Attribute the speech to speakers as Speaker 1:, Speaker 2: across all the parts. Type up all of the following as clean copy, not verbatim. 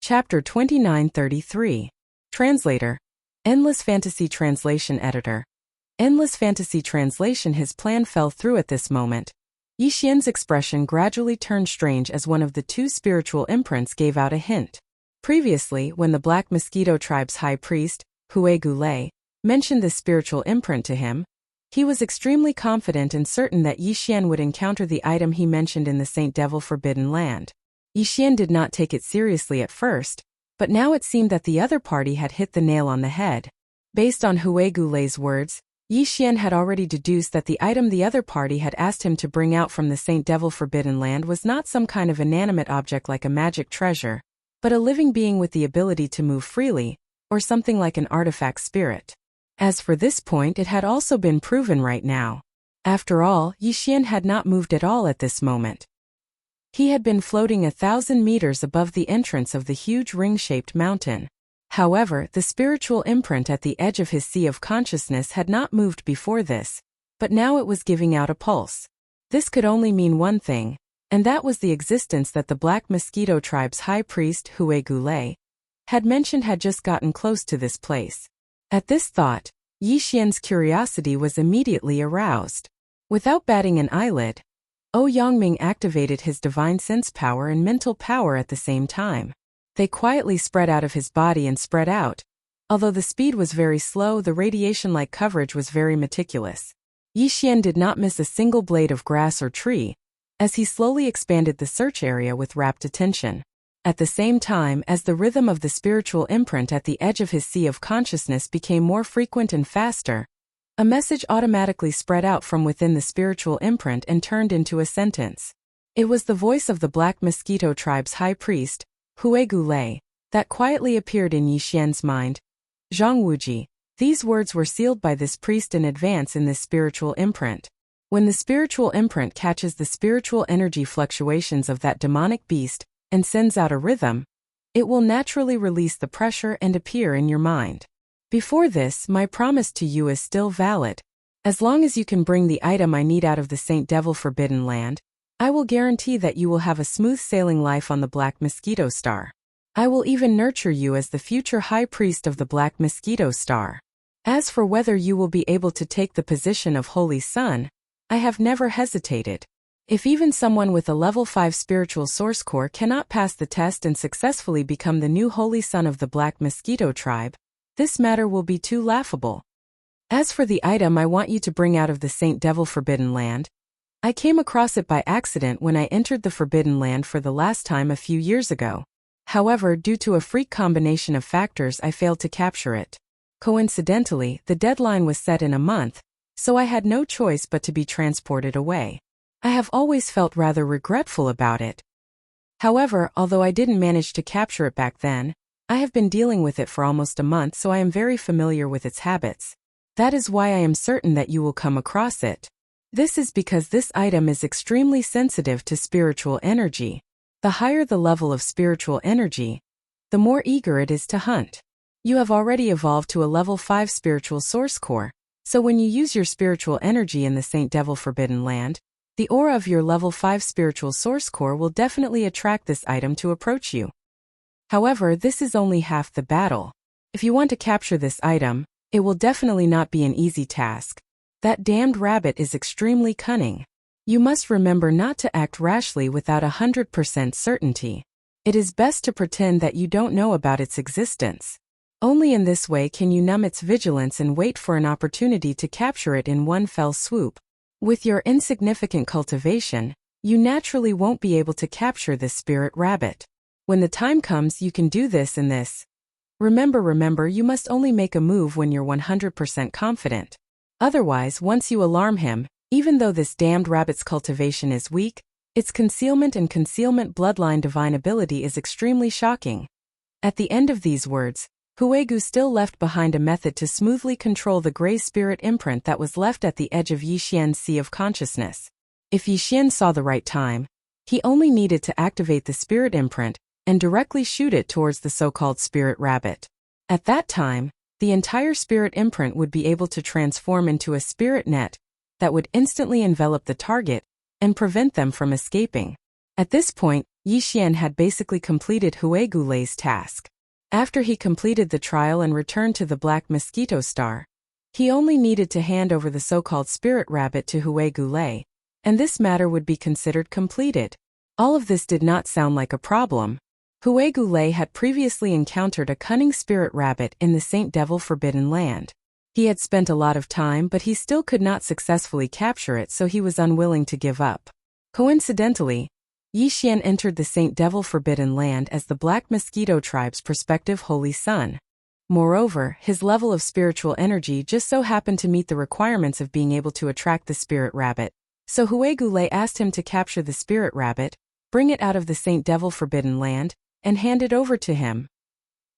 Speaker 1: Chapter 2933. Translator. Endless Fantasy Translation Editor. Endless Fantasy Translation. His plan fell through at this moment. Yixian's expression gradually turned strange as one of the two spiritual imprints gave out a hint. Previously, when the Black Mosquito Tribe's high priest, Hue Gulei, mentioned this spiritual imprint to him, he was extremely confident and certain that Yixian would encounter the item he mentioned in the Saint Devil Forbidden Land. Yixian did not take it seriously at first, but now it seemed that the other party had hit the nail on the head. Based on Hue Gulei's words, Yixian had already deduced that the item the other party had asked him to bring out from the Saint Devil Forbidden Land was not some kind of inanimate object like a magic treasure, but a living being with the ability to move freely, or something like an artifact spirit. As for this point, it had also been proven right now. After all, Yixian had not moved at all at this moment. He had been floating 1,000 meters above the entrance of the huge ring-shaped mountain. However, the spiritual imprint at the edge of his sea of consciousness had not moved before this, but now it was giving out a pulse. This could only mean one thing, and that was the existence that the Black Mosquito Tribe's high priest, Hue Gulei, had mentioned had just gotten close to this place. At this thought, Yixian's curiosity was immediately aroused. Without batting an eyelid, Yangming activated his divine sense power and mental power at the same time. They quietly spread out of his body and spread out. Although the speed was very slow, the radiation-like coverage was very meticulous. Yixian did not miss a single blade of grass or tree, as he slowly expanded the search area with rapt attention. At the same time, as the rhythm of the spiritual imprint at the edge of his sea of consciousness became more frequent and faster, a message automatically spread out from within the spiritual imprint and turned into a sentence. It was the voice of the Black Mosquito Tribe's high priest, Hue Gulei, that quietly appeared in Yixian's mind. Zhang Wuji. These words were sealed by this priest in advance in this spiritual imprint. When the spiritual imprint catches the spiritual energy fluctuations of that demonic beast and sends out a rhythm, it will naturally release the pressure and appear in your mind. Before this, my promise to you is still valid. As long as you can bring the item I need out of the Saint Devil Forbidden Land, I will guarantee that you will have a smooth sailing life on the Black Mosquito Star. I will even nurture you as the future high priest of the Black Mosquito Star. As for whether you will be able to take the position of Holy Son, I have never hesitated. If even someone with a level 5 spiritual source core cannot pass the test and successfully become the new Holy Son of the Black Mosquito Tribe, this matter will be too laughable. As for the item I want you to bring out of the Saint Devil Forbidden Land, I came across it by accident when I entered the Forbidden Land for the last time a few years ago. However, due to a freak combination of factors, I failed to capture it. Coincidentally, the deadline was set in a month, so I had no choice but to be transported away. I have always felt rather regretful about it. However, although I didn't manage to capture it back then, I have been dealing with it for almost a month, so I am very familiar with its habits. That is why I am certain that you will come across it. This is because this item is extremely sensitive to spiritual energy. The higher the level of spiritual energy, the more eager it is to hunt. You have already evolved to a level 5 spiritual source core, so when you use your spiritual energy in the Saint Devil Forbidden Land, the aura of your level 5 spiritual source core will definitely attract this item to approach you. However, this is only half the battle. If you want to capture this item, it will definitely not be an easy task. That damned rabbit is extremely cunning. You must remember not to act rashly without 100% certainty. It is best to pretend that you don't know about its existence. Only in this way can you numb its vigilance and wait for an opportunity to capture it in one fell swoop. With your insignificant cultivation, you naturally won't be able to capture this spirit rabbit. When the time comes, you can do this and this. Remember, you must only make a move when you're 100% confident. Otherwise, once you alarm him, even though this damned rabbit's cultivation is weak, its concealment and concealment bloodline divine ability is extremely shocking. At the end of these words, Huegu still left behind a method to smoothly control the gray spirit imprint that was left at the edge of Yixian's sea of consciousness. If Yixian saw the right time, he only needed to activate the spirit imprint and directly shoot it towards the so-called spirit rabbit. At that time, the entire spirit imprint would be able to transform into a spirit net that would instantly envelop the target and prevent them from escaping. At this point, Yi Xian had basically completed Hui Gulei's task. After he completed the trial and returned to the Black Mosquito Star, he only needed to hand over the so-called spirit rabbit to Hui Gulei, and this matter would be considered completed. All of this did not sound like a problem. Hui Gulei had previously encountered a cunning spirit rabbit in the Saint Devil Forbidden Land. He had spent a lot of time, but he still could not successfully capture it, so he was unwilling to give up. Coincidentally, Yi Xian entered the Saint Devil Forbidden Land as the Black Mosquito Tribe's prospective holy son. Moreover, his level of spiritual energy just so happened to meet the requirements of being able to attract the spirit rabbit. So Hui Gulei asked him to capture the spirit rabbit, bring it out of the Saint Devil Forbidden Land, and hand it over to him.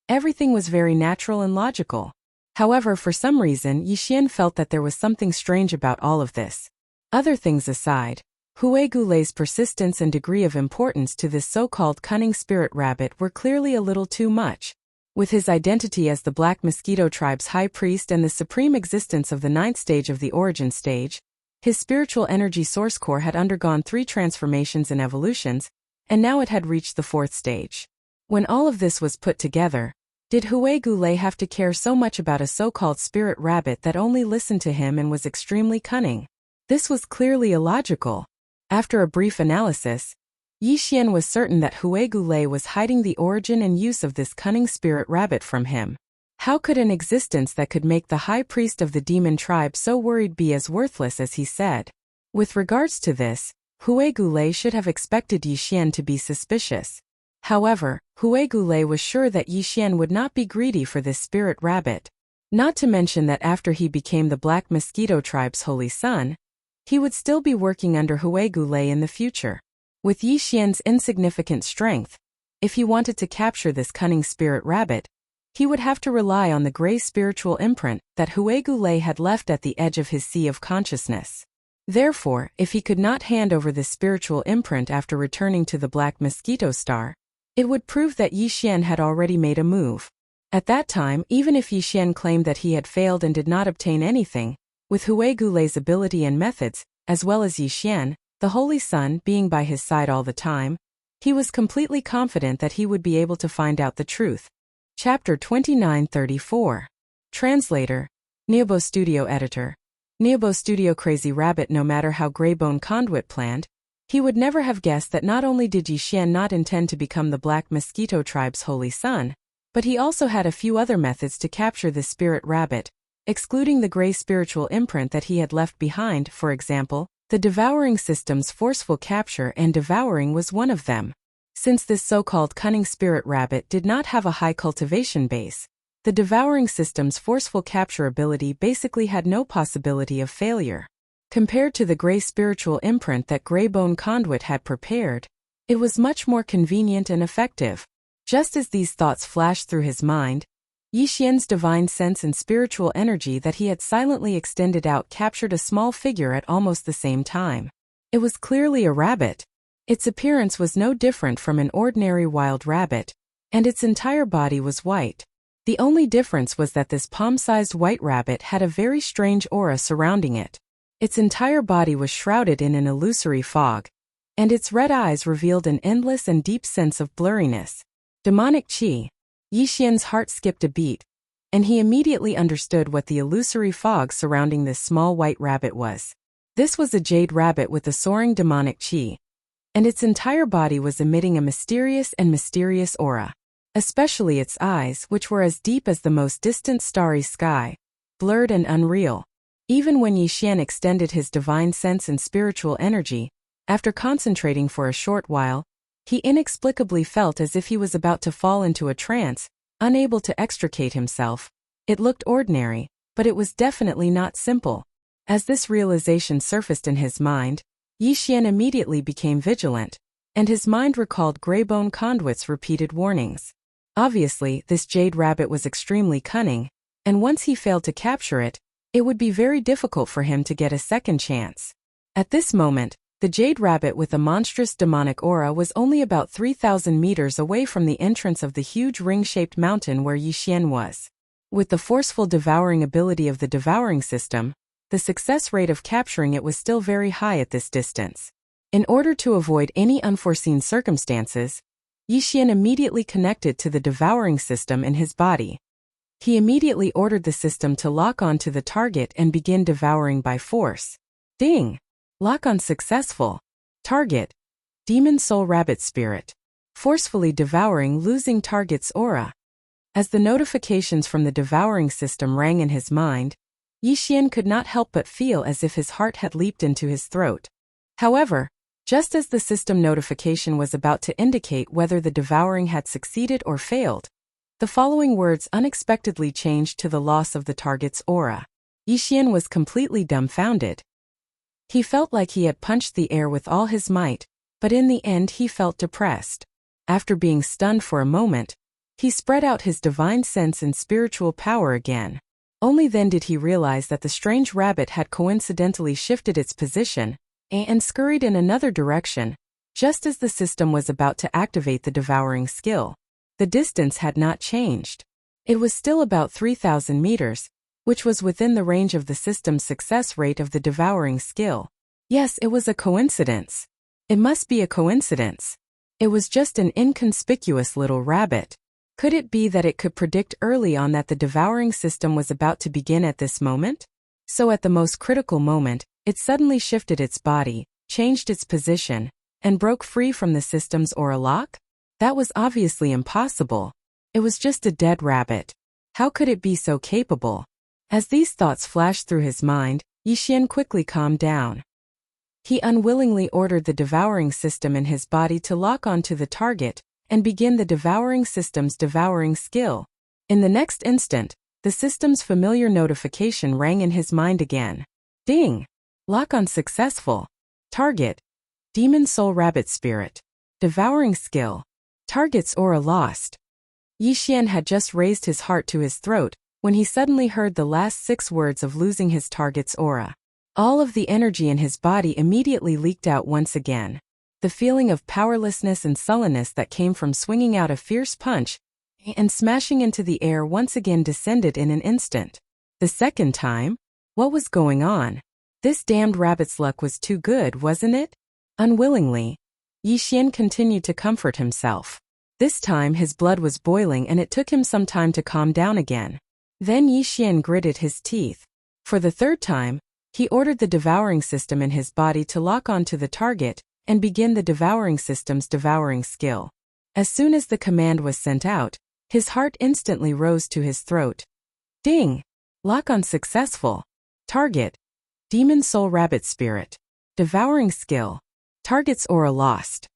Speaker 1: Everything was very natural and logical. However, for some reason, Yi Xian felt that there was something strange about all of this. Other things aside, Hui Gulei's persistence and degree of importance to this so-called cunning spirit rabbit were clearly a little too much. With his identity as the Black Mosquito Tribe's high priest and the supreme existence of the 9th stage of the origin stage, his spiritual energy source core had undergone 3 transformations and evolutions, and now it had reached the 4th stage. When all of this was put together, did Hui Gulei have to care so much about a so-called spirit rabbit that only listened to him and was extremely cunning? This was clearly illogical. After a brief analysis, Yi Xian was certain that Hui Gulei was hiding the origin and use of this cunning spirit rabbit from him. How could an existence that could make the high priest of the demon tribe so worried be as worthless as he said? With regards to this, Hui Gulei should have expected Yi Xian to be suspicious. However, Hui Gulei was sure that Yi Xian would not be greedy for this spirit rabbit. Not to mention that after he became the Black Mosquito Tribe's holy son, he would still be working under Hui Gulei in the future. With Yi Xian's insignificant strength, if he wanted to capture this cunning spirit rabbit, he would have to rely on the gray spiritual imprint that Hui Gulei had left at the edge of his sea of consciousness. Therefore, if he could not hand over this spiritual imprint after returning to the Black Mosquito Star, it would prove that Yi Xian had already made a move. At that time, even if Yi Xian claimed that he had failed and did not obtain anything, with Hui Gulei's ability and methods, as well as Yi Xian, the Holy Sun, being by his side all the time, he was completely confident that he would be able to find out the truth. Chapter 2934. Translator. Neobo Studio Editor. Neobo Studio. Crazy Rabbit. No matter how Greybone Conduit planned, he would never have guessed that not only did Yi Xian not intend to become the Black Mosquito Tribe's holy son, but he also had a few other methods to capture this spirit rabbit, excluding the gray spiritual imprint that he had left behind. For example, the Devouring system's forceful capture, and Devouring was one of them. Since this so-called cunning spirit rabbit did not have a high cultivation base, the Devouring system's forceful capture ability basically had no possibility of failure. Compared to the gray spiritual imprint that Greybone Conduit had prepared, it was much more convenient and effective. Just as these thoughts flashed through his mind, Yi Xian's divine sense and spiritual energy that he had silently extended out captured a small figure at almost the same time. It was clearly a rabbit. Its appearance was no different from an ordinary wild rabbit, and its entire body was white. The only difference was that this palm-sized white rabbit had a very strange aura surrounding it. Its entire body was shrouded in an illusory fog, and its red eyes revealed an endless and deep sense of blurriness. Demonic Qi. Yi Xian's heart skipped a beat, and he immediately understood what the illusory fog surrounding this small white rabbit was. This was a jade rabbit with a soaring demonic qi, and its entire body was emitting a mysterious aura. Especially its eyes, which were as deep as the most distant starry sky, blurred and unreal. Even when Yi Xian extended his divine sense and spiritual energy, after concentrating for a short while, he inexplicably felt as if he was about to fall into a trance, unable to extricate himself. It looked ordinary, but it was definitely not simple. As this realization surfaced in his mind, Yi Xian immediately became vigilant, and his mind recalled Greybone Conduit's repeated warnings. Obviously, this jade rabbit was extremely cunning, and once he failed to capture it, it would be very difficult for him to get a second chance. At this moment, the jade rabbit with a monstrous demonic aura was only about 3,000 meters away from the entrance of the huge ring-shaped mountain where Yi Xian was. With the forceful devouring ability of the Devouring system, the success rate of capturing it was still very high at this distance. In order to avoid any unforeseen circumstances, Yixian immediately connected to the devouring system in his body. He immediately ordered the system to lock on to the target and begin devouring by force. Ding! Lock-on successful. Target. Demon Soul Rabbit Spirit. Forcefully devouring losing target's aura. As the notifications from the devouring system rang in his mind, Yixian could not help but feel as if his heart had leaped into his throat. However, just as the system notification was about to indicate whether the devouring had succeeded or failed, the following words unexpectedly changed to the loss of the target's aura. Yixian was completely dumbfounded. He felt like he had punched the air with all his might, but in the end he felt depressed. After being stunned for a moment, he spread out his divine sense and spiritual power again. Only then did he realize that the strange rabbit had coincidentally shifted its position and scurried in another direction, just as the system was about to activate the devouring skill. The distance had not changed. It was still about 3,000 meters, which was within the range of the system's success rate of the devouring skill. Yes, it was a coincidence. It must be a coincidence. It was just an inconspicuous little rabbit. Could it be that it could predict early on that the devouring system was about to begin at this moment? So at the most critical moment, it suddenly shifted its body, changed its position, and broke free from the system's aura lock? That was obviously impossible. It was just a dead rabbit. How could it be so capable? As these thoughts flashed through his mind, Yixian quickly calmed down. He unwillingly ordered the devouring system in his body to lock onto the target and begin the devouring system's devouring skill. In the next instant, the system's familiar notification rang in his mind again. Ding! Lock-on successful. Target. Demon Soul Rabbit Spirit. Devouring skill. Target's aura lost. Yixian had just raised his heart to his throat when he suddenly heard the last 6 words of losing his target's aura. All of the energy in his body immediately leaked out once again. The feeling of powerlessness and sullenness that came from swinging out a fierce punch and smashing into the air once again descended in an instant. The second time? What was going on? This damned rabbit's luck was too good, wasn't it? Unwillingly, Yixian continued to comfort himself. This time his blood was boiling and it took him some time to calm down again. Then Yixian gritted his teeth. For the third time, he ordered the devouring system in his body to lock onto the target and begin the devouring system's devouring skill. As soon as the command was sent out, his heart instantly rose to his throat. Ding! Lock-on successful. Target. Demon Soul Rabbit Spirit. Devouring skill. Target's aura lost.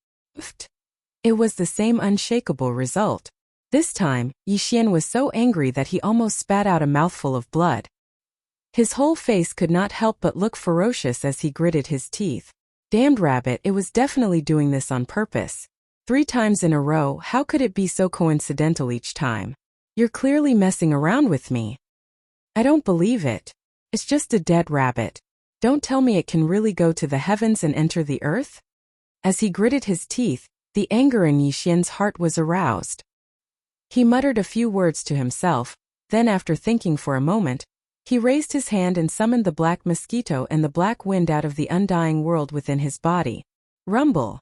Speaker 1: It was the same unshakable result. This time, Yixian was so angry that he almost spat out a mouthful of blood. His whole face could not help but look ferocious as he gritted his teeth. Damned rabbit, it was definitely doing this on purpose. 3 times in a row, how could it be so coincidental each time? You're clearly messing around with me. I don't believe it. It's just a dead rabbit. Don't tell me it can really go to the heavens and enter the earth? As he gritted his teeth, the anger in Yixian's heart was aroused. He muttered a few words to himself, then after thinking for a moment, he raised his hand and summoned the black mosquito and the black wind out of the undying world within his body. Rumble!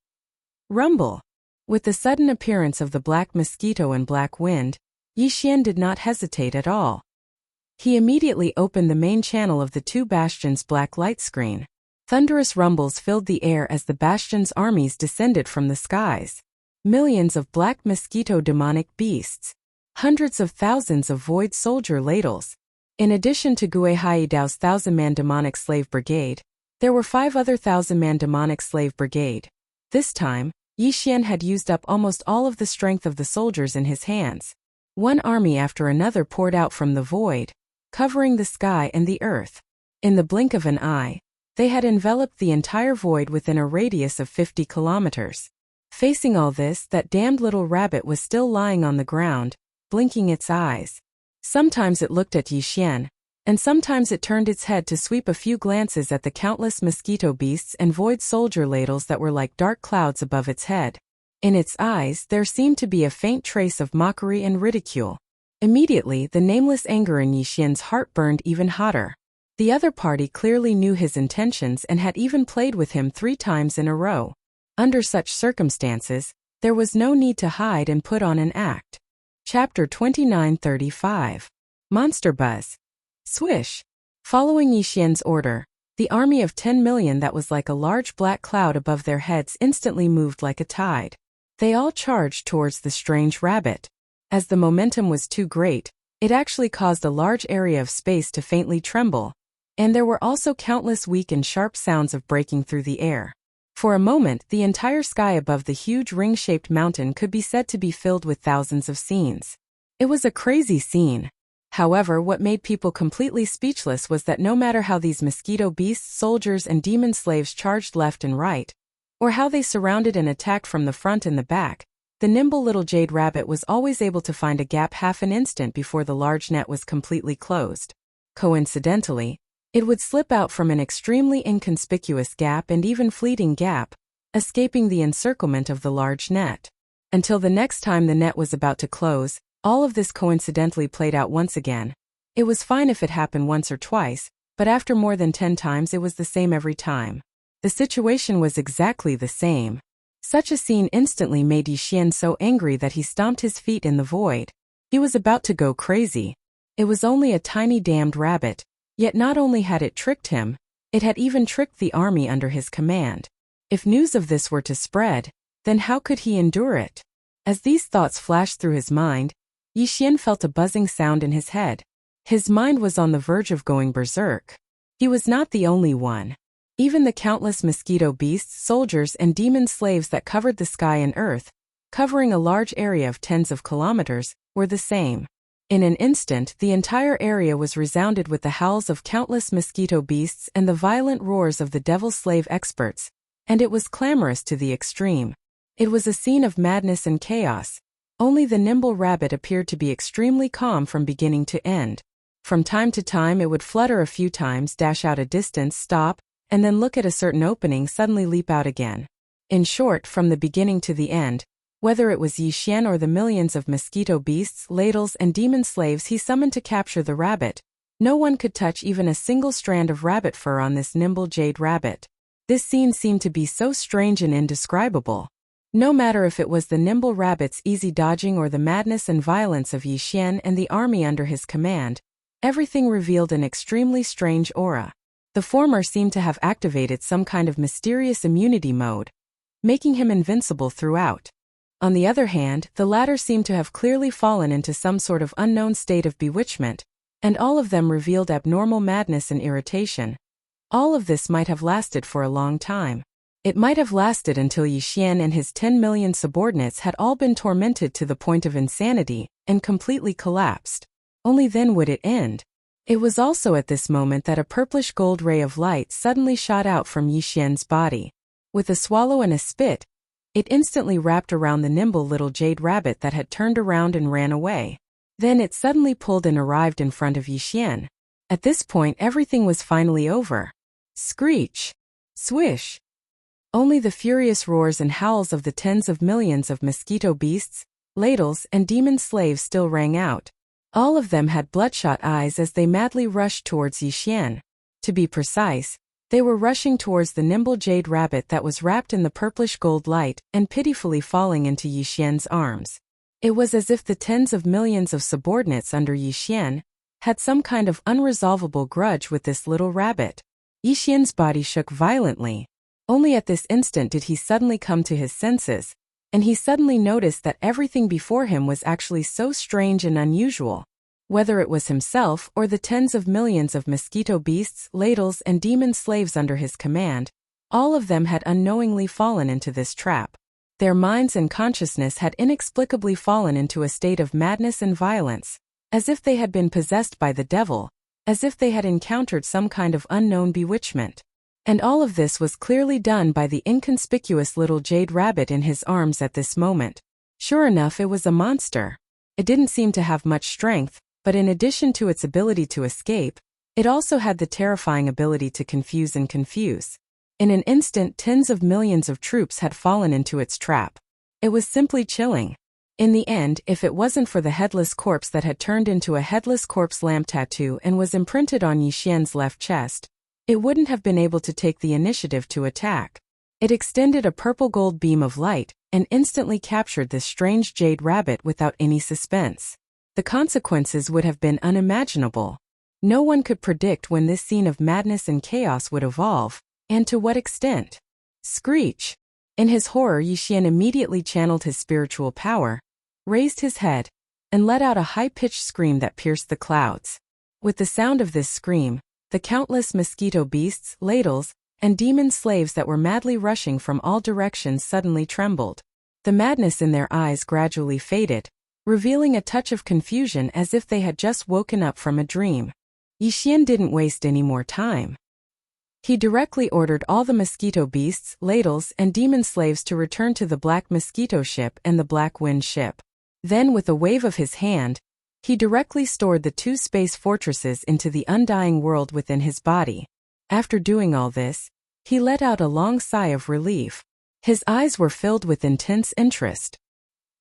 Speaker 1: Rumble! With the sudden appearance of the black mosquito and black wind, Yixian did not hesitate at all. He immediately opened the main channel of the 2 bastions' black light screen. Thunderous rumbles filled the air as the bastion's armies descended from the skies. Millions of black mosquito demonic beasts. Hundreds of thousands of void soldier ladles. In addition to Gue Haidao's 1,000-man demonic slave brigade, there were 5 other 1,000-man demonic slave brigade. This time, Yixian had used up almost all of the strength of the soldiers in his hands. One army after another poured out from the void, covering the sky and the earth. In the blink of an eye, they had enveloped the entire void within a radius of 50 kilometers. Facing all this, that damned little rabbit was still lying on the ground, blinking its eyes. Sometimes it looked at Yixian, and sometimes it turned its head to sweep a few glances at the countless mosquito beasts and void soldier ladles that were like dark clouds above its head. In its eyes there seemed to be a faint trace of mockery and ridicule. Immediately the nameless anger in Yixian's heart burned even hotter. The other party clearly knew his intentions and had even played with him 3 times in a row. Under such circumstances, there was no need to hide and put on an act. Chapter 29:35. Monster Buzz. Swish. Following Yixian's order, the army of 10 million that was like a large black cloud above their heads instantly moved like a tide. They all charged towards the strange rabbit. As the momentum was too great, it actually caused a large area of space to faintly tremble, and there were also countless weak and sharp sounds of breaking through the air. For a moment, the entire sky above the huge ring-shaped mountain could be said to be filled with thousands of scenes. It was a crazy scene. However, what made people completely speechless was that no matter how these mosquito beasts, soldiers, and demon slaves charged left and right, or how they surrounded and attacked from the front and the back, the nimble little jade rabbit was always able to find a gap half an instant before the large net was completely closed. Coincidentally, it would slip out from an extremely inconspicuous gap and even fleeting gap, escaping the encirclement of the large net. Until the next time the net was about to close, all of this coincidentally played out once again. It was fine if it happened once or twice, but after more than 10 times it was the same every time. The situation was exactly the same. Such a scene instantly made Yixian so angry that he stomped his feet in the void. He was about to go crazy. It was only a tiny damned rabbit, yet not only had it tricked him, it had even tricked the army under his command. If news of this were to spread, then how could he endure it? As these thoughts flashed through his mind, Yixian felt a buzzing sound in his head. His mind was on the verge of going berserk. He was not the only one. Even the countless mosquito beasts, soldiers, and demon slaves that covered the sky and earth, covering a large area of tens of kilometers, were the same. In an instant, the entire area was resounded with the howls of countless mosquito beasts and the violent roars of the devil slave experts, and it was clamorous to the extreme. It was a scene of madness and chaos. Only the nimble rabbit appeared to be extremely calm from beginning to end. From time to time it would flutter a few times, dash out a distance, stop, and then look at a certain opening, suddenly leap out again. In short, from the beginning to the end, whether it was Yixian or the millions of mosquito beasts, ladles, and demon slaves he summoned to capture the rabbit, no one could touch even a single strand of rabbit fur on this nimble jade rabbit. This scene seemed to be so strange and indescribable. No matter if it was the nimble rabbit's easy dodging or the madness and violence of Yixian and the army under his command, everything revealed an extremely strange aura. The former seemed to have activated some kind of mysterious immunity mode, making him invincible throughout. On the other hand, the latter seemed to have clearly fallen into some sort of unknown state of bewitchment, and all of them revealed abnormal madness and irritation. All of this might have lasted for a long time. It might have lasted until Yixian and his 10 million subordinates had all been tormented to the point of insanity and completely collapsed. Only then would it end. It was also at this moment that a purplish gold ray of light suddenly shot out from Yixian's body. With a swallow and a spit, it instantly wrapped around the nimble little jade rabbit that had turned around and ran away. Then it suddenly pulled and arrived in front of Yixian. At this point everything was finally over. Screech! Swish! Only the furious roars and howls of the tens of millions of mosquito beasts, ladles, and demon slaves still rang out. All of them had bloodshot eyes as they madly rushed towards Yixian. To be precise, they were rushing towards the nimble jade rabbit that was wrapped in the purplish gold light and pitifully falling into Yixian's arms. It was as if the tens of millions of subordinates under Yixian had some kind of unresolvable grudge with this little rabbit. Yixian's body shook violently. Only at this instant did he suddenly come to his senses, and he suddenly noticed that everything before him was actually so strange and unusual. Whether it was himself or the tens of millions of mosquito beasts, ladles, and demon slaves under his command, all of them had unknowingly fallen into this trap. Their minds and consciousness had inexplicably fallen into a state of madness and violence, as if they had been possessed by the devil, as if they had encountered some kind of unknown bewitchment. And all of this was clearly done by the inconspicuous little jade rabbit in his arms at this moment. Sure enough, it was a monster. It didn't seem to have much strength, but in addition to its ability to escape, it also had the terrifying ability to confuse and confuse. In an instant, tens of millions of troops had fallen into its trap. It was simply chilling. In the end, if it wasn't for the headless corpse that had turned into a headless corpse lamp tattoo and was imprinted on Yixian's left chest, it wouldn't have been able to take the initiative to attack. It extended a purple-gold beam of light and instantly captured this strange jade rabbit without any suspense. The consequences would have been unimaginable. No one could predict when this scene of madness and chaos would evolve, and to what extent. Screech! In his horror, Yixian immediately channeled his spiritual power, raised his head, and let out a high-pitched scream that pierced the clouds. With the sound of this scream, the countless mosquito beasts, ladles, and demon slaves that were madly rushing from all directions suddenly trembled. The madness in their eyes gradually faded, revealing a touch of confusion as if they had just woken up from a dream. Yixian didn't waste any more time. He directly ordered all the mosquito beasts, ladles, and demon slaves to return to the Black Mosquito ship and the Black Wind ship. Then, with a wave of his hand, he directly stored the two space fortresses into the undying world within his body. After doing all this, he let out a long sigh of relief. His eyes were filled with intense interest.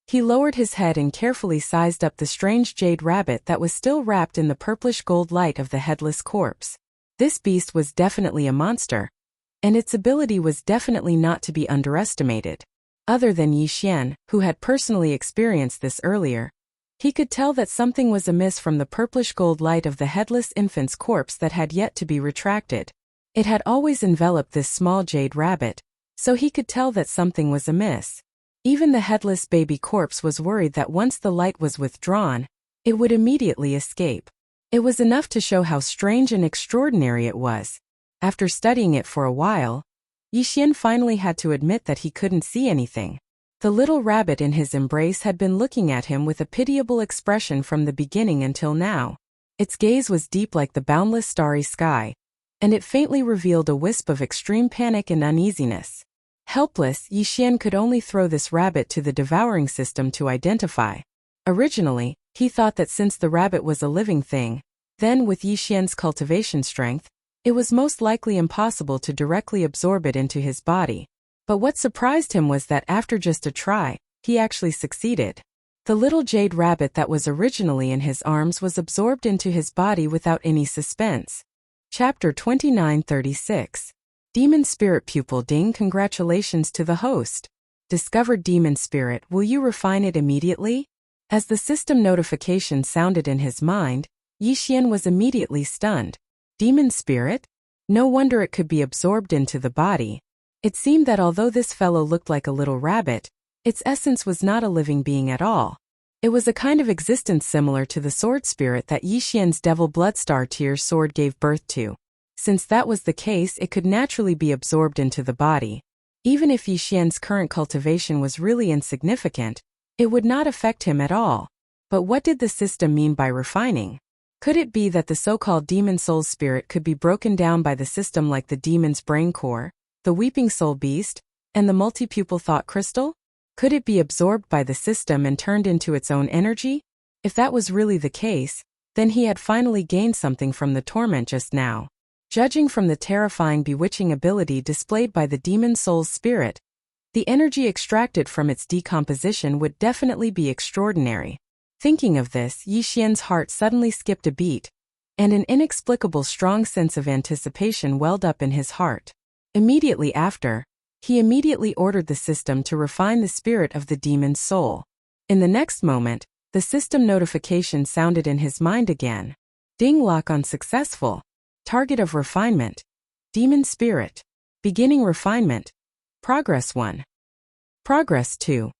Speaker 1: He lowered his head and carefully sized up the strange jade rabbit that was still wrapped in the purplish gold light of the headless corpse. This beast was definitely a monster, and its ability was definitely not to be underestimated. Other than Yixian, who had personally experienced this earlier, he could tell that something was amiss from the purplish gold light of the headless infant's corpse that had yet to be retracted. It had always enveloped this small jade rabbit, so he could tell that something was amiss. Even the headless baby corpse was worried that once the light was withdrawn, it would immediately escape. It was enough to show how strange and extraordinary it was. After studying it for a while, Yixian finally had to admit that he couldn't see anything. The little rabbit in his embrace had been looking at him with a pitiable expression from the beginning until now. Its gaze was deep like the boundless starry sky, and it faintly revealed a wisp of extreme panic and uneasiness. Helpless, Yixian could only throw this rabbit to the devouring system to identify. Originally, he thought that since the rabbit was a living thing, then with Yixian's cultivation strength, it was most likely impossible to directly absorb it into his body. But what surprised him was that after just a try, he actually succeeded. The little jade rabbit that was originally in his arms was absorbed into his body without any suspense. Chapter 2936. Demon Spirit Pupil. Ding! Congratulations to the host. Discovered Demon Spirit. Will you refine it immediately? As the system notification sounded in his mind, Yixian was immediately stunned. Demon Spirit? No wonder it could be absorbed into the body. It seemed that although this fellow looked like a little rabbit, its essence was not a living being at all. It was a kind of existence similar to the sword spirit that Yixian's Devil Bloodstar Tear's sword gave birth to. Since that was the case, it could naturally be absorbed into the body. Even if Yixian's current cultivation was really insignificant, it would not affect him at all. But what did the system mean by refining? Could it be that the so-called demon soul spirit could be broken down by the system like the demon's brain core, the weeping soul beast, and the multi-pupil thought crystal? Could it be absorbed by the system and turned into its own energy? If that was really the case, then he had finally gained something from the torment just now. Judging from the terrifying bewitching ability displayed by the demon soul's spirit, the energy extracted from its decomposition would definitely be extraordinary. Thinking of this, Yixian's heart suddenly skipped a beat, and an inexplicable strong sense of anticipation welled up in his heart. Immediately after, he immediately ordered the system to refine the spirit of the demon's soul. In the next moment, the system notification sounded in his mind again. Ding! Lock on successful. Target of refinement. Demon spirit. Beginning refinement. Progress 1. Progress 2.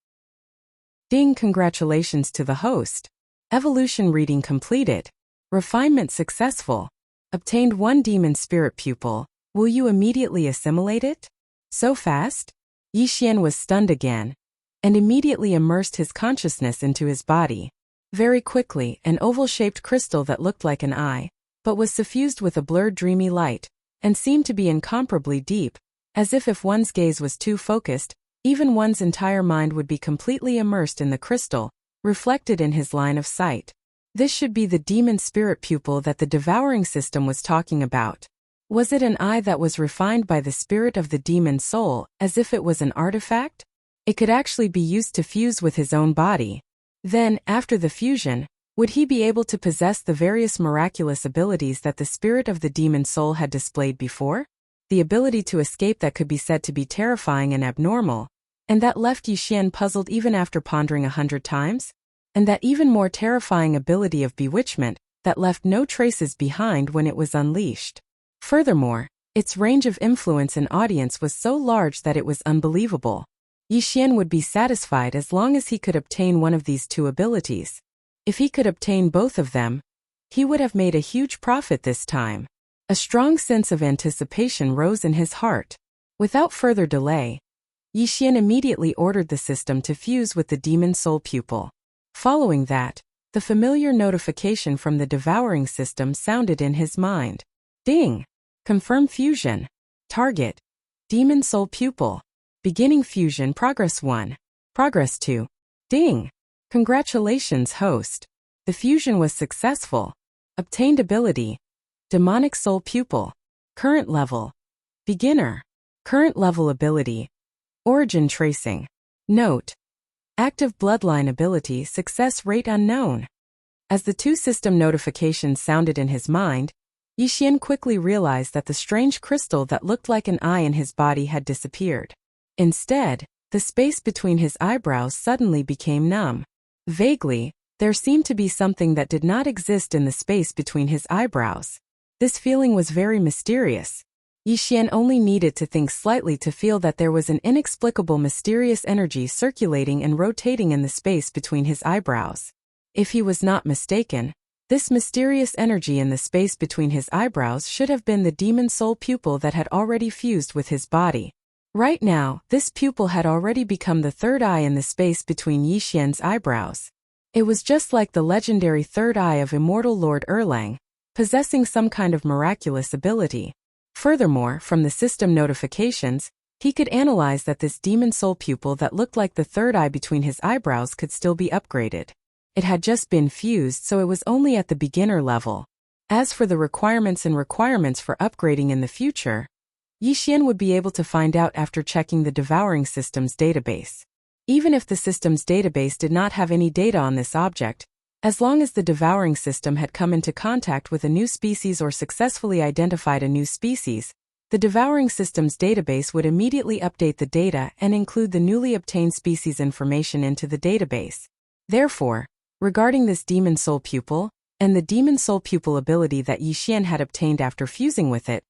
Speaker 1: Ding! Congratulations to the host. Evolution reading completed. Refinement successful. Obtained 1 demon spirit pupil. Will you immediately assimilate it? So fast? Yixian was stunned again, and immediately immersed his consciousness into his body. Very quickly, an oval-shaped crystal that looked like an eye, but was suffused with a blurred dreamy light, and seemed to be incomparably deep, as if one's gaze was too focused, even one's entire mind would be completely immersed in the crystal, reflected in his line of sight. This should be the demon spirit pupil that the devouring system was talking about. Was it an eye that was refined by the spirit of the demon soul, as if it was an artifact? It could actually be used to fuse with his own body. Then, after the fusion, would he be able to possess the various miraculous abilities that the spirit of the demon soul had displayed before? The ability to escape that could be said to be terrifying and abnormal, and that left Yixian puzzled even after pondering 100 times? And that even more terrifying ability of bewitchment, that left no traces behind when it was unleashed. Furthermore, its range of influence and audience was so large that it was unbelievable. Yixian would be satisfied as long as he could obtain one of these two abilities. If he could obtain both of them, he would have made a huge profit this time. A strong sense of anticipation rose in his heart. Without further delay, Yixian immediately ordered the system to fuse with the demon soul pupil. Following that, the familiar notification from the devouring system sounded in his mind. Ding! Confirm fusion. Target: demon soul pupil. Beginning fusion progress 1. Progress 2. Ding! Congratulations, host. The fusion was successful. Obtained ability: demonic soul pupil. Current level: beginner. Current level ability: origin tracing. Note: active bloodline ability success rate unknown. As the two system notifications sounded in his mind, Yixian quickly realized that the strange crystal that looked like an eye in his body had disappeared. Instead, the space between his eyebrows suddenly became numb. Vaguely, there seemed to be something that did not exist in the space between his eyebrows. This feeling was very mysterious. Yixian only needed to think slightly to feel that there was an inexplicable mysterious energy circulating and rotating in the space between his eyebrows. If he was not mistaken, this mysterious energy in the space between his eyebrows should have been the demon soul pupil that had already fused with his body. Right now, this pupil had already become the third eye in the space between Yixian's eyebrows. It was just like the legendary third eye of immortal Lord Erlang, possessing some kind of miraculous ability. Furthermore, from the system notifications, he could analyze that this demon soul pupil that looked like the third eye between his eyebrows could still be upgraded. It had just been fused, so it was only at the beginner level. As for the requirements for upgrading in the future, Yixian would be able to find out after checking the Devouring system's database. Even if the system's database did not have any data on this object, as long as the Devouring system had come into contact with a new species or successfully identified a new species, the Devouring system's database would immediately update the data and include the newly obtained species information into the database. Therefore, regarding this demon soul pupil, and the demon soul pupil ability that Yixian had obtained after fusing with it,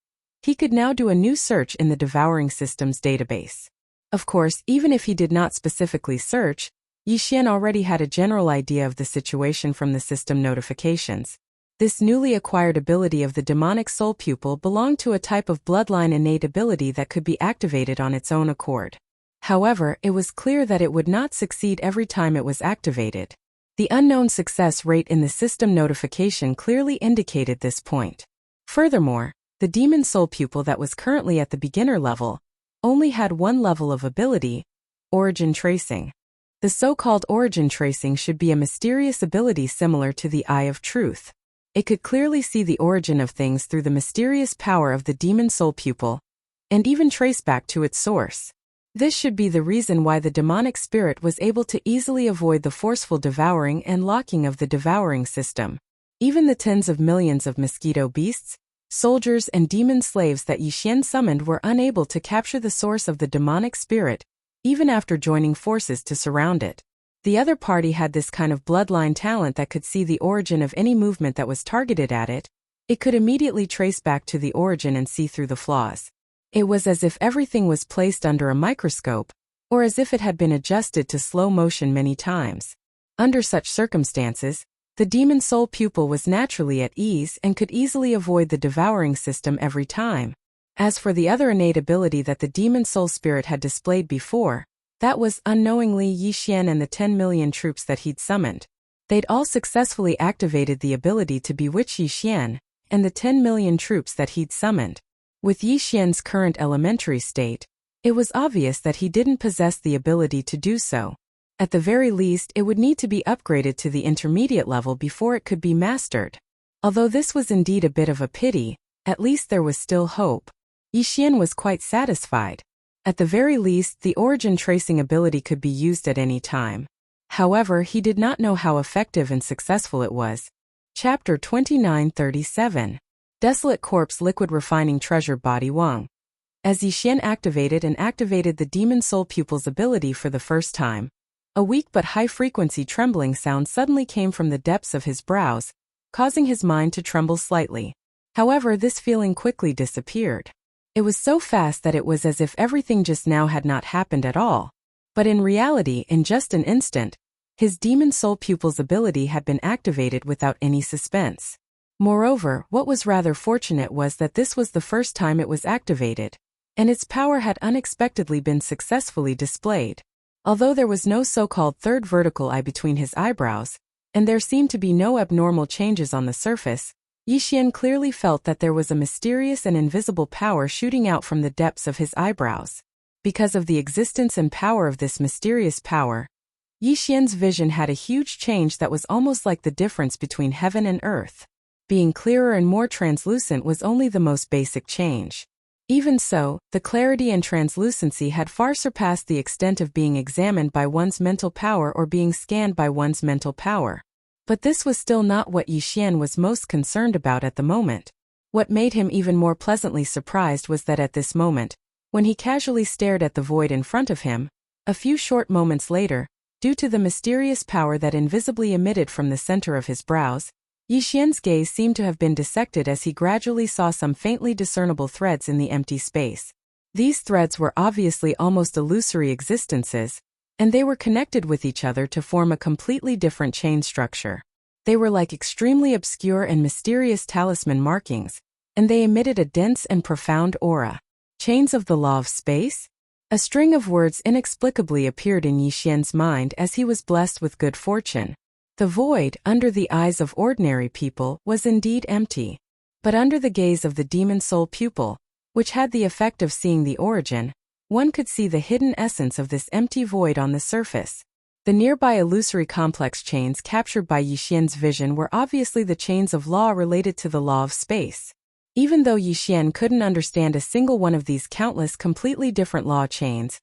Speaker 1: he could now do a new search in the Devouring system's database. Of course, even if he did not specifically search, Yixian already had a general idea of the situation from the system notifications. This newly acquired ability of the demonic soul pupil belonged to a type of bloodline innate ability that could be activated on its own accord. However, it was clear that it would not succeed every time it was activated. The unknown success rate in the system notification clearly indicated this point. Furthermore, the demon soul pupil that was currently at the beginner level only had one level of ability: origin tracing. The so-called origin tracing should be a mysterious ability similar to the Eye of Truth. It could clearly see the origin of things through the mysterious power of the demon soul pupil, and even trace back to its source. This should be the reason why the demonic spirit was able to easily avoid the forceful devouring and locking of the devouring system. Even the tens of millions of mosquito beasts, soldiers and demon slaves that Yixian summoned were unable to capture the source of the demonic spirit, even after joining forces to surround it. The other party had this kind of bloodline talent that could see the origin of any movement that was targeted at it. It could immediately trace back to the origin and see through the flaws. It was as if everything was placed under a microscope, or as if it had been adjusted to slow motion many times. Under such circumstances, the demon soul pupil was naturally at ease and could easily avoid the devouring system every time. As for the other innate ability that the demon soul spirit had displayed before, that was unknowingly Yixian and the 10 million troops that he'd summoned. They'd all successfully activated the ability to bewitch Yixian and the 10 million troops that he'd summoned. With Yixian's current elementary state, it was obvious that he didn't possess the ability to do so. At the very least, it would need to be upgraded to the intermediate level before it could be mastered. Although this was indeed a bit of a pity, at least there was still hope. Yixian was quite satisfied. At the very least, the origin tracing ability could be used at any time. However, he did not know how effective and successful it was. Chapter 2937. Desolate Corpse Liquid Refining Treasure Body Wang. As Yixian activated the demon soul pupil's ability for the first time, a weak but high-frequency trembling sound suddenly came from the depths of his brows, causing his mind to tremble slightly. However, this feeling quickly disappeared. It was so fast that it was as if everything just now had not happened at all. But in reality, in just an instant, his demon soul pupil's ability had been activated without any suspense. Moreover, what was rather fortunate was that this was the first time it was activated, and its power had unexpectedly been successfully displayed. Although there was no so-called third vertical eye between his eyebrows, and there seemed to be no abnormal changes on the surface, Yixian clearly felt that there was a mysterious and invisible power shooting out from the depths of his eyebrows. Because of the existence and power of this mysterious power, Yixian's vision had a huge change that was almost like the difference between heaven and earth. Being clearer and more translucent was only the most basic change. Even so, the clarity and translucency had far surpassed the extent of being examined by one's mental power or being scanned by one's mental power. But this was still not what Yixian was most concerned about at the moment. What made him even more pleasantly surprised was that at this moment, when he casually stared at the void in front of him, a few short moments later, due to the mysterious power that invisibly emitted from the center of his brows, Yixian's gaze seemed to have been dissected as he gradually saw some faintly discernible threads in the empty space. These threads were obviously almost illusory existences, and they were connected with each other to form a completely different chain structure. They were like extremely obscure and mysterious talisman markings, and they emitted a dense and profound aura. Chains of the law of space? A string of words inexplicably appeared in Yixian's mind as he was blessed with good fortune. The void, under the eyes of ordinary people, was indeed empty. But under the gaze of the demon soul pupil, which had the effect of seeing the origin, one could see the hidden essence of this empty void on the surface. The nearby illusory complex chains captured by Yixian's vision were obviously the chains of law related to the law of space. Even though Yixian couldn't understand a single one of these countless completely different law chains,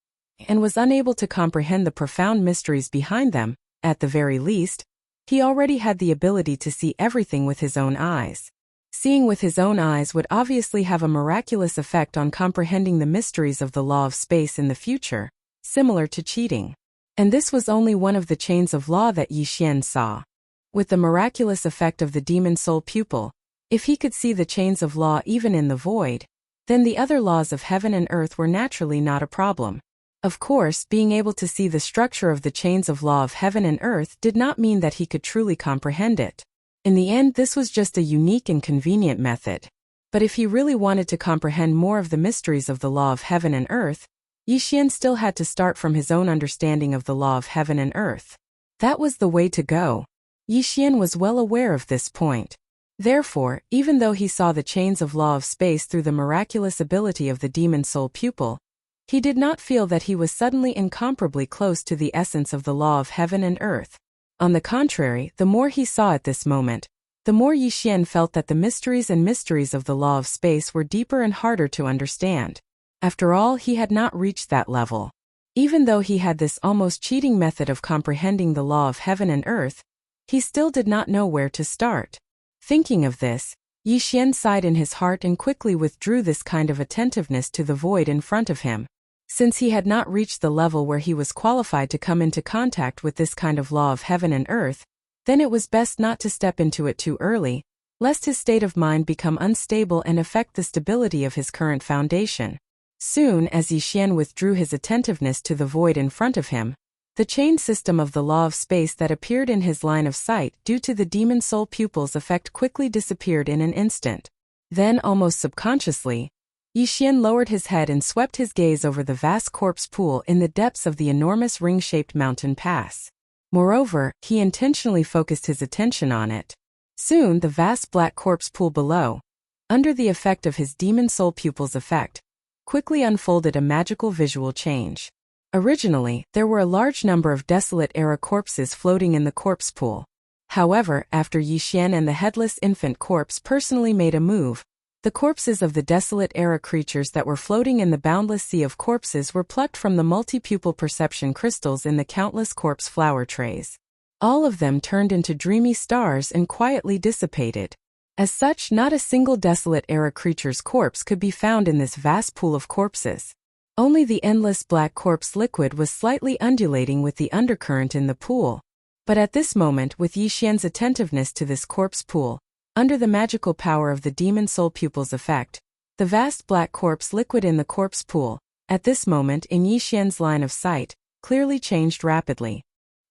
Speaker 1: and was unable to comprehend the profound mysteries behind them, at the very least, he already had the ability to see everything with his own eyes. Seeing with his own eyes would obviously have a miraculous effect on comprehending the mysteries of the law of space in the future, similar to cheating. And this was only one of the chains of law that Yixian saw. With the miraculous effect of the demon soul pupil, if he could see the chains of law even in the void, then the other laws of heaven and earth were naturally not a problem. Of course, being able to see the structure of the chains of law of heaven and earth did not mean that he could truly comprehend it. In the end, this was just a unique and convenient method. But if he really wanted to comprehend more of the mysteries of the law of heaven and earth, Yixian still had to start from his own understanding of the law of heaven and earth. That was the way to go. Yixian was well aware of this point. Therefore, even though he saw the chains of law of space through the miraculous ability of the demon soul pupil, he did not feel that he was suddenly incomparably close to the essence of the law of heaven and earth. On the contrary, the more he saw at this moment, the more Yixian felt that the mysteries of the law of space were deeper and harder to understand. After all, he had not reached that level. Even though he had this almost cheating method of comprehending the law of heaven and earth, he still did not know where to start. Thinking of this, Yixian sighed in his heart and quickly withdrew this kind of attentiveness to the void in front of him. Since he had not reached the level where he was qualified to come into contact with this kind of law of heaven and earth, then it was best not to step into it too early, lest his state of mind become unstable and affect the stability of his current foundation. Soon as Yixian withdrew his attentiveness to the void in front of him, the chain system of the law of space that appeared in his line of sight due to the demon soul pupil's effect quickly disappeared in an instant. Then, almost subconsciously, Yixian lowered his head and swept his gaze over the vast corpse pool in the depths of the enormous ring-shaped mountain pass. Moreover, he intentionally focused his attention on it. Soon the vast black corpse pool below, under the effect of his demon soul pupil's effect, quickly unfolded a magical visual change. Originally, there were a large number of desolate-era corpses floating in the corpse pool. However, after Yixian and the headless infant corpse personally made a move, The corpses of the desolate era creatures that were floating in the boundless sea of corpses were plucked from the multi-pupil perception crystals in the countless corpse flower trays. All of them turned into dreamy stars and quietly dissipated. As such, not a single desolate era creature's corpse could be found in this vast pool of corpses. Only the endless black corpse liquid was slightly undulating with the undercurrent in the pool. But at this moment, with Yixian's attentiveness to this corpse pool, under the magical power of the demon soul pupils effect, the vast black corpse liquid in the corpse pool, at this moment in Yixian's line of sight, clearly changed rapidly.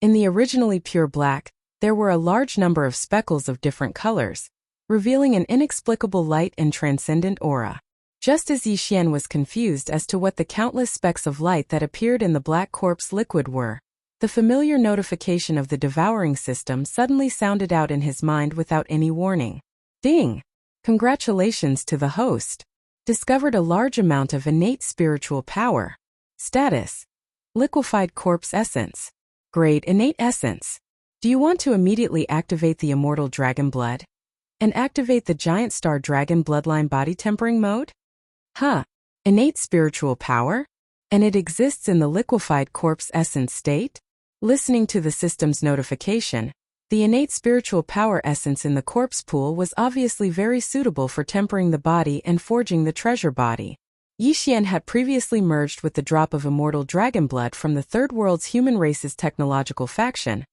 Speaker 1: In the originally pure black, there were a large number of speckles of different colors, revealing an inexplicable light and transcendent aura. Just as Yixian was confused as to what the countless specks of light that appeared in the black corpse liquid were, the familiar notification of the devouring system suddenly sounded out in his mind without any warning. Ding! Congratulations to the host. Discovered a large amount of innate spiritual power. Status: Liquefied Corpse Essence. Grade: Innate Essence. Do you want to immediately activate the Immortal Dragon Blood? And activate the Giant Star Dragon Bloodline Body Tempering Mode? Innate spiritual power? And it exists in the liquefied corpse essence state? Listening to the system's notification, the innate spiritual power essence in the corpse pool was obviously very suitable for tempering the body and forging the treasure body. Yixian had previously merged with the drop of immortal dragon blood from the Third World's human race's technological faction.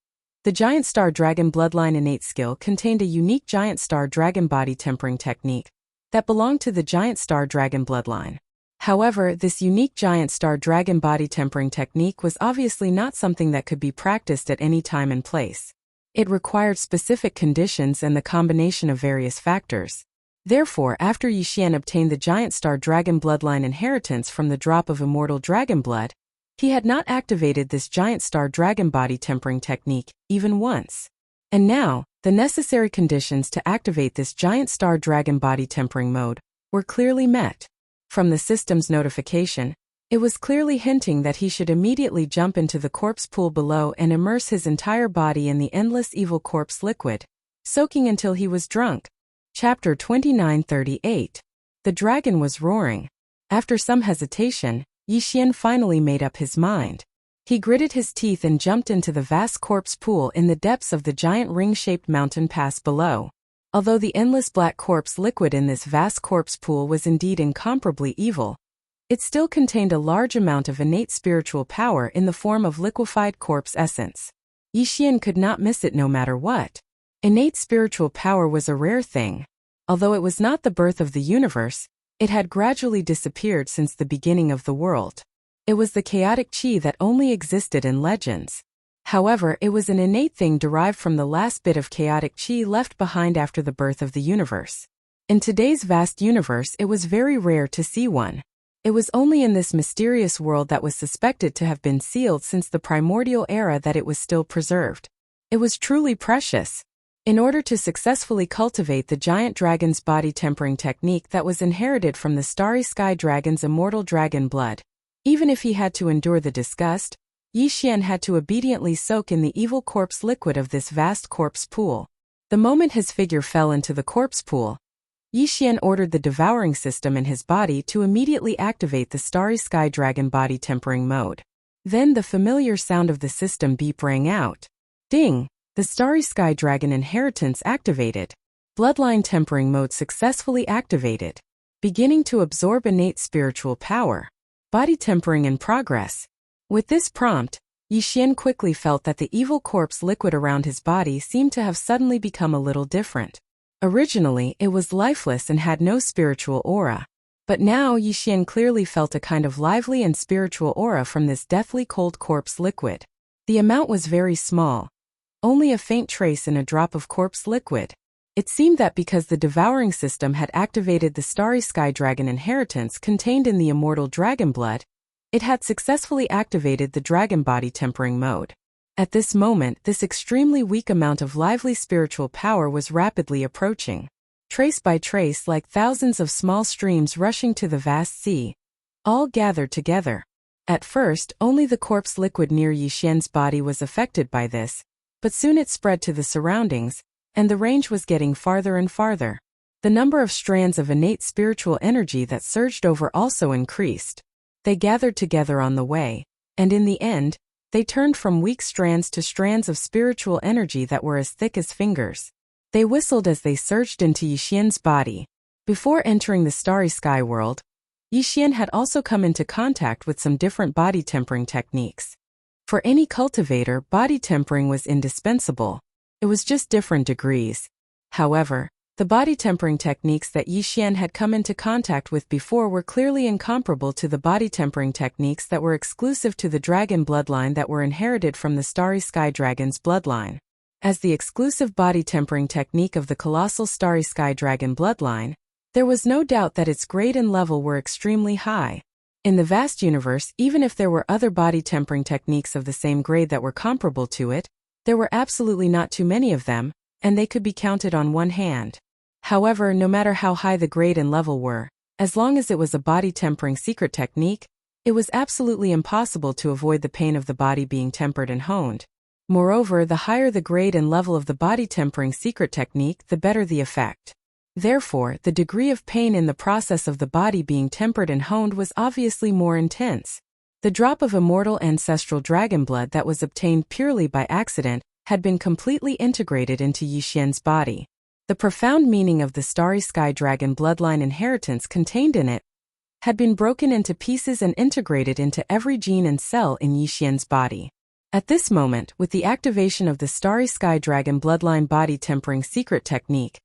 Speaker 1: The Giant Star Dragon Bloodline innate skill contained a unique Giant Star Dragon body tempering technique that belonged to the Giant Star Dragon Bloodline. However, this unique Giant Star Dragon body tempering technique was obviously not something that could be practiced at any time and place. It required specific conditions and the combination of various factors. Therefore, after Yixian obtained the Giant Star Dragon Bloodline inheritance from the drop of immortal dragon blood, he had not activated this Giant Star Dragon body tempering technique even once. And now, the necessary conditions to activate this Giant Star Dragon body tempering mode were clearly met. From the system's notification, it was clearly hinting that he should immediately jump into the corpse pool below and immerse his entire body in the endless evil corpse liquid, soaking until he was drunk. Chapter 2938. The dragon was roaring. After some hesitation, Yixian finally made up his mind. He gritted his teeth and jumped into the vast corpse pool in the depths of the giant ring-shaped mountain pass below. Although the endless black corpse liquid in this vast corpse pool was indeed incomparably evil, it still contained a large amount of innate spiritual power in the form of liquefied corpse essence. Yixian could not miss it no matter what. Innate spiritual power was a rare thing. Although it was not the birth of the universe, it had gradually disappeared since the beginning of the world. It was the chaotic chi that only existed in legends. However, it was an innate thing derived from the last bit of chaotic chi left behind after the birth of the universe. In today's vast universe, it was very rare to see one. It was only in this mysterious world that was suspected to have been sealed since the primordial era that it was still preserved. It was truly precious. In order to successfully cultivate the giant dragon's body tempering technique that was inherited from the starry sky dragon's immortal dragon blood, even if he had to endure the disgust, Yixian had to obediently soak in the evil corpse liquid of this vast corpse pool. The moment his figure fell into the corpse pool, Yixian ordered the devouring system in his body to immediately activate the starry sky dragon body tempering mode. Then the familiar sound of the system beep rang out. Ding! The starry sky dragon inheritance activated. Bloodline tempering mode successfully activated. Beginning to absorb innate spiritual power. Body tempering in progress. With this prompt, Yixian quickly felt that the evil corpse liquid around his body seemed to have suddenly become a little different. Originally, it was lifeless and had no spiritual aura. But now Yixian clearly felt a kind of lively and spiritual aura from this deathly cold corpse liquid. The amount was very small. Only a faint trace in a drop of corpse liquid. It seemed that because the devouring system had activated the starry sky dragon inheritance contained in the immortal dragon blood, it had successfully activated the dragon body tempering mode. At this moment, this extremely weak amount of lively spiritual power was rapidly approaching. Trace by trace, like thousands of small streams rushing to the vast sea, all gathered together. At first, only the corpse liquid near Yixian's body was affected by this, but soon it spread to the surroundings, and the range was getting farther and farther. The number of strands of innate spiritual energy that surged over also increased. They gathered together on the way, and in the end, they turned from weak strands to strands of spiritual energy that were as thick as fingers. They whistled as they surged into Yixian's body. Before entering the starry sky world, Yixian had also come into contact with some different body tempering techniques. For any cultivator, body tempering was indispensable. It was just different degrees. However, the body tempering techniques that Yixian had come into contact with before were clearly incomparable to the body tempering techniques that were exclusive to the dragon bloodline that were inherited from the starry sky dragon's bloodline. As the exclusive body tempering technique of the colossal starry sky dragon bloodline, there was no doubt that its grade and level were extremely high. In the vast universe, even if there were other body tempering techniques of the same grade that were comparable to it, there were absolutely not too many of them, and they could be counted on one hand. However, no matter how high the grade and level were, as long as it was a body tempering secret technique, it was absolutely impossible to avoid the pain of the body being tempered and honed. Moreover, the higher the grade and level of the body tempering secret technique, the better the effect. Therefore, the degree of pain in the process of the body being tempered and honed was obviously more intense. The drop of immortal ancestral dragon blood that was obtained purely by accident had been completely integrated into Yixian's body. The profound meaning of the starry sky dragon bloodline inheritance contained in it had been broken into pieces and integrated into every gene and cell in Yixian's body. At this moment, with the activation of the starry sky dragon bloodline body tempering secret technique,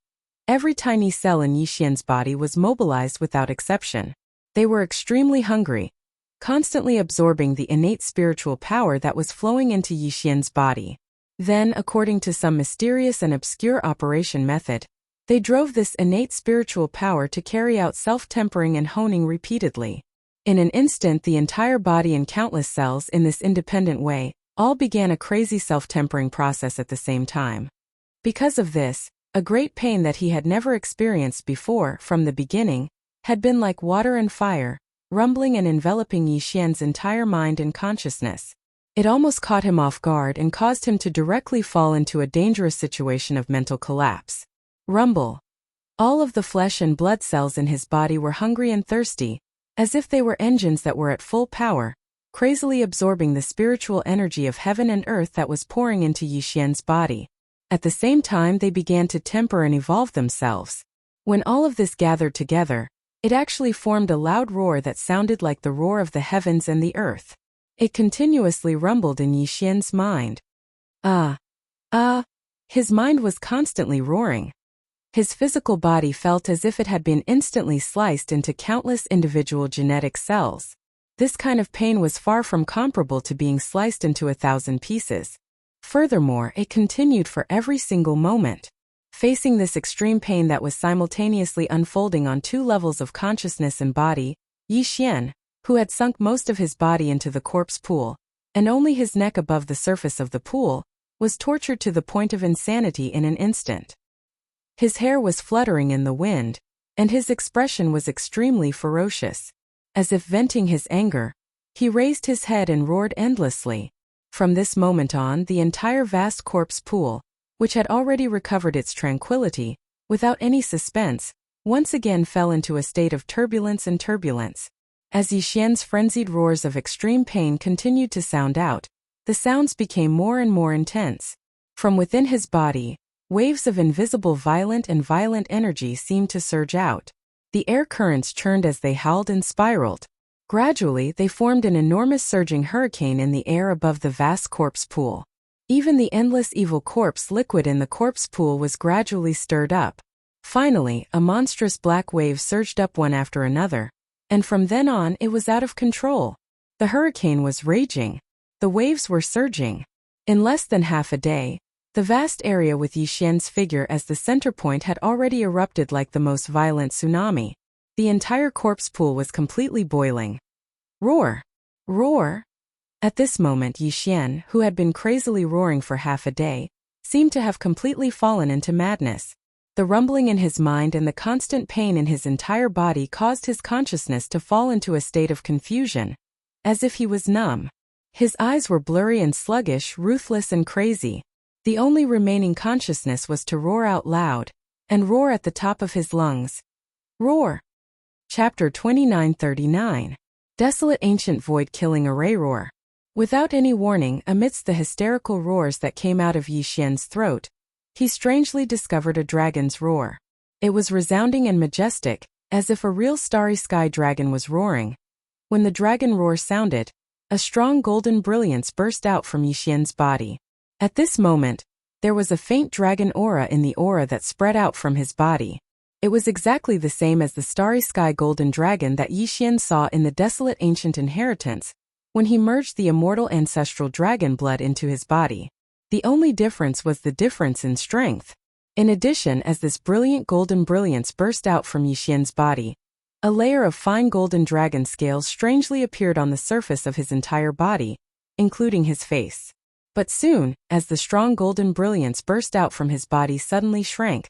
Speaker 1: every tiny cell in Yixian's body was mobilized without exception. They were extremely hungry, constantly absorbing the innate spiritual power that was flowing into Yixian's body. Then, according to some mysterious and obscure operation method, they drove this innate spiritual power to carry out self-tempering and honing repeatedly. In an instant, the entire body and countless cells in this independent way all began a crazy self-tempering process at the same time. Because of this, a great pain that he had never experienced before, from the beginning, had been like water and fire, rumbling and enveloping Yixian's entire mind and consciousness. It almost caught him off guard and caused him to directly fall into a dangerous situation of mental collapse. Rumble. All of the flesh and blood cells in his body were hungry and thirsty, as if they were engines that were at full power, crazily absorbing the spiritual energy of heaven and earth that was pouring into Yixian's body. At the same time, they began to temper and evolve themselves. When all of this gathered together, it actually formed a loud roar that sounded like the roar of the heavens and the earth. It continuously rumbled in Yixian's mind. His mind was constantly roaring. His physical body felt as if it had been instantly sliced into countless individual genetic cells. This kind of pain was far from comparable to being sliced into 1,000 pieces. Furthermore, it continued for every single moment. Facing this extreme pain that was simultaneously unfolding on two levels of consciousness and body, Yixian, who had sunk most of his body into the corpse pool, and only his neck above the surface of the pool, was tortured to the point of insanity in an instant. His hair was fluttering in the wind, and his expression was extremely ferocious. As if venting his anger, he raised his head and roared endlessly. From this moment on, the entire vast corpse pool, which had already recovered its tranquility, without any suspense, once again fell into a state of turbulence and turbulence. As Yixian's frenzied roars of extreme pain continued to sound out, the sounds became more and more intense. From within his body, waves of invisible violent energy seemed to surge out. The air currents churned as they howled and spiraled. Gradually, they formed an enormous surging hurricane in the air above the vast corpse pool. Even the endless evil corpse liquid in the corpse pool was gradually stirred up. Finally, a monstrous black wave surged up one after another, and from then on it was out of control. The hurricane was raging. The waves were surging. In less than half a day, the vast area with Yixian's figure as the center point had already erupted like the most violent tsunami. The entire corpse pool was completely boiling. Roar! Roar! At this moment, Yixian, who had been crazily roaring for half a day, seemed to have completely fallen into madness. The rumbling in his mind and the constant pain in his entire body caused his consciousness to fall into a state of confusion, as if he was numb. His eyes were blurry and sluggish, ruthless and crazy. The only remaining consciousness was to roar out loud, and roar at the top of his lungs. Roar. Chapter 2939. Desolate Ancient Void-Killing Array Roar. Without any warning, amidst the hysterical roars that came out of Yi Xian's throat, he strangely discovered a dragon's roar. It was resounding and majestic, as if a real starry sky dragon was roaring. When the dragon roar sounded, a strong golden brilliance burst out from Yi Xian's body. At this moment, there was a faint dragon aura in the aura that spread out from his body. It was exactly the same as the starry sky golden dragon that Yi Xian saw in the desolate ancient inheritance, when he merged the immortal ancestral dragon blood into his body. The only difference was the difference in strength. In addition, as this brilliant golden brilliance burst out from Yi Xian's body, a layer of fine golden dragon scales strangely appeared on the surface of his entire body, including his face. But soon, as the strong golden brilliance burst out from his body suddenly shrank,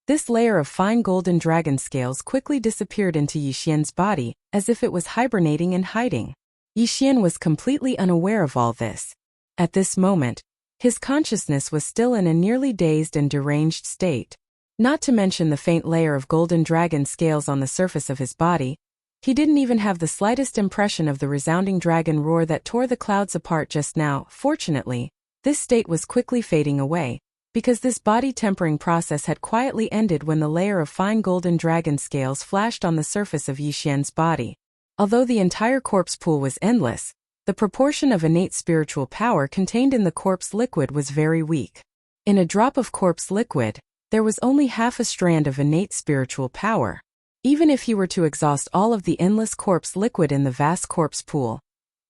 Speaker 1: this layer of fine golden dragon scales quickly disappeared into Yi Xian's body, as if it was hibernating and hiding. Yi Xian was completely unaware of all this. At this moment, his consciousness was still in a nearly dazed and deranged state. Not to mention the faint layer of golden dragon scales on the surface of his body, he didn't even have the slightest impression of the resounding dragon roar that tore the clouds apart just now. Fortunately, this state was quickly fading away, because this body-tempering process had quietly ended when the layer of fine golden dragon scales flashed on the surface of Yi Xian's body. Although the entire corpse pool was endless, the proportion of innate spiritual power contained in the corpse liquid was very weak. In a drop of corpse liquid, there was only half a strand of innate spiritual power. Even if he were to exhaust all of the endless corpse liquid in the vast corpse pool,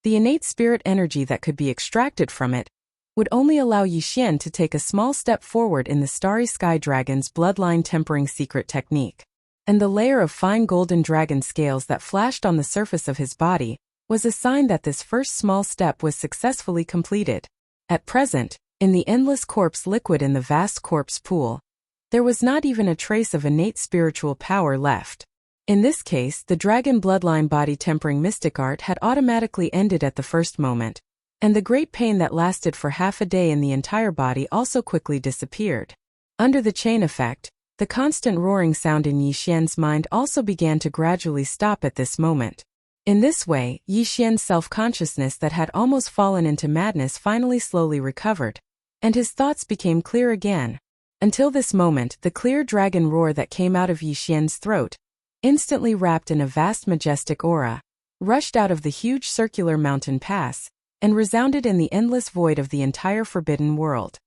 Speaker 1: the innate spirit energy that could be extracted from it would only allow Yi Xian to take a small step forward in the starry sky dragon's bloodline tempering secret technique. And the layer of fine golden dragon scales that flashed on the surface of his body was a sign that this first small step was successfully completed. At present, in the endless corpse liquid in the vast corpse pool, there was not even a trace of innate spiritual power left. In this case, the dragon bloodline body tempering mystic art had automatically ended at the first moment, and the great pain that lasted for half a day in the entire body also quickly disappeared. Under the chain effect, the constant roaring sound in Yi Xian's mind also began to gradually stop at this moment. In this way, Yi Xian's self-consciousness that had almost fallen into madness finally slowly recovered, and his thoughts became clear again. Until this moment, the clear dragon roar that came out of Yi Xian's throat, instantly wrapped in a vast majestic aura, rushed out of the huge circular mountain pass, and resounded in the endless void of the entire forbidden world.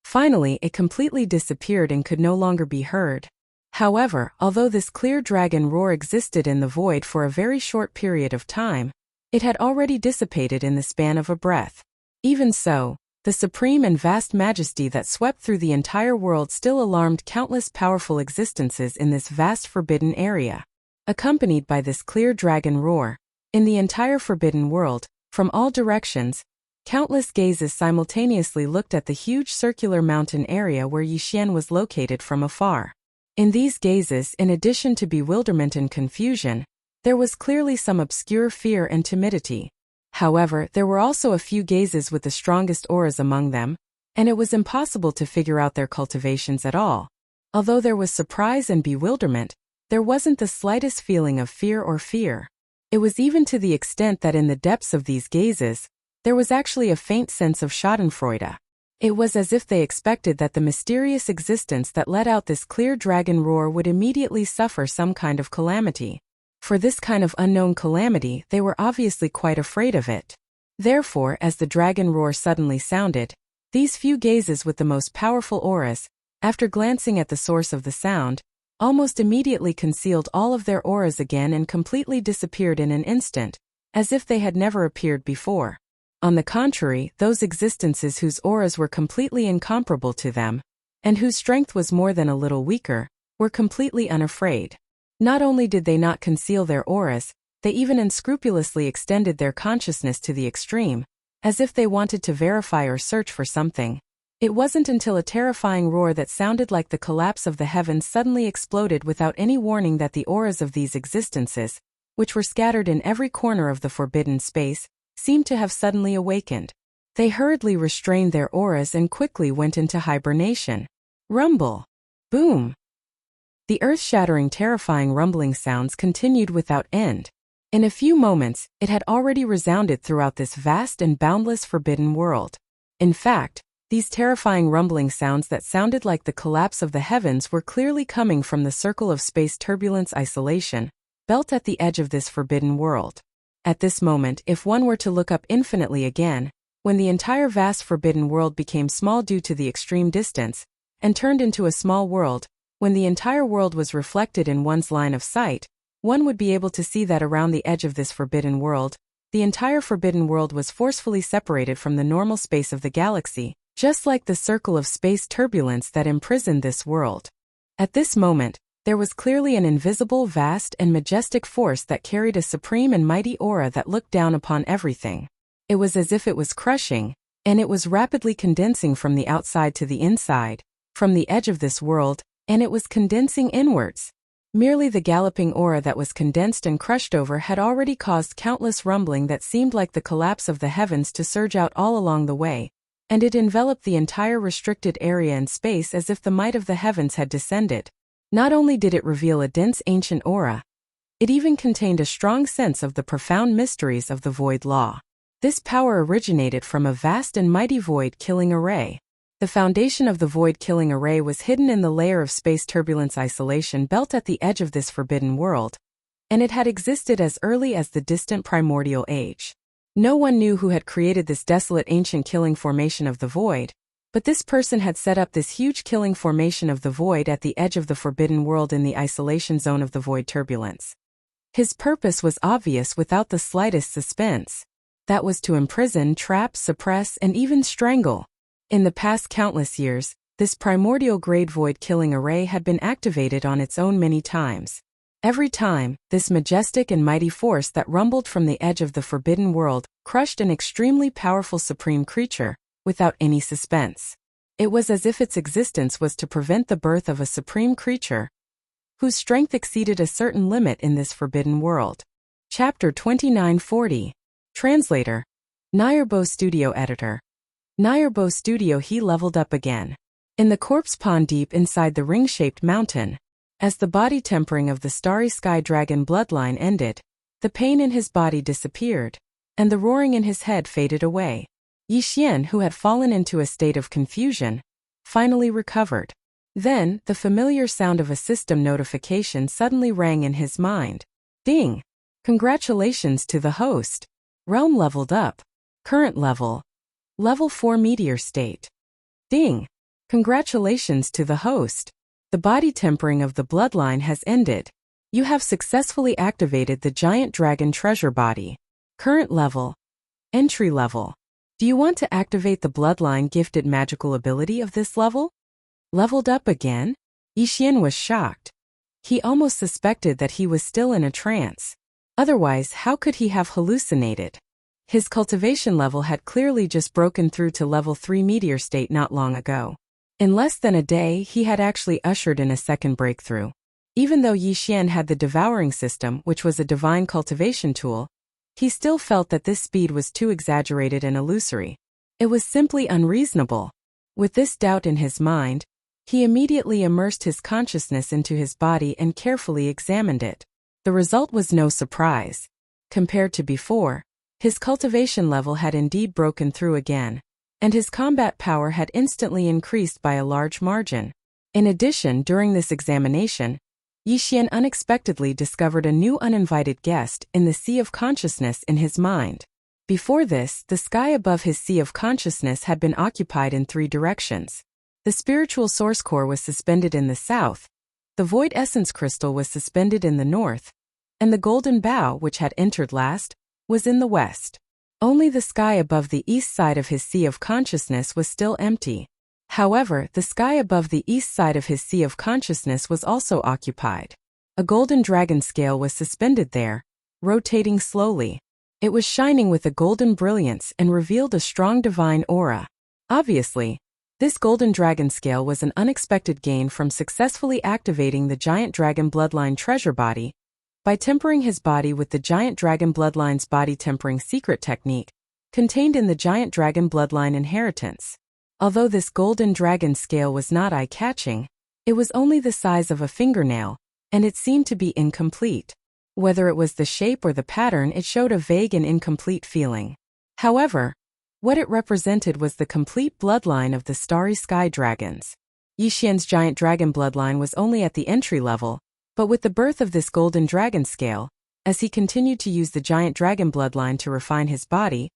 Speaker 1: Finally, it completely disappeared and could no longer be heard. However, although this clear dragon roar existed in the void for a very short period of time, it had already dissipated in the span of a breath. Even so, the supreme and vast majesty that swept through the entire world still alarmed countless powerful existences in this vast forbidden area. Accompanied by this clear dragon roar, in the entire forbidden world, from all directions, countless gazes simultaneously looked at the huge circular mountain area where Yi Xian was located from afar. In these gazes, in addition to bewilderment and confusion, there was clearly some obscure fear and timidity. However, there were also a few gazes with the strongest auras among them, and it was impossible to figure out their cultivations at all. Although there was surprise and bewilderment, there wasn't the slightest feeling of fear or fear. It was even to the extent that in the depths of these gazes, there was actually a faint sense of schadenfreude. It was as if they expected that the mysterious existence that let out this clear dragon roar would immediately suffer some kind of calamity. For this kind of unknown calamity, they were obviously quite afraid of it. Therefore, as the dragon roar suddenly sounded, these few gazes with the most powerful auras, after glancing at the source of the sound, almost immediately concealed all of their auras again and completely disappeared in an instant, as if they had never appeared before. On the contrary, those existences whose auras were completely incomparable to them, and whose strength was more than a little weaker, were completely unafraid. Not only did they not conceal their auras, they even unscrupulously extended their consciousness to the extreme, as if they wanted to verify or search for something. It wasn't until a terrifying roar that sounded like the collapse of the heavens suddenly exploded without any warning that the auras of these existences, which were scattered in every corner of the forbidden space, seemed to have suddenly awakened. They hurriedly restrained their auras and quickly went into hibernation. Rumble. Boom. The earth-shattering, terrifying rumbling sounds continued without end. In a few moments, it had already resounded throughout this vast and boundless forbidden world. In fact, these terrifying rumbling sounds that sounded like the collapse of the heavens were clearly coming from the circle of space turbulence isolation, built at the edge of this forbidden world. At this moment, if one were to look up infinitely again, when the entire vast forbidden world became small due to the extreme distance, and turned into a small world, when the entire world was reflected in one's line of sight, one would be able to see that around the edge of this forbidden world, the entire forbidden world was forcefully separated from the normal space of the galaxy, just like the circle of space turbulence that imprisoned this world. At this moment, there was clearly an invisible, vast, and majestic force that carried a supreme and mighty aura that looked down upon everything. It was as if it was crushing, and it was rapidly condensing from the outside to the inside, from the edge of this world, and it was condensing inwards. Merely the galloping aura that was condensed and crushed over had already caused countless rumbling that seemed like the collapse of the heavens to surge out all along the way, and it enveloped the entire restricted area and space as if the might of the heavens had descended. Not only did it reveal a dense ancient aura, it even contained a strong sense of the profound mysteries of the void law. This power originated from a vast and mighty void-killing array. The foundation of the void-killing array was hidden in the layer of space turbulence isolation built at the edge of this forbidden world, and it had existed as early as the distant primordial age. No one knew who had created this desolate ancient killing formation of the void, but this person had set up this huge killing formation of the void at the edge of the forbidden world in the isolation zone of the void turbulence. His purpose was obvious without the slightest suspense. That was to imprison, trap, suppress, and even strangle. In the past countless years, this primordial grade void-killing array had been activated on its own many times. Every time, this majestic and mighty force that rumbled from the edge of the forbidden world crushed an extremely powerful supreme creature, without any suspense. It was as if its existence was to prevent the birth of a supreme creature, whose strength exceeded a certain limit in this forbidden world. Chapter 2940. Translator. Nayarbo Studio Editor. Nayarbo Studio. He leveled up again. In the corpse pond deep inside the ring-shaped mountain, as the body tempering of the starry sky dragon bloodline ended, the pain in his body disappeared, and the roaring in his head faded away. Yixian, who had fallen into a state of confusion, finally recovered. Then, the familiar sound of a system notification suddenly rang in his mind. Ding! Congratulations to the host. Realm leveled up. Current level. Level 4 meteor state. Ding! Congratulations to the host. The body tempering of the bloodline has ended. You have successfully activated the giant dragon treasure body. Current level. Entry level. Do you want to activate the bloodline gifted magical ability of this level? Leveled up again? Yixian was shocked. He almost suspected that he was still in a trance. Otherwise, how could he have hallucinated? His cultivation level had clearly just broken through to level 3 meteor state not long ago. In less than a day, he had actually ushered in a second breakthrough. Even though Yixian had the Devouring system, which was a divine cultivation tool, he still felt that this speed was too exaggerated and illusory. It was simply unreasonable. With this doubt in his mind, he immediately immersed his consciousness into his body and carefully examined it. The result was no surprise. Compared to before, his cultivation level had indeed broken through again, and his combat power had instantly increased by a large margin. In addition, during this examination, Yixian unexpectedly discovered a new uninvited guest in the sea of consciousness in his mind. Before this, the sky above his sea of consciousness had been occupied in 3 directions. The spiritual source core was suspended in the south, the void essence crystal was suspended in the north, and the golden bough, which had entered last, was in the west. Only the sky above the east side of his sea of consciousness was still empty. However, the sky above the east side of his sea of consciousness was also occupied. A golden dragon scale was suspended there, rotating slowly. It was shining with a golden brilliance and revealed a strong divine aura. Obviously, this golden dragon scale was an unexpected gain from successfully activating the giant dragon bloodline treasure body. By tempering his body with the giant dragon bloodline's body tempering secret technique, contained in the giant dragon bloodline inheritance. Although this golden dragon scale was not eye-catching, It was only the size of a fingernail, and it seemed to be incomplete. Whether it was the shape or the pattern, it showed a vague and incomplete feeling. However, what it represented was the complete bloodline of the starry sky dragons. Yixian's giant dragon bloodline was only at the entry level, but with the birth of this golden dragon scale, as he continued to use the giant dragon bloodline to refine his body,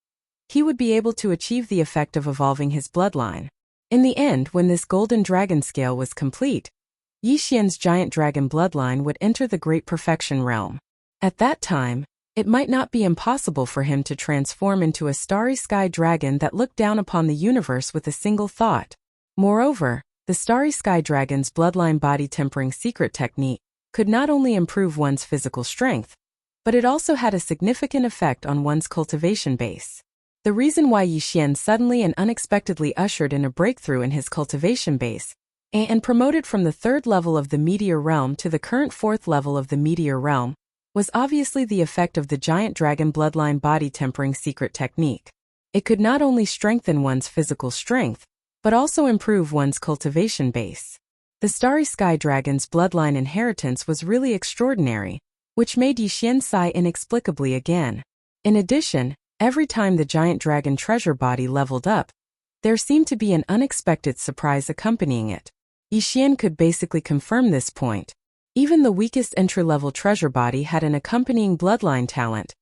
Speaker 1: he would be able to achieve the effect of evolving his bloodline. In the end, when this golden dragon scale was complete, Yixian's giant dragon bloodline would enter the Great Perfection realm. At that time, it might not be impossible for him to transform into a starry sky dragon that looked down upon the universe with a single thought. Moreover, the starry sky dragon's bloodline body tempering secret technique could not only improve one's physical strength, but it also had a significant effect on one's cultivation base. The reason why Yixian suddenly and unexpectedly ushered in a breakthrough in his cultivation base, and promoted from the 3rd level of the meteor realm to the current 4th level of the meteor realm, was obviously the effect of the giant dragon bloodline body tempering secret technique. It could not only strengthen one's physical strength, but also improve one's cultivation base. The starry sky dragon's bloodline inheritance was really extraordinary, which made Yixian sigh inexplicably again. In addition, every time the giant dragon treasure body leveled up, there seemed to be an unexpected surprise accompanying it. Yixian could basically confirm this point. Even the weakest entry-level treasure body had an accompanying bloodline talent,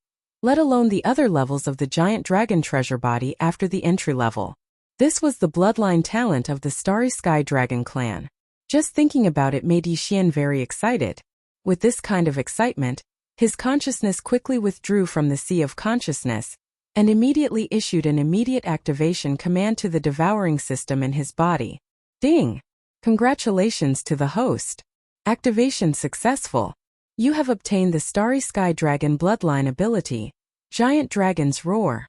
Speaker 1: let alone the other levels of the giant dragon treasure body after the entry level. This was the bloodline talent of the Starry Sky Dragon clan. Just thinking about it made Yixian very excited. With this kind of excitement, his consciousness quickly withdrew from the sea of consciousness, and immediately issued an immediate activation command to the devouring system in his body. Ding! Congratulations to the host. Activation successful. You have obtained the Starry Sky Dragon bloodline ability, Giant Dragon's Roar.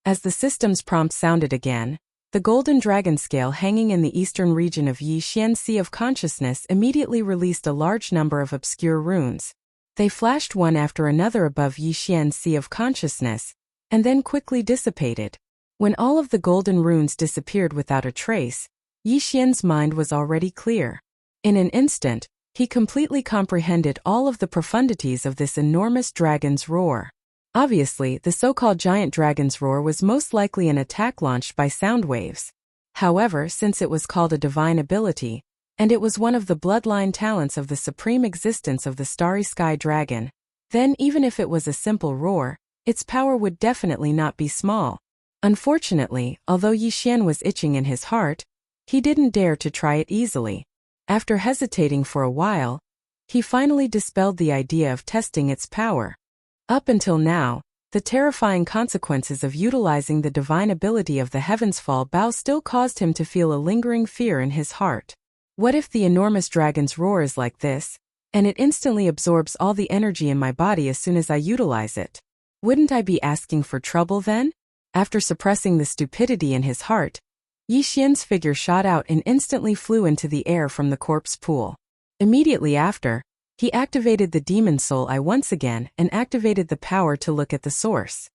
Speaker 1: As the system's prompt sounded again, the golden dragon scale hanging in the eastern region of Yixian's Sea of Consciousness immediately released a large number of obscure runes. They flashed one after another above Yixian's Sea of Consciousness, and then quickly dissipated. When all of the golden runes disappeared without a trace, Yixian's mind was already clear. In an instant, he completely comprehended all of the profundities of this enormous dragon's roar. Obviously, the so-called giant dragon's roar was most likely an attack launched by sound waves. However, since it was called a divine ability, and it was one of the bloodline talents of the supreme existence of the Starry Sky Dragon, then even if it was a simple roar, its power would definitely not be small. Unfortunately, although Yixian was itching in his heart, he didn't dare to try it easily. After hesitating for a while, he finally dispelled the idea of testing its power. Up until now, the terrifying consequences of utilizing the divine ability of the Heavens Fall Bow still caused him to feel a lingering fear in his heart. What if the enormous dragon's roar is like this, and it instantly absorbs all the energy in my body as soon as I utilize it? Wouldn't I be asking for trouble then? After suppressing the stupidity in his heart, Yixian's figure shot out and instantly flew into the air from the corpse pool. Immediately after, he activated the demon soul eye once again and activated the power to look at the source.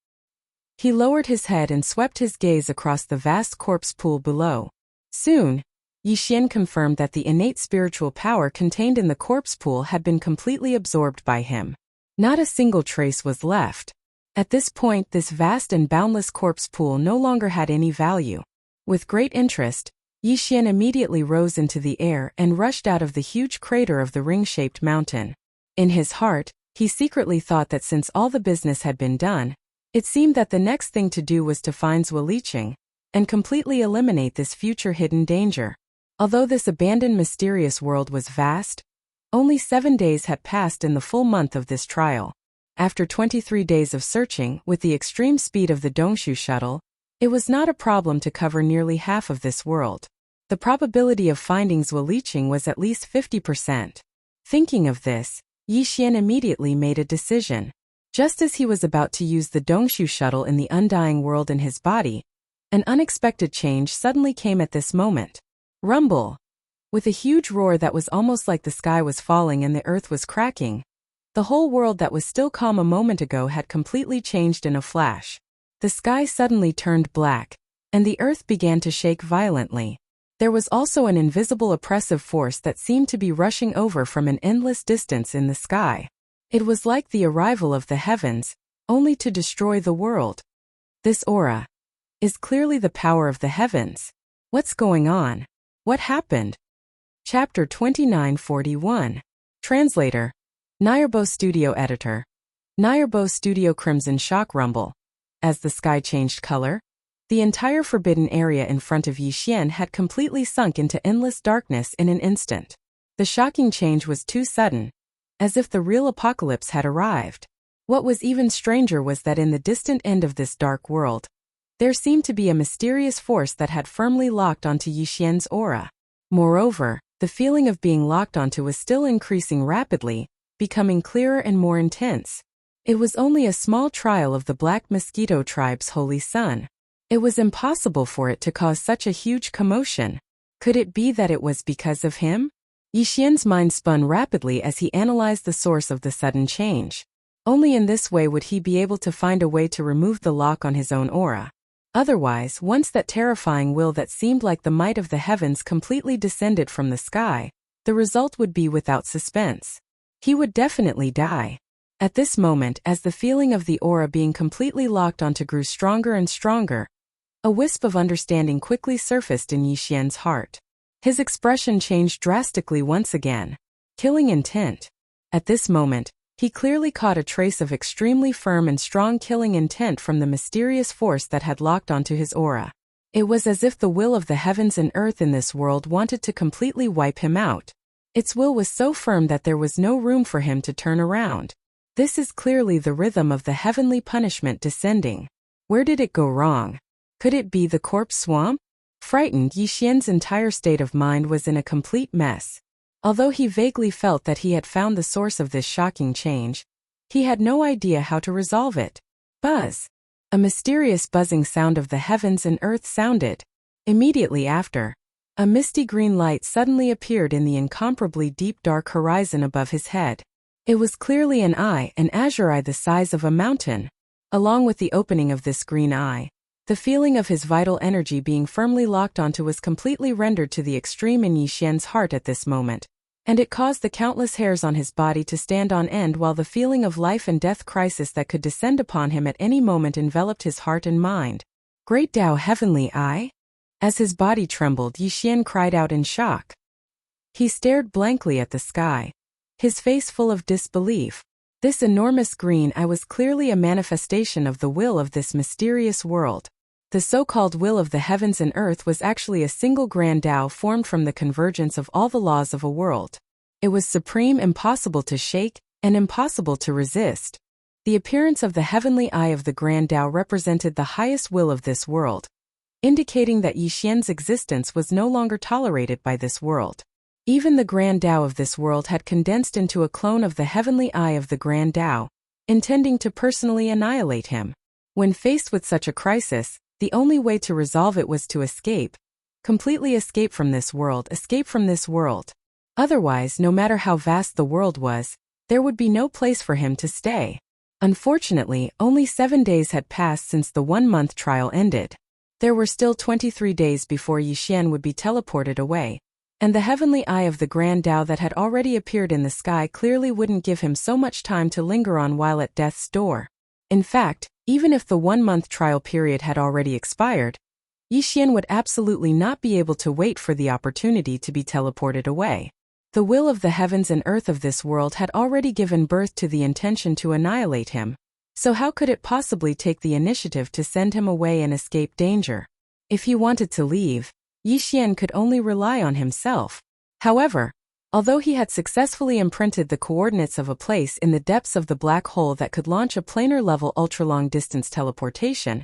Speaker 1: He lowered his head and swept his gaze across the vast corpse pool below. Soon, Yixian confirmed that the innate spiritual power contained in the corpse pool had been completely absorbed by him. Not a single trace was left. At this point, this vast and boundless corpse pool no longer had any value. With great interest, Yixian immediately rose into the air and rushed out of the huge crater of the ring-shaped mountain. In his heart, he secretly thought that since all the business had been done, it seemed that the next thing to do was to find Zhuo Liqing and completely eliminate this future hidden danger. Although this abandoned mysterious world was vast, only 7 days had passed in the full month of this trial. After 23 days of searching with the extreme speed of the Dongshu shuttle, it was not a problem to cover nearly half of this world. The probability of finding Zhuo Liqing was at least 50%. Thinking of this, Yixian immediately made a decision. Just as he was about to use the Dongshu shuttle in the undying world in his body, an unexpected change suddenly came at this moment. Rumble! With a huge roar that was almost like the sky was falling and the earth was cracking, the whole world that was still calm a moment ago had completely changed in a flash. The sky suddenly turned black, and the earth began to shake violently. There was also an invisible oppressive force that seemed to be rushing over from an endless distance in the sky. It was like the arrival of the heavens, only to destroy the world. This aura is clearly the power of the heavens. What's going on? What happened? Chapter 2941. Translator. Nayarbo Studio Editor. Nayarbo Studio. Crimson shock rumble. As the sky changed color, the entire forbidden area in front of Yixian had completely sunk into endless darkness in an instant. The shocking change was too sudden, as if the real apocalypse had arrived. What was even stranger was that in the distant end of this dark world, there seemed to be a mysterious force that had firmly locked onto Yixian's aura. Moreover, the feeling of being locked onto was still increasing rapidly, becoming clearer and more intense. It was only a small trial of the Black Mosquito tribe's holy sun. It was impossible for it to cause such a huge commotion. Could it be that it was because of him? Yixian's mind spun rapidly as he analyzed the source of the sudden change. Only in this way would he be able to find a way to remove the lock on his own aura. Otherwise, once that terrifying will that seemed like the might of the heavens completely descended from the sky, the result would be without suspense. He would definitely die. At this moment, as the feeling of the aura being completely locked onto grew stronger and stronger, a wisp of understanding quickly surfaced in Yixian's heart. His expression changed drastically once again. Killing intent. At this moment, he clearly caught a trace of extremely firm and strong killing intent from the mysterious force that had locked onto his aura. It was as if the will of the heavens and earth in this world wanted to completely wipe him out. Its will was so firm that there was no room for him to turn around. This is clearly the rhythm of the heavenly punishment descending. Where did it go wrong? Could it be the corpse swamp? Frightened, Yixian's entire state of mind was in a complete mess. Although he vaguely felt that he had found the source of this shocking change, he had no idea how to resolve it. Buzz! A mysterious buzzing sound of the heavens and earth sounded. Immediately after, a misty green light suddenly appeared in the incomparably deep dark horizon above his head. It was clearly an azure eye the size of a mountain. Along with the opening of this green eye, the feeling of his vital energy being firmly locked onto was completely rendered to the extreme in Yixian's heart at this moment, and it caused the countless hairs on his body to stand on end while the feeling of life and death crisis that could descend upon him at any moment enveloped his heart and mind. Great Tao Heavenly Eye? As his body trembled, Yixian cried out in shock. He stared blankly at the sky, his face full of disbelief. This enormous green eye was clearly a manifestation of the will of this mysterious world. The so-called will of the heavens and earth was actually a single grand Tao formed from the convergence of all the laws of a world. It was supreme, impossible to shake, and impossible to resist. The appearance of the heavenly eye of the grand Tao represented the highest will of this world, indicating that Yixian's existence was no longer tolerated by this world. Even the grand Tao of this world had condensed into a clone of the heavenly eye of the grand Tao, intending to personally annihilate him. When faced with such a crisis, the only way to resolve it was to escape. Completely escape from this world, escape from this world. Otherwise, no matter how vast the world was, there would be no place for him to stay. Unfortunately, only 7 days had passed since the 1-month trial ended. There were still 23 days before Yixian would be teleported away, and the heavenly eye of the grand Tao that had already appeared in the sky clearly wouldn't give him so much time to linger on while at death's door. In fact, even if the 1-month trial period had already expired, Yixian would absolutely not be able to wait for the opportunity to be teleported away. The will of the heavens and earth of this world had already given birth to the intention to annihilate him, so how could it possibly take the initiative to send him away and escape danger? If he wanted to leave, Yixian could only rely on himself. However, although he had successfully imprinted the coordinates of a place in the depths of the black hole that could launch a planar-level ultra-long-distance teleportation,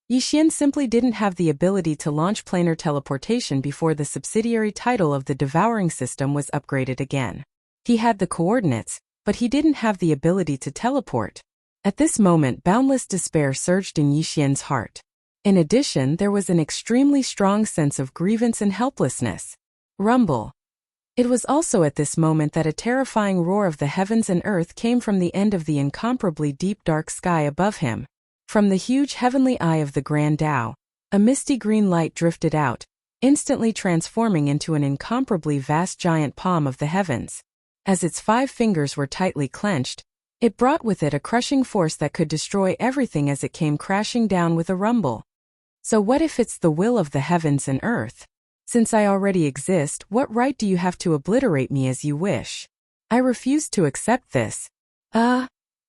Speaker 1: Yixian simply didn't have the ability to launch planar teleportation before the subsidiary title of the Devouring system was upgraded again. He had the coordinates, but he didn't have the ability to teleport. At this moment, boundless despair surged in Yixian's heart. In addition, there was an extremely strong sense of grievance and helplessness. Rumble. It was also at this moment that a terrifying roar of the heavens and earth came from the end of the incomparably deep dark sky above him. From the huge heavenly eye of the grand Tao, a misty green light drifted out, instantly transforming into an incomparably vast giant palm of the heavens. As its 5 fingers were tightly clenched, it brought with it a crushing force that could destroy everything as it came crashing down with a rumble. So what if it's the will of the heavens and earth? Since I already exist, what right do you have to obliterate me as you wish? I refuse to accept this.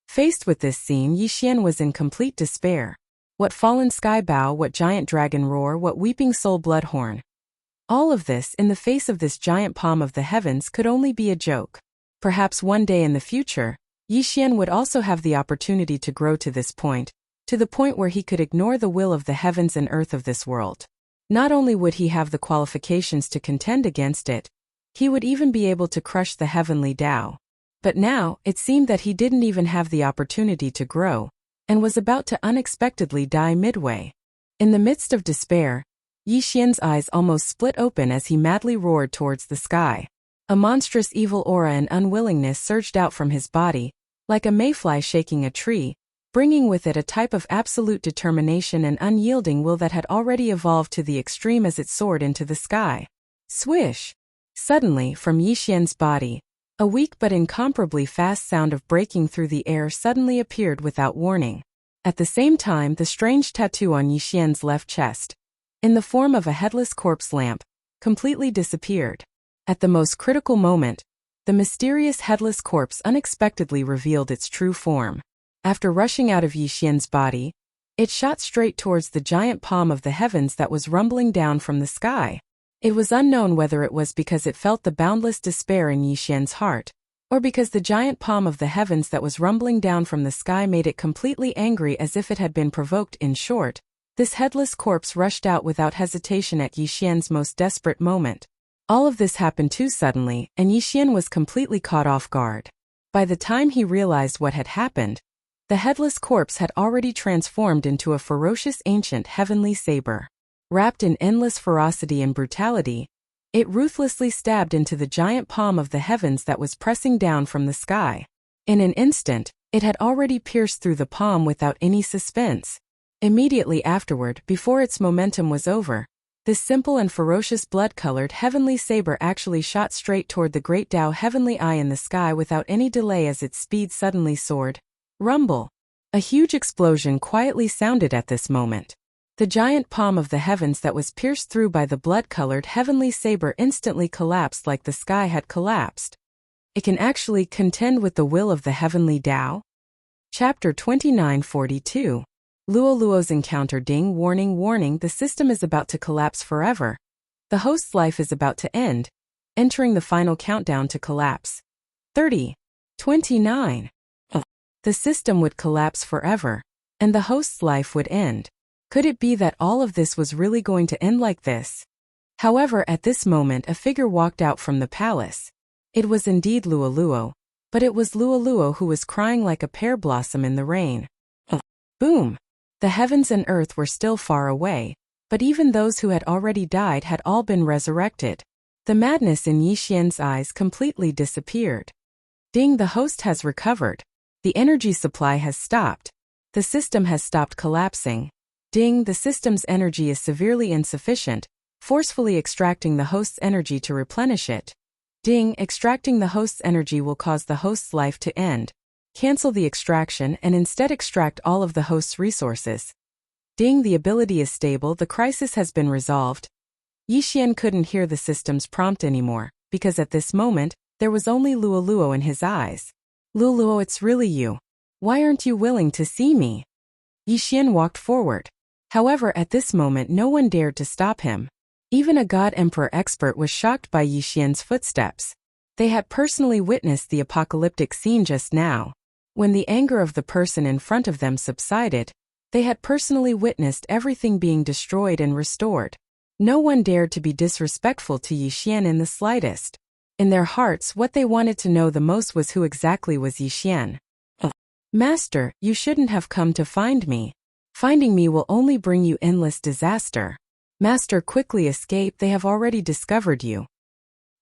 Speaker 1: Faced with this scene, Yixian was in complete despair. What fallen sky bow, what giant dragon roar, what weeping soul bloodhorn. All of this, in the face of this giant palm of the heavens, could only be a joke. Perhaps one day in the future, Yixian would also have the opportunity to grow to this point, to the point where he could ignore the will of the heavens and earth of this world. Not only would he have the qualifications to contend against it, he would even be able to crush the heavenly Tao. But now, it seemed that he didn't even have the opportunity to grow, and was about to unexpectedly die midway. In the midst of despair, Yixian's eyes almost split open as he madly roared towards the sky. A monstrous evil aura and unwillingness surged out from his body, like a mayfly shaking a tree, bringing with it a type of absolute determination and unyielding will that had already evolved to the extreme as it soared into the sky. Swish! Suddenly, from Yixian's body, a weak but incomparably fast sound of breaking through the air suddenly appeared without warning. At the same time, the strange tattoo on Yixian's left chest, in the form of a headless corpse lamp, completely disappeared. At the most critical moment, the mysterious headless corpse unexpectedly revealed its true form. After rushing out of Yixian's body, it shot straight towards the giant palm of the heavens that was rumbling down from the sky. It was unknown whether it was because it felt the boundless despair in Yixian's heart, or because the giant palm of the heavens that was rumbling down from the sky made it completely angry as if it had been provoked. In short, this headless corpse rushed out without hesitation at Yixian's most desperate moment. All of this happened too suddenly, and Yixian was completely caught off guard. By the time he realized what had happened, the headless corpse had already transformed into a ferocious ancient heavenly saber. Wrapped in endless ferocity and brutality, it ruthlessly stabbed into the giant palm of the heavens that was pressing down from the sky. In an instant, it had already pierced through the palm without any suspense. Immediately afterward, before its momentum was over, this simple and ferocious blood-colored heavenly saber actually shot straight toward the great Tao heavenly eye in the sky without any delay as its speed suddenly soared. Rumble! A huge explosion quietly sounded at this moment. The giant palm of the heavens that was pierced through by the blood-colored heavenly saber instantly collapsed like the sky had collapsed. It can actually contend with the will of the heavenly Tao? Chapter 2942. Luoluo's encounter. Ding, warning, warning, the system is about to collapse forever. The host's life is about to end, entering the final countdown to collapse. 30. 29. The system would collapse forever, and the host's life would end. Could it be that all of this was really going to end like this? However, at this moment a figure walked out from the palace. It was indeed Luoluo, but it was Luoluo who was crying like a pear blossom in the rain. Boom! The heavens and earth were still far away, but even those who had already died had all been resurrected. The madness in Yixian's eyes completely disappeared. Ding, the host has recovered. The energy supply has stopped. The system has stopped collapsing. Ding, the system's energy is severely insufficient, forcefully extracting the host's energy to replenish it. Ding, extracting the host's energy will cause the host's life to end. Cancel the extraction and instead extract all of the host's resources. Ding, the ability is stable, the crisis has been resolved. Yixian couldn't hear the system's prompt anymore, because at this moment, there was only Luoluo in his eyes. Luoluo, it's really you. Why aren't you willing to see me? Yixian walked forward. However, at this moment no one dared to stop him. Even a God Emperor expert was shocked by Yixian's footsteps. They had personally witnessed the apocalyptic scene just now. When the anger of the person in front of them subsided, they had personally witnessed everything being destroyed and restored. No one dared to be disrespectful to Yixian in the slightest. In their hearts, what they wanted to know the most was who exactly was Yixian. Master, you shouldn't have come to find me. Finding me will only bring you endless disaster. Master, quickly escape, they have already discovered you.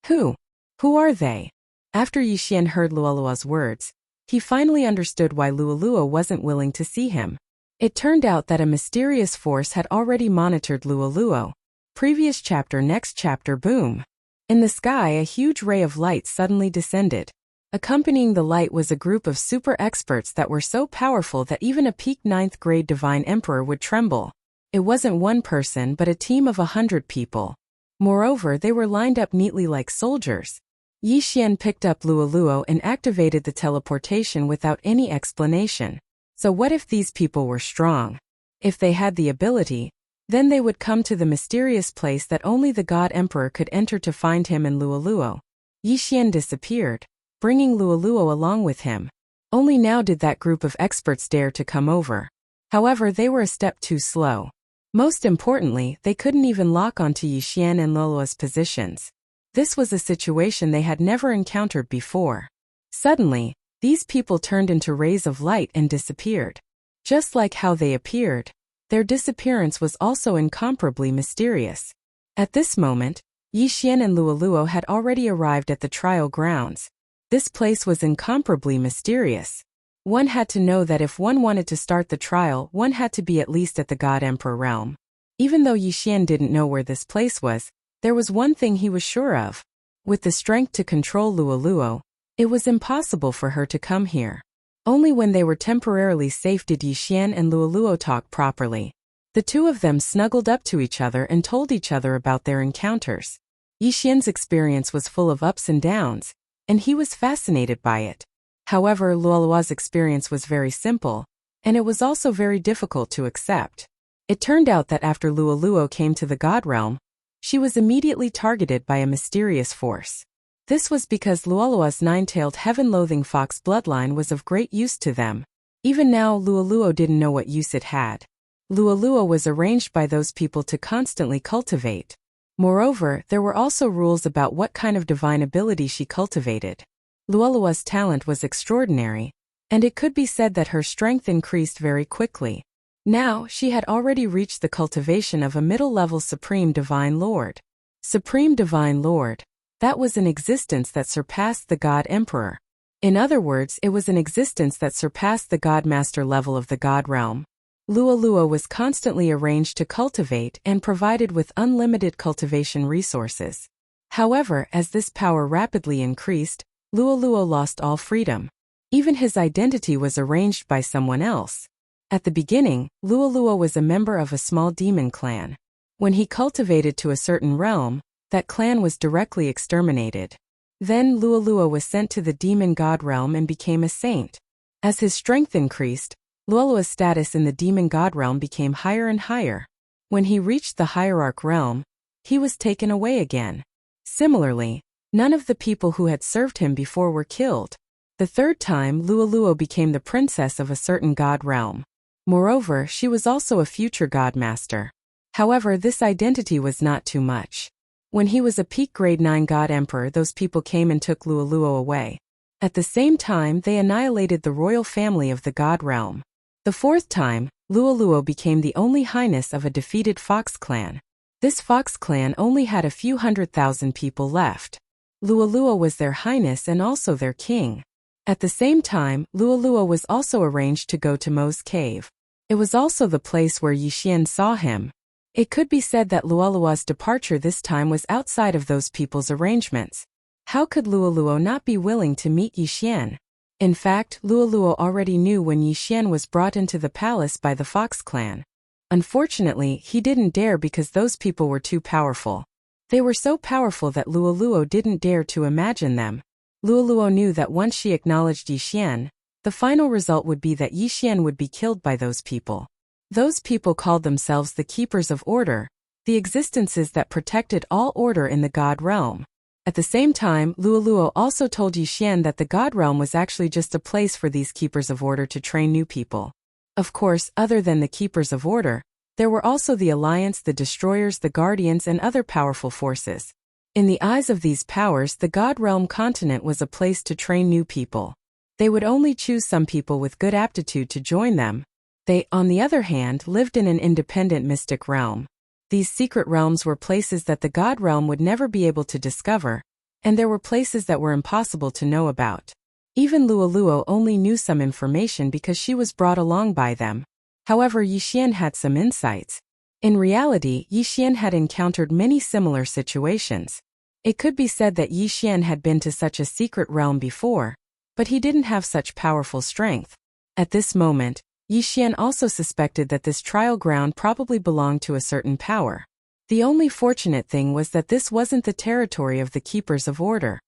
Speaker 1: Who are they? After Yixian heard Luoluo's words, he finally understood why Luoluo wasn't willing to see him. It turned out that a mysterious force had already monitored Luoluo, Previous chapter. Next chapter. Boom. In the sky, a huge ray of light suddenly descended. Accompanying the light was a group of super experts that were so powerful that even a peak 9th grade divine emperor would tremble. It wasn't one person but a team of 100 people. Moreover, they were lined up neatly like soldiers. Yi Xian picked up Luoluo and activated the teleportation without any explanation. So what if these people were strong? If they had the ability, then they would come to the mysterious place that only the God Emperor could enter to find him and Luoluo. Yi Xian disappeared, bringing Luoluo along with him. Only now did that group of experts dare to come over. However, they were a step too slow. Most importantly, they couldn't even lock onto Yi Xian and Luoluo's positions. This was a situation they had never encountered before. Suddenly, these people turned into rays of light and disappeared. Just like how they appeared, their disappearance was also incomparably mysterious. At this moment, Yi Xian and Luoluo had already arrived at the trial grounds. This place was incomparably mysterious. One had to know that if one wanted to start the trial, one had to be at least at the God Emperor realm. Even though Yi Xian didn't know where this place was, there was one thing he was sure of. With the strength to control Luoluo, it was impossible for her to come here. Only when they were temporarily safe did Yi Xian and Luoluo talk properly. The two of them snuggled up to each other and told each other about their encounters. Yi Xian's experience was full of ups and downs, and he was fascinated by it. However, Luoluo's experience was very simple, and it was also very difficult to accept. It turned out that after Luoluo came to the God realm, she was immediately targeted by a mysterious force. This was because Luoluo's 9-tailed heaven-loathing fox bloodline was of great use to them. Even now, Luoluo didn't know what use it had. Luoluo was arranged by those people to constantly cultivate. Moreover, there were also rules about what kind of divine ability she cultivated. Luoluo's talent was extraordinary, and it could be said that her strength increased very quickly. Now, she had already reached the cultivation of a middle-level Supreme Divine Lord. Supreme Divine Lord. That was an existence that surpassed the God Emperor. In other words, it was an existence that surpassed the God Master level of the God realm. Luoluo was constantly arranged to cultivate and provided with unlimited cultivation resources. However, as this power rapidly increased, Luoluo lost all freedom. Even his identity was arranged by someone else. At the beginning, Luoluo was a member of a small demon clan. When he cultivated to a certain realm, that clan was directly exterminated. Then Luoluo was sent to the demon god realm and became a saint. As his strength increased, Luoluo's status in the demon god realm became higher and higher. When he reached the hierarch realm, he was taken away again. Similarly, none of the people who had served him before were killed. The third time, Luoluo became the princess of a certain god realm. Moreover, she was also a future god master. However, this identity was not too much. When he was a peak grade 9 god emperor, those people came and took Luoluo away. At the same time, they annihilated the royal family of the god realm. The fourth time, Luoluo became the only highness of a defeated fox clan. This fox clan only had a few 100,000 people left. Luoluo was their highness and also their king. At the same time, Luoluo was also arranged to go to Mo's cave. It was also the place where Yi Xian saw him. It could be said that Luoluo's departure this time was outside of those people's arrangements. How could Luoluo not be willing to meet Yi Xian? In fact, Luoluo already knew when Yi Xian was brought into the palace by the Fox clan. Unfortunately, he didn't dare because those people were too powerful. They were so powerful that Luoluo didn't dare to imagine them. Luoluo knew that once she acknowledged Yi Xian, the final result would be that Yi Xian would be killed by those people. Those people called themselves the Keepers of Order, the existences that protected all order in the God realm. At the same time, Luoluo also told Yi Xian that the God realm was actually just a place for these Keepers of Order to train new people. Of course, other than the Keepers of Order, there were also the Alliance, the Destroyers, the Guardians, and other powerful forces. In the eyes of these powers, the God Realm continent was a place to train new people. They would only choose some people with good aptitude to join them. They, on the other hand, lived in an independent mystic realm. These secret realms were places that the God Realm would never be able to discover, and there were places that were impossible to know about. Even Luoluo only knew some information because she was brought along by them. However, Yi Xian had some insights. In reality, Yixian had encountered many similar situations. It could be said that Yixian had been to such a secret realm before, but he didn't have such powerful strength. At this moment, Yixian also suspected that this trial ground probably belonged to a certain power. The only fortunate thing was that this wasn't the territory of the Keepers of Order.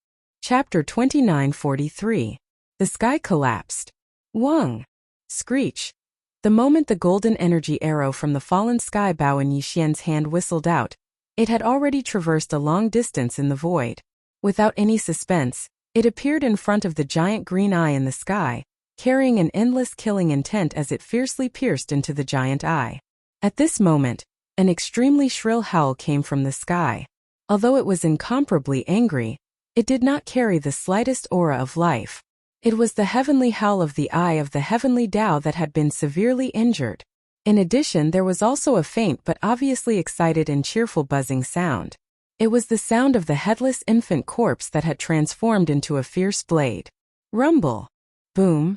Speaker 1: Chapter 2943. The sky collapsed. Wang! Screech. The moment the golden energy arrow from the fallen sky bow in Yixian's hand whistled out, it had already traversed a long distance in the void. Without any suspense, it appeared in front of the giant green eye in the sky, carrying an endless killing intent as it fiercely pierced into the giant eye. At this moment, an extremely shrill howl came from the sky. Although it was incomparably angry, it did not carry the slightest aura of life. It was the heavenly howl of the eye of the heavenly Tao that had been severely injured. In addition, there was also a faint but obviously excited and cheerful buzzing sound. It was the sound of the headless infant corpse that had transformed into a fierce blade. Rumble. Boom.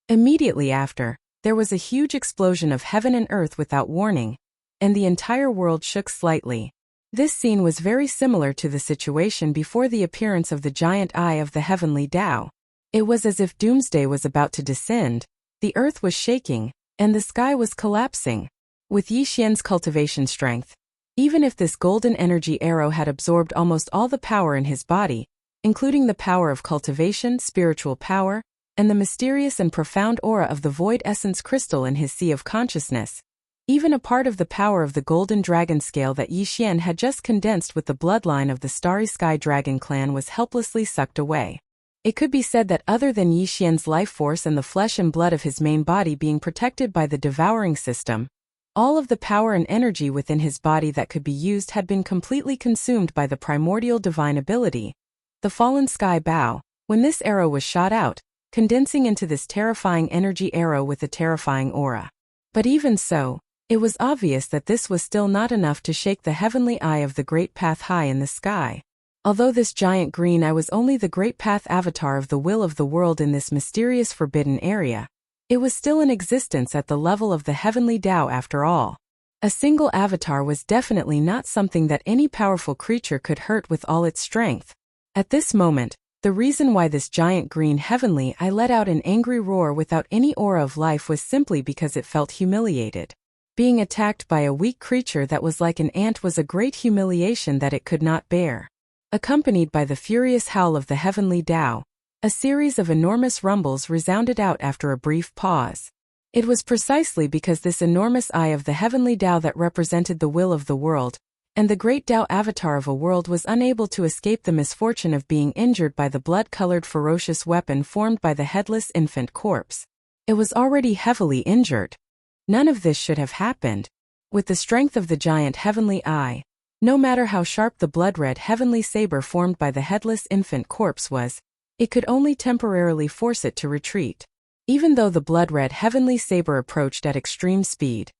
Speaker 1: Immediately after, there was a huge explosion of heaven and earth without warning, and the entire world shook slightly. This scene was very similar to the situation before the appearance of the giant eye of the heavenly Tao. It was as if doomsday was about to descend, the earth was shaking, and the sky was collapsing. With Yixian's cultivation strength, even if this golden energy arrow had absorbed almost all the power in his body, including the power of cultivation, spiritual power, and the mysterious and profound aura of the void essence crystal in his sea of consciousness, even a part of the power of the golden dragon scale that Yixian had just condensed with the bloodline of the Starry Sky Dragon clan was helplessly sucked away. It could be said that other than Yixian's life force and the flesh and blood of his main body being protected by the devouring system, all of the power and energy within his body that could be used had been completely consumed by the primordial divine ability, the fallen sky bow, when this arrow was shot out, condensing into this terrifying energy arrow with a terrifying aura. But even so, it was obvious that this was still not enough to shake the heavenly eye of the great path high in the sky. Although this giant green eye was only the great path avatar of the will of the world in this mysterious forbidden area, it was still in existence at the level of the heavenly Tao after all. A single avatar was definitely not something that any powerful creature could hurt with all its strength. At this moment, the reason why this giant green heavenly eye let out an angry roar without any aura of life was simply because it felt humiliated. Being attacked by a weak creature that was like an ant was a great humiliation that it could not bear. Accompanied by the furious howl of the heavenly Tao, a series of enormous rumbles resounded out after a brief pause. It was precisely because this enormous eye of the heavenly Tao that represented the will of the world, and the great Tao avatar of a world was unable to escape the misfortune of being injured by the blood-colored ferocious weapon formed by the headless infant corpse. It was already heavily injured. None of this should have happened. With the strength of the giant heavenly eye, no matter how sharp the blood-red heavenly saber formed by the headless infant corpse was, it could only temporarily force it to retreat. Even though the blood-red heavenly saber approached at extreme speed,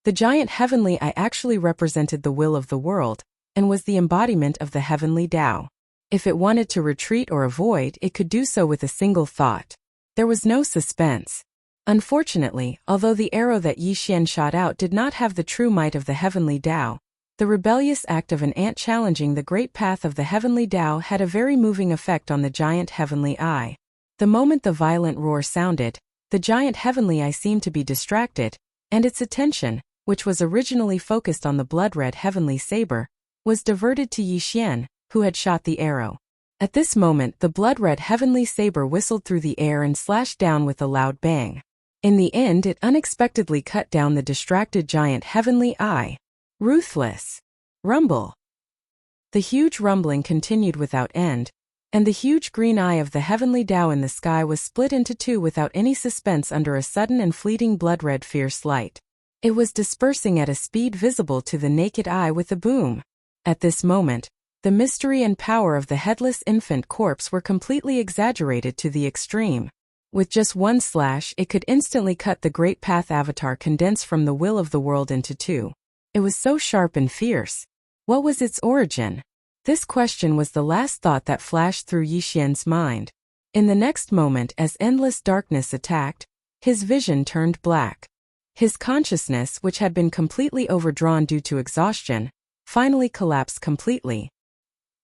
Speaker 1: the giant heavenly eye actually represented the will of the world, and was the embodiment of the heavenly Tao. If it wanted to retreat or avoid, it could do so with a single thought. There was no suspense. Unfortunately, although the arrow that Yixian shot out did not have the true might of the heavenly Tao, the rebellious act of an ant challenging the great path of the heavenly Tao had a very moving effect on the giant heavenly eye. The moment the violent roar sounded, the giant heavenly eye seemed to be distracted, and its attention, which was originally focused on the blood-red heavenly saber, was diverted to Yixian, who had shot the arrow. At this moment, the blood-red heavenly saber whistled through the air and slashed down with a loud bang. In the end, it unexpectedly cut down the distracted giant heavenly eye. Ruthless. Rumble. The huge rumbling continued without end, and the huge green eye of the heavenly Tao in the sky was split into two without any suspense under a sudden and fleeting blood-red fierce light. It was dispersing at a speed visible to the naked eye with a boom. At this moment, the mystery and power of the headless infant corpse were completely exaggerated to the extreme. With just one slash, it could instantly cut the great path avatar condensed from the will of the world into two. It was so sharp and fierce. What was its origin? This question was the last thought that flashed through Yixian's mind. In the next moment, as endless darkness attacked, his vision turned black. His consciousness, which had been completely overdrawn due to exhaustion, finally collapsed completely.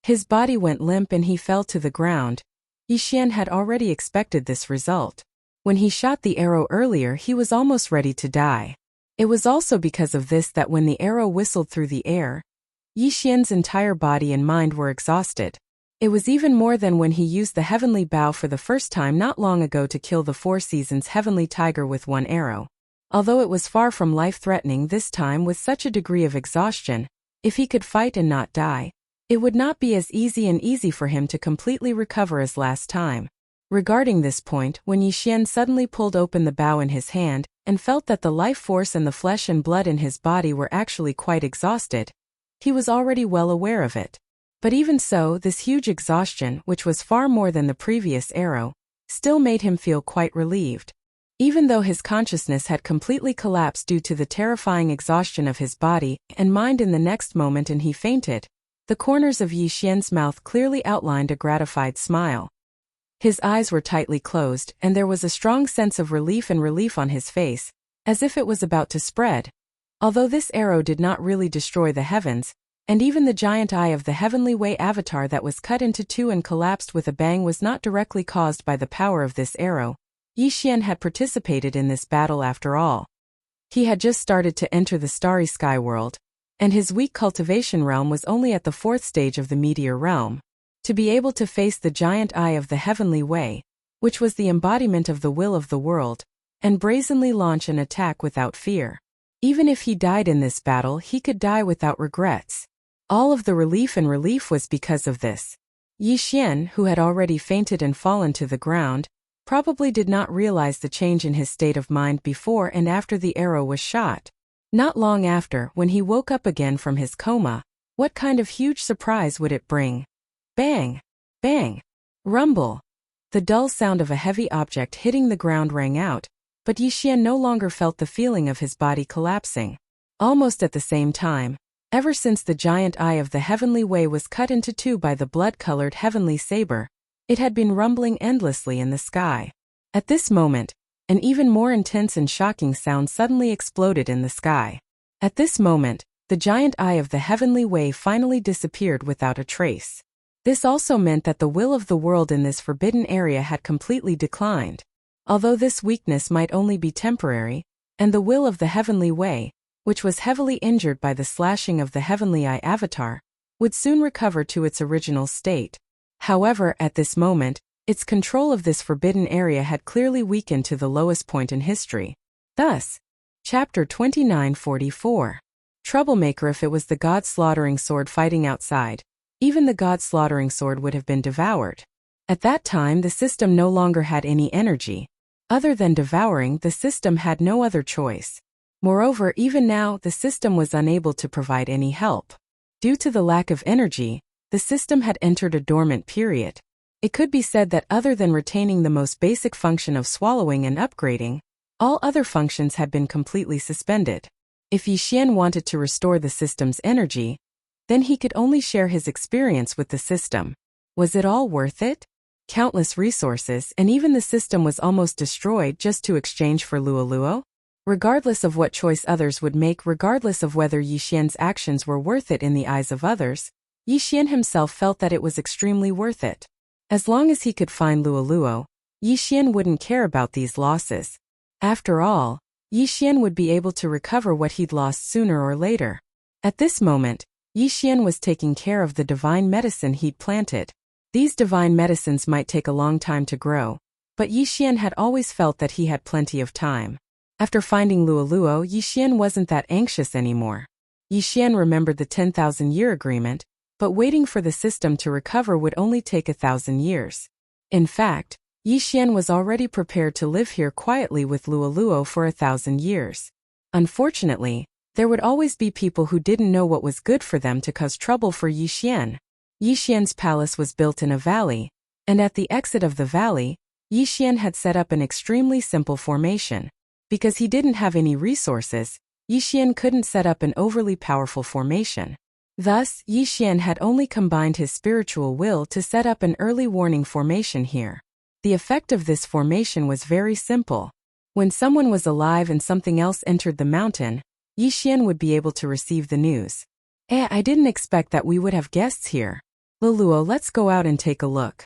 Speaker 1: His body went limp and he fell to the ground. Yixian had already expected this result. When he shot the arrow earlier, he was almost ready to die. It was also because of this that when the arrow whistled through the air, Yixian's entire body and mind were exhausted. It was even more than when he used the heavenly bow for the first time not long ago to kill the Four Seasons heavenly tiger with one arrow. Although it was far from life-threatening this time with such a degree of exhaustion, if he could fight and not die, it would not be as easy for him to completely recover as last time. Regarding this point, when Yixian suddenly pulled open the bow in his hand and felt that the life force and the flesh and blood in his body were actually quite exhausted, he was already well aware of it. But even so, this huge exhaustion, which was far more than the previous arrow, still made him feel quite relieved. Even though his consciousness had completely collapsed due to the terrifying exhaustion of his body and mind in the next moment and he fainted, the corners of Yixian's mouth clearly outlined a gratified smile. His eyes were tightly closed and there was a strong sense of relief on his face, as if it was about to spread. Although this arrow did not really destroy the heavens, and even the giant eye of the Heavenly Way avatar that was cut into two and collapsed with a bang was not directly caused by the power of this arrow, Yixian had participated in this battle after all. He had just started to enter the starry sky world, and his weak cultivation realm was only at the 4th stage of the meteor realm. To be able to face the giant eye of the Heavenly Way, which was the embodiment of the will of the world, and brazenly launch an attack without fear. Even if he died in this battle, he could die without regrets. All of the relief was because of this. Yixian, who had already fainted and fallen to the ground, probably did not realize the change in his state of mind before and after the arrow was shot. Not long after, when he woke up again from his coma, what kind of huge surprise would it bring? Bang! Bang! Rumble! The dull sound of a heavy object hitting the ground rang out, but Yixian no longer felt the feeling of his body collapsing. Almost at the same time, ever since the giant eye of the Heavenly Way was cut into two by the blood-colored heavenly saber, it had been rumbling endlessly in the sky. At this moment, an even more intense and shocking sound suddenly exploded in the sky. At this moment, the giant eye of the Heavenly Way finally disappeared without a trace. This also meant that the will of the world in this forbidden area had completely declined. Although this weakness might only be temporary, and the will of the Heavenly Way, which was heavily injured by the slashing of the Heavenly Eye avatar, would soon recover to its original state. However, at this moment, its control of this forbidden area had clearly weakened to the lowest point in history. Thus, Chapter 2944. Troublemaker. If it was the God-slaughtering sword fighting outside, even the God-slaughtering sword would have been devoured. At that time the system no longer had any energy. Other than devouring, the system had no other choice. Moreover, even now, the system was unable to provide any help. Due to the lack of energy, the system had entered a dormant period. It could be said that other than retaining the most basic function of swallowing and upgrading, all other functions had been completely suspended. If Yixian wanted to restore the system's energy, then he could only share his experience with the system. Was it all worth it? Countless resources, and even the system was almost destroyed just to exchange for Luoluo? Regardless of what choice others would make, regardless of whether Yixian's actions were worth it in the eyes of others, Yixian himself felt that it was extremely worth it. As long as he could find Luoluo, Yixian wouldn't care about these losses. After all, Yixian would be able to recover what he'd lost sooner or later. At this moment, Yixian was taking care of the divine medicine he'd planted. These divine medicines might take a long time to grow, but Yixian had always felt that he had plenty of time. After finding Luoluo, Yixian wasn't that anxious anymore. Yixian remembered the 10,000-year agreement, but waiting for the system to recover would only take 1,000 years. In fact, Yixian was already prepared to live here quietly with Luoluo for 1,000 years. Unfortunately, there would always be people who didn't know what was good for them to cause trouble for Yixian. Yixian's palace was built in a valley, and at the exit of the valley, Yixian had set up an extremely simple formation. Because he didn't have any resources, Yixian couldn't set up an overly powerful formation. Thus, Yixian had only combined his spiritual will to set up an early warning formation here. The effect of this formation was very simple. When someone was alive and something else entered the mountain, Yixian would be able to receive the news. I didn't expect that we would have guests here. Luoluo, let's go out and take a look.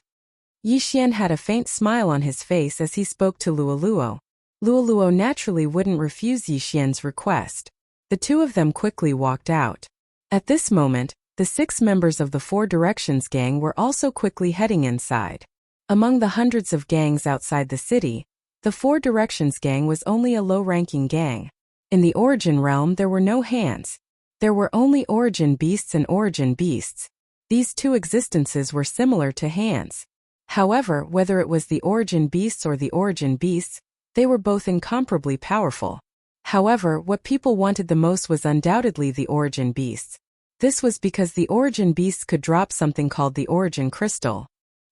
Speaker 1: Yixian had a faint smile on his face as he spoke to Luoluo. Luoluo naturally wouldn't refuse Yixian's request. The two of them quickly walked out. At this moment, the 6 members of the Four Directions gang were also quickly heading inside. Among the hundreds of gangs outside the city, the Four Directions gang was only a low-ranking gang. In the Origin realm there were no hands. There were only Origin beasts and Origin beasts. These two existences were similar to hands. However, whether it was the Origin beasts or the Origin beasts, they were both incomparably powerful. However, what people wanted the most was undoubtedly the Origin beasts. This was because the Origin beasts could drop something called the Origin crystal.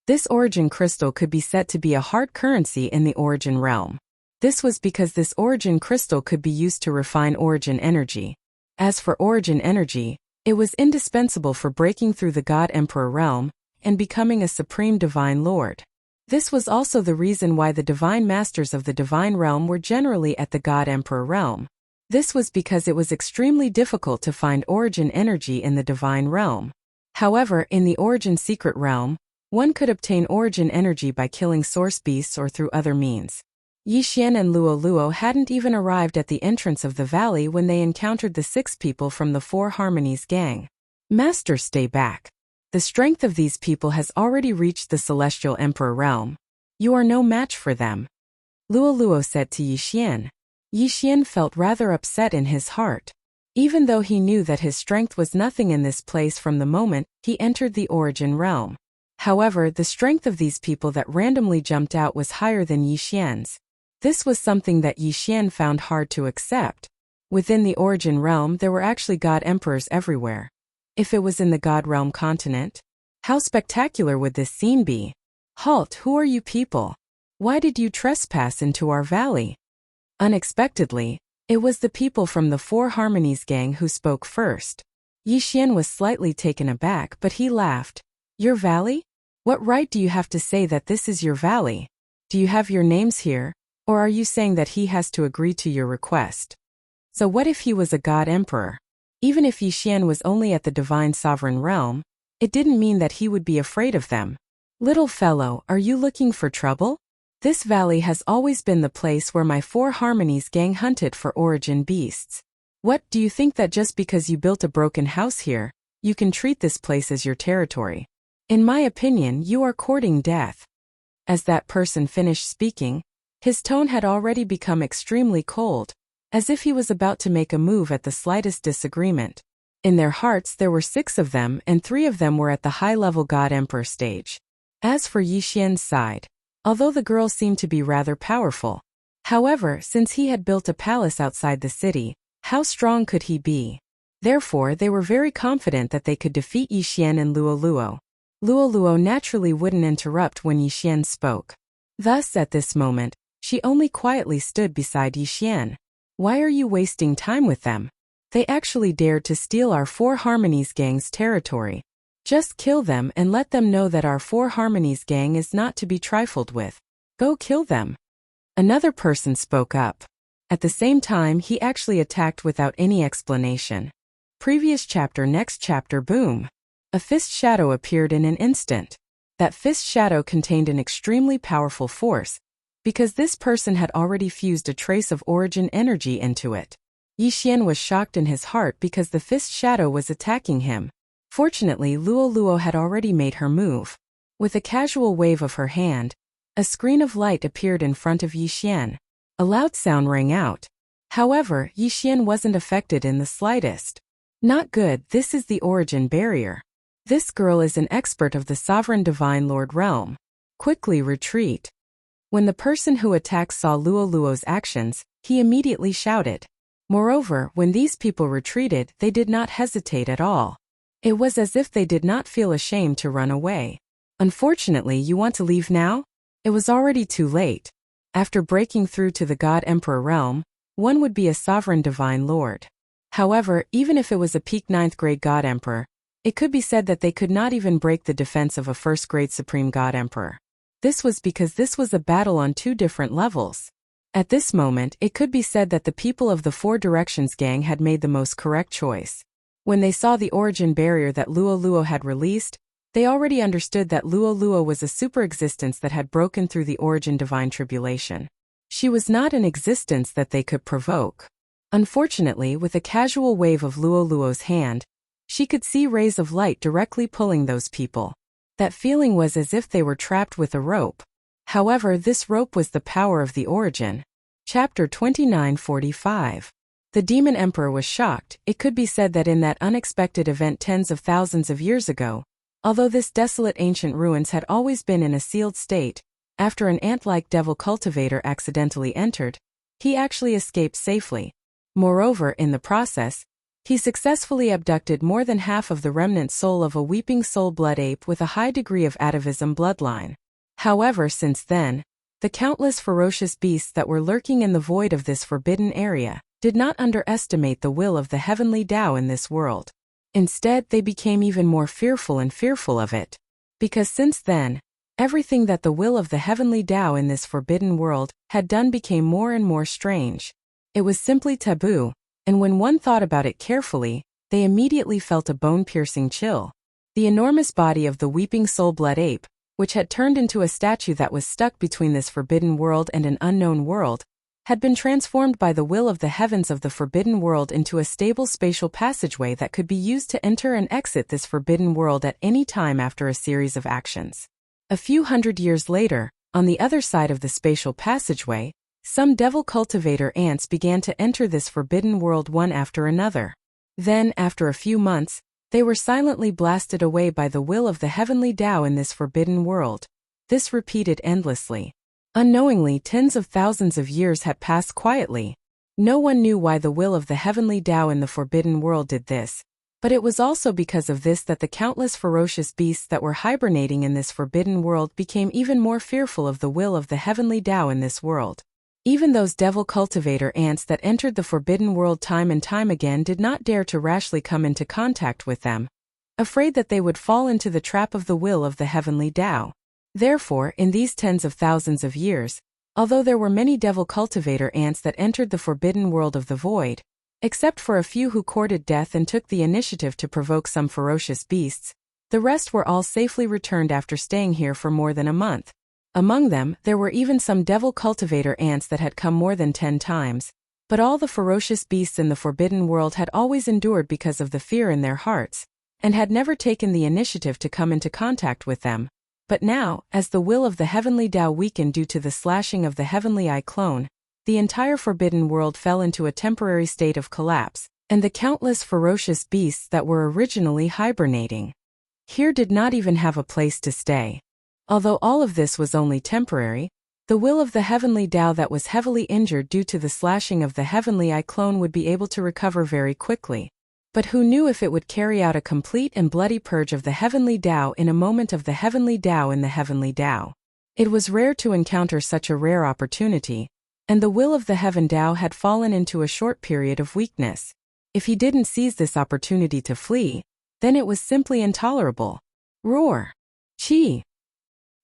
Speaker 1: This Origin crystal could be said to be a hard currency in the Origin realm. This was because this Origin crystal could be used to refine Origin energy. As for Origin energy, it was indispensable for breaking through the God Emperor realm and becoming a supreme divine lord. This was also the reason why the divine masters of the divine realm were generally at the God Emperor realm. This was because it was extremely difficult to find Origin energy in the divine realm. However, in the Origin secret realm, one could obtain Origin energy by killing source beasts or through other means. Yixian and Luoluo hadn't even arrived at the entrance of the valley when they encountered the 6 people from the Four Harmonies gang. Master, stay back. The strength of these people has already reached the Celestial Emperor realm. You are no match for them. Luoluo said to Yixian. Yixian felt rather upset in his heart. Even though he knew that his strength was nothing in this place from the moment he entered the Origin realm. However, the strength of these people that randomly jumped out was higher than Yixian's. This was something that Yixian found hard to accept. Within the Origin realm there were actually God Emperors everywhere. If it was in the God Realm continent, how spectacular would this scene be? Halt, who are you people? Why did you trespass into our valley? Unexpectedly, it was the people from the Four Harmonies gang who spoke first. Yixian was slightly taken aback, but he laughed. Your valley? What right do you have to say that this is your valley? Do you have your names here, or are you saying that he has to agree to your request? So what if he was a God Emperor? Even if Yixian was only at the Divine Sovereign realm, it didn't mean that he would be afraid of them. Little fellow, are you looking for trouble? This valley has always been the place where my Four Harmonies gang hunted for Origin beasts. What, do you think that just because you built a broken house here, you can treat this place as your territory? In my opinion, you are courting death. As that person finished speaking, his tone had already become extremely cold, as if he was about to make a move at the slightest disagreement. In their hearts there were 6 of them and 3 of them were at the high-level God Emperor stage. As for Yixian's side, although the girl seemed to be rather powerful, however, since he had built a palace outside the city, how strong could he be? Therefore they were very confident that they could defeat Yixian and Luoluo. Luoluo naturally wouldn't interrupt when Yixian spoke. Thus, at this moment, she only quietly stood beside Yixian. Why are you wasting time with them? They actually dared to steal our Four Harmonies gang's territory. Just kill them and let them know that our Four Harmonies gang is not to be trifled with. Go kill them. Another person spoke up. At the same time, he actually attacked without any explanation. Previous chapter, next chapter, boom. A fist shadow appeared in an instant. That fist shadow contained an extremely powerful force, because this person had already fused a trace of Origin energy into it. Yixian was shocked in his heart because the fist shadow was attacking him. Fortunately, Luoluo had already made her move. With a casual wave of her hand, a screen of light appeared in front of Yixian. A loud sound rang out. However, Yixian wasn't affected in the slightest. Not good, this is the Origin barrier. This girl is an expert of the Sovereign Divine Lord realm. Quickly retreat. When the person who attacked saw Luoluo's actions, he immediately shouted. Moreover, when these people retreated, they did not hesitate at all. It was as if they did not feel ashamed to run away. Unfortunately, you want to leave now? It was already too late. After breaking through to the God Emperor realm, one would be a Sovereign Divine Lord. However, even if it was a peak 9th grade God Emperor, it could be said that they could not even break the defense of a 1st grade Supreme God Emperor. This was because this was a battle on 2 different levels. At this moment, it could be said that the people of the Four Directions gang had made the most correct choice. When they saw the origin barrier that Luo had released, they already understood that Luo was a super existence that had broken through the origin divine tribulation. She was not an existence that they could provoke. Unfortunately, with a casual wave of Luo's hand, she could see rays of light directly pulling those people. That feeling was as if they were trapped with a rope. However, this rope was the power of the origin. Chapter 29:45. The Demon Emperor was shocked. It could be said that in that unexpected event tens of thousands of years ago, although this desolate ancient ruins had always been in a sealed state, after an ant-like devil cultivator accidentally entered, he actually escaped safely. Moreover, in the process, he successfully abducted more than half of the remnant soul of a weeping soul blood ape with a high degree of atavism bloodline. However, since then, the countless ferocious beasts that were lurking in the void of this forbidden area did not underestimate the will of the heavenly Tao in this world. Instead, they became even more fearful of it. Because since then, everything that the will of the heavenly Tao in this forbidden world had done became more and more strange. It was simply taboo, and when one thought about it carefully, they immediately felt a bone-piercing chill. The enormous body of the weeping soul blood ape, which had turned into a statue that was stuck between this forbidden world and an unknown world, had been transformed by the will of the heavens of the forbidden world into a stable spatial passageway that could be used to enter and exit this forbidden world at any time after a series of actions. A few hundred years later, on the other side of the spatial passageway, some devil cultivator ants began to enter this forbidden world one after another. Then, after a few months, they were silently blasted away by the will of the heavenly Tao in this forbidden world. This repeated endlessly. Unknowingly, tens of thousands of years had passed quietly. No one knew why the will of the heavenly Tao in the forbidden world did this, but it was also because of this that the countless ferocious beasts that were hibernating in this forbidden world became even more fearful of the will of the heavenly Tao in this world. Even those devil cultivator ants that entered the forbidden world time and time again did not dare to rashly come into contact with them, afraid that they would fall into the trap of the will of the heavenly Tao. Therefore, in these tens of thousands of years, although there were many devil cultivator ants that entered the forbidden world of the void, except for a few who courted death and took the initiative to provoke some ferocious beasts, the rest were all safely returned after staying here for more than a month. Among them, there were even some devil cultivator ants that had come more than 10 times, but all the ferocious beasts in the forbidden world had always endured because of the fear in their hearts, and had never taken the initiative to come into contact with them. But now, as the will of the heavenly Tao weakened due to the slashing of the heavenly eye clone, the entire forbidden world fell into a temporary state of collapse, and the countless ferocious beasts that were originally hibernating here did not even have a place to stay. Although all of this was only temporary, the will of the heavenly Tao that was heavily injured due to the slashing of the heavenly eye clone would be able to recover very quickly. But who knew if it would carry out a complete and bloody purge of the heavenly Tao in a moment of the heavenly Tao in the heavenly Tao? It was rare to encounter such a rare opportunity, and the will of the heaven Tao had fallen into a short period of weakness. If he didn't seize this opportunity to flee, then it was simply intolerable. Roar! Chi!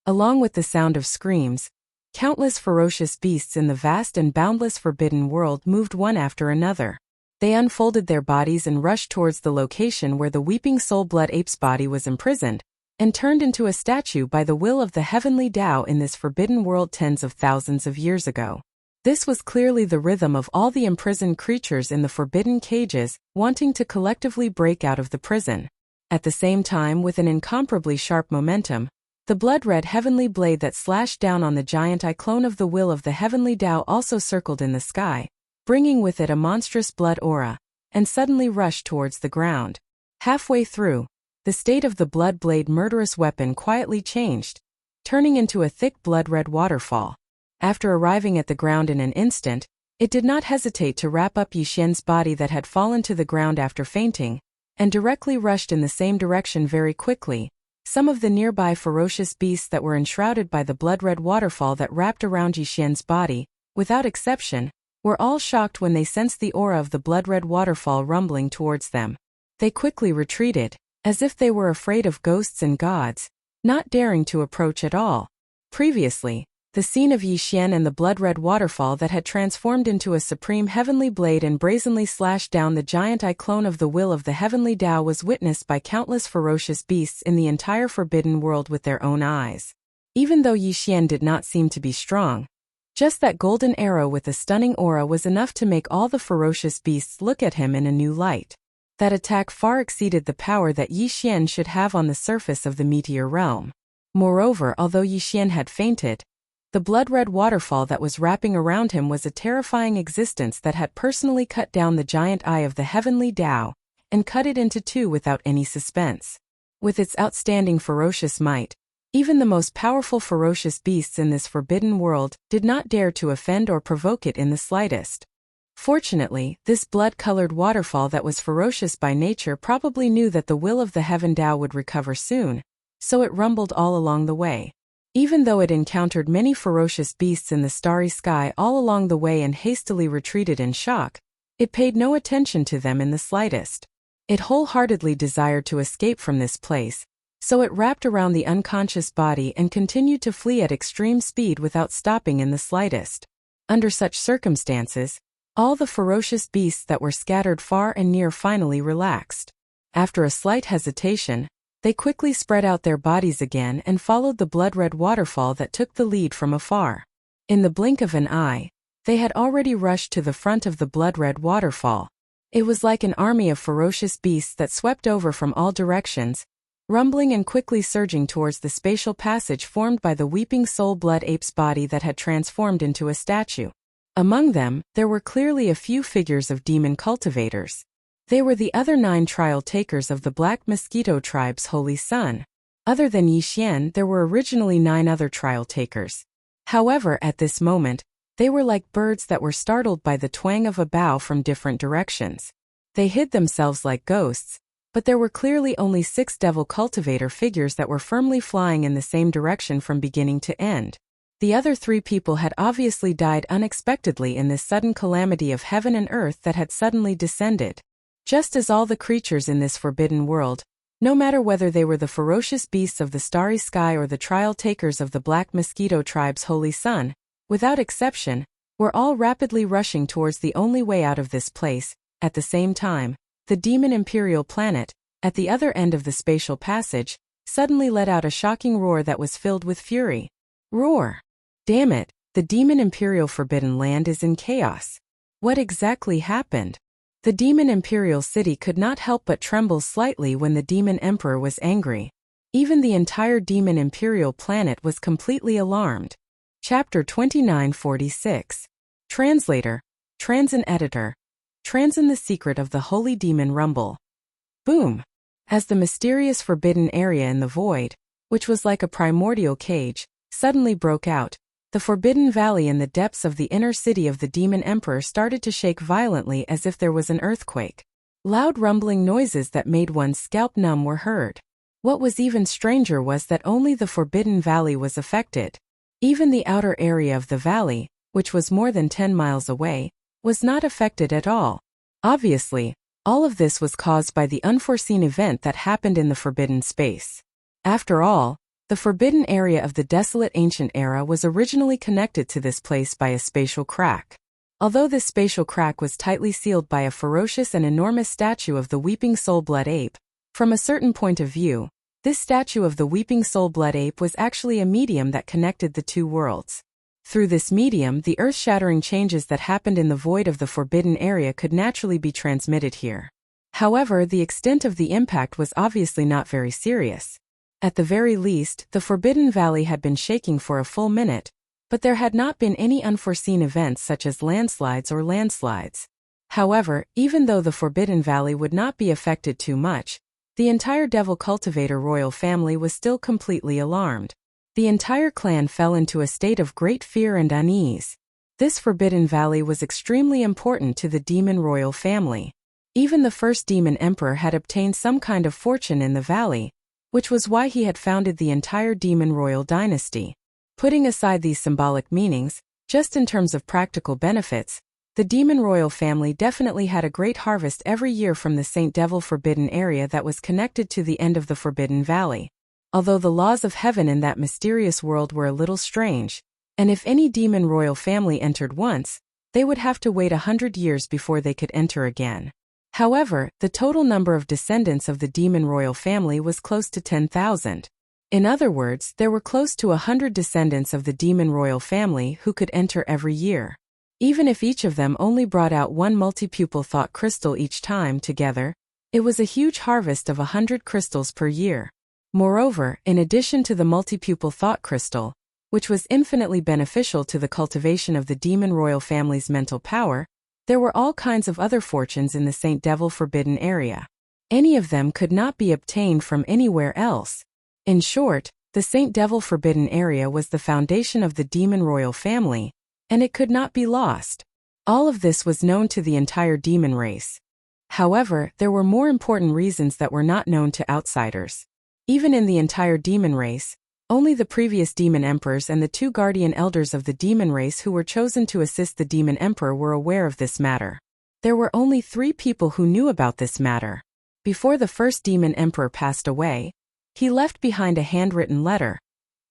Speaker 1: Along with the sound of screams, countless ferocious beasts in the vast and boundless forbidden world moved one after another. They unfolded their bodies and rushed towards the location where the weeping soul blood ape's body was imprisoned, and turned into a statue by the will of the heavenly Tao in this forbidden world tens of thousands of years ago. This was clearly the rhythm of all the imprisoned creatures in the forbidden cages, wanting to collectively break out of the prison. At the same time, with an incomparably sharp momentum, the blood-red heavenly blade that slashed down on the giant eye clone of the will of the heavenly Tao also circled in the sky, bringing with it a monstrous blood aura, and suddenly rushed towards the ground. Halfway through, the state of the blood blade murderous weapon quietly changed, turning into a thick blood-red waterfall. After arriving at the ground in an instant, it did not hesitate to wrap up Yixian's body that had fallen to the ground after fainting, and directly rushed in the same direction very quickly. Some of the nearby ferocious beasts that were enshrouded by the blood-red waterfall that wrapped around Yixian's body, without exception, were all shocked when they sensed the aura of the blood-red waterfall rumbling towards them. They quickly retreated, as if they were afraid of ghosts and gods, not daring to approach at all. Previously, the The scene of Yixian and the blood-red waterfall that had transformed into a supreme heavenly blade and brazenly slashed down the giant eye clone of the will of the heavenly Tao was witnessed by countless ferocious beasts in the entire forbidden world with their own eyes. Even though Yixian did not seem to be strong, just that golden arrow with a stunning aura was enough to make all the ferocious beasts look at him in a new light. That attack far exceeded the power that Yixian should have on the surface of the meteor realm. Moreover, although Yixian had fainted, the blood-red waterfall that was wrapping around him was a terrifying existence that had personally cut down the giant eye of the heavenly Tao and cut it into two without any suspense. With its outstanding ferocious might, even the most powerful ferocious beasts in this forbidden world did not dare to offend or provoke it in the slightest. Fortunately, this blood-colored waterfall that was ferocious by nature probably knew that the will of the heaven Tao would recover soon, so it rumbled all along the way. Even though it encountered many ferocious beasts in the starry sky all along the way and hastily retreated in shock, it paid no attention to them in the slightest. It wholeheartedly desired to escape from this place, so it wrapped around the unconscious body and continued to flee at extreme speed without stopping in the slightest. Under such circumstances, all the ferocious beasts that were scattered far and near finally relaxed. After a slight hesitation, they quickly spread out their bodies again and followed the blood-red waterfall that took the lead from afar. In the blink of an eye, they had already rushed to the front of the blood-red waterfall. It was like an army of ferocious beasts that swept over from all directions, rumbling and quickly surging towards the spatial passage formed by the weeping soul blood ape's body that had transformed into a statue. Among them, there were clearly a few figures of demon cultivators. They were the other 9 trial takers of the Black Mosquito tribe's holy sun. Other than Yixian, there were originally 9 other trial takers. However, at this moment, they were like birds that were startled by the twang of a bow from different directions. They hid themselves like ghosts, but there were clearly only 6 devil cultivator figures that were firmly flying in the same direction from beginning to end. The other 3 people had obviously died unexpectedly in this sudden calamity of heaven and earth that had suddenly descended. Just as all the creatures in this forbidden world, no matter whether they were the ferocious beasts of the starry sky or the trial takers of the Black Mosquito tribe's holy sun, without exception, were all rapidly rushing towards the only way out of this place. At the same time, the demon imperial planet, at the other end of the spatial passage, suddenly let out a shocking roar that was filled with fury. Roar! Damn it, the demon imperial forbidden land is in chaos. What exactly happened? The demon imperial city could not help but tremble slightly when the demon emperor was angry. Even the entire demon imperial planet was completely alarmed. Chapter 2946. Translator, Transin Editor. Transin the Secret of the Holy Demon Rumble. Boom! As the mysterious forbidden area in the void, which was like a primordial cage, suddenly broke out, the forbidden valley in the depths of the inner city of the demon emperor started to shake violently as if there was an earthquake. Loud rumbling noises that made one's scalp numb were heard. What was even stranger was that only the forbidden valley was affected. Even the outer area of the valley, which was more than 10 miles away, was not affected at all. Obviously, all of this was caused by the unforeseen event that happened in the forbidden space. After all, the forbidden area of the desolate ancient era was originally connected to this place by a spatial crack. Although this spatial crack was tightly sealed by a ferocious and enormous statue of the weeping soul blood ape, from a certain point of view, this statue of the weeping soul blood ape was actually a medium that connected the two worlds. Through this medium, the earth-shattering changes that happened in the void of the forbidden area could naturally be transmitted here. However, the extent of the impact was obviously not very serious. At the very least, the Forbidden Valley had been shaking for a full minute, but there had not been any unforeseen events such as landslides. However, even though the Forbidden Valley would not be affected too much, the entire Devil Cultivator royal family was still completely alarmed. The entire clan fell into a state of great fear and unease. This Forbidden Valley was extremely important to the demon royal family. Even the first demon emperor had obtained some kind of fortune in the valley, which was why he had founded the entire demon royal dynasty. Putting aside these symbolic meanings, just in terms of practical benefits, the demon royal family definitely had a great harvest every year from the Saint Devil Forbidden area that was connected to the end of the Forbidden Valley. Although the laws of heaven in that mysterious world were a little strange, and if any demon royal family entered once, they would have to wait 100 years before they could enter again. However, the total number of descendants of the demon royal family was close to 10,000. In other words, there were close to 100 descendants of the demon royal family who could enter every year. Even if each of them only brought out one multi-pupil thought crystal each time together, it was a huge harvest of 100 crystals per year. Moreover, in addition to the multi-pupil thought crystal, which was infinitely beneficial to the cultivation of the demon royal family's mental power, there were all kinds of other fortunes in the Saint Devil Forbidden area. Any of them could not be obtained from anywhere else. In short, the Saint Devil Forbidden area was the foundation of the demon royal family, and it could not be lost. All of this was known to the entire demon race. However, there were more important reasons that were not known to outsiders. Even in the entire demon race, only the previous demon emperors and the 2 guardian elders of the demon race who were chosen to assist the demon emperor were aware of this matter. There were only 3 people who knew about this matter. Before the first demon emperor passed away, he left behind a handwritten letter,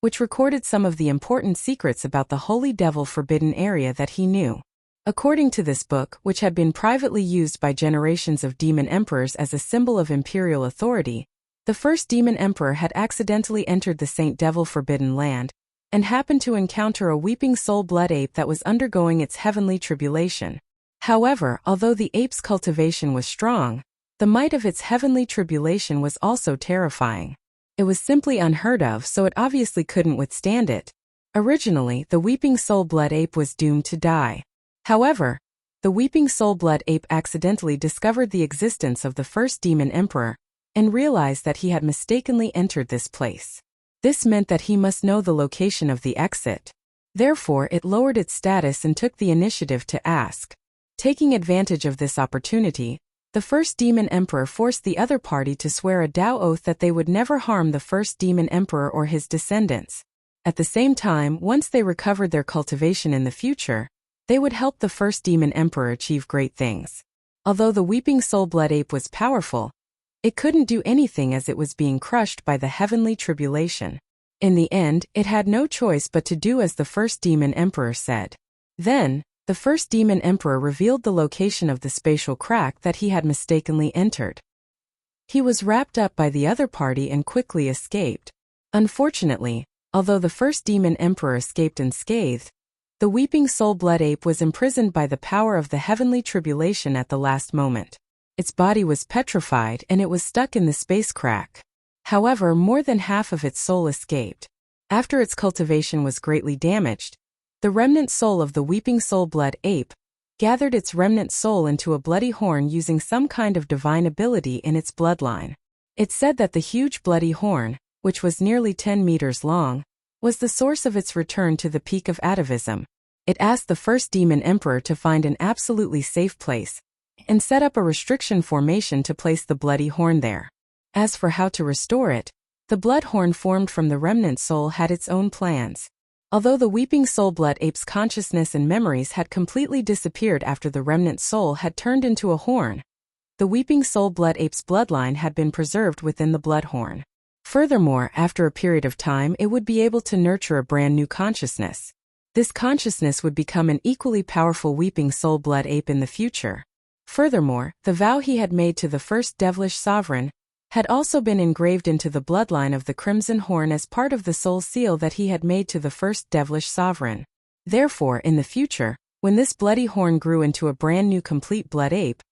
Speaker 1: which recorded some of the important secrets about the Holy Devil Forbidden area that he knew. According to this book, which had been privately used by generations of demon emperors as a symbol of imperial authority, the first demon emperor had accidentally entered the Saint Devil Forbidden land, and happened to encounter a weeping soul blood ape that was undergoing its heavenly tribulation. However, although the ape's cultivation was strong, the might of its heavenly tribulation was also terrifying. It was simply unheard of, so it obviously couldn't withstand it. Originally, the weeping soul blood ape was doomed to die. However, the weeping soul blood ape accidentally discovered the existence of the first demon emperor, and realized that he had mistakenly entered this place. This meant that he must know the location of the exit. Therefore, it lowered its status and took the initiative to ask. Taking advantage of this opportunity, the first demon emperor forced the other party to swear a Tao oath that they would never harm the first demon emperor or his descendants. At the same time, once they recovered their cultivation in the future, they would help the first demon emperor achieve great things. Although the weeping soul blood ape was powerful, it couldn't do anything as it was being crushed by the heavenly tribulation. In the end, it had no choice but to do as the first demon emperor said. Then, the first demon emperor revealed the location of the spatial crack that he had mistakenly entered. He was wrapped up by the other party and quickly escaped. Unfortunately, although the first demon emperor escaped unscathed, the weeping soul blood ape was imprisoned by the power of the heavenly tribulation at the last moment. Its body was petrified and it was stuck in the space crack. However, more than half of its soul escaped. After its cultivation was greatly damaged, the remnant soul of the weeping soul blood ape gathered its remnant soul into a bloody horn using some kind of divine ability in its bloodline. It said that the huge bloody horn, which was nearly 10 meters long, was the source of its return to the peak of atavism. It asked the first demon emperor to find an absolutely safe place, and set up a restriction formation to place the bloody horn there. As for how to restore it, the blood horn formed from the remnant soul had its own plans. Although the weeping soul blood ape's consciousness and memories had completely disappeared after the remnant soul had turned into a horn, the weeping soul blood ape's bloodline had been preserved within the blood horn. Furthermore, after a period of time it would be able to nurture a brand new consciousness. This consciousness would become an equally powerful weeping soul blood ape in the future. Furthermore, the vow he had made to the first devilish sovereign had also been engraved into the bloodline of the Crimson Horn as part of the soul seal that he had made to the first devilish sovereign. Therefore, in the future, when this bloody horn grew into a brand new complete blood ape,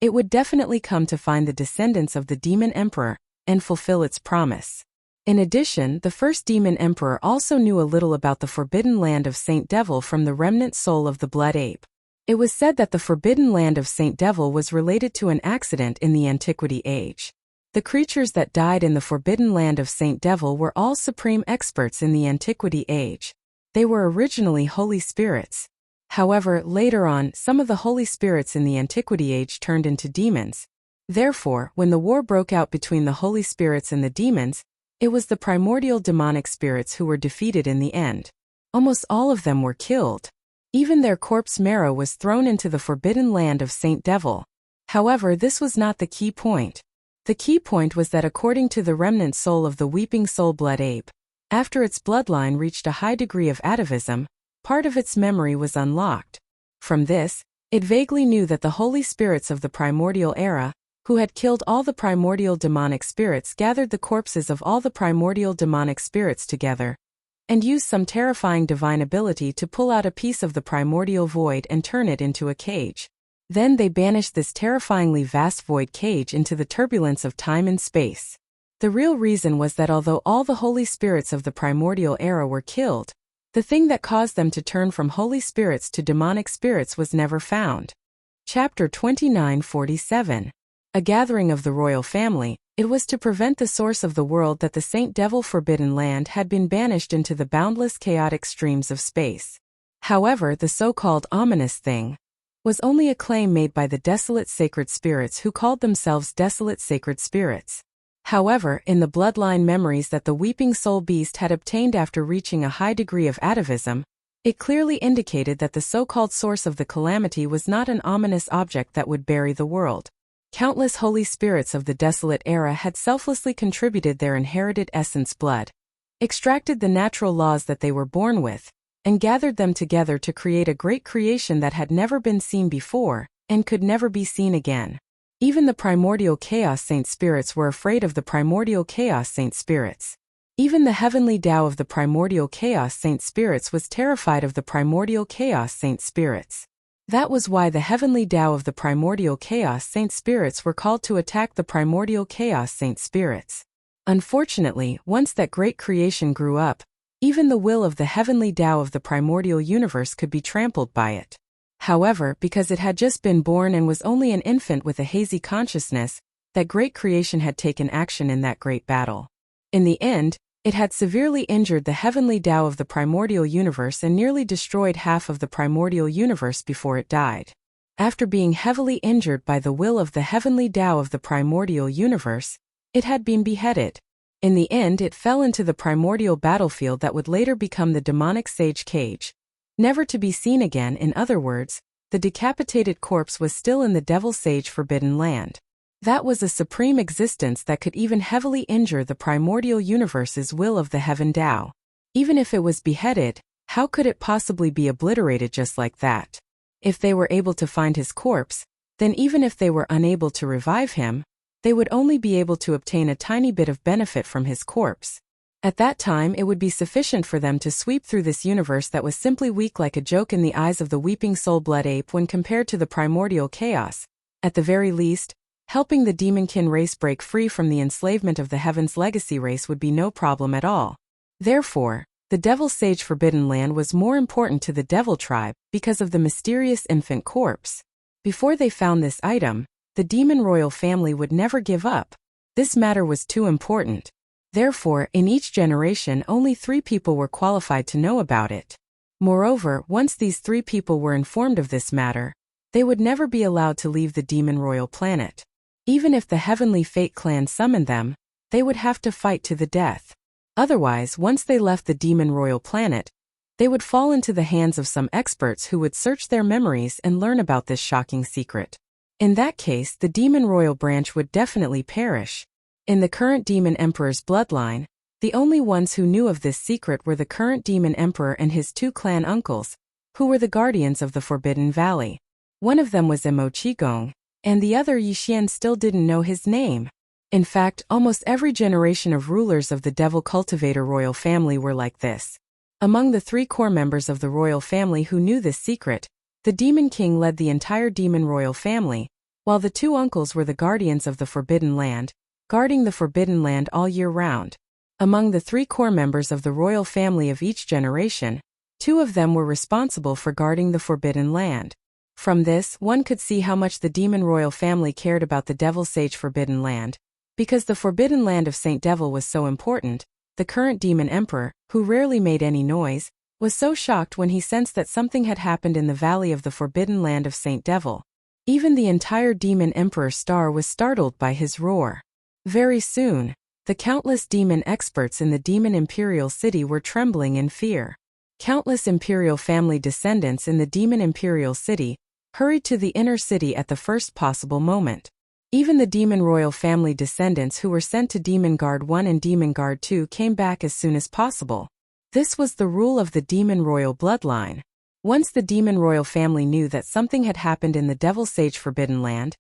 Speaker 1: it would definitely come to find the descendants of the demon emperor and fulfill its promise. In addition, the first demon emperor also knew a little about the forbidden land of Saint Devil from the remnant soul of the blood ape. It was said that the forbidden land of Saint Devil was related to an accident in the Antiquity Age. The creatures that died in the forbidden land of Saint Devil were all supreme experts in the Antiquity Age. They were originally holy spirits. However, later on, some of the holy spirits in the Antiquity Age turned into demons. Therefore, when the war broke out between the holy spirits and the demons, it was the primordial demonic spirits who were defeated in the end. Almost all of them were killed. Even their corpse marrow was thrown into the forbidden land of Saint Devil. However, this was not the key point. The key point was that according to the remnant soul of the weeping soul blood ape, after its bloodline reached a high degree of atavism, part of its memory was unlocked. From this, it vaguely knew that the holy spirits of the primordial era, who had killed all the primordial demonic spirits, gathered the corpses of all the primordial demonic spirits together, and used some terrifying divine ability to pull out a piece of the primordial void and turn it into a cage. Then they banished this terrifyingly vast void cage into the turbulence of time and space. The real reason was that although all the holy spirits of the primordial era were killed, the thing that caused them to turn from holy spirits to demonic spirits was never found. Chapter 2947. A gathering of the royal family. It was to prevent the source of the world that the Saint Devil Forbidden Land had been banished into the boundless chaotic streams of space. However, the so-called ominous thing was only a claim made by the desolate sacred spirits who called themselves desolate sacred spirits. However, in the bloodline memories that the Weeping Soul Beast had obtained after reaching a high degree of atavism, it clearly indicated that the so-called source of the calamity was not an ominous object that would bury the world. Countless holy spirits of the desolate era had selflessly contributed their inherited essence blood, extracted the natural laws that they were born with, and gathered them together to create a great creation that had never been seen before, and could never be seen again. Even the primordial chaos saint spirits were afraid of the primordial chaos saint spirits. Even the heavenly Tao of the primordial chaos saint spirits was terrified of the primordial chaos saint spirits. That was why the heavenly Tao of the primordial chaos saint spirits were called to attack the primordial chaos saint spirits. Unfortunately, once that great creation grew up, even the will of the heavenly Tao of the primordial universe could be trampled by it. However, because it had just been born and was only an infant with a hazy consciousness, that great creation had taken action in that great battle. In the end, it had severely injured the heavenly Tao of the primordial universe and nearly destroyed half of the primordial universe before it died. After being heavily injured by the will of the heavenly Tao of the primordial universe, it had been beheaded. In the end, it fell into the primordial battlefield that would later become the demonic sage cage, never to be seen again. In other words, the decapitated corpse was still in the Devil Sage Forbidden Land. That was a supreme existence that could even heavily injure the primordial universe's will of the heaven Tao. Even if it was beheaded, how could it possibly be obliterated just like that? If they were able to find his corpse, then even if they were unable to revive him, they would only be able to obtain a tiny bit of benefit from his corpse. At that time, it would be sufficient for them to sweep through this universe that was simply weak like a joke in the eyes of the Weeping Soul Blood Ape when compared to the primordial chaos. At the very least, helping the demonkin race break free from the enslavement of the Heaven's Legacy race would be no problem at all. Therefore, the Devil Sage Forbidden Land was more important to the Devil Tribe because of the mysterious infant corpse. Before they found this item, the demon royal family would never give up. This matter was too important. Therefore, in each generation only 3 people were qualified to know about it. Moreover, once these 3 people were informed of this matter, they would never be allowed to leave the demon royal planet. Even if the Heavenly Fate clan summoned them, they would have to fight to the death. Otherwise, once they left the demon royal planet, they would fall into the hands of some experts who would search their memories and learn about this shocking secret. In that case, the demon royal branch would definitely perish. In the current demon emperor's bloodline, the only ones who knew of this secret were the current demon emperor and his 2 clan uncles, who were the guardians of the Forbidden Valley. One of them was Emo Qigong, and the other Yixian still didn't know his name. In fact, almost every generation of rulers of the Devil Cultivator royal family were like this. Among the 3 core members of the royal family who knew this secret, the Demon King led the entire demon royal family, while the 2 uncles were the guardians of the Forbidden Land, guarding the Forbidden Land all year round. Among the 3 core members of the royal family of each generation, 2 of them were responsible for guarding the Forbidden Land. From this, one could see how much the demon royal family cared about the Devil Sage Forbidden Land. Because the Forbidden Land of Saint Devil was so important, the current demon emperor, who rarely made any noise, was so shocked when he sensed that something had happened in the valley of the Forbidden Land of Saint Devil. Even the entire demon emperor star was startled by his roar. Very soon, the countless demon experts in the demon imperial city were trembling in fear. Countless imperial family descendants in the demon imperial city hurried to the inner city at the first possible moment. Even the demon royal family descendants who were sent to Demon Guard 1 and Demon Guard 2 came back as soon as possible. This was the rule of the demon royal bloodline. Once the demon royal family knew that something had happened in the Devil Sage Forbidden Land,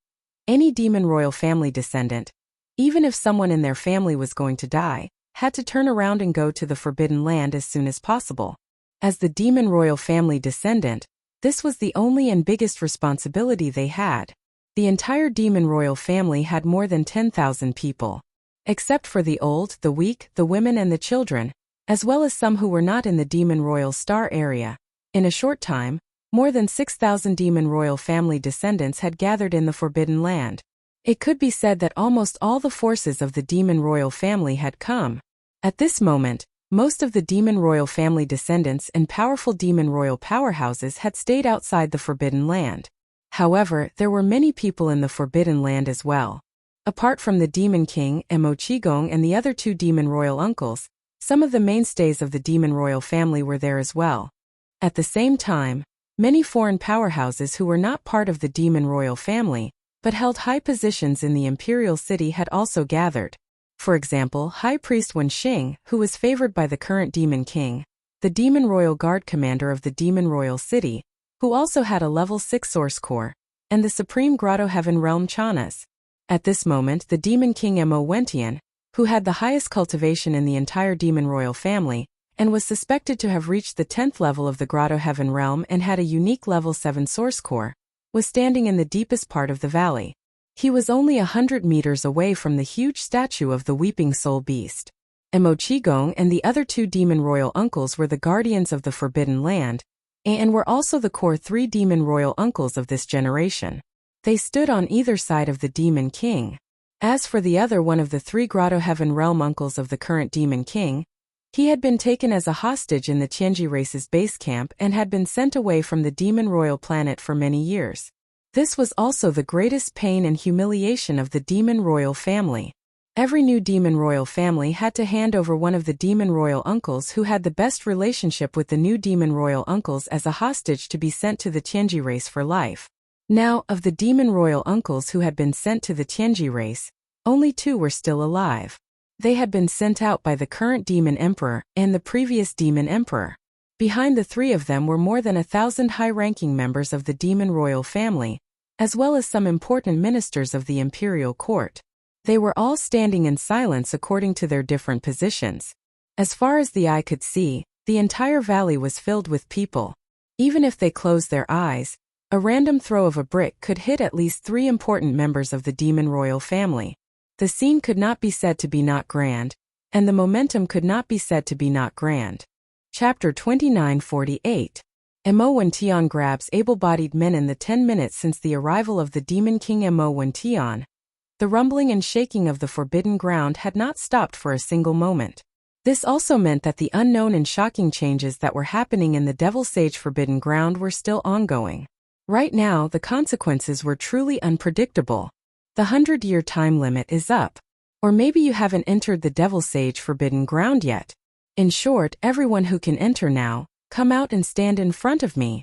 Speaker 1: any demon royal family descendant, even if someone in their family was going to die, had to turn around and go to the Forbidden Land as soon as possible. As the demon royal family descendant, this was the only and biggest responsibility they had. The entire demon royal family had more than 10,000 people. Except for the old, the weak, the women and the children, as well as some who were not in the demon royal star area. In a short time, more than 6,000 demon royal family descendants had gathered in the Forbidden Land. It could be said that almost all the forces of the demon royal family had come. At this moment, most of the demon royal family descendants and powerful demon royal powerhouses had stayed outside the Forbidden Land. However, there were many people in the Forbidden Land as well. Apart from the Demon King, Mo and the other two demon royal uncles, some of the mainstays of the demon royal family were there as well. At the same time, many foreign powerhouses who were not part of the demon royal family, but held high positions in the imperial city had also gathered. For example, High Priest Wen Xing, who was favored by the current Demon King, the Demon Royal Guard Commander of the Demon Royal City, who also had a level 6 source core, and the Supreme Grotto Heaven Realm Chanas. At this moment, the Demon King Mo Wentian, who had the highest cultivation in the entire Demon Royal family, and was suspected to have reached the 10th level of the Grotto Heaven Realm and had a unique level 7 source core, was standing in the deepest part of the valley. He was only 100 meters away from the huge statue of the Weeping Soul Beast. Mo Qigong and the other two Demon Royal uncles were the guardians of the Forbidden Land, and were also the core 3 Demon Royal uncles of this generation. They stood on either side of the Demon King. As for the other one of the 3 Grotto Heaven Realm uncles of the current Demon King, he had been taken as a hostage in the Tianji race's base camp and had been sent away from the Demon Royal planet for many years. This was also the greatest pain and humiliation of the Demon Royal family. Every new Demon Royal family had to hand over one of the Demon Royal uncles who had the best relationship with the new Demon Royal uncles as a hostage to be sent to the Tianji race for life. Now, of the Demon Royal uncles who had been sent to the Tianji race, only 2 were still alive. They had been sent out by the current Demon Emperor and the previous Demon Emperor. Behind the 3 of them were more than 1,000 high-ranking members of the Demon Royal family, as well as some important ministers of the imperial court. They were all standing in silence according to their different positions. As far as the eye could see, the entire valley was filled with people. Even if they closed their eyes, a random throw of a brick could hit at least 3 important members of the Demon Royal family. The scene could not be said to be not grand, and the momentum could not be said to be not grand. Chapter 2948. Mo Wentian grabs able-bodied men in the 10 minutes since the arrival of the Demon King Mo Wentian. The rumbling and shaking of the forbidden ground had not stopped for a single moment. This also meant that the unknown and shocking changes that were happening in the Devil Sage Forbidden Ground were still ongoing. Right now, the consequences were truly unpredictable. The 100-year time limit is up. Or maybe you haven't entered the Devil Sage Forbidden Ground yet. In short, everyone who can enter now, come out and stand in front of me.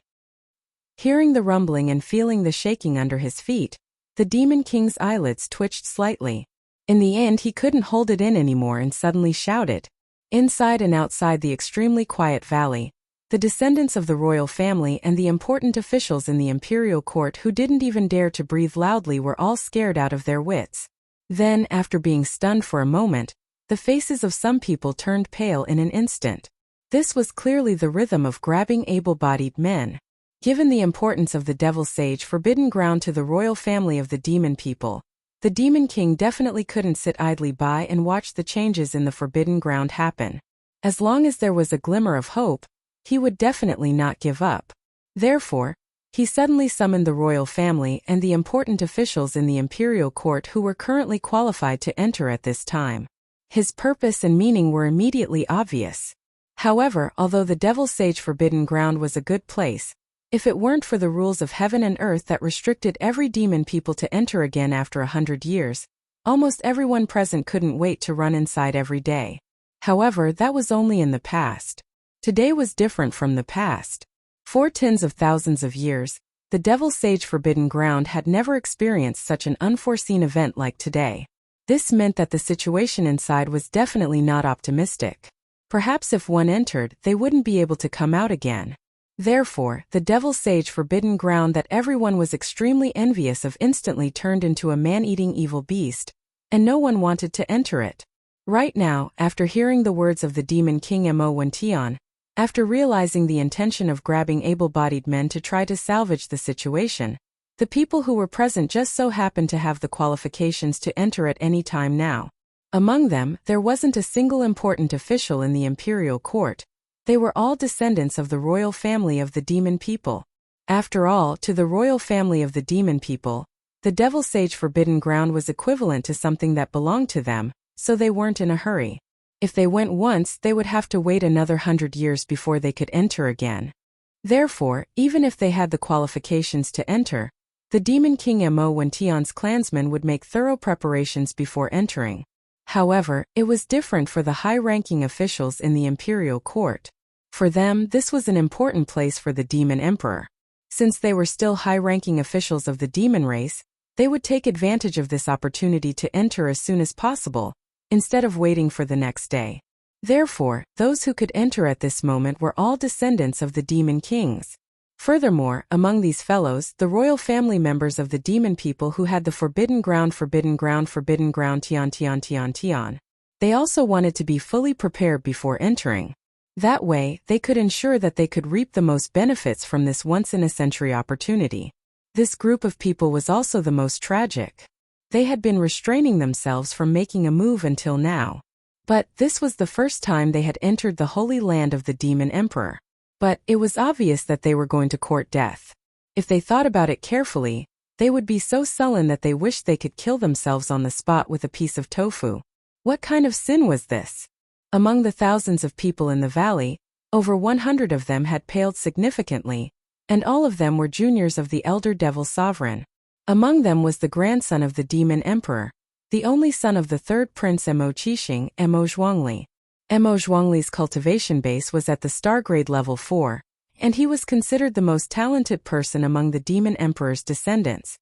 Speaker 1: Hearing the rumbling and feeling the shaking under his feet, the Demon King's eyelids twitched slightly. In the end, he couldn't hold it in anymore and suddenly shouted. Inside and outside the extremely quiet valley, the descendants of the royal family and the important officials in the imperial court who didn't even dare to breathe loudly were all scared out of their wits. Then, after being stunned for a moment, the faces of some people turned pale in an instant. This was clearly the rhythm of grabbing able-bodied men. Given the importance of the Devil Sage Forbidden Ground to the royal family of the demon people, the Demon King definitely couldn't sit idly by and watch the changes in the Forbidden Ground happen. As long as there was a glimmer of hope, he would definitely not give up. Therefore, he suddenly summoned the royal family and the important officials in the imperial court who were currently qualified to enter at this time. His purpose and meaning were immediately obvious. However, although the Devil Sage Forbidden Ground was a good place, if it weren't for the rules of heaven and earth that restricted every demon people to enter again after 100 years, almost everyone present couldn't wait to run inside every day. However, that was only in the past. Today was different from the past. For tens of thousands of years, the Devil Sage Forbidden Ground had never experienced such an unforeseen event like today. This meant that the situation inside was definitely not optimistic. Perhaps if one entered, they wouldn't be able to come out again. Therefore, the devil sage forbidden ground that everyone was extremely envious of instantly turned into a man-eating evil beast, and no one wanted to enter it. Right now, after hearing the words of the demon king Mo Wentian, after realizing the intention of grabbing able-bodied men to try to salvage the situation, the people who were present just so happened to have the qualifications to enter at any time now. Among them, there wasn't a single important official in the imperial court. They were all descendants of the royal family of the demon people. After all, to the royal family of the demon people, the devil sage forbidden ground was equivalent to something that belonged to them, so they weren't in a hurry. If they went once, they would have to wait another 100 years before they could enter again. Therefore, even if they had the qualifications to enter, the demon king Mo Wentian's clansmen would make thorough preparations before entering. However, it was different for the high-ranking officials in the imperial court. For them, this was an important place for the demon emperor. Since they were still high-ranking officials of the demon race, they would take advantage of this opportunity to enter as soon as possible, instead of waiting for the next day. Therefore, those who could enter at this moment were all descendants of the demon kings. Furthermore, among these fellows, the royal family members of the demon people who had the forbidden ground Tian. They also wanted to be fully prepared before entering. That way, they could ensure that they could reap the most benefits from this once-in-a-century opportunity. This group of people was also the most tragic. They had been restraining themselves from making a move until now. But this was the first time they had entered the holy land of the demon emperor. But it was obvious that they were going to court death. If they thought about it carefully, they would be so sullen that they wished they could kill themselves on the spot with a piece of tofu. What kind of sin was this? Among the thousands of people in the valley, over 100 of them had paled significantly, and all of them were juniors of the elder devil sovereign. Among them was the grandson of the demon emperor, the only son of the third prince Mo Qixing, Mo Zhuangli. Mo Zhuangli's cultivation base was at the star grade level 4, and he was considered the most talented person among the demon emperor's descendants.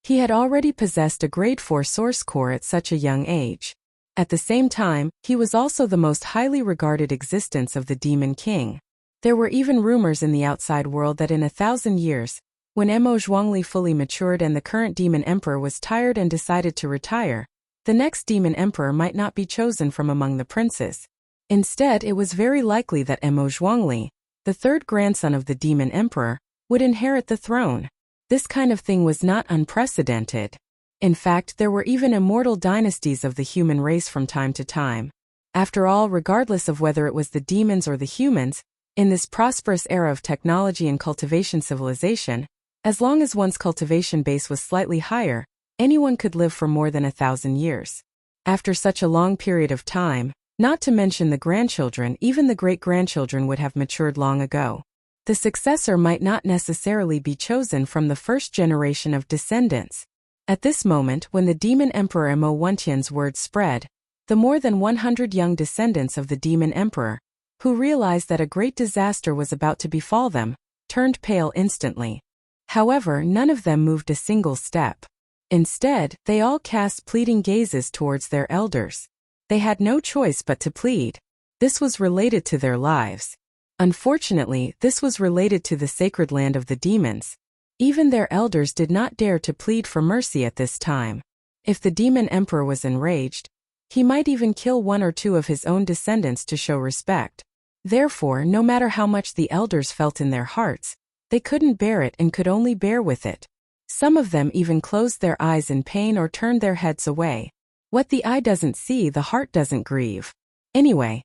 Speaker 1: He had already possessed a grade 4 source core at such a young age. At the same time, he was also the most highly regarded existence of the demon king. There were even rumors in the outside world that in 1,000 years, when Mo Zhuangli fully matured and the current demon emperor was tired and decided to retire, the next demon emperor might not be chosen from among the princes. Instead, it was very likely that Mo Zhuangli, the third grandson of the demon emperor, would inherit the throne. This kind of thing was not unprecedented. In fact, there were even immortal dynasties of the human race from time to time. After all, regardless of whether it was the demons or the humans, in this prosperous era of technology and cultivation civilization, as long as one's cultivation base was slightly higher, anyone could live for more than 1,000 years. After such a long period of time, not to mention the grandchildren, even the great-grandchildren would have matured long ago. The successor might not necessarily be chosen from the first generation of descendants. At this moment, when the demon emperor Mo Wentian's word spread, the more than 100 young descendants of the demon emperor, who realized that a great disaster was about to befall them, turned pale instantly. However, none of them moved a single step. Instead, they all cast pleading gazes towards their elders. They had no choice but to plead. This was related to their lives. Unfortunately, this was related to the sacred land of the demons. Even their elders did not dare to plead for mercy at this time. If the demon emperor was enraged, he might even kill one or two of his own descendants to show respect. Therefore, no matter how much the elders felt in their hearts, they couldn't bear it and could only bear with it. Some of them even closed their eyes in pain or turned their heads away. What the eye doesn't see, the heart doesn't grieve. Anyway,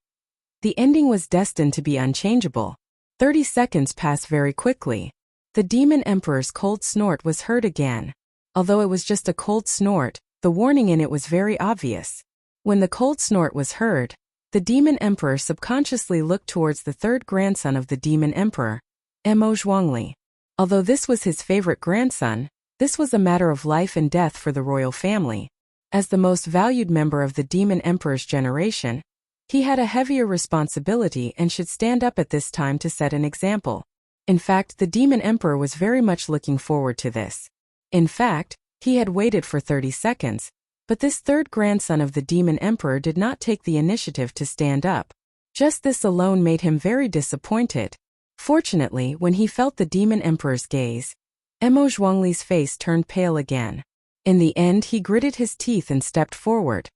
Speaker 1: the ending was destined to be unchangeable. 30 seconds passed very quickly. The demon emperor's cold snort was heard again. Although it was just a cold snort, the warning in it was very obvious. When the cold snort was heard, the demon emperor subconsciously looked towards the third grandson of the demon emperor, Mo Zhuangli. Although this was his favorite grandson, this was a matter of life and death for the royal family. As the most valued member of the demon emperor's generation, he had a heavier responsibility and should stand up at this time to set an example. In fact, the demon emperor was very much looking forward to this. In fact, he had waited for 30 seconds, but this third grandson of the demon emperor did not take the initiative to stand up. Just this alone made him very disappointed. Fortunately, when he felt the demon emperor's gaze, Emo Zhuangli's face turned pale again. In the end, he gritted his teeth and stepped forward.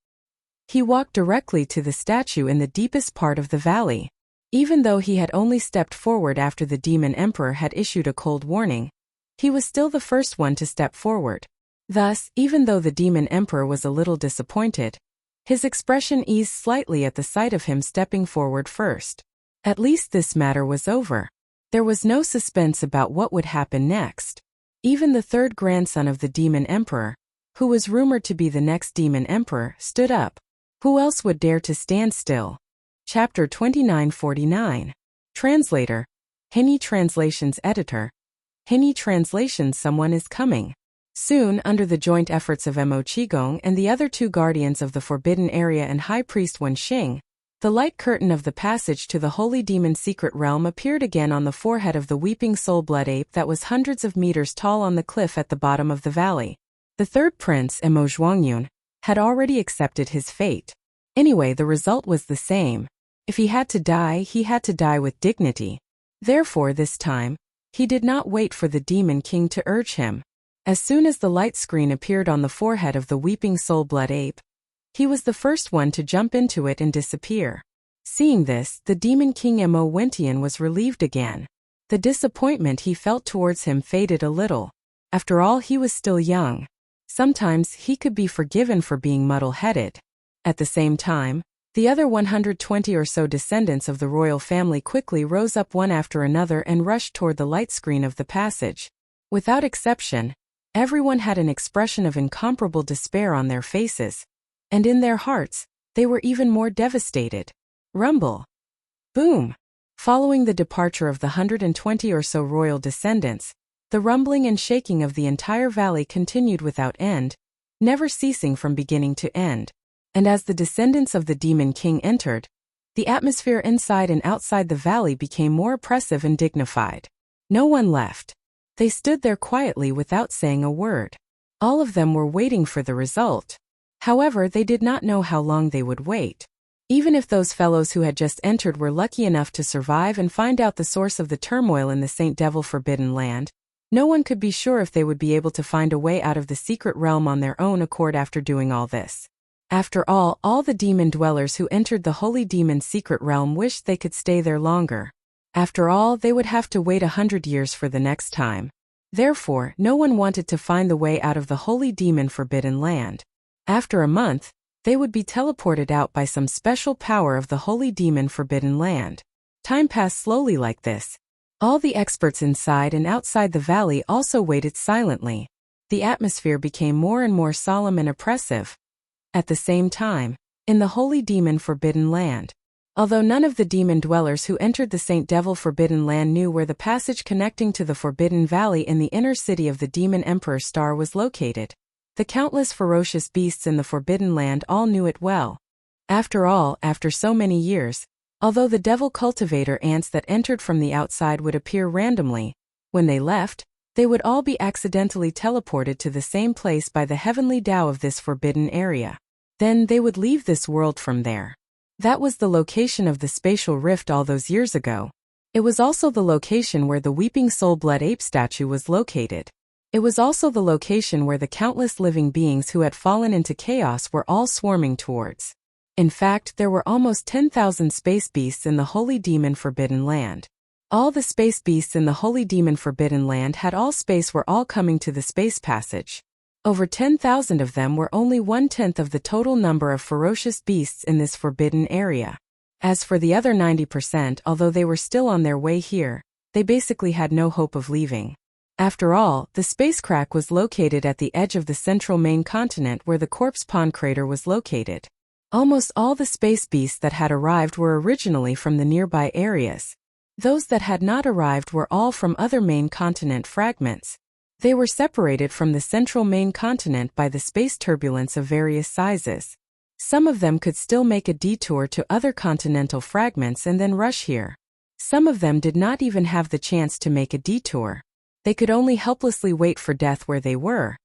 Speaker 1: He walked directly to the statue in the deepest part of the valley. Even though he had only stepped forward after the demon emperor had issued a cold warning, he was still the first one to step forward. Thus, even though the demon emperor was a little disappointed, his expression eased slightly at the sight of him stepping forward first. At least this matter was over. There was no suspense about what would happen next. Even the third grandson of the demon emperor, who was rumored to be the next demon emperor, stood up. Who else would dare to stand still? Chapter 2949. Translator. Hinny Translations Editor. Hinny Translations. Someone is coming. Soon, under the joint efforts of Mo Qigong and the other two guardians of the Forbidden Area and High Priest Wen Xing, the light curtain of the passage to the Holy Demon's secret realm appeared again on the forehead of the weeping soul blood ape that was hundreds of meters tall on the cliff at the bottom of the valley. The third prince, Emo Zhuangyun, had already accepted his fate. Anyway, the result was the same. If he had to die, he had to die with dignity. Therefore, this time, he did not wait for the Demon King to urge him. As soon as the light screen appeared on the forehead of the weeping soul blood ape, he was the first one to jump into it and disappear. Seeing this, the Demon King Mo Wentian was relieved again. The disappointment he felt towards him faded a little. After all, he was still young. Sometimes he could be forgiven for being muddle-headed. At the same time, the other 120 or so descendants of the royal family quickly rose up one after another and rushed toward the light screen of the passage. Without exception, everyone had an expression of incomparable despair on their faces. And in their hearts, they were even more devastated. Rumble. Boom. Following the departure of the 120 or so royal descendants, the rumbling and shaking of the entire valley continued without end, never ceasing from beginning to end. And as the descendants of the Demon King entered, the atmosphere inside and outside the valley became more oppressive and dignified. No one left. They stood there quietly without saying a word. All of them were waiting for the result. However, they did not know how long they would wait. Even if those fellows who had just entered were lucky enough to survive and find out the source of the turmoil in the Saint Devil Forbidden Land, no one could be sure if they would be able to find a way out of the secret realm on their own accord after doing all this. After all the demon dwellers who entered the Holy Demon's secret realm wished they could stay there longer. After all, they would have to wait 100 years for the next time. Therefore, no one wanted to find the way out of the Holy Demon Forbidden Land. After a month, they would be teleported out by some special power of the Holy Demon Forbidden Land. Time passed slowly like this. All the experts inside and outside the valley also waited silently. The atmosphere became more and more solemn and oppressive. At the same time, in the Holy Demon Forbidden Land, although none of the demon dwellers who entered the Saint Devil Forbidden Land knew where the passage connecting to the Forbidden Valley in the inner city of the Demon Emperor Star was located, the countless ferocious beasts in the Forbidden Land all knew it well. After all, after so many years, although the devil cultivator ants that entered from the outside would appear randomly, when they left, they would all be accidentally teleported to the same place by the heavenly Tao of this forbidden area. Then they would leave this world from there. That was the location of the spatial rift all those years ago. It was also the location where the weeping soul blood ape statue was located. It was also the location where the countless living beings who had fallen into chaos were all swarming towards. In fact, there were almost 10,000 space beasts in the Holy Demon Forbidden Land. All the space beasts in the Holy Demon Forbidden Land had all space were all coming to the space passage. Over 10,000 of them were only 1/10 of the total number of ferocious beasts in this forbidden area. As for the other 90%, although they were still on their way here, they basically had no hope of leaving. After all, the space crack was located at the edge of the central main continent where the Corpse Pond crater was located. Almost all the space beasts that had arrived were originally from the nearby areas. Those that had not arrived were all from other main continent fragments. They were separated from the central main continent by the space turbulence of various sizes. Some of them could still make a detour to other continental fragments and then rush here. Some of them did not even have the chance to make a detour. They could only helplessly wait for death where they were.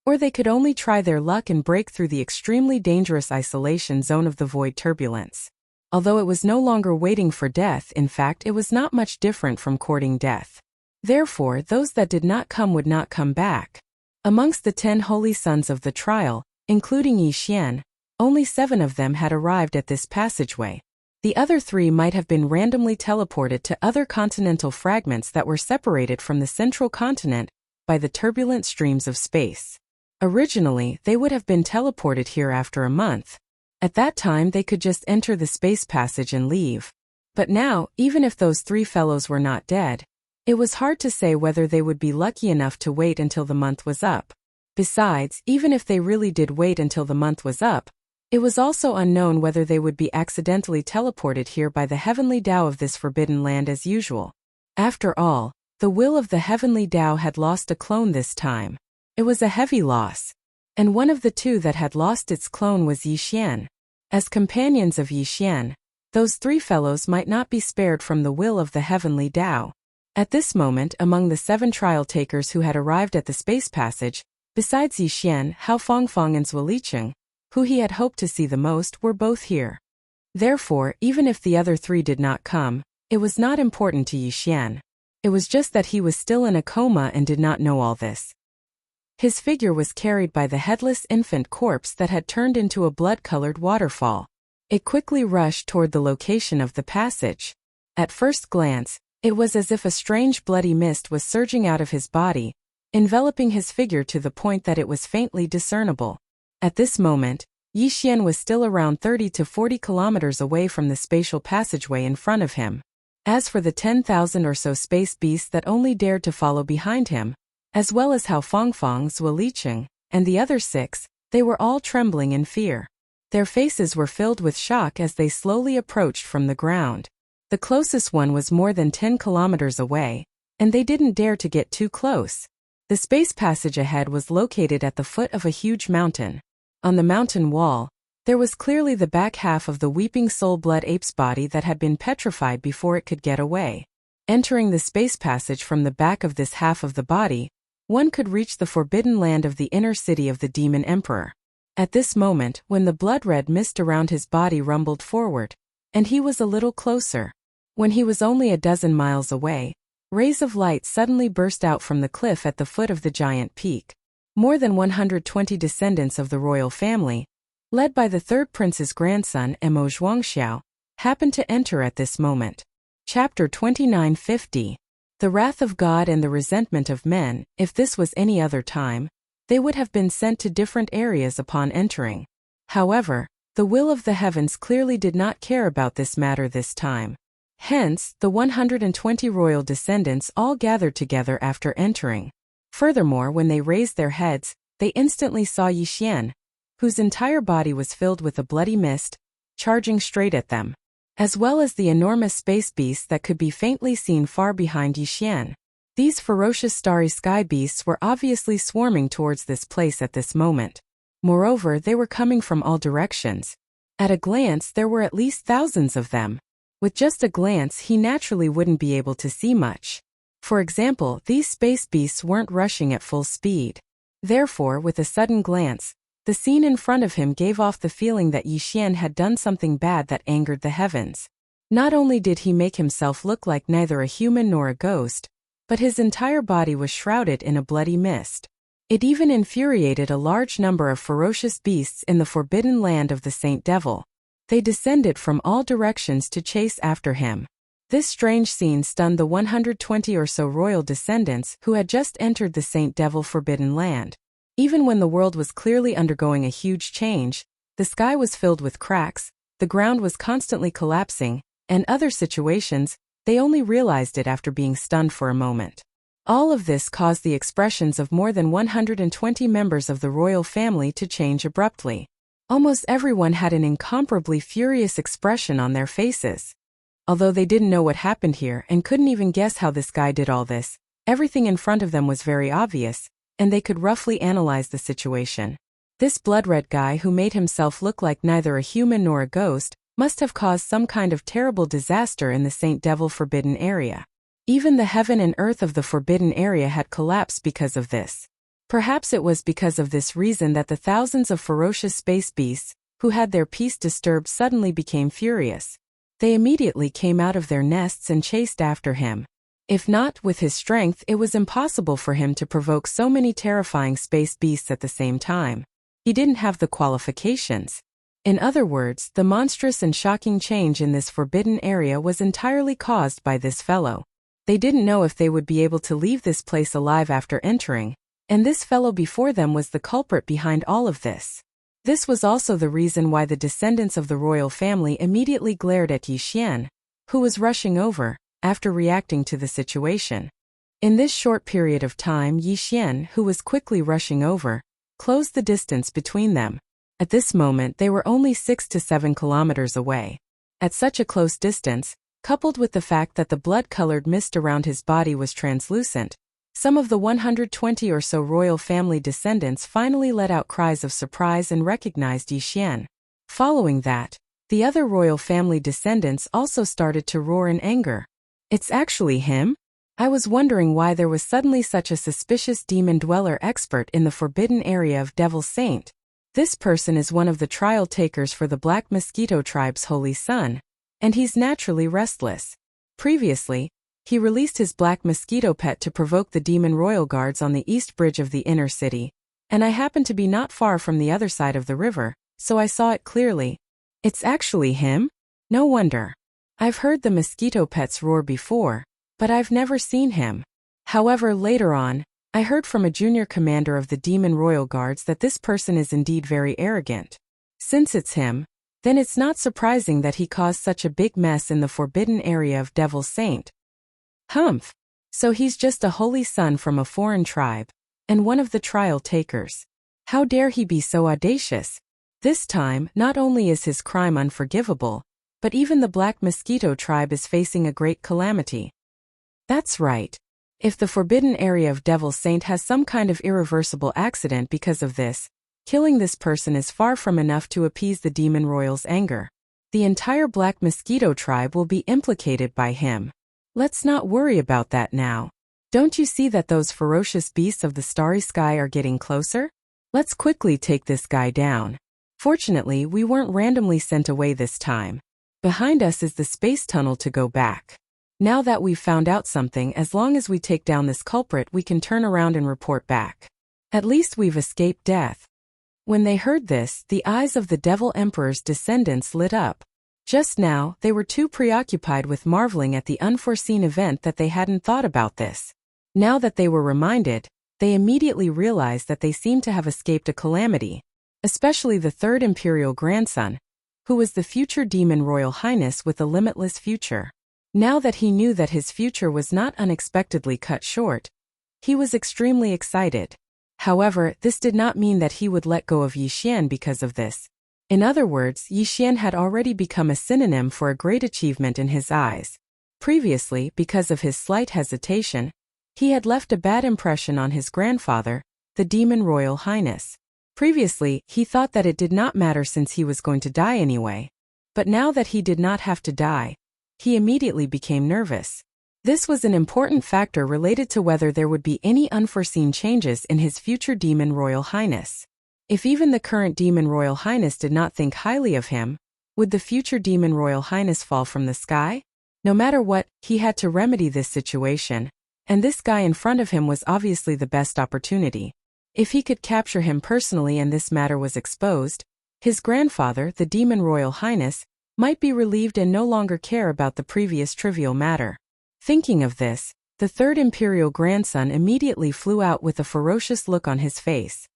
Speaker 1: Or they could only try their luck and break through the extremely dangerous isolation zone of the void turbulence. Although it was no longer waiting for death, in fact it was not much different from courting death. Therefore those that did not come would not come back. Amongst the 10 holy sons of the trial, including Yi Xian, only 7 of them had arrived at this passageway. The other 3 might have been randomly teleported to other continental fragments that were separated from the central continent by the turbulent streams of space. Originally, they would have been teleported here after a month. At that time they could just enter the space passage and leave. But now, even if those 3 fellows were not dead, it was hard to say whether they would be lucky enough to wait until the month was up. Besides, even if they really did wait until the month was up, it was also unknown whether they would be accidentally teleported here by the heavenly Tao of this forbidden land as usual. After all, the will of the heavenly Tao had lost a clone this time. It was a heavy loss. And one of the 2 that had lost its clone was Yi Xian. As companions of Yi Xian, those 3 fellows might not be spared from the will of the heavenly Tao. At this moment, among the 7 trial takers who had arrived at the space passage, besides Yi Xian, Hao Fangfang and Zhuo Licheng, who he had hoped to see the most, were both here. Therefore, even if the other 3 did not come, it was not important to Yi Xian. It was just that he was still in a coma and did not know all this. His figure was carried by the headless infant corpse that had turned into a blood-colored waterfall. It quickly rushed toward the location of the passage. At first glance, it was as if a strange bloody mist was surging out of his body, enveloping his figure to the point that it was faintly discernible. At this moment, Yi Xian was still around 30 to 40 kilometers away from the spatial passageway in front of him. As for the 10,000 or so space beasts that only dared to follow behind him, as well as Hao Fangfang, Zhuo Licheng, and the other 6, they were all trembling in fear. Their faces were filled with shock as they slowly approached from the ground. The closest one was more than 10 kilometers away, and they didn't dare to get too close. The space passage ahead was located at the foot of a huge mountain. On the mountain wall, there was clearly the back half of the weeping soul blood ape's body that had been petrified before it could get away. Entering the space passage from the back of this half of the body, one could reach the forbidden land of the inner city of the demon emperor. At this moment, when the blood-red mist around his body rumbled forward, and he was a little closer, when he was only a dozen miles away, rays of light suddenly burst out from the cliff at the foot of the giant peak. More than 120 descendants of the royal family, led by the 3rd prince's grandson Emo Zhuangxiao, happened to enter at this moment. Chapter 2950. The wrath of God and the resentment of men. If this was any other time, they would have been sent to different areas upon entering. However, the will of the heavens clearly did not care about this matter this time. Hence, the 120 royal descendants all gathered together after entering. Furthermore, when they raised their heads, they instantly saw Yi Xian, whose entire body was filled with a bloody mist, charging straight at them, as well as the enormous space beasts that could be faintly seen far behind Yi Xian. These ferocious starry sky beasts were obviously swarming towards this place at this moment. Moreover, they were coming from all directions. At a glance, there were at least thousands of them. With just a glance, he naturally wouldn't be able to see much. For example, these space beasts weren't rushing at full speed. Therefore, with a sudden glance, the scene in front of him gave off the feeling that Yi Xian had done something bad that angered the heavens. Not only did he make himself look like neither a human nor a ghost, but his entire body was shrouded in a bloody mist. It even infuriated a large number of ferocious beasts in the forbidden land of the Saint Devil. They descended from all directions to chase after him. This strange scene stunned the 120 or so royal descendants who had just entered the Saint Devil forbidden land. Even when the world was clearly undergoing a huge change, the sky was filled with cracks, the ground was constantly collapsing, and other situations, they only realized it after being stunned for a moment. All of this caused the expressions of more than 120 members of the royal family to change abruptly. Almost everyone had an incomparably furious expression on their faces. Although they didn't know what happened here and couldn't even guess how this guy did all this, everything in front of them was very obvious, and they could roughly analyze the situation. This blood-red guy who made himself look like neither a human nor a ghost must have caused some kind of terrible disaster in the Saint Devil forbidden area. Even the heaven and earth of the forbidden area had collapsed because of this. Perhaps it was because of this reason that the thousands of ferocious space beasts, who had their peace disturbed, suddenly became furious. They immediately came out of their nests and chased after him. If not with his strength, it was impossible for him to provoke so many terrifying space beasts at the same time. He didn't have the qualifications. In other words, the monstrous and shocking change in this forbidden area was entirely caused by this fellow. They didn't know if they would be able to leave this place alive after entering, and this fellow before them was the culprit behind all of this. This was also the reason why the descendants of the royal family immediately glared at Yi Xian, who was rushing over, after reacting to the situation. In this short period of time, Yi Xian, who was quickly rushing over, closed the distance between them. At this moment they were only 6 to 7 kilometers away. At such a close distance, coupled with the fact that the blood-colored mist around his body was translucent, some of the 120 or so royal family descendants finally let out cries of surprise and recognized Yi Xian. Following that, the other royal family descendants also started to roar in anger. "It's actually him? I was wondering why there was suddenly such a suspicious demon dweller expert in the forbidden area of Devil Saint. This person is one of the trial takers for the Black Mosquito tribe's holy son, and he's naturally restless. Previously, he released his Black Mosquito pet to provoke the demon royal guards on the east bridge of the inner city, and I happened to be not far from the other side of the river, so I saw it clearly. It's actually him? No wonder. I've heard the mosquito pets roar before, but I've never seen him." However, later on, I heard from a junior commander of the demon royal guards that this person is indeed very arrogant. Since it's him, then it's not surprising that he caused such a big mess in the forbidden area of Devil Saint. Humph. So he's just a holy son from a foreign tribe, and one of the trial takers. How dare he be so audacious? This time, not only is his crime unforgivable, but even the Black Mosquito tribe is facing a great calamity. That's right. If the forbidden area of Devil Saint has some kind of irreversible accident because of this, killing this person is far from enough to appease the demon royal's anger. The entire Black Mosquito tribe will be implicated by him. Let's not worry about that now. Don't you see that those ferocious beasts of the starry sky are getting closer? Let's quickly take this guy down. Fortunately, we weren't randomly sent away this time. Behind us is the space tunnel to go back. Now that we've found out something, as long as we take down this culprit, we can turn around and report back. At least we've escaped death." When they heard this, the eyes of the Devil Emperor's descendants lit up. Just now, they were too preoccupied with marveling at the unforeseen event that they hadn't thought about this. Now that they were reminded, they immediately realized that they seemed to have escaped a calamity, especially the third imperial grandson, who was the future demon royal highness with a limitless future. Now that he knew that his future was not unexpectedly cut short, he was extremely excited. However, this did not mean that he would let go of Yi Xian because of this. In other words, Yi Xian had already become a synonym for a great achievement in his eyes. Previously, because of his slight hesitation, he had left a bad impression on his grandfather, the demon royal highness. Previously, he thought that it did not matter since he was going to die anyway. But now that he did not have to die, he immediately became nervous. This was an important factor related to whether there would be any unforeseen changes in his future demon royal highness. If even the current demon royal highness did not think highly of him, would the future demon royal highness fall from the sky? No matter what, he had to remedy this situation, and this guy in front of him was obviously the best opportunity. If he could capture him personally and this matter was exposed, his grandfather, the demon royal highness, might be relieved and no longer care about the previous trivial matter. Thinking of this, the third imperial grandson immediately flew out with a ferocious look on his face.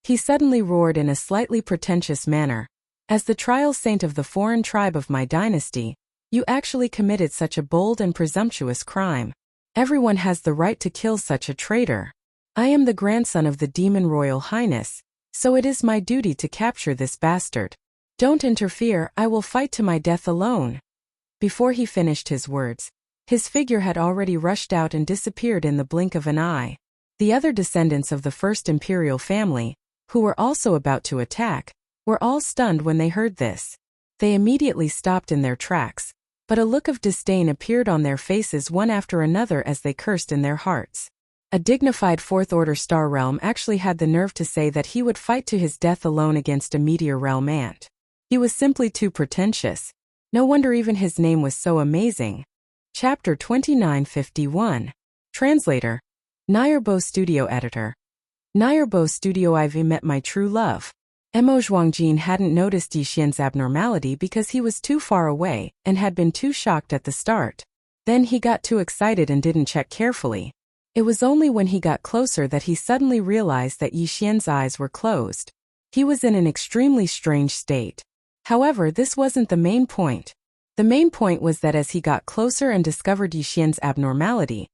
Speaker 1: He suddenly roared in a slightly pretentious manner, "As the trial saint of the foreign tribe of my dynasty, you actually committed such a bold and presumptuous crime. Everyone has the right to kill such a traitor. I am the grandson of the demon royal highness, so it is my duty to capture this bastard. Don't interfere, I will fight to my death alone." Before he finished his words, his figure had already rushed out and disappeared in the blink of an eye. The other descendants of the first imperial family, who were also about to attack, were all stunned when they heard this. They immediately stopped in their tracks, but a look of disdain appeared on their faces one after another as they cursed in their hearts. A dignified fourth-order star realm actually had the nerve to say that he would fight to his death alone against a meteor realm ant. He was simply too pretentious. No wonder even his name was so amazing. Chapter 2951. Translator. Nayerbo Studio Editor. Nayerbo Studio. I've met my true love. Mo Zhuangjin hadn't noticed Yixian's abnormality because he was too far away and had been too shocked at the start. Then he got too excited and didn't check carefully. It was only when he got closer that he suddenly realized that Yixian's eyes were closed. He was in an extremely strange state. However, this wasn't the main point. The main point was that as he got closer and discovered Yixian's abnormality,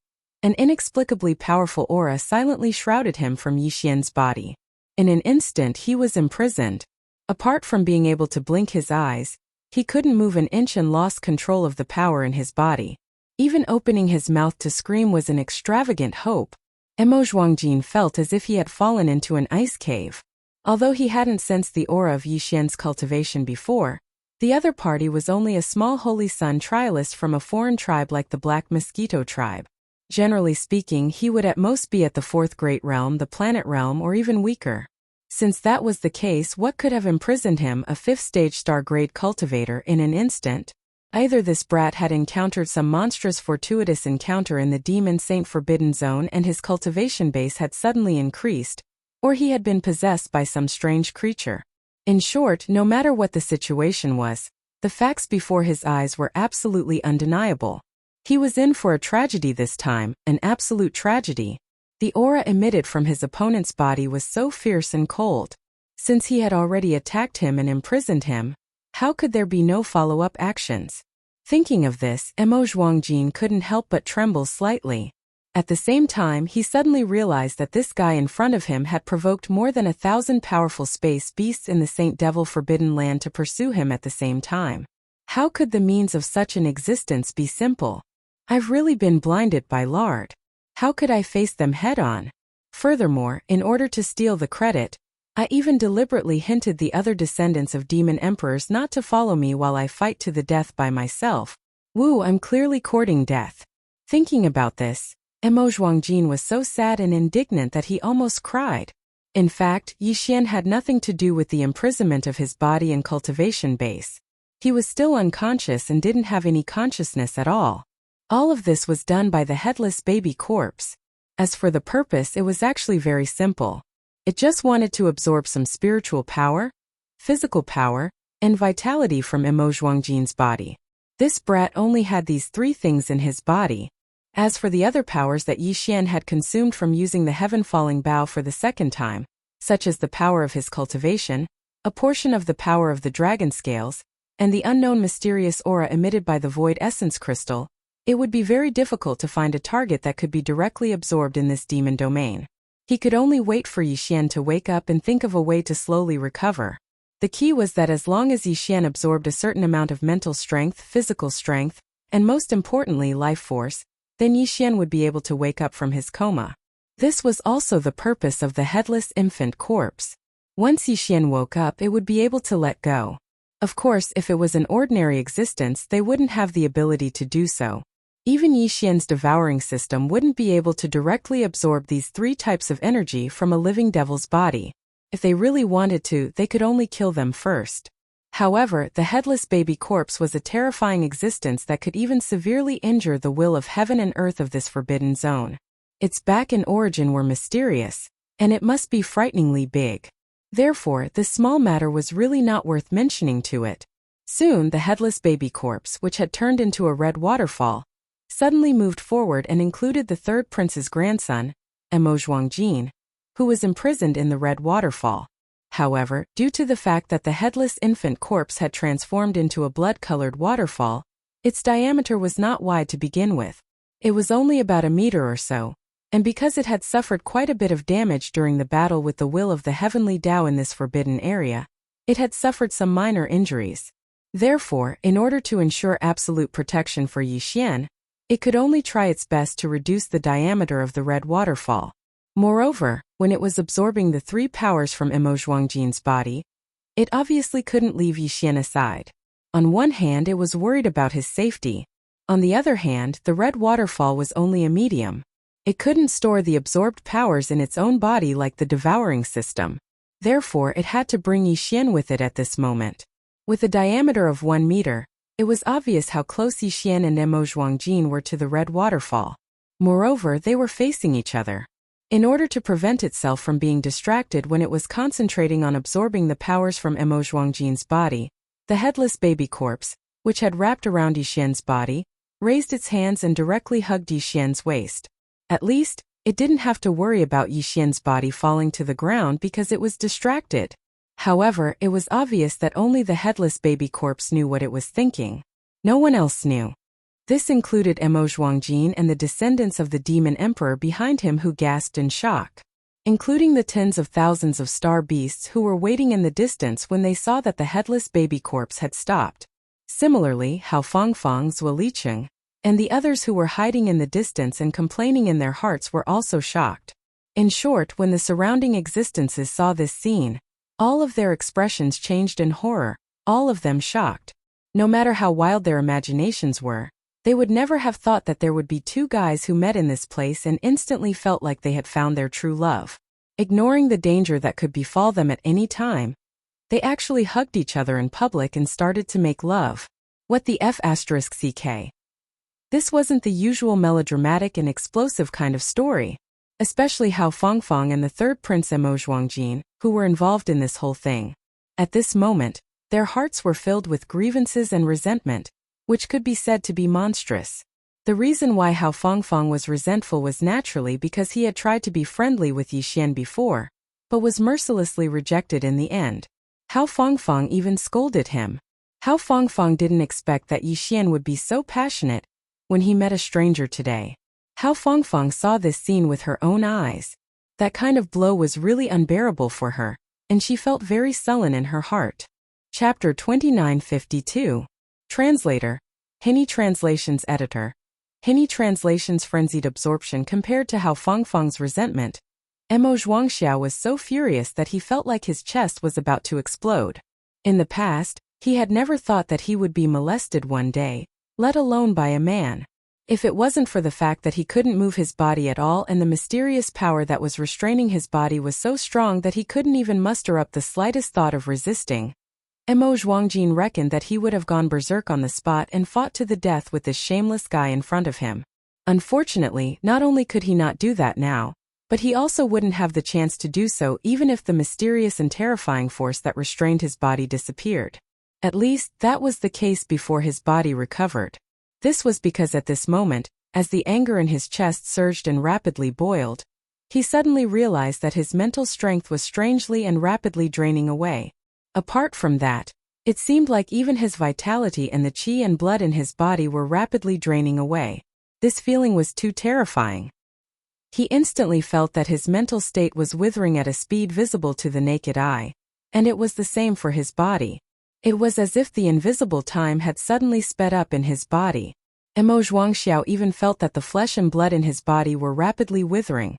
Speaker 1: an inexplicably powerful aura silently shrouded him from Yixian's body. In an instant he was imprisoned. Apart from being able to blink his eyes, he couldn't move an inch and lost control of the power in his body. Even opening his mouth to scream was an extravagant hope. Mo Zhuangjin felt as if he had fallen into an ice cave. Although he hadn't sensed the aura of Yixian's cultivation before, the other party was only a small holy sun trialist from a foreign tribe like the Black Mosquito tribe. Generally speaking, he would at most be at the fourth great realm, the planet realm, or even weaker. Since that was the case, what could have imprisoned him, a fifth-stage star-grade cultivator, in an instant? Either this brat had encountered some monstrous fortuitous encounter in the Demon Saint Forbidden Zone and his cultivation base had suddenly increased, or he had been possessed by some strange creature. In short, no matter what the situation was, the facts before his eyes were absolutely undeniable. He was in for a tragedy this time, an absolute tragedy. The aura emitted from his opponent's body was so fierce and cold. Since he had already attacked him and imprisoned him, how could there be no follow-up actions? Thinking of this, Mo Zhuangjin couldn't help but tremble slightly. At the same time, he suddenly realized that this guy in front of him had provoked more than 1,000 powerful space beasts in the Saint Devil Forbidden Land to pursue him at the same time. How could the means of such an existence be simple? I've really been blinded by lard. How could I face them head-on? Furthermore, in order to steal the credit, I even deliberately hinted the other descendants of demon emperors not to follow me while I fight to the death by myself. Woo, I'm clearly courting death. Thinking about this, Mo Zhuangjin was so sad and indignant that he almost cried. In fact, Yixian had nothing to do with the imprisonment of his body and cultivation base. He was still unconscious and didn't have any consciousness at all. All of this was done by the headless baby corpse. As for the purpose, it was actually very simple. It just wanted to absorb some spiritual power, physical power, and vitality from Mo Zhuangjin's body. This brat only had these three things in his body. As for the other powers that Yixian had consumed from using the heaven-falling bow for the second time, such as the power of his cultivation, a portion of the power of the dragon scales, and the unknown mysterious aura emitted by the void essence crystal, it would be very difficult to find a target that could be directly absorbed in this demon domain. He could only wait for Yixian to wake up and think of a way to slowly recover. The key was that as long as Yixian absorbed a certain amount of mental strength, physical strength, and most importantly life force, then Yixian would be able to wake up from his coma. This was also the purpose of the headless infant corpse. Once Yixian woke up, it would be able to let go. Of course, if it was an ordinary existence, they wouldn't have the ability to do so. Even Yixian's devouring system wouldn't be able to directly absorb these three types of energy from a living devil's body. If they really wanted to, they could only kill them first. However, the headless baby corpse was a terrifying existence that could even severely injure the will of heaven and earth of this forbidden zone. Its back and origin were mysterious, and it must be frighteningly big. Therefore, this small matter was really not worth mentioning to it. Soon, the headless baby corpse, which had turned into a red waterfall, suddenly moved forward and included the third prince's grandson, Mo Zhuangjin, who was imprisoned in the red waterfall. However, due to the fact that the headless infant corpse had transformed into a blood-colored waterfall, its diameter was not wide to begin with. It was only about a meter or so, and because it had suffered quite a bit of damage during the battle with the will of the heavenly Tao in this forbidden area, it had suffered some minor injuries. Therefore, in order to ensure absolute protection for Yixian, it could only try its best to reduce the diameter of the red waterfall. Moreover, when it was absorbing the three powers from Mo Zhuangjin's body, it obviously couldn't leave Yixian aside. On one hand, it was worried about his safety. On the other hand, the red waterfall was only a medium. It couldn't store the absorbed powers in its own body like the devouring system. Therefore, it had to bring Yixian with it at this moment. With a diameter of 1 meter, it was obvious how close Yixian and Emozhuangjin were to the red waterfall. Moreover, they were facing each other. In order to prevent itself from being distracted when it was concentrating on absorbing the powers from Emozhuangjin's body, the headless baby corpse, which had wrapped around Yixian's body, raised its hands and directly hugged Yixian's waist. At least, it didn't have to worry about Yixian's body falling to the ground because it was distracted. However, it was obvious that only the headless baby corpse knew what it was thinking. No one else knew. This included Emozhuangjin and the descendants of the demon emperor behind him who gasped in shock, including the tens of thousands of star beasts who were waiting in the distance when they saw that the headless baby corpse had stopped. Similarly, Hao Fangfang, Zhuo Licheng, and the others who were hiding in the distance and complaining in their hearts were also shocked. In short, when the surrounding existences saw this scene, all of their expressions changed in horror, all of them shocked. No matter how wild their imaginations were, they would never have thought that there would be two guys who met in this place and instantly felt like they had found their true love. Ignoring the danger that could befall them at any time, they actually hugged each other in public and started to make love. What the f***ck? This wasn't the usual melodramatic and explosive kind of story, especially Hao Fangfang and the third prince Emozhuangjin, who were involved in this whole thing. At this moment, their hearts were filled with grievances and resentment, which could be said to be monstrous. The reason why Hao Fangfang was resentful was naturally because he had tried to be friendly with Yixian before, but was mercilessly rejected in the end. Hao Fangfang even scolded him. Hao Fangfang didn't expect that Yixian would be so passionate when he met a stranger today. Hao Fangfang saw this scene with her own eyes. That kind of blow was really unbearable for her, and she felt very sullen in her heart. Chapter 2952. Translator. Hinny Translations Editor. Hinny Translations frenzied absorption compared to Hao Fangfang's resentment. Emozhuangxiao was so furious that he felt like his chest was about to explode. In the past, he had never thought that he would be molested one day, let alone by a man. If it wasn't for the fact that he couldn't move his body at all and the mysterious power that was restraining his body was so strong that he couldn't even muster up the slightest thought of resisting, Emozhuangjin reckoned that he would have gone berserk on the spot and fought to the death with this shameless guy in front of him. Unfortunately, not only could he not do that now, but he also wouldn't have the chance to do so even if the mysterious and terrifying force that restrained his body disappeared. At least, that was the case before his body recovered. This was because at this moment, as the anger in his chest surged and rapidly boiled, he suddenly realized that his mental strength was strangely and rapidly draining away. Apart from that, it seemed like even his vitality and the qi and blood in his body were rapidly draining away. This feeling was too terrifying. He instantly felt that his mental state was withering at a speed visible to the naked eye, and it was the same for his body. It was as if the invisible time had suddenly sped up in his body. Emozhuangxiao even felt that the flesh and blood in his body were rapidly withering.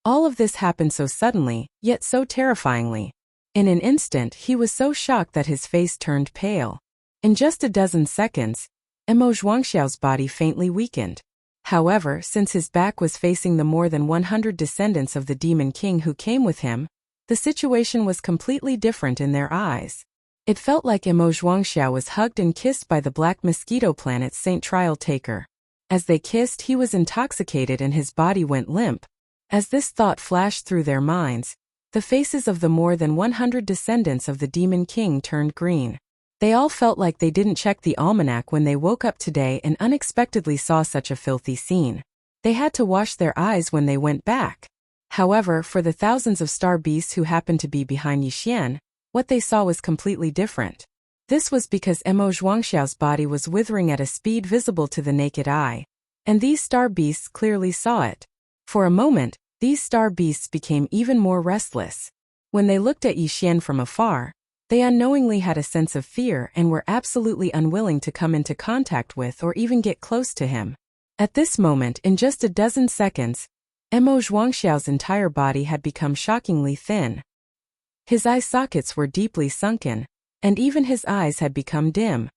Speaker 1: All of this happened so suddenly, yet so terrifyingly. In an instant, he was so shocked that his face turned pale. In just a dozen seconds, Emozhuangxiao's body faintly weakened. However, since his back was facing the more than 100 descendants of the Demon King who came with him, the situation was completely different in their eyes. It felt like Emozhuangxiao was hugged and kissed by the Black Mosquito Planet's Saint Trial Taker. As they kissed, he was intoxicated and his body went limp. As this thought flashed through their minds, the faces of the more than 100 descendants of the Demon King turned green. They all felt like they didn't check the almanac when they woke up today and unexpectedly saw such a filthy scene. They had to wash their eyes when they went back. However, for the thousands of star beasts who happened to be behind Yixian, what they saw was completely different. This was because Emozhuangxiao's body was withering at a speed visible to the naked eye, and these star beasts clearly saw it. For a moment, these star beasts became even more restless. When they looked at Yixian from afar, they unknowingly had a sense of fear and were absolutely unwilling to come into contact with or even get close to him. At this moment, in just a dozen seconds, Emozhuangxiao's entire body had become shockingly thin. His eye sockets were deeply sunken, and even his eyes had become dim.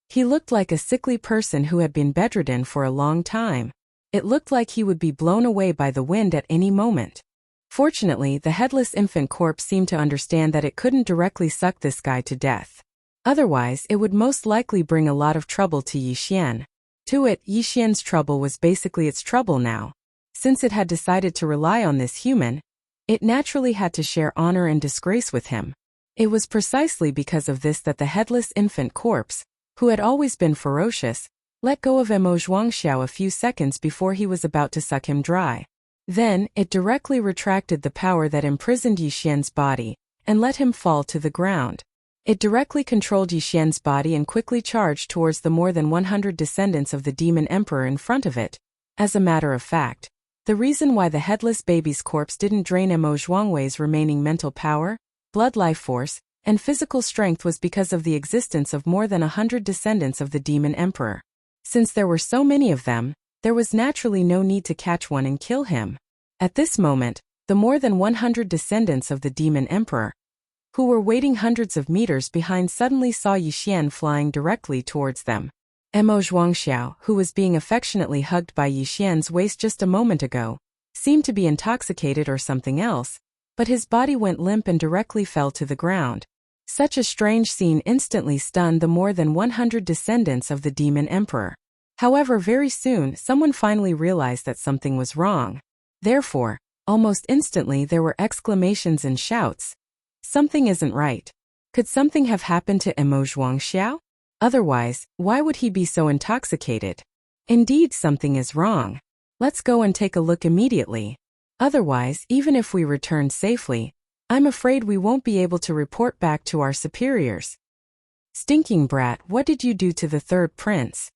Speaker 1: He looked like a sickly person who had been bedridden for a long time. It looked like he would be blown away by the wind at any moment. Fortunately, the headless infant corpse seemed to understand that it couldn't directly suck this guy to death. Otherwise, it would most likely bring a lot of trouble to Yixian. To it, Yixian's trouble was basically its trouble now. Since it had decided to rely on this human, it naturally had to share honor and disgrace with him. It was precisely because of this that the headless infant corpse, who had always been ferocious, let go of Emo Zhuangxiao a few seconds before he was about to suck him dry. Then, it directly retracted the power that imprisoned Yixian's body, and let him fall to the ground. It directly controlled Yixian's body and quickly charged towards the more than 100 descendants of the demon emperor in front of it. As a matter of fact, the reason why the headless baby's corpse didn't drain Emo Zhuangwei's remaining mental power, blood life force, and physical strength was because of the existence of more than 100 descendants of the demon emperor. Since there were so many of them, there was naturally no need to catch one and kill him. At this moment, the more than 100 descendants of the demon emperor, who were waiting hundreds of meters behind, suddenly saw Yixian flying directly towards them. Emo Zhuangxiao, who was being affectionately hugged by Yixian's waist just a moment ago, seemed to be intoxicated or something else, but his body went limp and directly fell to the ground. Such a strange scene instantly stunned the more than 100 descendants of the demon emperor. However, very soon, someone finally realized that something was wrong. Therefore, almost instantly there were exclamations and shouts. Something isn't right. Could something have happened to Emo Zhuangxiao? Otherwise, why would he be so intoxicated? Indeed, something is wrong. Let's go and take a look immediately. Otherwise, even if we return safely, I'm afraid we won't be able to report back to our superiors. Stinking brat, what did you do to the third prince?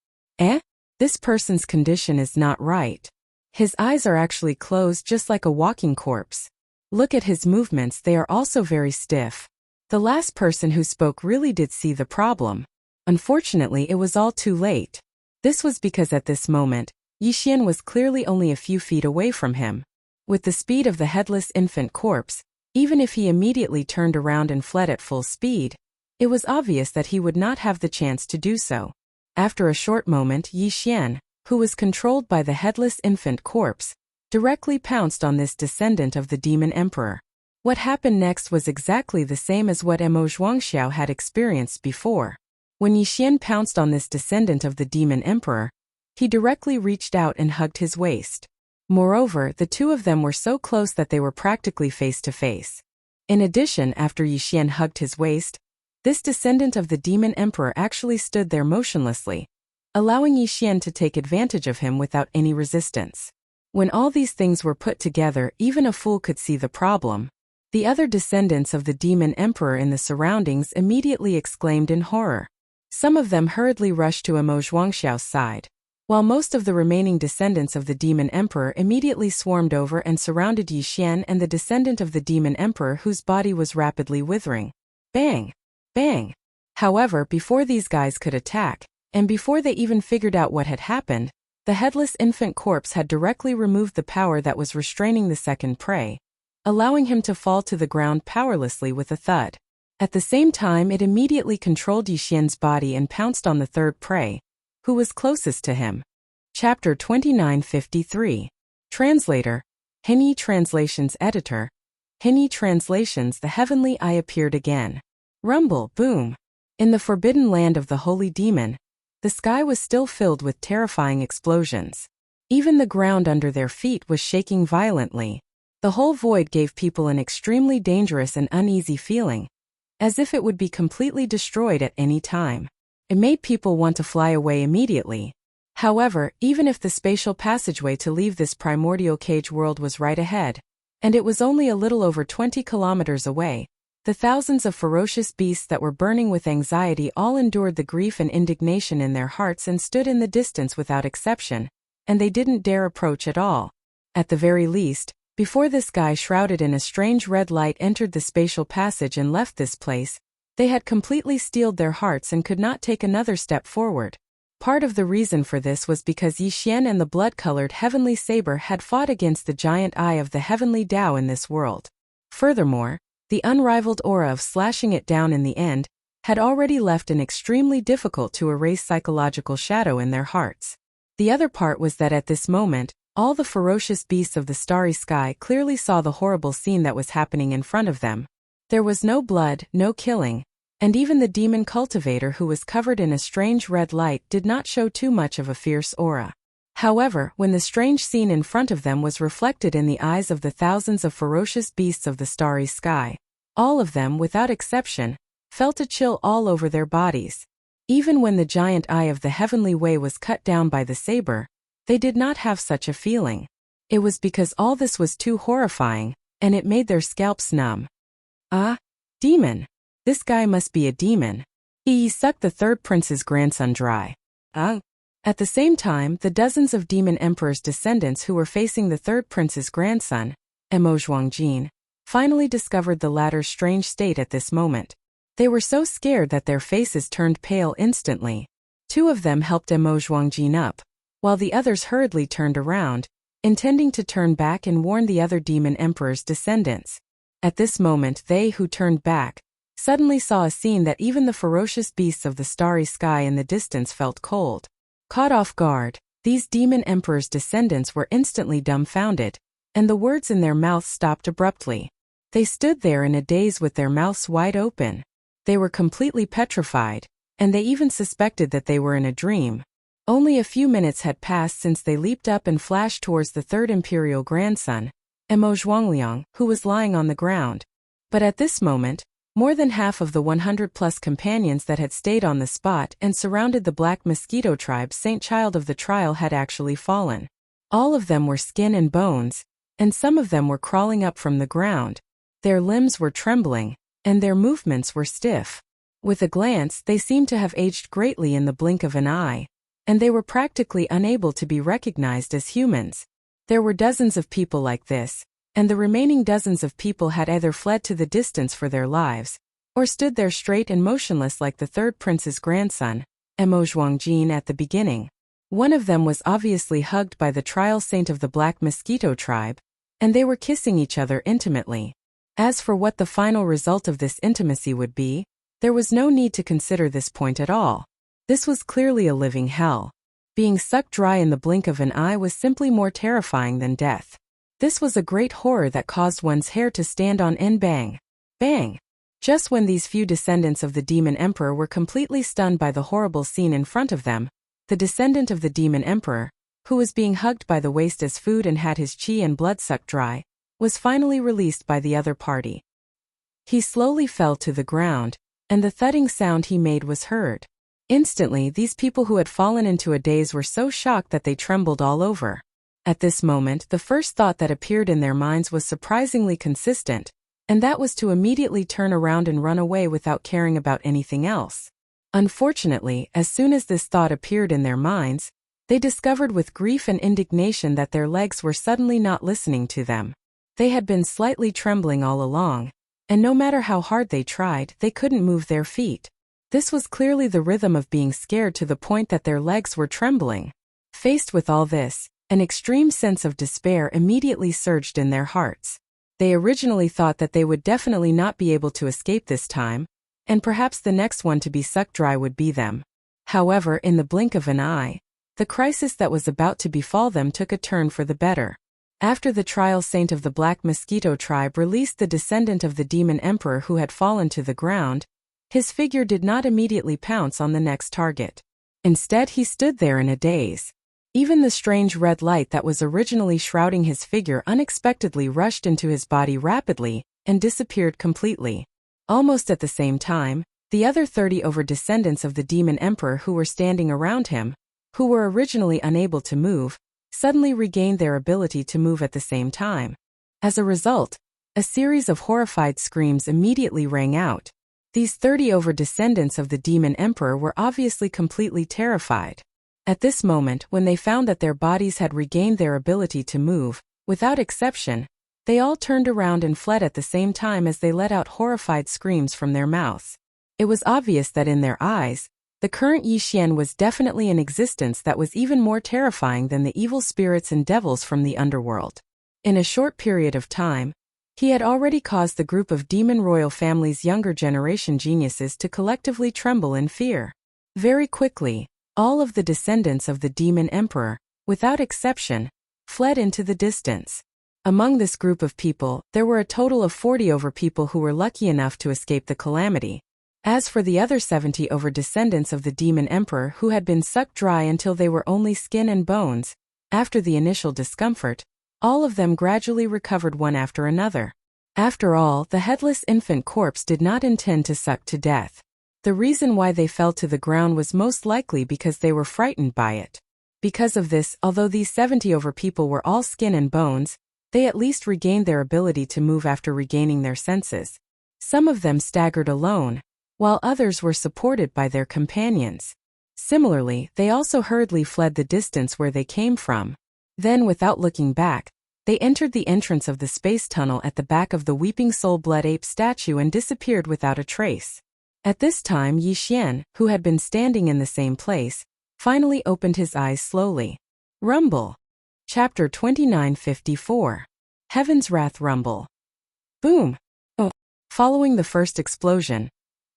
Speaker 1: This person's condition is not right. His eyes are actually closed just like a walking corpse. Look at his movements, they are also very stiff. The last person who spoke really did see the problem. Unfortunately, it was all too late. This was because at this moment, Yixian was clearly only a few feet away from him. With the speed of the headless infant corpse, even if he immediately turned around and fled at full speed, it was obvious that he would not have the chance to do so. After a short moment, Yixian, who was controlled by the headless infant corpse, directly pounced on this descendant of the demon emperor. What happened next was exactly the same as what Emo Zhuangxiao had experienced before. When Yixian pounced on this descendant of the demon emperor, he directly reached out and hugged his waist. Moreover, the two of them were so close that they were practically face to face. In addition, after Yixian hugged his waist, this descendant of the demon emperor actually stood there motionlessly, allowing Yixian to take advantage of him without any resistance. When all these things were put together, even a fool could see the problem. The other descendants of the demon emperor in the surroundings immediately exclaimed in horror. Some of them hurriedly rushed to Emo Zhuangxiao's side, while most of the remaining descendants of the demon emperor immediately swarmed over and surrounded Yixian and the descendant of the demon emperor whose body was rapidly withering. Bang! Bang! However, before these guys could attack, and before they even figured out what had happened, the headless infant corpse had directly removed the power that was restraining the second prey, allowing him to fall to the ground powerlessly with a thud. At the same time, it immediately controlled Yixian's body and pounced on the third prey, who was closest to him. Chapter 2953. Translator. Henyi Translations Editor. Henyi Translations. The heavenly eye appeared again. Rumble, boom. In the forbidden land of the holy demon, the sky was still filled with terrifying explosions. Even the ground under their feet was shaking violently. The whole void gave people an extremely dangerous and uneasy feeling, as if it would be completely destroyed at any time. It made people want to fly away immediately. However, even if the spatial passageway to leave this primordial cage world was right ahead, and it was only a little over 20 kilometers away, the thousands of ferocious beasts that were burning with anxiety all endured the grief and indignation in their hearts and stood in the distance without exception, and they didn't dare approach at all. At the very least, before this guy shrouded in a strange red light entered the spatial passage and left this place, they had completely steeled their hearts and could not take another step forward. Part of the reason for this was because Yixian and the blood-colored heavenly saber had fought against the giant eye of the heavenly Tao in this world. Furthermore, the unrivaled aura of slashing it down in the end had already left an extremely difficult to erase psychological shadow in their hearts. The other part was that at this moment, all the ferocious beasts of the starry sky clearly saw the horrible scene that was happening in front of them. There was no blood, no killing, and even the demon cultivator who was covered in a strange red light did not show too much of a fierce aura. However, when the strange scene in front of them was reflected in the eyes of the thousands of ferocious beasts of the starry sky, all of them, without exception, felt a chill all over their bodies. Even when the giant eye of the heavenly way was cut down by the saber, they did not have such a feeling. It was because all this was too horrifying, and it made their scalps numb. Ah, demon! This guy must be a demon. He sucked the third prince's grandson dry. At the same time, the dozens of demon emperor's descendants who were facing the third prince's grandson, Emo Zhuangjin, finally discovered the latter's strange state at this moment. They were so scared that their faces turned pale instantly. Two of them helped Emo Zhuangjin up, while the others hurriedly turned around, intending to turn back and warn the other demon emperor's descendants. At this moment, they who turned back suddenly saw a scene that even the ferocious beasts of the starry sky in the distance felt cold. Caught off guard, these demon emperor's descendants were instantly dumbfounded, and the words in their mouths stopped abruptly. They stood there in a daze with their mouths wide open. They were completely petrified, and they even suspected that they were in a dream. Only a few minutes had passed since they leaped up and flashed towards the third imperial grandson, Emo Zhuangliang, who was lying on the ground. But at this moment, more than half of the 100-plus companions that had stayed on the spot and surrounded the Black Mosquito tribe Saint Child of the Trial had actually fallen. All of them were skin and bones, and some of them were crawling up from the ground. Their limbs were trembling, and their movements were stiff. With a glance, they seemed to have aged greatly in the blink of an eye, and they were practically unable to be recognized as humans. There were dozens of people like this, and the remaining dozens of people had either fled to the distance for their lives, or stood there straight and motionless like the third prince's grandson, Emo Zhuangjin, at the beginning. One of them was obviously hugged by the trial saint of the Black Mosquito tribe, and they were kissing each other intimately. As for what the final result of this intimacy would be, there was no need to consider this point at all. This was clearly a living hell. Being sucked dry in the blink of an eye was simply more terrifying than death. This was a great horror that caused one's hair to stand on end. Bang! Bang! Just when these few descendants of the demon emperor were completely stunned by the horrible scene in front of them, the descendant of the demon emperor, who was being hugged by the waist as food and had his chi and blood sucked dry, was finally released by the other party. He slowly fell to the ground, and the thudding sound he made was heard. Instantly, these people who had fallen into a daze were so shocked that they trembled all over. At this moment, the first thought that appeared in their minds was surprisingly consistent, and that was to immediately turn around and run away without caring about anything else. Unfortunately, as soon as this thought appeared in their minds, they discovered with grief and indignation that their legs were suddenly not listening to them. They had been slightly trembling all along, and no matter how hard they tried, they couldn't move their feet. This was clearly the rhythm of being scared to the point that their legs were trembling. Faced with all this, an extreme sense of despair immediately surged in their hearts. They originally thought that they would definitely not be able to escape this time, and perhaps the next one to be sucked dry would be them. However, in the blink of an eye, the crisis that was about to befall them took a turn for the better. After the trial saint of the Black Mosquito tribe released the descendant of the demon emperor who had fallen to the ground, his figure did not immediately pounce on the next target. Instead, he stood there in a daze. Even the strange red light that was originally shrouding his figure unexpectedly rushed into his body rapidly and disappeared completely. Almost at the same time, the other 30 descendants of the demon emperor who were standing around him, who were originally unable to move, suddenly regained their ability to move at the same time. As a result, a series of horrified screams immediately rang out. These 30 descendants of the demon emperor were obviously completely terrified. At this moment, when they found that their bodies had regained their ability to move, without exception, they all turned around and fled at the same time as they let out horrified screams from their mouths. It was obvious that in their eyes, the current Yixian was definitely an existence that was even more terrifying than the evil spirits and devils from the underworld. In a short period of time, he had already caused the group of demon royal family's younger generation geniuses to collectively tremble in fear. Very quickly, All of the descendants of the demon emperor, without exception, fled into the distance. Among this group of people, there were a total of 40 over people who were lucky enough to escape the calamity. As for the other 70 over descendants of the demon emperor who had been sucked dry until they were only skin and bones, after the initial discomfort, all of them gradually recovered one after another. After all, the headless infant corpse did not intend to suck to death. The reason why they fell to the ground was most likely because they were frightened by it. Because of this, although these 70 over people were all skin and bones, they at least regained their ability to move after regaining their senses. Some of them staggered alone, while others were supported by their companions. Similarly, they also hurriedly fled the distance where they came from. Then, without looking back, they entered the entrance of the space tunnel at the back of the Weeping Soul Blood Ape statue and disappeared without a trace. At this time, Yi Xian, who had been standing in the same place, finally opened his eyes slowly. Rumble. Chapter 2954. Heaven's Wrath Rumble. Boom! Oh. Following the first explosion,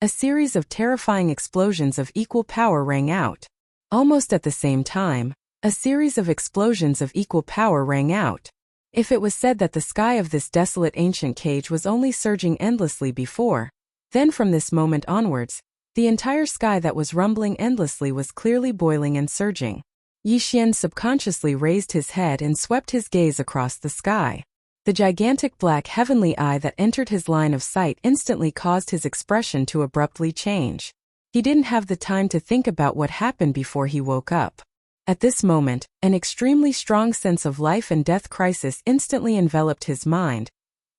Speaker 1: a series of terrifying explosions of equal power rang out. Almost at the same time, a series of explosions of equal power rang out. If it was said that the sky of this desolate ancient cage was only surging endlessly before, then from this moment onwards, the entire sky that was rumbling endlessly was clearly boiling and surging. Yi Xian subconsciously raised his head and swept his gaze across the sky. The gigantic black heavenly eye that entered his line of sight instantly caused his expression to abruptly change. He didn't have the time to think about what happened before he woke up. At this moment, an extremely strong sense of life and death crisis instantly enveloped his mind,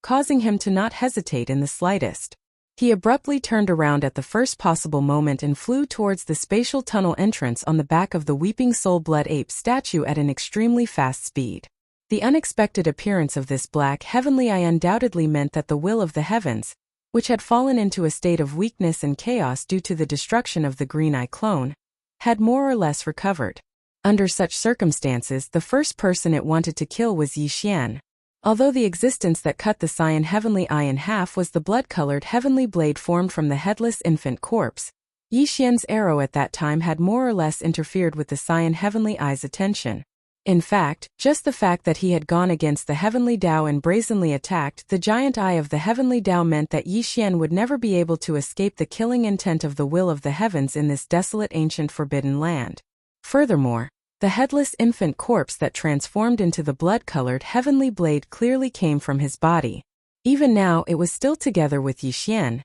Speaker 1: causing him to not hesitate in the slightest. He abruptly turned around at the first possible moment and flew towards the spatial tunnel entrance on the back of the Weeping Soul Blood Ape statue at an extremely fast speed. The unexpected appearance of this black heavenly eye undoubtedly meant that the will of the heavens, which had fallen into a state of weakness and chaos due to the destruction of the Green Eye clone, had more or less recovered. Under such circumstances, the first person it wanted to kill was Yi Xian. Although the existence that cut the cyan heavenly eye in half was the blood-colored heavenly blade formed from the headless infant corpse, Yi Xian's arrow at that time had more or less interfered with the cyan heavenly eye's attention. In fact, just the fact that he had gone against the heavenly Tao and brazenly attacked the giant eye of the heavenly Tao meant that Yi Xian would never be able to escape the killing intent of the will of the heavens in this desolate ancient forbidden land. Furthermore, the headless infant corpse that transformed into the blood-colored heavenly blade clearly came from his body. Even now it was still together with Yi Xian,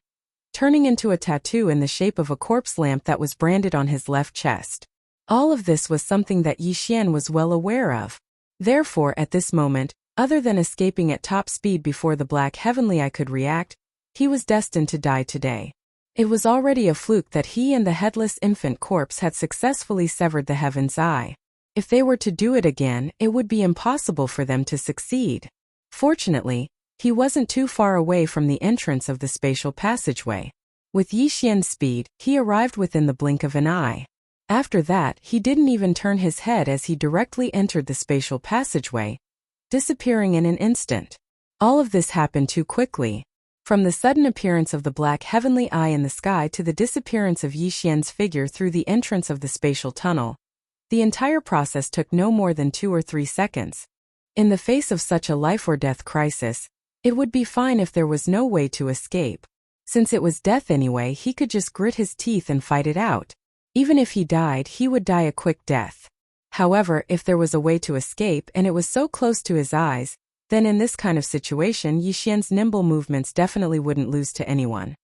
Speaker 1: turning into a tattoo in the shape of a corpse lamp that was branded on his left chest. All of this was something that Yi Xian was well aware of. Therefore, at this moment, other than escaping at top speed before the black heavenly eye could react, he was destined to die today. It was already a fluke that he and the headless infant corpse had successfully severed the heaven's eye. If they were to do it again, it would be impossible for them to succeed. Fortunately, he wasn't too far away from the entrance of the spatial passageway. With Yi Xian's speed, he arrived within the blink of an eye. After that, he didn't even turn his head as he directly entered the spatial passageway, disappearing in an instant. All of this happened too quickly. From the sudden appearance of the black heavenly eye in the sky to the disappearance of Yi Xian's figure through the entrance of the spatial tunnel, the entire process took no more than 2 or 3 seconds. In the face of such a life-or-death crisis, it would be fine if there was no way to escape. Since it was death anyway, he could just grit his teeth and fight it out. Even if he died, he would die a quick death. However, if there was a way to escape and it was so close to his eyes, then in this kind of situation Yi Xian's nimble movements definitely wouldn't lose to anyone.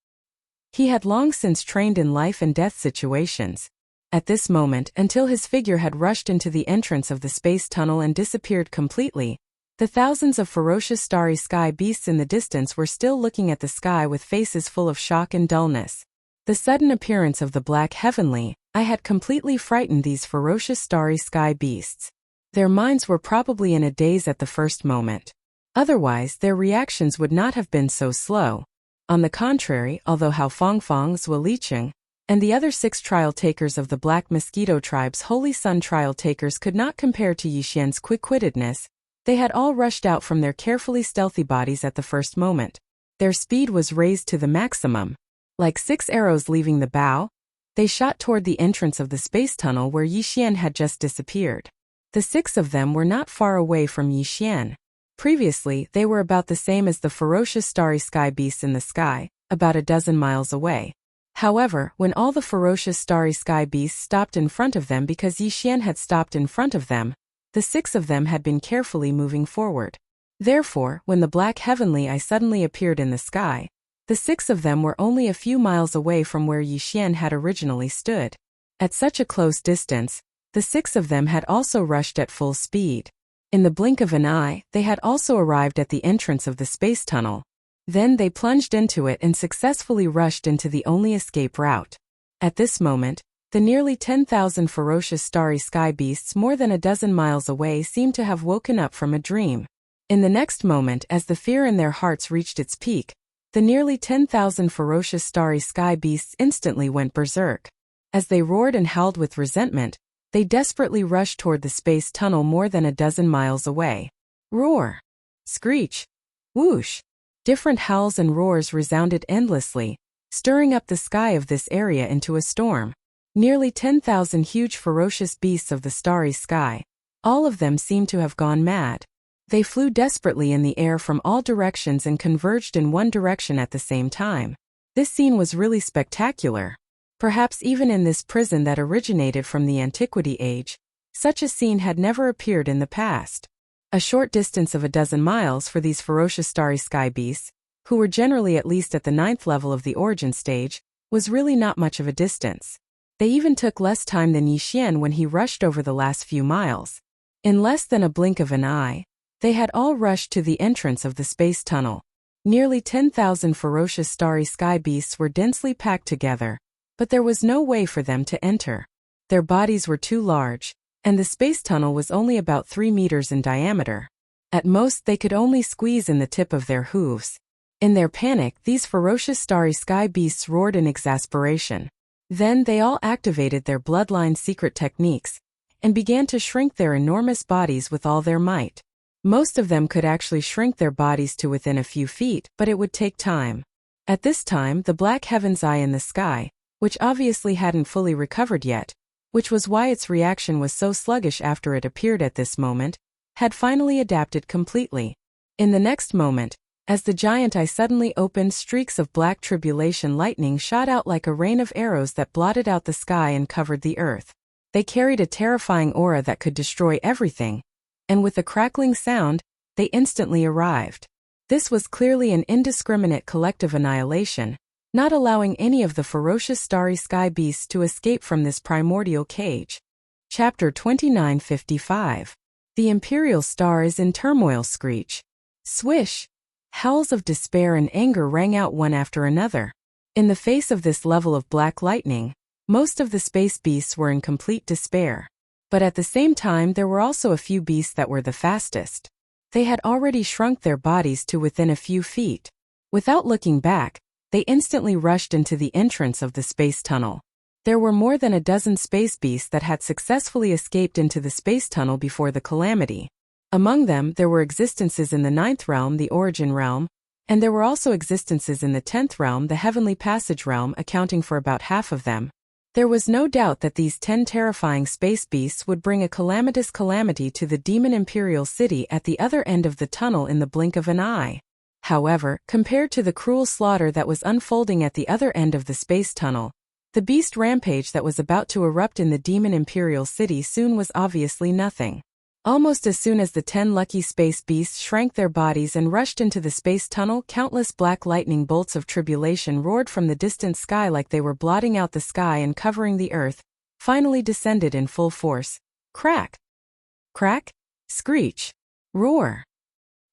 Speaker 1: He had long since trained in life and death situations. At this moment, until his figure had rushed into the entrance of the space tunnel and disappeared completely, the thousands of ferocious starry sky beasts in the distance were still looking at the sky with faces full of shock and dullness. The sudden appearance of the black heavenly eye had completely frightened these ferocious starry sky beasts. Their minds were probably in a daze at the first moment. Otherwise, their reactions would not have been so slow. On the contrary, although Hao Fangfang, Zhuo Licheng, and the other 6 trial-takers of the Black Mosquito Tribe's Holy Sun trial-takers could not compare to Yi Xian's quick-wittedness, they had all rushed out from their carefully stealthy bodies at the first moment. Their speed was raised to the maximum. Like 6 arrows leaving the bow, They shot toward the entrance of the space tunnel where Yixian had just disappeared. The 6 of them were not far away from Yixian. Previously, they were about the same as the ferocious starry sky beasts in the sky, about a dozen miles away. However, when all the ferocious starry sky beasts stopped in front of them because Yixian had stopped in front of them, the 6 of them had been carefully moving forward. Therefore, when the black heavenly eye suddenly appeared in the sky, the 6 of them were only a few miles away from where Yixian had originally stood. At such a close distance, the 6 of them had also rushed at full speed. In the blink of an eye, they had also arrived at the entrance of the space tunnel. Then they plunged into it and successfully rushed into the only escape route. At this moment, the nearly 10,000 ferocious starry sky beasts more than a dozen miles away seemed to have woken up from a dream. In the next moment, as the fear in their hearts reached its peak, the nearly 10,000 ferocious starry sky beasts instantly went berserk. As they roared and howled with resentment, they desperately rushed toward the space tunnel more than a dozen miles away. Roar! Screech! Whoosh! Different howls and roars resounded endlessly, stirring up the sky of this area into a storm. Nearly 10,000 huge ferocious beasts of the starry sky. All of them seemed to have gone mad. They flew desperately in the air from all directions and converged in one direction at the same time. This scene was really spectacular. Perhaps even in this prison that originated from the Antiquity Age, such a scene had never appeared in the past. A short distance of a dozen miles for these ferocious starry sky beasts, who were generally at least at the 9th level of the origin stage, was really not much of a distance. They even took less time than Yixian when he rushed over the last few miles. In less than a blink of an eye, they had all rushed to the entrance of the space tunnel. Nearly 10,000 ferocious starry sky beasts were densely packed together, but there was no way for them to enter. Their bodies were too large, and the space tunnel was only about 3 meters in diameter. At most they could only squeeze in the tip of their hooves. In their panic, these ferocious starry sky beasts roared in exasperation. Then they all activated their bloodline secret techniques, and began to shrink their enormous bodies with all their might. Most of them could actually shrink their bodies to within a few feet, but it would take time. At this time, the black heaven's eye in the sky, which obviously hadn't fully recovered yet, which was why its reaction was so sluggish after it appeared at this moment, had finally adapted completely. In the next moment, as the giant eye suddenly opened, streaks of black tribulation lightning shot out like a rain of arrows that blotted out the sky and covered the earth. They carried a terrifying aura that could destroy everything, and with a crackling sound, they instantly arrived. This was clearly an indiscriminate collective annihilation, not allowing any of the ferocious starry sky beasts to escape from this primordial cage. Chapter 2955. The Imperial Star is in turmoil. Screech! Swish! Howls of despair and anger rang out one after another. In the face of this level of black lightning, most of the space beasts were in complete despair. But at the same time there were also a few beasts that were the fastest. They had already shrunk their bodies to within a few feet. Without looking back, they instantly rushed into the entrance of the space tunnel. There were more than a dozen space beasts that had successfully escaped into the space tunnel before the calamity. Among them there were existences in the 9th realm, the origin realm, and there were also existences in the 10th realm, the heavenly passage realm, accounting for about half of them. There was no doubt that these 10 terrifying space beasts would bring a calamitous calamity to the demon imperial city at the other end of the tunnel in the blink of an eye. However, compared to the cruel slaughter that was unfolding at the other end of the space tunnel, the beast rampage that was about to erupt in the demon imperial city soon was obviously nothing. Almost as soon as the 10 lucky space beasts shrank their bodies and rushed into the space tunnel, countless black lightning bolts of tribulation roared from the distant sky like they were blotting out the sky and covering the earth, finally descended in full force. Crack! Crack! Screech! Roar!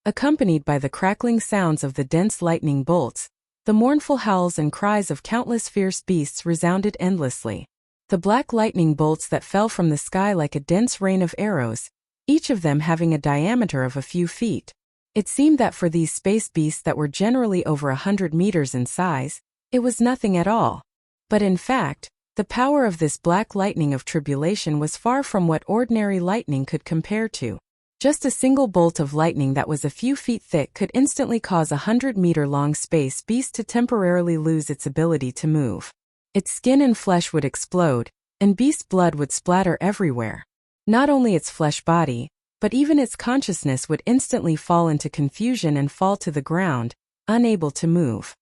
Speaker 1: Accompanied by the crackling sounds of the dense lightning bolts, the mournful howls and cries of countless fierce beasts resounded endlessly. The black lightning bolts that fell from the sky like a dense rain of arrows, each of them having a diameter of a few feet. It seemed that for these space beasts that were generally over 100 meters in size, it was nothing at all. But in fact, the power of this black lightning of tribulation was far from what ordinary lightning could compare to. Just a single bolt of lightning that was a few feet thick could instantly cause a 100-meter-long space beast to temporarily lose its ability to move. Its skin and flesh would explode, and beast blood would splatter everywhere. Not only its flesh body, but even its consciousness would instantly fall into confusion and fall to the ground, unable to move.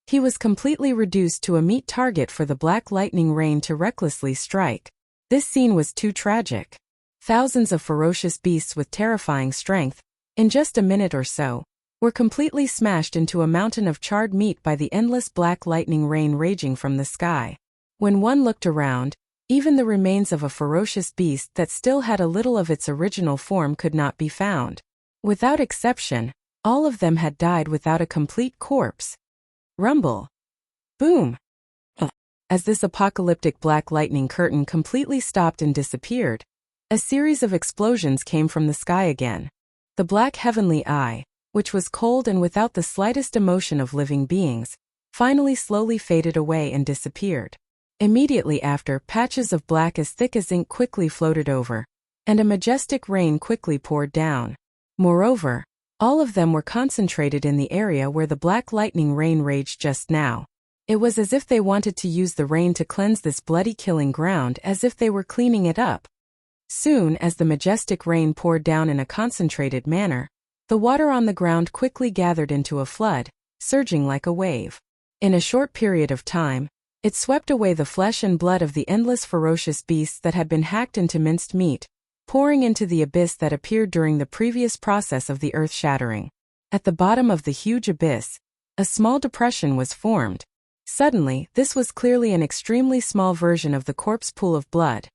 Speaker 1: He was completely reduced to a meat target for the black lightning rain to recklessly strike. This scene was too tragic. Thousands of ferocious beasts with terrifying strength, in just a minute or so, were completely smashed into a mountain of charred meat by the endless black lightning rain raging from the sky. When one looked around, even the remains of a ferocious beast that still had a little of its original form could not be found. Without exception, all of them had died without a complete corpse. Rumble. Boom. As this apocalyptic black lightning curtain completely stopped and disappeared, a series of explosions came from the sky again. The black heavenly eye, which was cold and without the slightest emotion of living beings, finally slowly faded away and disappeared. Immediately after, patches of black as thick as ink quickly floated over, and a majestic rain quickly poured down. Moreover, all of them were concentrated in the area where the black lightning rain raged just now. It was as if they wanted to use the rain to cleanse this bloody killing ground, as if they were cleaning it up. Soon as the majestic rain poured down in a concentrated manner, the water on the ground quickly gathered into a flood, surging like a wave. In a short period of time, it swept away the flesh and blood of the endless ferocious beasts that had been hacked into minced meat, pouring into the abyss that appeared during the previous process of the earth shattering. At the bottom of the huge abyss, a small depression was formed. Suddenly, this was clearly an extremely small version of the corpse pool of blood.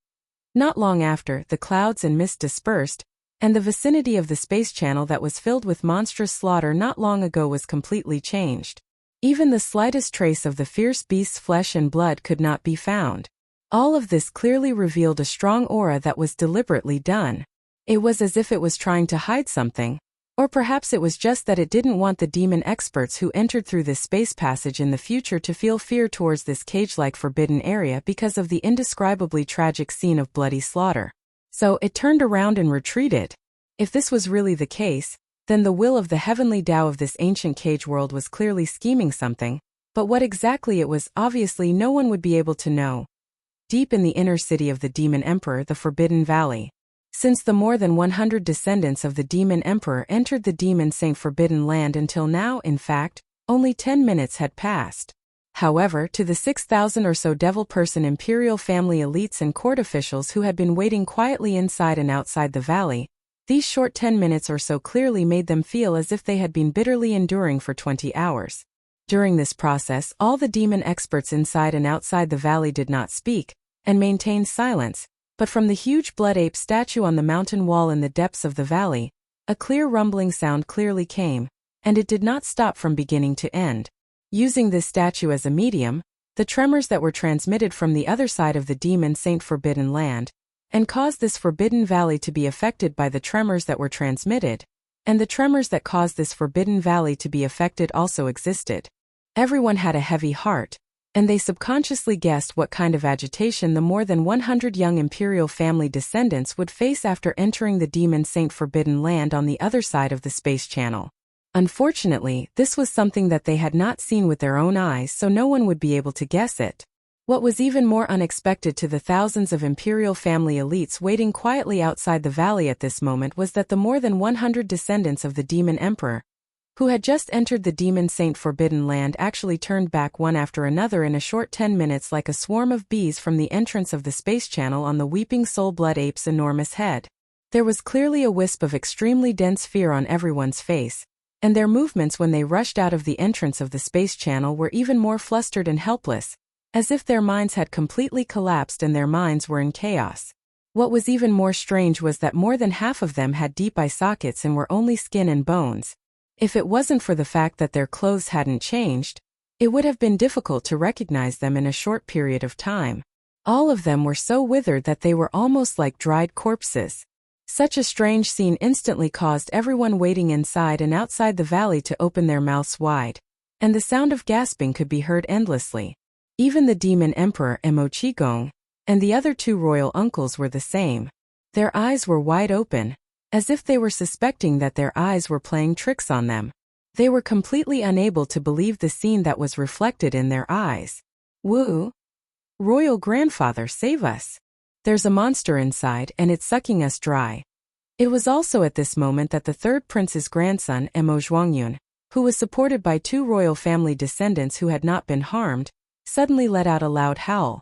Speaker 1: Not long after, the clouds and mist dispersed, and the vicinity of the space channel that was filled with monstrous slaughter not long ago was completely changed. Even the slightest trace of the fierce beast's flesh and blood could not be found. All of this clearly revealed a strong aura that was deliberately done. It was as if it was trying to hide something, or perhaps it was just that it didn't want the demon experts who entered through this space passage in the future to feel fear towards this cage-like forbidden area because of the indescribably tragic scene of bloody slaughter. So it turned around and retreated. If this was really the case, then the will of the heavenly Tao of this ancient cage world was clearly scheming something, but what exactly it was, obviously no one would be able to know. Deep in the inner city of the Demon Emperor, the Forbidden Valley. Since the more than 100 descendants of the Demon Emperor entered the Demon Saint Forbidden Land until now, in fact, only 10 minutes had passed. However, to the 6,000 or so devil-person imperial family elites and court officials who had been waiting quietly inside and outside the valley, these short 10 minutes or so clearly made them feel as if they had been bitterly enduring for 20 hours. During this process, all the demon experts inside and outside the valley did not speak, and maintained silence, but from the huge blood ape statue on the mountain wall in the depths of the valley, a clear rumbling sound clearly came, and it did not stop from beginning to end. Using this statue as a medium, the tremors that were transmitted from the other side of the Demon Saint Forbidden Land, and caused this forbidden valley to be affected by the tremors that were transmitted, and the tremors that caused this forbidden valley to be affected also existed. Everyone had a heavy heart, and they subconsciously guessed what kind of agitation the more than 100 young imperial family descendants would face after entering the Demon Saint Forbidden Land on the other side of the space channel. Unfortunately, this was something that they had not seen with their own eyes, so no one would be able to guess it. What was even more unexpected to the thousands of imperial family elites waiting quietly outside the valley at this moment was that the more than 100 descendants of the Demon Emperor, who had just entered the Demon Saint Forbidden Land, actually turned back one after another in a short 10 minutes like a swarm of bees from the entrance of the space channel on the weeping soul blood ape's enormous head. There was clearly a wisp of extremely dense fear on everyone's face, and their movements when they rushed out of the entrance of the space channel were even more flustered and helpless, as if their minds had completely collapsed and their minds were in chaos. What was even more strange was that more than half of them had deep eye sockets and were only skin and bones. If it wasn't for the fact that their clothes hadn't changed, it would have been difficult to recognize them in a short period of time. All of them were so withered that they were almost like dried corpses. Such a strange scene instantly caused everyone waiting inside and outside the valley to open their mouths wide, and the sound of gasping could be heard endlessly. Even the Demon Emperor Mo Qigong and the other two royal uncles were the same. Their eyes were wide open, as if they were suspecting that their eyes were playing tricks on them. They were completely unable to believe the scene that was reflected in their eyes. Woo! Royal grandfather, save us! There's a monster inside and it's sucking us dry. It was also at this moment that the third prince's grandson, Emo Zhuangyun, who was supported by two royal family descendants who had not been harmed, suddenly let out a loud howl.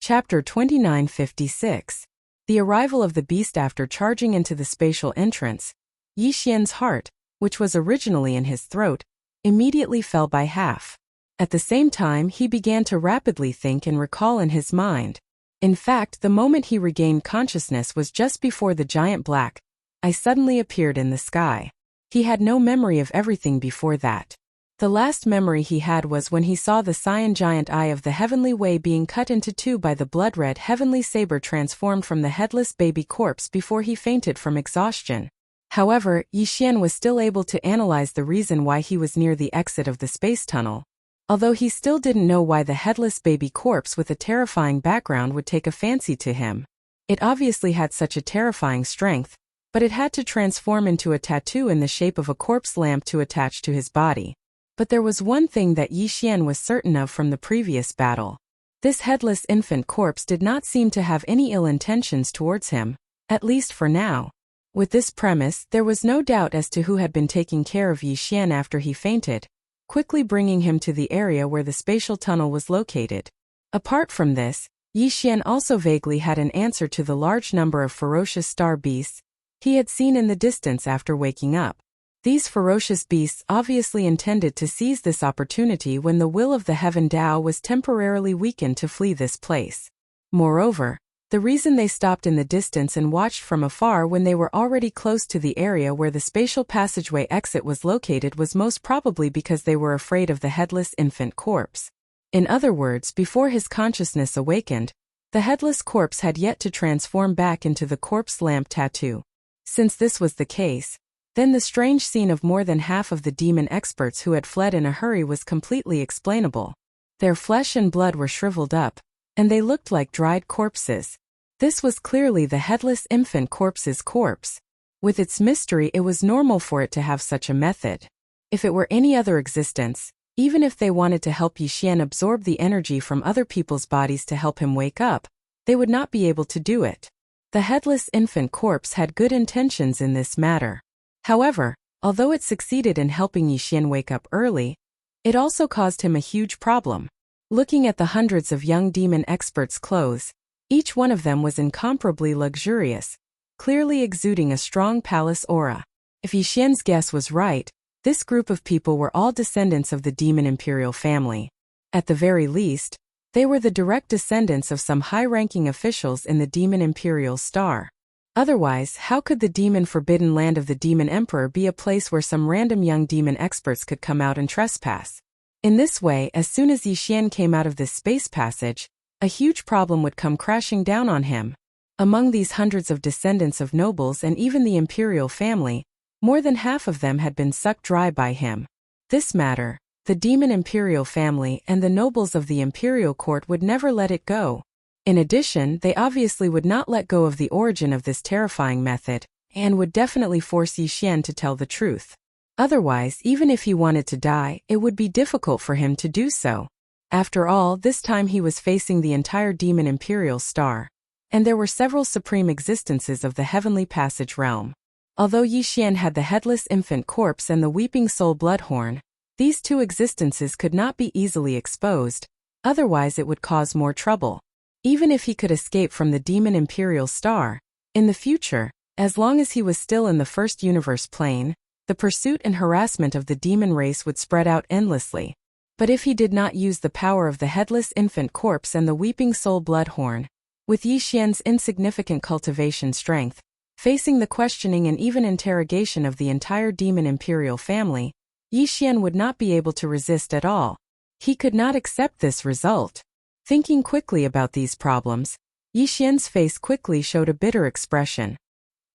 Speaker 1: Chapter 2956. The arrival of the beast. After charging into the spatial entrance, Yi Xian's heart, which was originally in his throat, immediately fell by half. At the same time, he began to rapidly think and recall in his mind. In fact, the moment he regained consciousness was just before the giant black eye suddenly appeared in the sky. He had no memory of everything before that. The last memory he had was when he saw the cyan giant eye of the heavenly way being cut into two by the blood-red heavenly saber transformed from the headless baby corpse before he fainted from exhaustion. However, Yi Xian was still able to analyze the reason why he was near the exit of the space tunnel. Although he still didn't know why the headless baby corpse with a terrifying background would take a fancy to him. It obviously had such a terrifying strength, but it had to transform into a tattoo in the shape of a corpse lamp to attach to his body. But there was one thing that Yi Xian was certain of from the previous battle. This headless infant corpse did not seem to have any ill intentions towards him, at least for now. With this premise, there was no doubt as to who had been taking care of Yi Xian after he fainted, quickly bringing him to the area where the spatial tunnel was located. Apart from this, Yi Xian also vaguely had an answer to the large number of ferocious star beasts he had seen in the distance after waking up. These ferocious beasts obviously intended to seize this opportunity when the will of the Heaven Tao was temporarily weakened to flee this place. Moreover, the reason they stopped in the distance and watched from afar when they were already close to the area where the spatial passageway exit was located was most probably because they were afraid of the headless infant corpse. In other words, before his consciousness awakened, the headless corpse had yet to transform back into the corpse lamp tattoo. Since this was the case, then the strange scene of more than half of the demon experts who had fled in a hurry was completely explainable. Their flesh and blood were shriveled up, and they looked like dried corpses. This was clearly the headless infant corpse's corpse. With its mystery, it was normal for it to have such a method. If it were any other existence, even if they wanted to help Yi Xian absorb the energy from other people's bodies to help him wake up, they would not be able to do it. The headless infant corpse had good intentions in this matter. However, although it succeeded in helping Yi Xian wake up early, it also caused him a huge problem. Looking at the hundreds of young demon experts' clothes, each one of them was incomparably luxurious, clearly exuding a strong palace aura. If Yi Xian's guess was right, this group of people were all descendants of the demon imperial family. At the very least, they were the direct descendants of some high-ranking officials in the demon imperial star. Otherwise, how could the demon forbidden land of the demon emperor be a place where some random young demon experts could come out and trespass? In this way, as soon as Yi Xian came out of this space passage, a huge problem would come crashing down on him. Among these hundreds of descendants of nobles and even the imperial family, more than half of them had been sucked dry by him. This matter, the demon imperial family and the nobles of the imperial court would never let it go. In addition, they obviously would not let go of the origin of this terrifying method, and would definitely force Yi Xian to tell the truth. Otherwise, even if he wanted to die, it would be difficult for him to do so. After all, this time he was facing the entire demon imperial star, and there were several supreme existences of the heavenly passage realm. Although Yi Xian had the headless infant corpse and the weeping soul bloodhorn, these two existences could not be easily exposed, otherwise it would cause more trouble. Even if he could escape from the demon imperial star, in the future, as long as he was still in the first universe plane, the pursuit and harassment of the demon race would spread out endlessly. But if he did not use the power of the headless infant corpse and the weeping soul bloodhorn, with Yi Xian's insignificant cultivation strength, facing the questioning and even interrogation of the entire demon imperial family, Yi Xian would not be able to resist at all. He could not accept this result. Thinking quickly about these problems, Yi Xian's face quickly showed a bitter expression.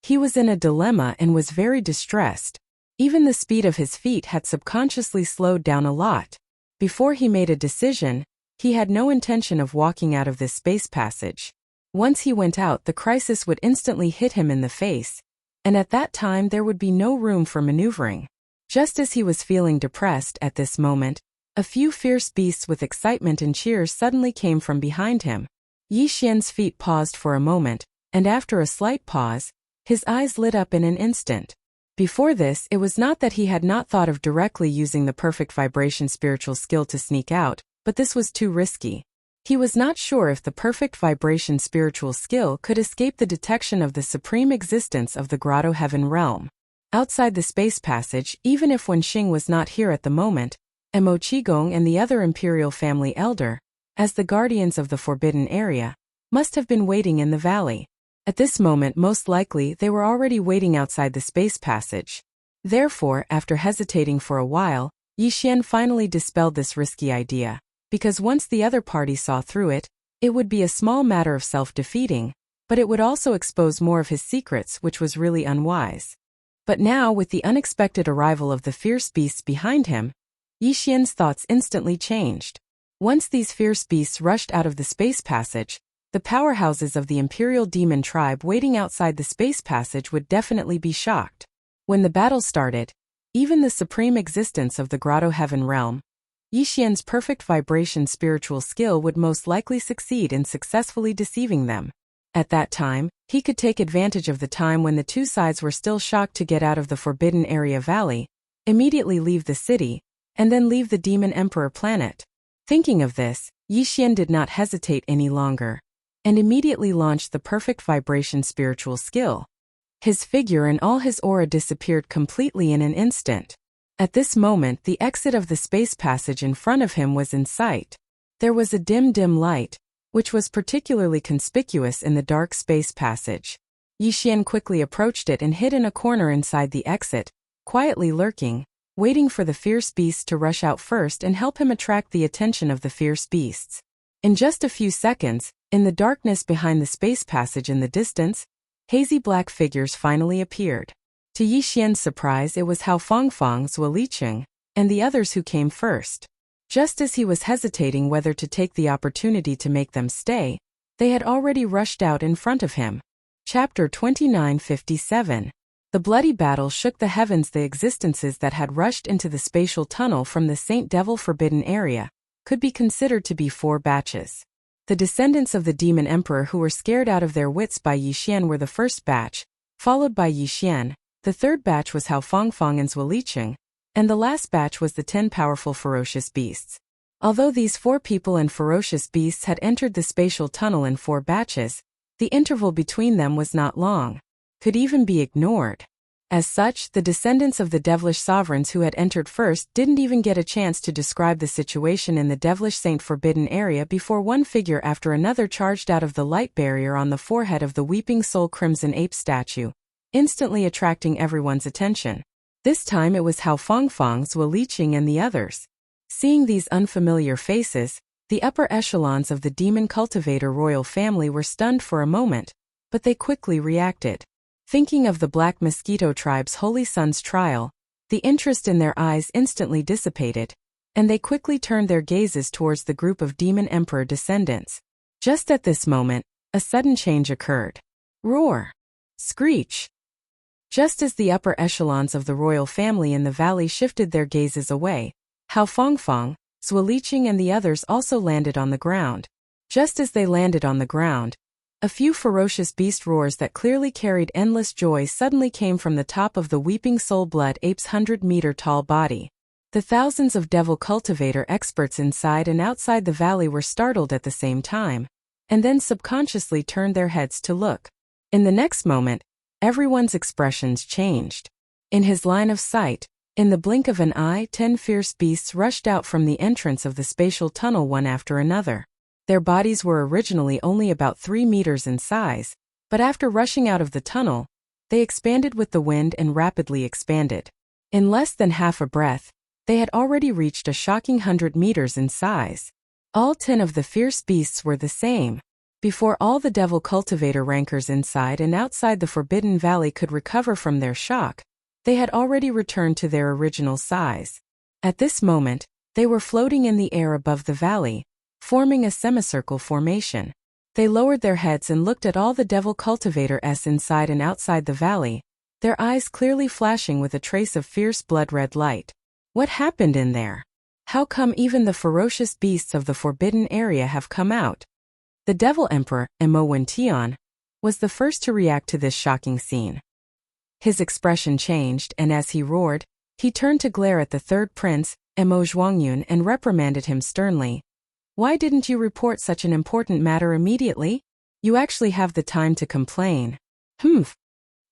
Speaker 1: He was in a dilemma and was very distressed. Even the speed of his feet had subconsciously slowed down a lot. Before he made a decision, he had no intention of walking out of this space passage. Once he went out, the crisis would instantly hit him in the face, and at that time there would be no room for maneuvering. Just as he was feeling depressed at this moment, A few fierce beasts with excitement and cheers suddenly came from behind him. Yi Xian's feet paused for a moment, and after a slight pause, his eyes lit up in an instant. Before this, it was not that he had not thought of directly using the perfect vibration spiritual skill to sneak out, but this was too risky. He was not sure if the perfect vibration spiritual skill could escape the detection of the supreme existence of the Grotto Heaven realm. Outside the space passage, even if Wenxing was not here at the moment, Mo Qigong and the other imperial family elder, as the guardians of the forbidden area, must have been waiting in the valley. At this moment, most likely, they were already waiting outside the space passage. Therefore, after hesitating for a while, Yi Xian finally dispelled this risky idea, because once the other party saw through it, it would be a small matter of self-defeating, but it would also expose more of his secrets, which was really unwise. But now, with the unexpected arrival of the fierce beasts behind him, Yi Xian's thoughts instantly changed. Once these fierce beasts rushed out of the space passage, the powerhouses of the Imperial Demon tribe waiting outside the space passage would definitely be shocked. When the battle started, even the supreme existence of the Grotto Heaven realm, Yi Xian's perfect vibration spiritual skill would most likely succeed in successfully deceiving them. At that time, he could take advantage of the time when the two sides were still shocked to get out of the Forbidden Area Valley, immediately leave the city, and then leave the Demon Emperor planet. Thinking of this, Yi Xian did not hesitate any longer, and immediately launched the perfect vibration spiritual skill. His figure and all his aura disappeared completely in an instant. At this moment, the exit of the space passage in front of him was in sight. There was a dim light, which was particularly conspicuous in the dark space passage. Yi Xian quickly approached it and hid in a corner inside the exit, quietly lurking, waiting for the fierce beasts to rush out first and help him attract the attention of the fierce beasts. In just a few seconds, in the darkness behind the space passage in the distance, hazy black figures finally appeared. To Yi Xian's surprise, it was Hao Fangfang, Zhuo Liqing, and the others who came first. Just as he was hesitating whether to take the opportunity to make them stay, they had already rushed out in front of him. Chapter 2957. The bloody battle shook the heavens. The existences that had rushed into the spatial tunnel from the Saint Devil Forbidden Area could be considered to be 4 batches. The descendants of the Demon Emperor who were scared out of their wits by Yi Xian were the first batch, followed by Yi Xian. The third batch was Hao Fangfang and Zhuo Liqing, and the last batch was the 10 powerful ferocious beasts. Although these 4 people and ferocious beasts had entered the spatial tunnel in 4 batches, the interval between them was not long, could even be ignored. As such, the descendants of the devilish sovereigns who had entered first didn't even get a chance to describe the situation in the devilish Saint Forbidden Area before one figure after another charged out of the light barrier on the forehead of the Weeping Soul Crimson Ape statue, instantly attracting everyone's attention. This time it was Hao Fangfang, Zhuo Liqing and the others. Seeing these unfamiliar faces, the upper echelons of the demon cultivator royal family were stunned for a moment, but they quickly reacted. Thinking of the Black Mosquito tribe's Holy Son's trial, the interest in their eyes instantly dissipated, and they quickly turned their gazes towards the group of Demon Emperor descendants. Just at this moment, a sudden change occurred. Roar! Screech! Just as the upper echelons of the royal family in the valley shifted their gazes away, Hao Fangfang, Zhuo Liqing and the others also landed on the ground. Just as they landed on the ground, a few ferocious beast roars that clearly carried endless joy suddenly came from the top of the Weeping Soul Blood Ape's 100-meter-tall body. The thousands of devil cultivator experts inside and outside the valley were startled at the same time, and then subconsciously turned their heads to look. In the next moment, everyone's expressions changed. In his line of sight, in the blink of an eye, 10 fierce beasts rushed out from the entrance of the spatial tunnel one after another. Their bodies were originally only about 3 meters in size, but after rushing out of the tunnel, they expanded with the wind and rapidly expanded. In less than half a breath, they had already reached a shocking 100 meters in size. All 10 of the fierce beasts were the same. Before all the devil cultivator rankers inside and outside the Forbidden Valley could recover from their shock, they had already returned to their original size. At this moment, they were floating in the air above the valley, forming a semicircle formation. They lowered their heads and looked at all the devil cultivators inside and outside the valley, their eyes clearly flashing with a trace of fierce blood-red light. What happened in there? How come even the ferocious beasts of the forbidden area have come out? The Devil Emperor, Emo Wention, was the first to react to this shocking scene. His expression changed, and as he roared, he turned to glare at the third prince, Emo Zhuangyun, and reprimanded him sternly. Why didn't you report such an important matter immediately? You actually have the time to complain. Humph.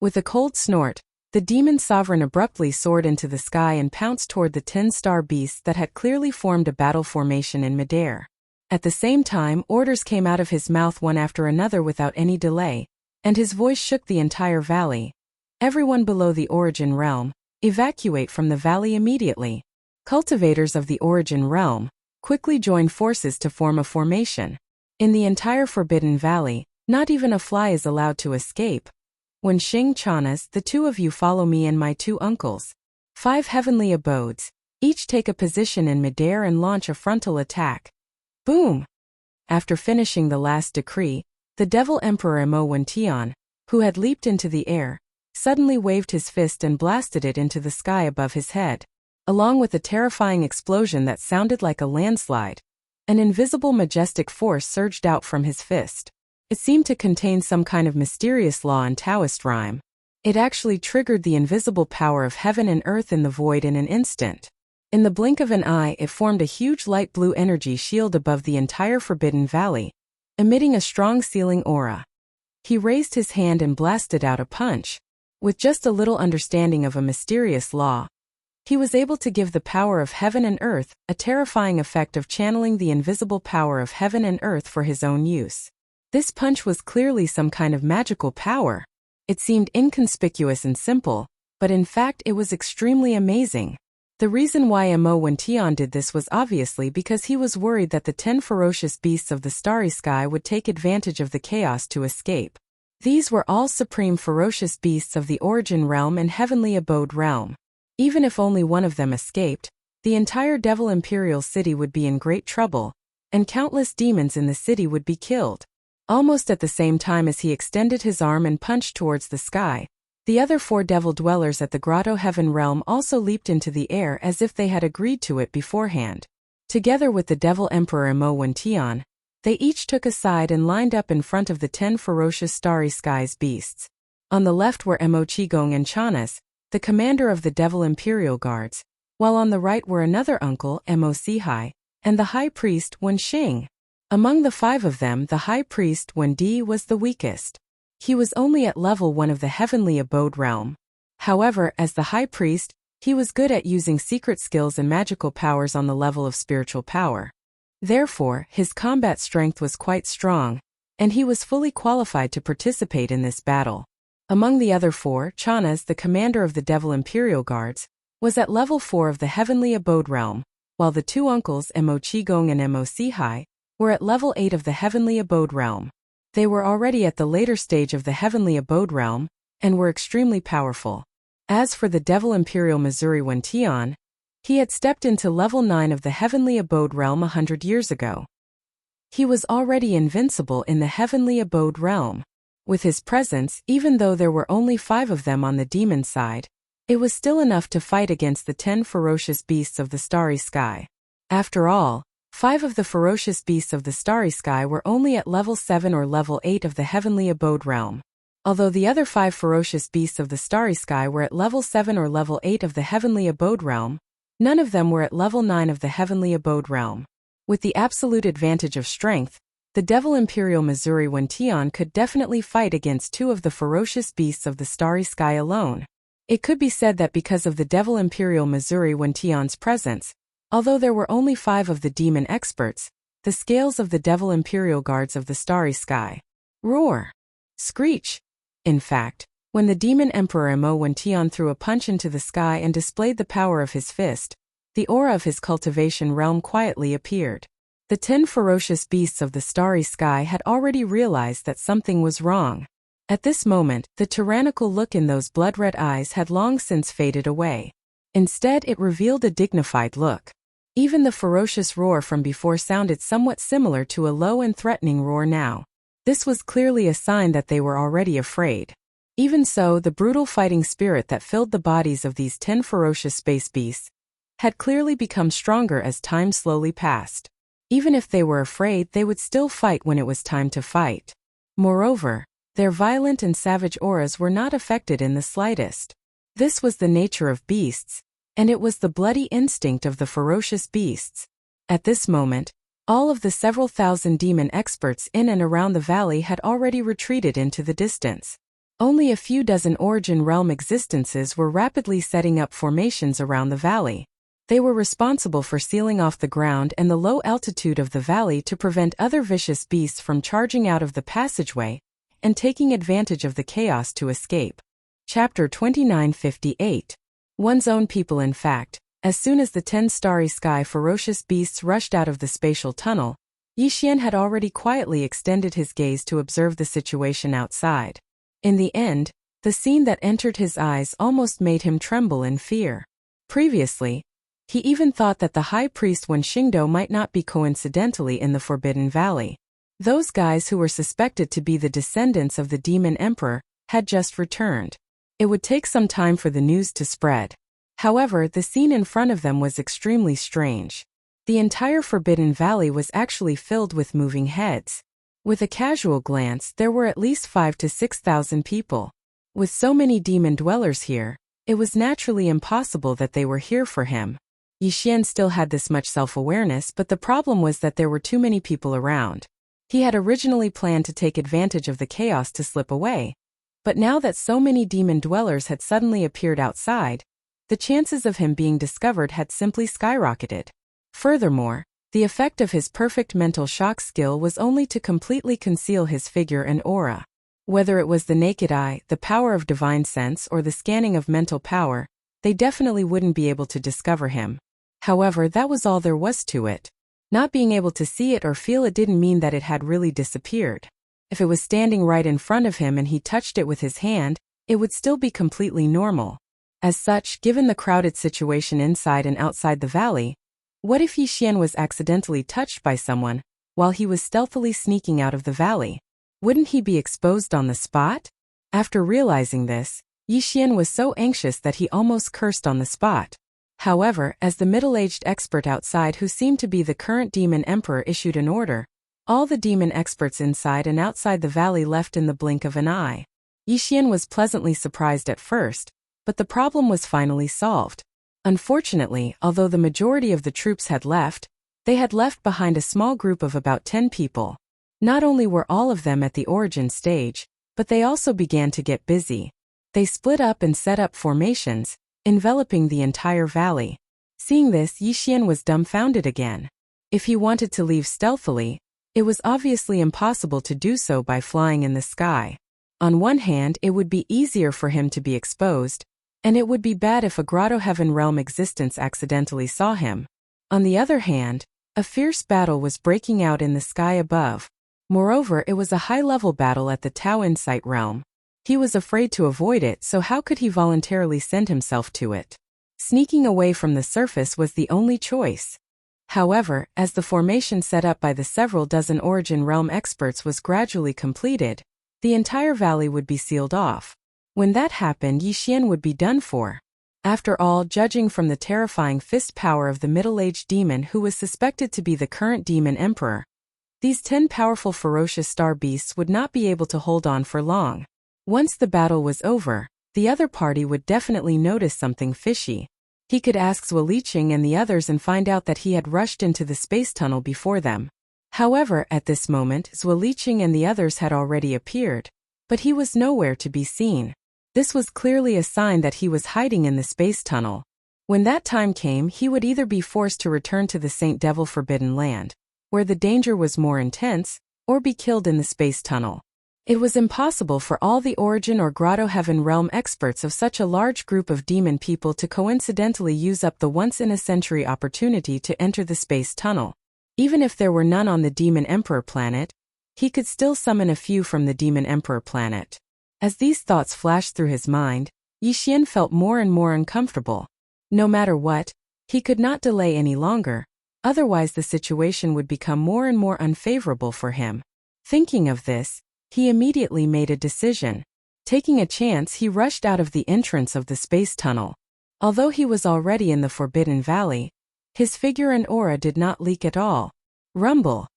Speaker 1: With a cold snort, the demon sovereign abruptly soared into the sky and pounced toward the 10-star beasts that had clearly formed a battle formation in midair. At the same time, orders came out of his mouth one after another without any delay, and his voice shook the entire valley. Everyone below the Origin Realm, evacuate from the valley immediately. Cultivators of the Origin Realm quickly joined forces to form a formation. In the entire Forbidden Valley, not even a fly is allowed to escape. When Xing Chanas, the two of you follow me and my two uncles. 5 heavenly abodes, each take a position in midair and launch a frontal attack. Boom! After finishing the last decree, the Devil Emperor Emo Wention, who had leaped into the air, suddenly waved his fist and blasted it into the sky above his head. Along with a terrifying explosion that sounded like a landslide, an invisible majestic force surged out from his fist. It seemed to contain some kind of mysterious law in Taoist rhyme. It actually triggered the invisible power of heaven and earth in the void in an instant. In the blink of an eye, it formed a huge light blue energy shield above the entire Forbidden Valley, emitting a strong sealing aura. He raised his hand and blasted out a punch. With just a little understanding of a mysterious law, he was able to give the power of heaven and earth a terrifying effect of channeling the invisible power of heaven and earth for his own use. This punch was clearly some kind of magical power. It seemed inconspicuous and simple, but in fact it was extremely amazing. The reason why Emo Wention did this was obviously because he was worried that the 10 ferocious beasts of the starry sky would take advantage of the chaos to escape. These were all supreme ferocious beasts of the Origin Realm and Heavenly Abode Realm. Even if only one of them escaped, the entire Devil Imperial City would be in great trouble, and countless demons in the city would be killed. Almost at the same time as he extended his arm and punched towards the sky, the other 4 devil dwellers at the Grotto Heaven Realm also leaped into the air as if they had agreed to it beforehand. Together with the Devil Emperor Emo Wention, they each took a side and lined up in front of the 10 ferocious starry skies beasts. On the left were Emo Qigong and Chanas, the commander of the Devil Imperial Guards, while on the right were another uncle, Emo Sihai, and the high priest, Wen Xing. Among the 5 of them, the high priest, Wen Di, was the weakest. He was only at level 1 of the Heavenly Abode Realm. However, as the high priest, he was good at using secret skills and magical powers on the level of spiritual power. Therefore, his combat strength was quite strong, and he was fully qualified to participate in this battle. Among the other 4, Chanas, the commander of the Devil Imperial Guards, was at level 4 of the Heavenly Abode Realm, while the 2 uncles, Emo Qigong and Emo Sihai, were at level 8 of the Heavenly Abode Realm. They were already at the later stage of the Heavenly Abode Realm, and were extremely powerful. As for the Devil Imperial Missouri Wention, he had stepped into level 9 of the Heavenly Abode Realm 100 years ago. He was already invincible in the Heavenly Abode Realm. With his presence, even though there were only 5 of them on the demon side, it was still enough to fight against the 10 ferocious beasts of the starry sky. After all, 5 of the ferocious beasts of the starry sky were only at level 7 or level 8 of the Heavenly Abode Realm. Although the other 5 ferocious beasts of the starry sky were at level 7 or level 8 of the Heavenly Abode Realm, none of them were at level 9 of the Heavenly Abode Realm. With the absolute advantage of strength, the Devil Imperial Missouri Wention could definitely fight against 2 of the ferocious beasts of the starry sky alone. It could be said that because of the Devil Imperial Missouri Wention's presence, although there were only 5 of the demon experts, the scales of the Devil Imperial Guards of the starry sky roar, screech. In fact, when the demon emperor Emo Wention threw a punch into the sky and displayed the power of his fist, the aura of his cultivation realm quietly appeared. The 10 ferocious beasts of the starry sky had already realized that something was wrong. At this moment, the tyrannical look in those blood-red eyes had long since faded away. Instead, it revealed a dignified look. Even the ferocious roar from before sounded somewhat similar to a low and threatening roar now. This was clearly a sign that they were already afraid. Even so, the brutal fighting spirit that filled the bodies of these 10 ferocious space beasts had clearly become stronger as time slowly passed. Even if they were afraid, they would still fight when it was time to fight. Moreover, their violent and savage auras were not affected in the slightest. This was the nature of beasts, and it was the bloody instinct of the ferocious beasts. At this moment, all of the several thousand demon experts in and around the valley had already retreated into the distance. Only a few dozen Origin Realm existences were rapidly setting up formations around the valley. They were responsible for sealing off the ground and the low altitude of the valley to prevent other vicious beasts from charging out of the passageway and taking advantage of the chaos to escape. Chapter 2958. One's own people. In fact, as soon as the 10 starry sky ferocious beasts rushed out of the spatial tunnel, Yixian had already quietly extended his gaze to observe the situation outside. In the end, the scene that entered his eyes almost made him tremble in fear. Previously, he even thought that the high priest Wen Xingdou might not be coincidentally in the Forbidden Valley. Those guys who were suspected to be the descendants of the Demon Emperor had just returned. It would take some time for the news to spread. However, the scene in front of them was extremely strange. The entire Forbidden Valley was actually filled with moving heads. With a casual glance, there were at least 5,000 to 6,000 people. With so many demon dwellers here, it was naturally impossible that they were here for him. Yixian still had this much self-awareness, but the problem was that there were too many people around. He had originally planned to take advantage of the chaos to slip away, but now that so many demon dwellers had suddenly appeared outside, the chances of him being discovered had simply skyrocketed. Furthermore, the effect of his perfect mental shock skill was only to completely conceal his figure and aura. Whether it was the naked eye, the power of divine sense, or the scanning of mental power, they definitely wouldn't be able to discover him. However, that was all there was to it. Not being able to see it or feel it didn't mean that it had really disappeared. If it was standing right in front of him and he touched it with his hand, it would still be completely normal. As such, given the crowded situation inside and outside the valley, what if Yixian was accidentally touched by someone while he was stealthily sneaking out of the valley? Wouldn't he be exposed on the spot? After realizing this, Yixian was so anxious that he almost cursed on the spot. However, as the middle-aged expert outside who seemed to be the current demon emperor issued an order, all the demon experts inside and outside the valley left in the blink of an eye. Yixian was pleasantly surprised at first, but the problem was finally solved. Unfortunately, although the majority of the troops had left, they had left behind a small group of about 10 people. Not only were all of them at the origin stage, but they also began to get busy. They split up and set up formations, enveloping the entire valley. Seeing this, Yixian was dumbfounded again. If he wanted to leave stealthily, it was obviously impossible to do so by flying in the sky. On one hand, it would be easier for him to be exposed, and it would be bad if a Grotto Heaven Realm existence accidentally saw him. On the other hand, a fierce battle was breaking out in the sky above. Moreover, it was a high-level battle at the Tao Insight Realm. He was afraid to avoid it, so how could he voluntarily send himself to it? Sneaking away from the surface was the only choice. However, as the formation set up by the several dozen Origin Realm experts was gradually completed, the entire valley would be sealed off. When that happened, Yixian would be done for. After all, judging from the terrifying fist power of the middle-aged demon who was suspected to be the current demon emperor, these 10 powerful ferocious star beasts would not be able to hold on for long. Once the battle was over, the other party would definitely notice something fishy. He could ask Zhuo Liqing and the others and find out that he had rushed into the space tunnel before them. However, at this moment, Zhuo Liqing and the others had already appeared, but he was nowhere to be seen. This was clearly a sign that he was hiding in the space tunnel. When that time came, he would either be forced to return to the Saint Devil Forbidden Land, where the danger was more intense, or be killed in the space tunnel. It was impossible for all the Origin or Grotto Heaven Realm experts of such a large group of demon people to coincidentally use up the once-in-a-century opportunity to enter the space tunnel. Even if there were none on the Demon Emperor planet, he could still summon a few from the Demon Emperor planet. As these thoughts flashed through his mind, Yixian felt more and more uncomfortable. No matter what, he could not delay any longer, otherwise the situation would become more and more unfavorable for him. Thinking of this, he immediately made a decision. Taking a chance, he rushed out of the entrance of the space tunnel. Although he was already in the Forbidden Valley, his figure and aura did not leak at all. Rumble.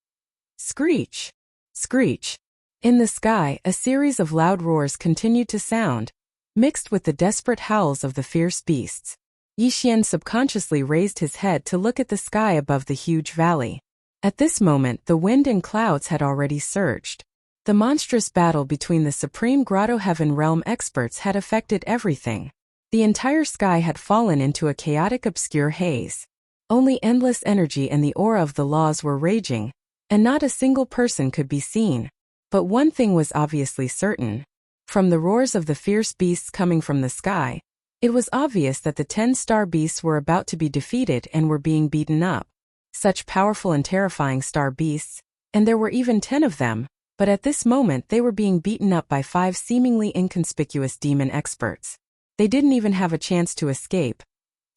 Speaker 1: Screech. Screech. In the sky, a series of loud roars continued to sound, mixed with the desperate howls of the fierce beasts. Yixian subconsciously raised his head to look at the sky above the huge valley. At this moment, the wind and clouds had already surged. The monstrous battle between the Supreme Grotto Heaven Realm experts had affected everything. The entire sky had fallen into a chaotic obscure haze. Only endless energy and the aura of the laws were raging, and not a single person could be seen. But one thing was obviously certain. From the roars of the fierce beasts coming from the sky, it was obvious that the 10 star beasts were about to be defeated and were being beaten up. Such powerful and terrifying star beasts, and there were even 10 of them, but at this moment they were being beaten up by 5 seemingly inconspicuous demon experts. They didn't even have a chance to escape.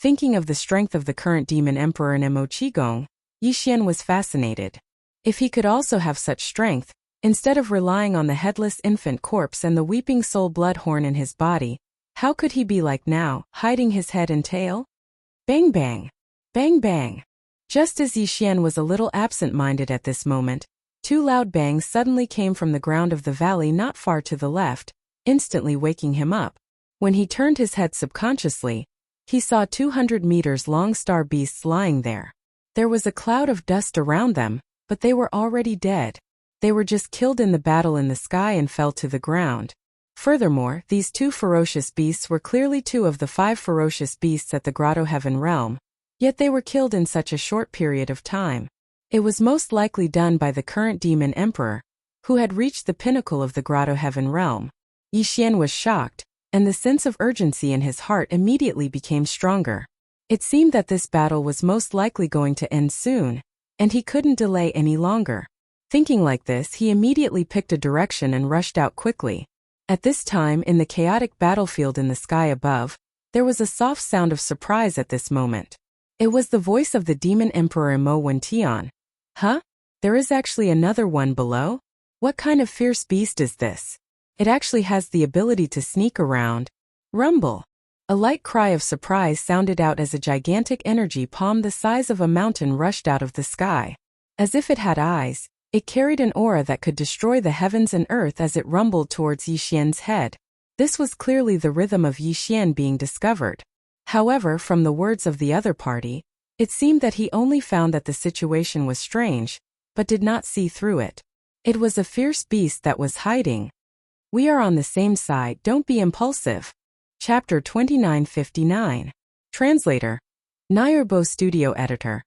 Speaker 1: Thinking of the strength of the current demon emperor in Mo Qigong, Yixian was fascinated. If he could also have such strength, instead of relying on the headless infant corpse and the weeping soul bloodhorn in his body, how could he be like now, hiding his head and tail? Bang bang! Bang bang! Just as Yixian was a little absent-minded at this moment, 2 loud bangs suddenly came from the ground of the valley not far to the left, instantly waking him up. When he turned his head subconsciously, he saw 200 meters long star beasts lying there. There was a cloud of dust around them, but they were already dead. They were just killed in the battle in the sky and fell to the ground. Furthermore, these 2 ferocious beasts were clearly 2 of the 5 ferocious beasts at the Grotto Heaven Realm, yet they were killed in such a short period of time. It was most likely done by the current demon emperor, who had reached the pinnacle of the Grotto Heaven Realm. Yixian was shocked, and the sense of urgency in his heart immediately became stronger. It seemed that this battle was most likely going to end soon, and he couldn't delay any longer. Thinking like this, he immediately picked a direction and rushed out quickly. At this time, in the chaotic battlefield in the sky above, there was a soft sound of surprise at this moment. It was the voice of the demon emperor Mo Wentian. Huh? There is actually another one below? What kind of fierce beast is this? It actually has the ability to sneak around. Rumble. A light cry of surprise sounded out as a gigantic energy palm the size of a mountain rushed out of the sky. As if it had eyes, it carried an aura that could destroy the heavens and earth as it rumbled towards Yixian's head. This was clearly the rhythm of Yixian being discovered. However, from the words of the other party, it seemed that he only found that the situation was strange, but did not see through it. It was a fierce beast that was hiding. We are on the same side, don't be impulsive. Chapter 2959. Translator. Nayurbo Studio Editor.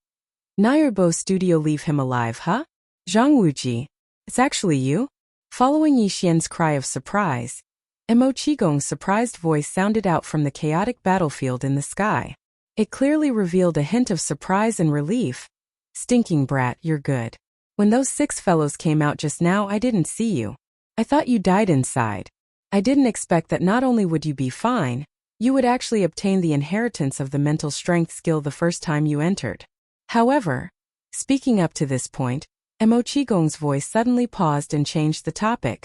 Speaker 1: Nayurbo Studio, leave him alive, huh? Zhang Wuji. It's actually you? Following Yixian's cry of surprise, Mo Qigong's surprised voice sounded out from the chaotic battlefield in the sky. It clearly revealed a hint of surprise and relief. Stinking brat, you're good. When those 6 fellows came out just now, I didn't see you. I thought you died inside. I didn't expect that not only would you be fine, you would actually obtain the inheritance of the mental strength skill the first time you entered. However, speaking up to this point, Mo Qigong's voice suddenly paused and changed the topic.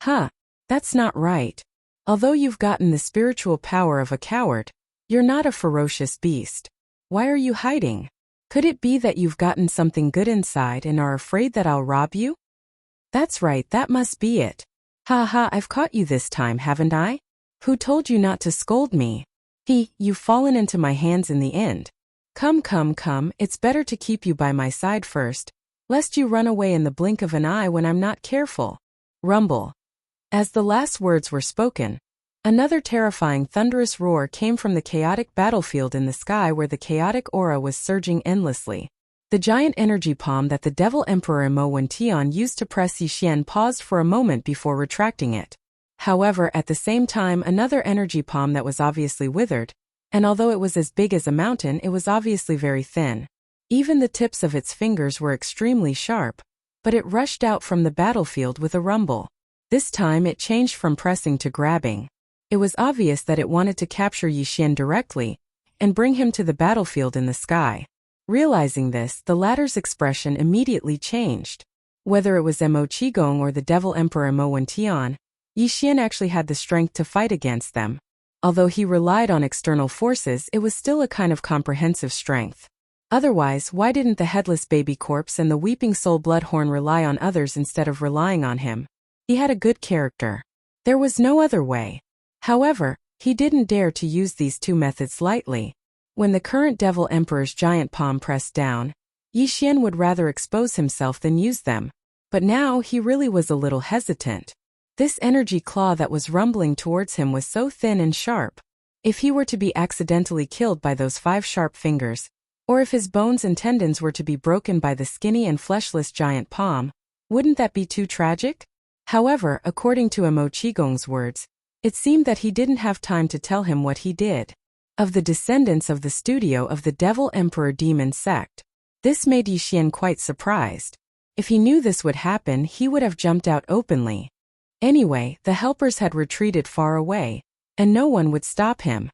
Speaker 1: Huh, that's not right. Although you've gotten the spiritual power of a coward, you're not a ferocious beast. Why are you hiding? Could it be that you've gotten something good inside and are afraid that I'll rob you? That's right, that must be it. Ha ha, I've caught you this time, haven't I? Who told you not to scold me? You've fallen into my hands in the end. Come, it's better to keep you by my side first, lest you run away in the blink of an eye when I'm not careful. Rumble. As the last words were spoken, another terrifying thunderous roar came from the chaotic battlefield in the sky where the chaotic aura was surging endlessly. The giant energy palm that the Devil Emperor Mo Wentian used to press Yixian paused for a moment before retracting it. However, at the same time, another energy palm that was obviously withered, and although it was as big as a mountain, it was obviously very thin. Even the tips of its fingers were extremely sharp, but it rushed out from the battlefield with a rumble. This time it changed from pressing to grabbing. It was obvious that it wanted to capture Yixian directly and bring him to the battlefield in the sky. Realizing this, the latter's expression immediately changed. Whether it was Mo Qigong or the Devil Emperor Mo Wentian, Yixian actually had the strength to fight against them. Although he relied on external forces, it was still a kind of comprehensive strength. Otherwise, why didn't the headless baby corpse and the weeping soul bloodhorn rely on others instead of relying on him? He had a good character. There was no other way. However, he didn't dare to use these two methods lightly. When the current Devil Emperor's giant palm pressed down, Yi Xian would rather expose himself than use them. But now he really was a little hesitant. This energy claw that was rumbling towards him was so thin and sharp. If he were to be accidentally killed by those 5 sharp fingers, or if his bones and tendons were to be broken by the skinny and fleshless giant palm, wouldn't that be too tragic? However, according to Mo Qigong's words, it seemed that he didn't have time to tell him what he did. Of the descendants of the studio of the Devil Emperor demon sect, this made Yi Xian quite surprised. If he knew this would happen, he would have jumped out openly. Anyway, the helpers had retreated far away, and no one would stop him.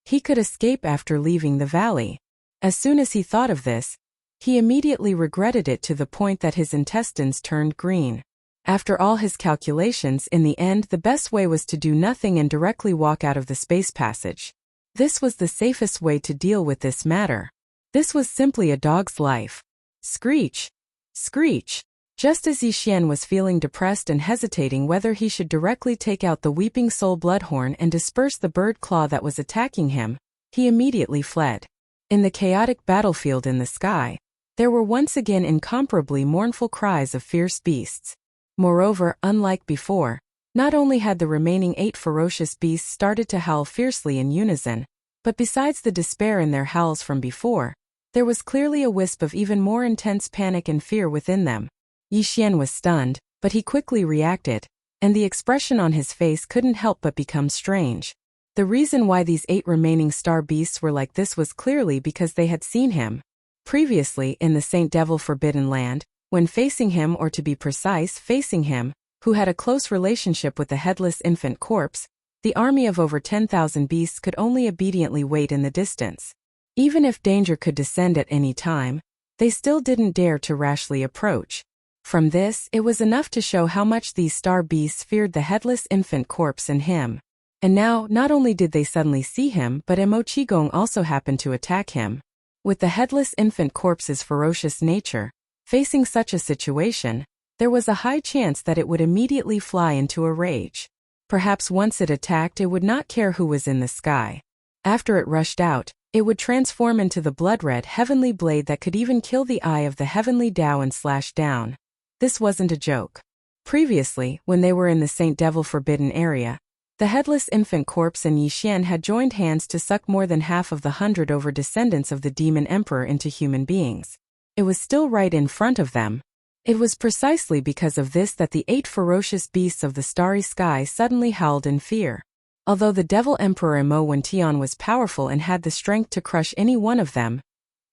Speaker 1: He could escape after leaving the valley. As soon as he thought of this, he immediately regretted it to the point that his intestines turned green. After all his calculations, in the end, the best way was to do nothing and directly walk out of the space passage. This was the safest way to deal with this matter. This was simply a dog's life. Screech! Screech! Just as Yi Xian was feeling depressed and hesitating whether he should directly take out the weeping soul bloodhorn and disperse the bird claw that was attacking him, he immediately fled. In the chaotic battlefield in the sky, there were once again incomparably mournful cries of fierce beasts. Moreover, unlike before, not only had the remaining 8 ferocious beasts started to howl fiercely in unison, but besides the despair in their howls from before, there was clearly a wisp of even more intense panic and fear within them. Yi Xian was stunned, but he quickly reacted, and the expression on his face couldn't help but become strange. The reason why these 8 remaining star beasts were like this was clearly because they had seen him previously in the Saint Devil Forbidden Land, when facing him, or to be precise, facing him, who had a close relationship with the headless infant corpse. The army of over 10,000 beasts could only obediently wait in the distance. Even if danger could descend at any time, they still didn't dare to rashly approach. From this, it was enough to show how much these star beasts feared the headless infant corpse and him. And now, not only did they suddenly see him, but Mo Qigong also happened to attack him. With the headless infant corpse's ferocious nature, facing such a situation, there was a high chance that it would immediately fly into a rage. Perhaps once it attacked, it would not care who was in the sky. After it rushed out, it would transform into the blood-red heavenly blade that could even kill the eye of the heavenly Tao and slash down. This wasn't a joke. Previously, when they were in the Saint Devil Forbidden area, the headless infant corpse and Yi Xian had joined hands to suck more than half of the 100 over descendants of the demon emperor into human beings. It was still right in front of them. It was precisely because of this that the 8 ferocious beasts of the starry sky suddenly howled in fear. Although the Devil Emperor Mo Wentian was powerful and had the strength to crush any one of them,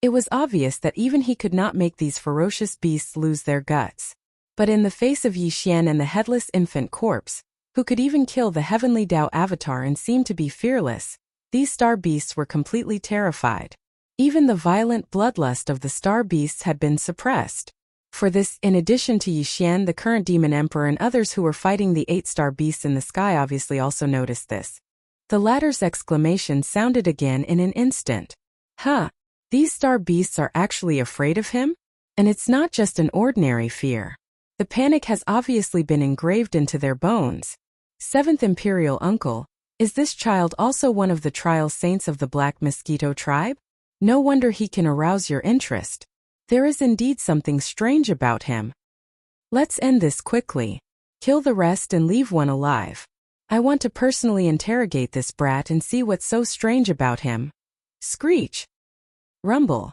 Speaker 1: it was obvious that even he could not make these ferocious beasts lose their guts. But in the face of Yi Xian and the headless infant corpse, who could even kill the heavenly Tao avatar and seemed to be fearless, these star beasts were completely terrified. Even the violent bloodlust of the star beasts had been suppressed. For this, in addition to Yi Xian, the current demon emperor and others who were fighting the 8 star beasts in the sky obviously also noticed this. The latter's exclamation sounded again in an instant. Huh! These star beasts are actually afraid of him? And it's not just an ordinary fear. The panic has obviously been engraved into their bones. 7th Imperial Uncle, is this child also one of the trial saints of the Black Mosquito tribe? No wonder he can arouse your interest. There is indeed something strange about him. Let's end this quickly. Kill the rest and leave one alive. I want to personally interrogate this brat and see what's so strange about him. Screech. Rumble.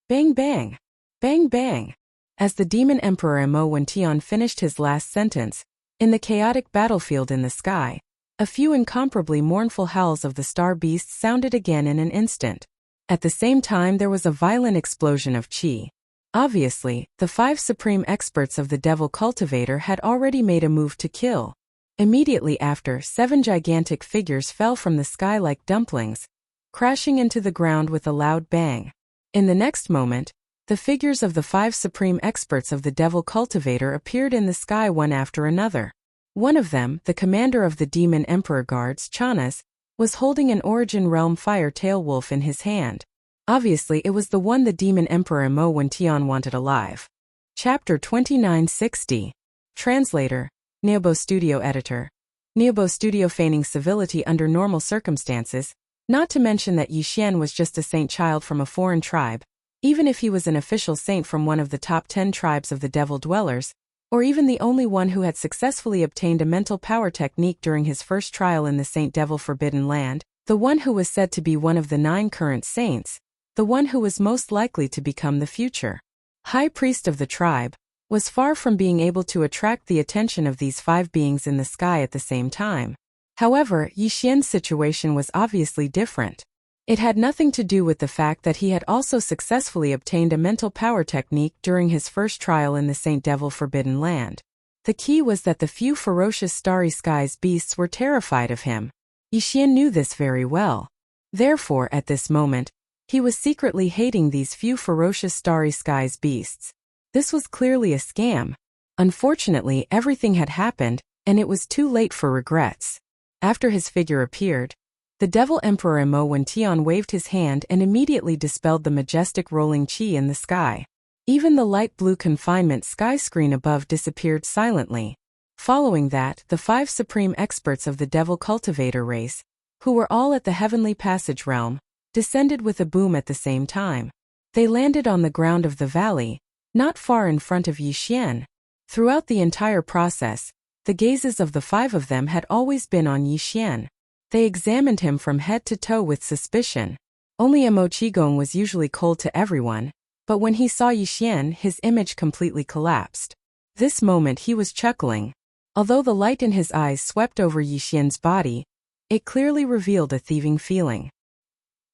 Speaker 1: Bang bang. Bang bang. As the demon emperor Mo Wentian finished his last sentence, in the chaotic battlefield in the sky, a few incomparably mournful howls of the star beasts sounded again in an instant. At the same time, there was a violent explosion of qi. Obviously, the 5 supreme experts of the Devil Cultivator had already made a move to kill. Immediately after, 7 gigantic figures fell from the sky like dumplings, crashing into the ground with a loud bang. In the next moment, the figures of the 5 supreme experts of the Devil Cultivator appeared in the sky one after another. One of them, the commander of the Demon Emperor Guards, Chanas, was holding an Origin Realm fire tail wolf in his hand. Obviously it was the one the Demon Emperor Mo Wentian wanted alive. Chapter 2960. Translator, Neobo Studio Editor. Neobo Studio feigning civility under normal circumstances, not to mention that Yixian was just a saint child from a foreign tribe, even if he was an official saint from one of the top 10 tribes of the Devil Dwellers, or even the only one who had successfully obtained a mental power technique during his first trial in the Saint Devil Forbidden Land, the one who was said to be one of the 9 current saints, the one who was most likely to become the future high priest of the tribe, was far from being able to attract the attention of these 5 beings in the sky at the same time. However, Yixian's situation was obviously different. It had nothing to do with the fact that he had also successfully obtained a mental power technique during his first trial in the Saint Devil Forbidden Land. The key was that the few ferocious starry skies beasts were terrified of him. Yixian knew this very well. Therefore, at this moment, he was secretly hating these few ferocious starry skies beasts. This was clearly a scam. Unfortunately, everything had happened, and it was too late for regrets. After his figure appeared, the Devil Emperor Mo Wentian waved his hand and immediately dispelled the majestic rolling chi in the sky. Even the light blue confinement sky screen above disappeared silently. Following that, the 5 supreme experts of the Devil Cultivator race, who were all at the Heavenly Passage realm, descended with a boom at the same time. They landed on the ground of the valley, not far in front of Yixian. Throughout the entire process, the gazes of the 5 of them had always been on Yixian. They examined him from head to toe with suspicion. Only Mo Qigong was usually cold to everyone, but when he saw Yixian, his image completely collapsed. This moment he was chuckling. Although the light in his eyes swept over Yixian's body, it clearly revealed a thieving feeling.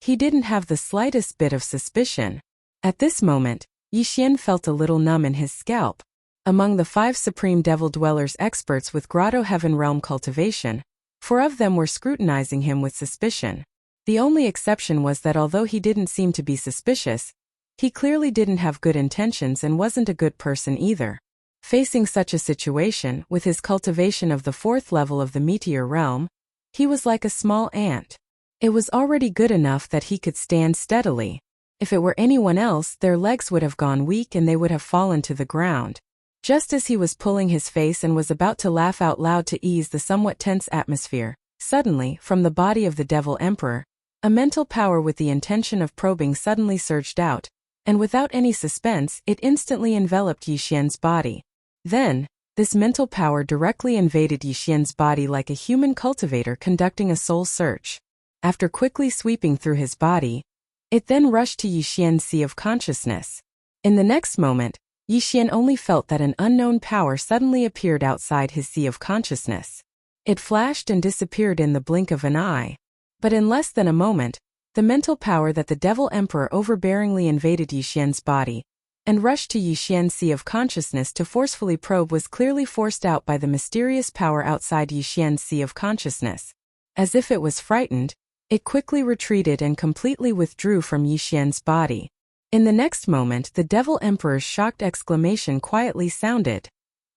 Speaker 1: He didn't have the slightest bit of suspicion. At this moment, Yixian felt a little numb in his scalp. Among the 5 Supreme Devil Dwellers experts with Grotto Heaven Realm cultivation, 4 of them were scrutinizing him with suspicion. The only exception was that although he didn't seem to be suspicious, he clearly didn't have good intentions and wasn't a good person either. Facing such a situation, with his cultivation of the 4th level of the Meteor Realm, he was like a small ant. It was already good enough that he could stand steadily. If it were anyone else, their legs would have gone weak and they would have fallen to the ground. Just as he was pulling his face and was about to laugh out loud to ease the somewhat tense atmosphere, suddenly, from the body of the Devil Emperor, a mental power with the intention of probing suddenly surged out, and without any suspense, it instantly enveloped Yixian's body. Then, this mental power directly invaded Yixian's body like a human cultivator conducting a soul search. After quickly sweeping through his body, it then rushed to Yixian's sea of consciousness. In the next moment, Yixian only felt that an unknown power suddenly appeared outside his sea of consciousness. It flashed and disappeared in the blink of an eye. But in less than a moment, the mental power that the Devil Emperor overbearingly invaded Yixian's body and rushed to Yixian's sea of consciousness to forcefully probe was clearly forced out by the mysterious power outside Yixian's sea of consciousness. As if it was frightened, it quickly retreated and completely withdrew from Yixian's body. In the next moment, the Devil Emperor's shocked exclamation quietly sounded.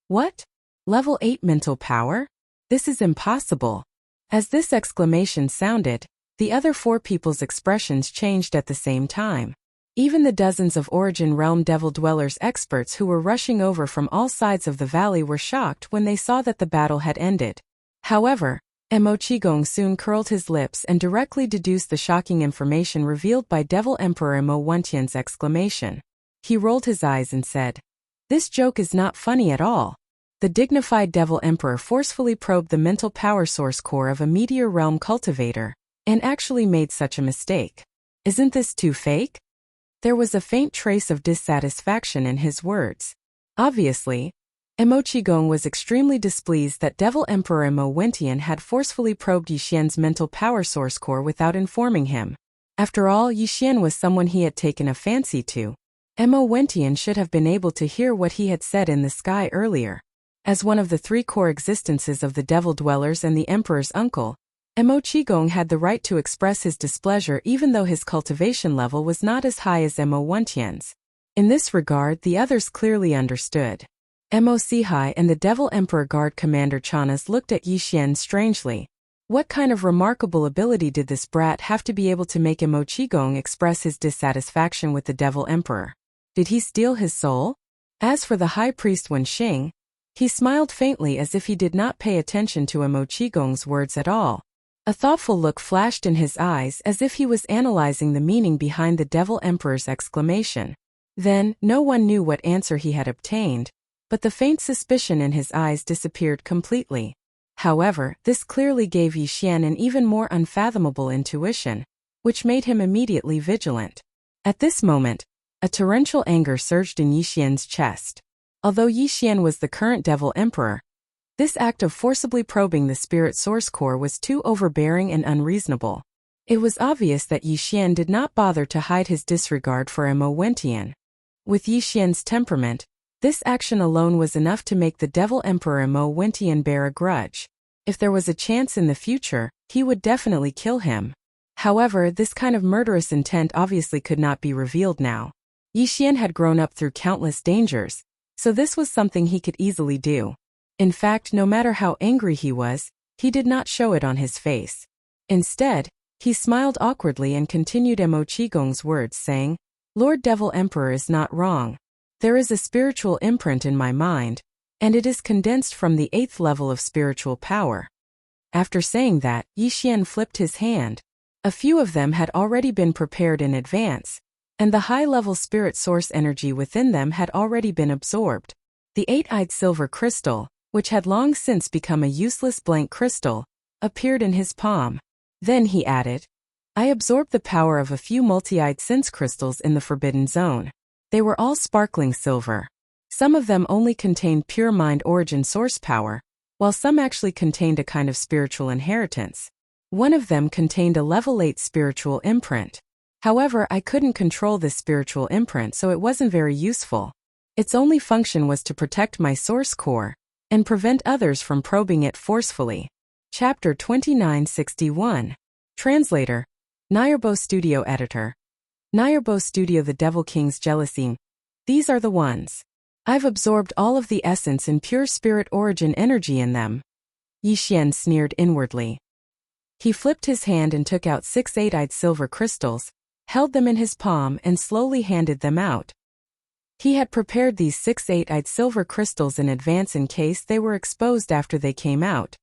Speaker 1: What? Level 8 mental power? This is impossible. As this exclamation sounded, the other 4 people's expressions changed at the same time. Even the dozens of Origin Realm Devil Dwellers experts who were rushing over from all sides of the valley were shocked when they saw that the battle had ended. However, Mo Qigong soon curled his lips and directly deduced the shocking information revealed by Devil Emperor Mo Wentian's exclamation. He rolled his eyes and said, "This joke is not funny at all." The dignified Devil Emperor forcefully probed the mental power source core of a Meteor Realm cultivator, and actually made such a mistake. Isn't this too fake? There was a faint trace of dissatisfaction in his words. Obviously, Mo Qigong was extremely displeased that Devil Emperor Mo Wentian had forcefully probed Yixian's mental power source core without informing him. After all, Yixian was someone he had taken a fancy to. Mo Wentian should have been able to hear what he had said in the sky earlier. As one of the 3 core existences of the Devil Dwellers and the Emperor's uncle, Mo Qigong had the right to express his displeasure even though his cultivation level was not as high as Mo Wentian's. In this regard, the others clearly understood. Mo Sihai and the Devil Emperor Guard Commander Chanas looked at Yixian strangely. What kind of remarkable ability did this brat have to be able to make Mo Qigong express his dissatisfaction with the Devil Emperor? Did he steal his soul? As for the High Priest Wenxing, he smiled faintly as if he did not pay attention to Mo Qigong's words at all. A thoughtful look flashed in his eyes as if he was analyzing the meaning behind the Devil Emperor's exclamation. Then, no one knew what answer he had obtained, but the faint suspicion in his eyes disappeared completely. However, this clearly gave Yi Xian an even more unfathomable intuition, which made him immediately vigilant. At this moment, a torrential anger surged in Yi Xian's chest. Although Yi Xian was the current Devil Emperor, this act of forcibly probing the spirit source core was too overbearing and unreasonable. It was obvious that Yi Xian did not bother to hide his disregard for Mo Wentian. With Yi Xian's temperament, this action alone was enough to make the Devil Emperor Mo Wentian bear a grudge. If there was a chance in the future, he would definitely kill him. However, this kind of murderous intent obviously could not be revealed now. Yi Xian had grown up through countless dangers, so this was something he could easily do. In fact, no matter how angry he was, he did not show it on his face. Instead, he smiled awkwardly and continued Mo Qigong's words, saying, "Lord Devil Emperor is not wrong. There is a spiritual imprint in my mind, and it is condensed from the 8th level of spiritual power." After saying that, Yi Xian flipped his hand. A few of them had already been prepared in advance, and the high-level spirit source energy within them had already been absorbed. The 8-eyed silver crystal, which had long since become a useless blank crystal, appeared in his palm. Then he added, "I absorbed the power of a few multi-eyed sense crystals in the Forbidden Zone. They were all sparkling silver. Some of them only contained pure mind origin source power, while some actually contained a kind of spiritual inheritance. One of them contained a level 8 spiritual imprint. However, I couldn't control this spiritual imprint, so it wasn't very useful. Its only function was to protect my source core and prevent others from probing it forcefully." Chapter 2961. Translator. Nyerbo Studio Editor. Nyerbo Studio. The Devil King's jealousy. These are the ones. I've absorbed all of the essence and pure spirit origin energy in them. Yi Xian sneered inwardly. He flipped his hand and took out 6 8-eyed silver crystals, held them in his palm and slowly handed them out. He had prepared these 6 8-eyed silver crystals in advance in case they were exposed after they came out.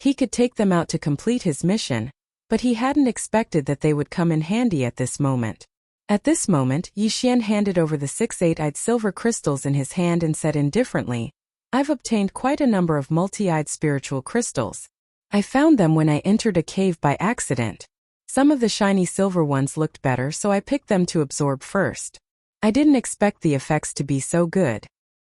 Speaker 1: He could take them out to complete his mission, but he hadn't expected that they would come in handy at this moment. At this moment, Yi Xian handed over the 6 8-eyed silver crystals in his hand and said indifferently, "I've obtained quite a number of multi-eyed spiritual crystals. I found them when I entered a cave by accident. Some of the shiny silver ones looked better, so I picked them to absorb first. I didn't expect the effects to be so good.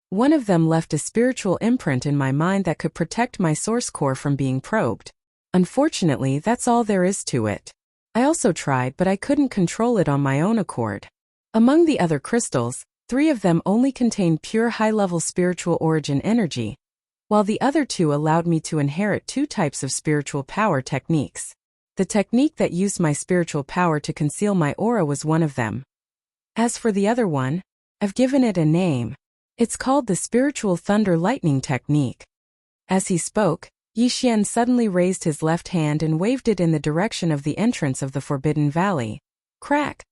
Speaker 1: One of them left a spiritual imprint in my mind that could protect my source core from being probed. Unfortunately, that's all there is to it. I also tried, but I couldn't control it on my own accord. Among the other crystals, 3 of them only contained pure high-level spiritual origin energy, while the other 2 allowed me to inherit 2 types of spiritual power techniques. The technique that used my spiritual power to conceal my aura was one of them. As for the other one, I've given it a name. It's called the Spiritual Thunder Lightning Technique." As he spoke, Yi Xian suddenly raised his left hand and waved it in the direction of the entrance of the Forbidden Valley. Crack!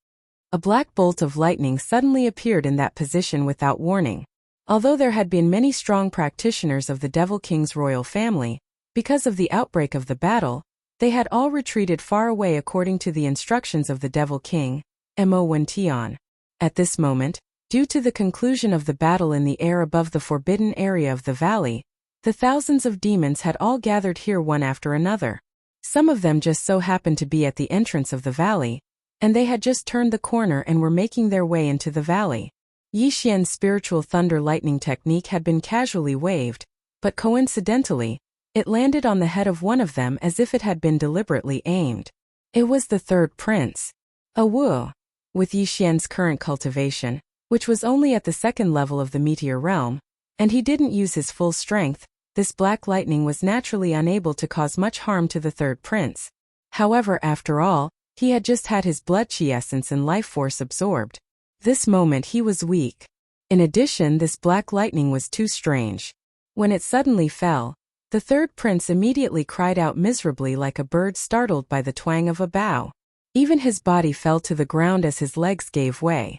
Speaker 1: A black bolt of lightning suddenly appeared in that position without warning. Although there had been many strong practitioners of the Devil King's royal family, because of the outbreak of the battle, they had all retreated far away according to the instructions of the Devil King, Mo Wentian. At this moment, due to the conclusion of the battle in the air above the forbidden area of the valley, the thousands of demons had all gathered here one after another. Some of them just so happened to be at the entrance of the valley, and they had just turned the corner and were making their way into the valley. Yi Xian's spiritual thunder lightning technique had been casually waved, but coincidentally, it landed on the head of one of them as if it had been deliberately aimed. It was the third prince. A Wu. With Yi Xian's current cultivation, which was only at the 2nd level of the meteor realm, and he didn't use his full strength, this black lightning was naturally unable to cause much harm to the third prince. However, after all, he had just had his blood chi essence and life force absorbed. This moment he was weak. In addition, this black lightning was too strange. When it suddenly fell, The third prince immediately cried out miserably like a bird startled by the twang of a bow. Even his body fell to the ground as his legs gave way.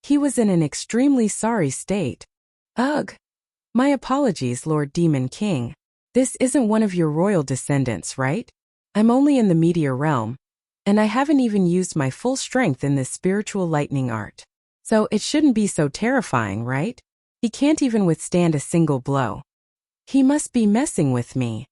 Speaker 1: He was in an extremely sorry state. Ugh! My apologies, Lord Demon King. This isn't one of your royal descendants, right? I'm only in the meteor realm, and I haven't even used my full strength in this spiritual lightning art. So it shouldn't be so terrifying, right? He can't even withstand a single blow. He must be messing with me.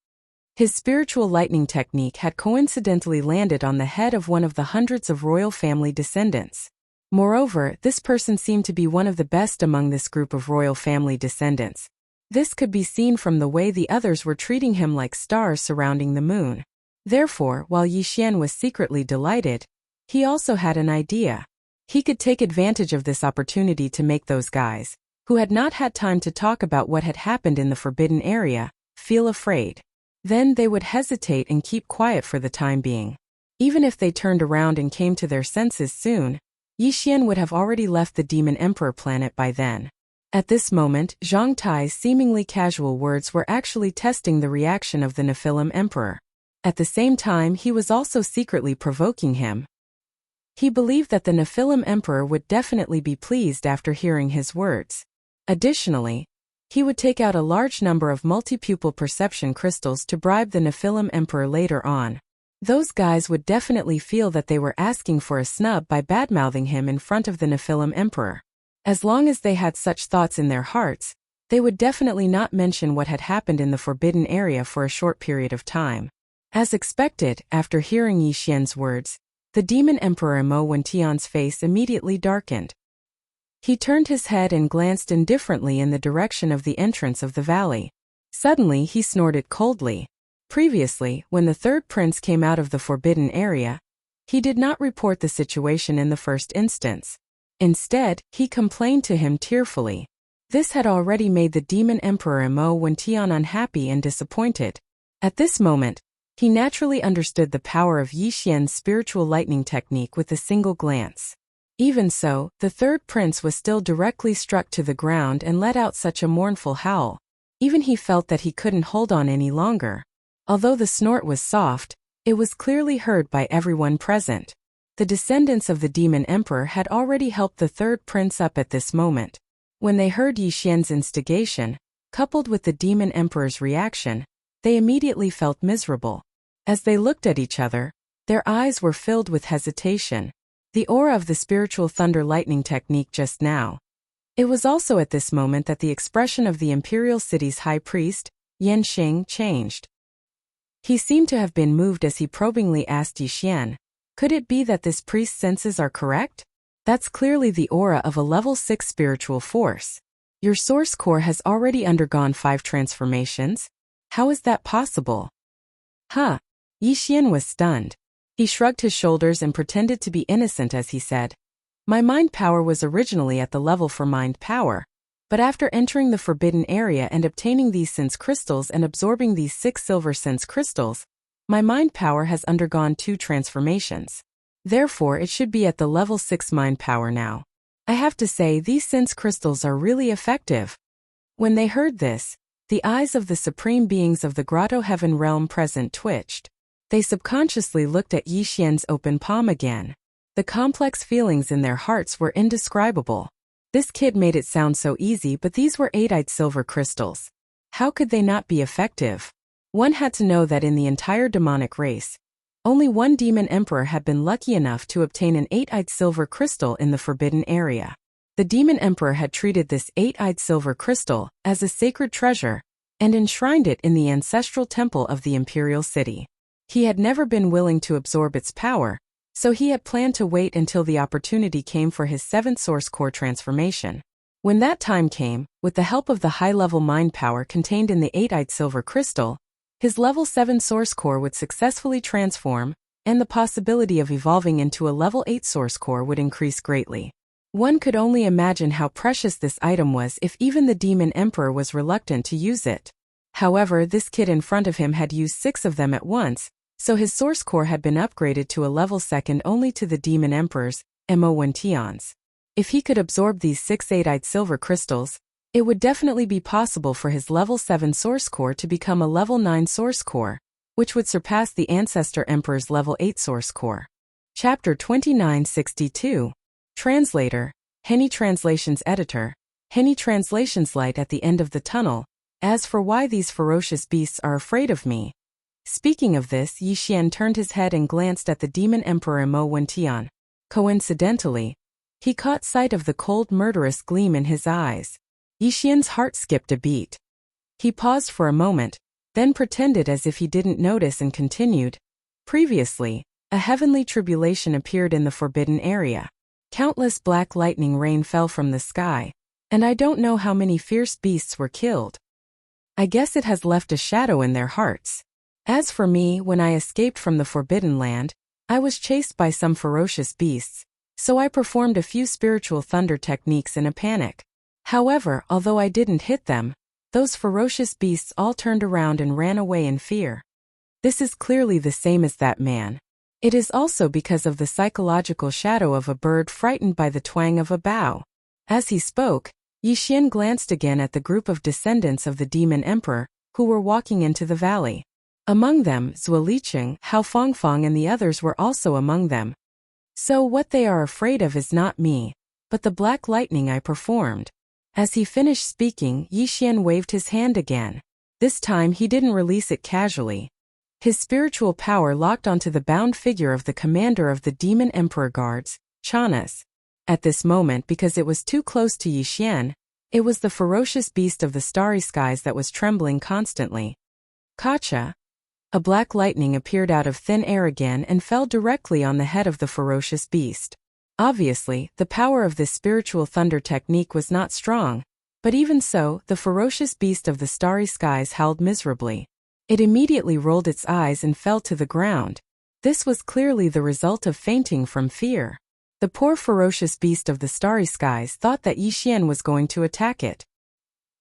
Speaker 1: His spiritual lightning technique had coincidentally landed on the head of one of the hundreds of royal family descendants. Moreover, this person seemed to be one of the best among this group of royal family descendants. This could be seen from the way the others were treating him like stars surrounding the moon. Therefore, while Yi Xian was secretly delighted, he also had an idea. He could take advantage of this opportunity to make those guys, who had not had time to talk about what had happened in the forbidden area, feel afraid. Then they would hesitate and keep quiet for the time being. Even if they turned around and came to their senses soon, Yi Xian would have already left the Demon Emperor planet by then. At this moment, Zhang Tai's seemingly casual words were actually testing the reaction of the Nephilim Emperor. At the same time, he was also secretly provoking him. He believed that the Nephilim Emperor would definitely be pleased after hearing his words. Additionally, he would take out a large number of multi-pupil perception crystals to bribe the Nephilim Emperor later on. Those guys would definitely feel that they were asking for a snub by badmouthing him in front of the Nephilim Emperor. As long as they had such thoughts in their hearts, they would definitely not mention what had happened in the forbidden area for a short period of time. As expected, after hearing Yi Xian's words, the Demon Emperor Mo Wentian's face immediately darkened. He turned his head and glanced indifferently in the direction of the entrance of the valley. Suddenly he snorted coldly. Previously, when the third prince came out of the forbidden area, he did not report the situation in the first instance. Instead, he complained to him tearfully. This had already made the Demon Emperor Mo Wentian unhappy and disappointed. At this moment, he naturally understood the power of Yi Xian's spiritual lightning technique with a single glance. Even so, the third prince was still directly struck to the ground and let out such a mournful howl. Even he felt that he couldn't hold on any longer. Although the snort was soft, it was clearly heard by everyone present. The descendants of the Demon Emperor had already helped the third prince up at this moment. When they heard Yi Xian's instigation, coupled with the Demon Emperor's reaction, they immediately felt miserable. As they looked at each other, their eyes were filled with hesitation. The aura of the spiritual thunder lightning technique just now. It was also at this moment that the expression of the imperial city's high priest, Yan Xing, changed. He seemed to have been moved as he probingly asked Yi Xian, "Could it be that this priest's senses are correct? That's clearly the aura of a level 6 spiritual force. Your source core has already undergone 5 transformations? How is that possible?" Huh. Yi Xian was stunned. He shrugged his shoulders and pretended to be innocent as he said, "My mind power was originally at the level for mind power, but after entering the forbidden area and obtaining these sense crystals and absorbing these 6 silver sense crystals, my mind power has undergone 2 transformations. Therefore it should be at the level 6 mind power now. I have to say these sense crystals are really effective." When they heard this, the eyes of the supreme beings of the Grotto Heaven realm present twitched. They subconsciously looked at Yi Xian's open palm again. The complex feelings in their hearts were indescribable. This kid made it sound so easy, but these were 8-eyed silver crystals. How could they not be effective? One had to know that in the entire demonic race, only one Demon Emperor had been lucky enough to obtain an 8-eyed silver crystal in the forbidden area. The Demon Emperor had treated this 8-eyed silver crystal as a sacred treasure and enshrined it in the ancestral temple of the imperial city. He had never been willing to absorb its power, so he had planned to wait until the opportunity came for his 7th source core transformation. When that time came, with the help of the high-level mind power contained in the 8-eyed silver crystal, his level 7 source core would successfully transform, and the possibility of evolving into a level 8 source core would increase greatly. One could only imagine how precious this item was if even the Demon Emperor was reluctant to use it. However, this kid in front of him had used 6 of them at once, so his source core had been upgraded to a level second only to the Demon Emperor's, Mo Wentian's. If he could absorb these 6 8-eyed silver crystals, It would definitely be possible for his level 7 source core to become a level 9 source core, which would surpass the Ancestor Emperor's level 8 source core. Chapter 2962. Translator, Henny Translations Editor, Henny Translations Light at the end of the tunnel. As for why these ferocious beasts are afraid of me. Speaking of this, Yixian turned his head and glanced at the Demon Emperor Mo Wentian. Coincidentally, he caught sight of the cold murderous gleam in his eyes. Yixian's heart skipped a beat. He paused for a moment, then pretended as if he didn't notice and continued. Previously, a heavenly tribulation appeared in the forbidden area. Countless black lightning rain fell from the sky, and I don't know how many fierce beasts were killed. I guess it has left a shadow in their hearts. As for me, when I escaped from the Forbidden Land, I was chased by some ferocious beasts, so I performed a few spiritual thunder techniques in a panic. However, although I didn't hit them, those ferocious beasts all turned around and ran away in fear. This is clearly the same as that man. It is also because of the psychological shadow of a bird frightened by the twang of a bow. As he spoke, Yixian glanced again at the group of descendants of the Demon Emperor, who were walking into the valley. Among them, Zhuo Liqing, Hao Fangfang and the others were also among them. So what they are afraid of is not me, but the black lightning I performed. As he finished speaking, Yixian waved his hand again. This time he didn't release it casually. His spiritual power locked onto the bound figure of the commander of the Demon Emperor Guards, Chanas. At this moment, because it was too close to Yixian, it was the ferocious beast of the starry skies that was trembling constantly. Kacha. A black lightning appeared out of thin air again and fell directly on the head of the ferocious beast. Obviously, the power of this spiritual thunder technique was not strong, but even so, the ferocious beast of the starry skies howled miserably. It immediately rolled its eyes and fell to the ground. This was clearly the result of fainting from fear. The poor ferocious beast of the starry skies thought that Yixian was going to attack it.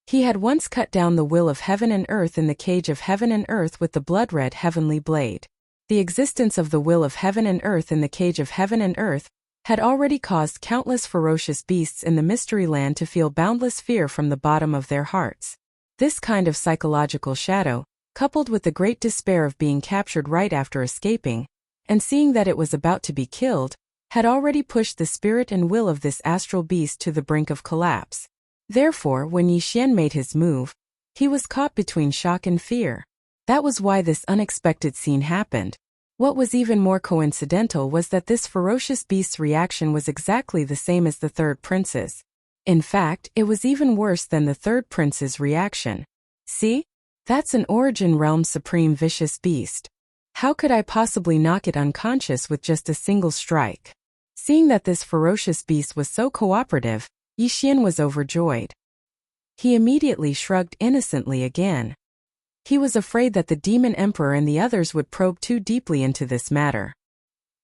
Speaker 1: He had once cut down the will of heaven and earth in the cage of heaven and earth with the blood-red heavenly blade. The existence of the will of heaven and earth in the cage of heaven and earth had already caused countless ferocious beasts in the Mystery Land to feel boundless fear from the bottom of their hearts. This kind of psychological shadow, coupled with the great despair of being captured right after escaping, and seeing that it was about to be killed, had already pushed the spirit and will of this astral beast to the brink of collapse. Therefore, when Yixian made his move, he was caught between shock and fear. That was why this unexpected scene happened. What was even more coincidental was that this ferocious beast's reaction was exactly the same as the third prince's. In fact, it was even worse than the third prince's reaction. See? That's an Origin Realm Supreme Vicious Beast. How could I possibly knock it unconscious with just a single strike? Seeing that this ferocious beast was so cooperative, Yixian was overjoyed. He immediately shrugged innocently again. He was afraid that the Demon Emperor and the others would probe too deeply into this matter.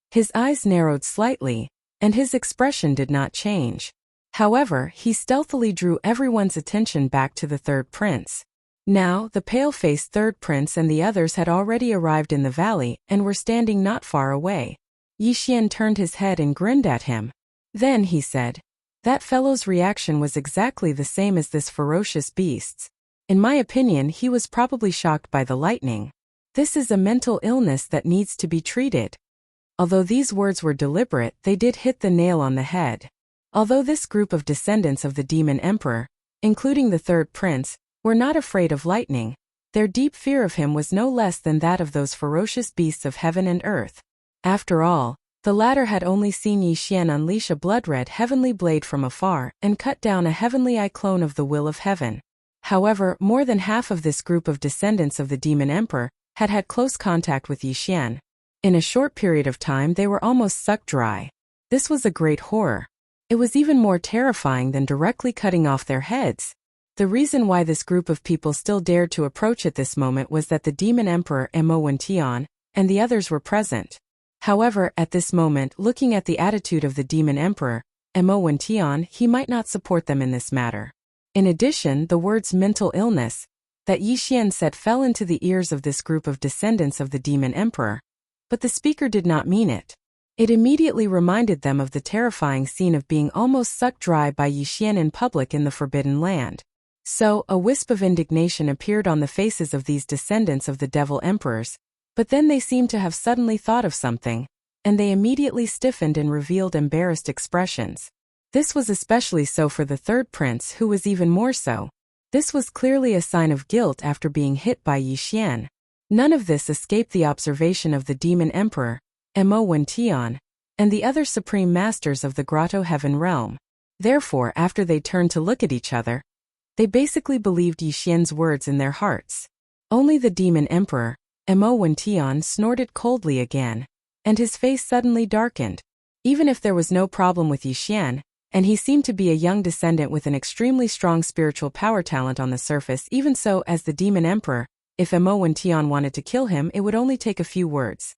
Speaker 1: His eyes narrowed slightly, and his expression did not change. However, he stealthily drew everyone's attention back to the third prince. Now, the pale-faced third prince and the others had already arrived in the valley and were standing not far away. Yixian turned his head and grinned at him. Then he said, "That fellow's reaction was exactly the same as this ferocious beast's. In my opinion, he was probably shocked by the lightning. This is a mental illness that needs to be treated." Although these words were deliberate, they did hit the nail on the head. Although this group of descendants of the Demon Emperor, including the third prince, were not afraid of lightning, their deep fear of him was no less than that of those ferocious beasts of heaven and earth. After all, the latter had only seen Yixian unleash a blood-red heavenly blade from afar and cut down a heavenly eye clone of the will of heaven. However, more than half of this group of descendants of the Demon Emperor had had close contact with Yixian. In a short period of time they were almost sucked dry. This was a great horror. It was even more terrifying than directly cutting off their heads. The reason why this group of people still dared to approach at this moment was that the Demon Emperor Mo Wentian and the others were present. However, at this moment, looking at the attitude of the Demon Emperor Mo Wentian, he might not support them in this matter. In addition, the words mental illness that Yixian said fell into the ears of this group of descendants of the Demon Emperor, but the speaker did not mean it. It immediately reminded them of the terrifying scene of being almost sucked dry by Yixian in public in the Forbidden Land. So, a wisp of indignation appeared on the faces of these descendants of the devil emperors, but then they seemed to have suddenly thought of something, and they immediately stiffened and revealed embarrassed expressions. This was especially so for the third prince, who was even more so. This was clearly a sign of guilt after being hit by Yi Xian. None of this escaped the observation of the demon emperor, Mo Wentian, and the other supreme masters of the Grotto Heaven realm. Therefore, after they turned to look at each other, they basically believed Yi Xian's words in their hearts. Only the demon emperor, Mo Wentian, snorted coldly again, and his face suddenly darkened. Even if there was no problem with Yi Xian, and he seemed to be a young descendant with an extremely strong spiritual power talent on the surface, even so, as the demon emperor, if Mo Wentian wanted to kill him, it would only take a few words.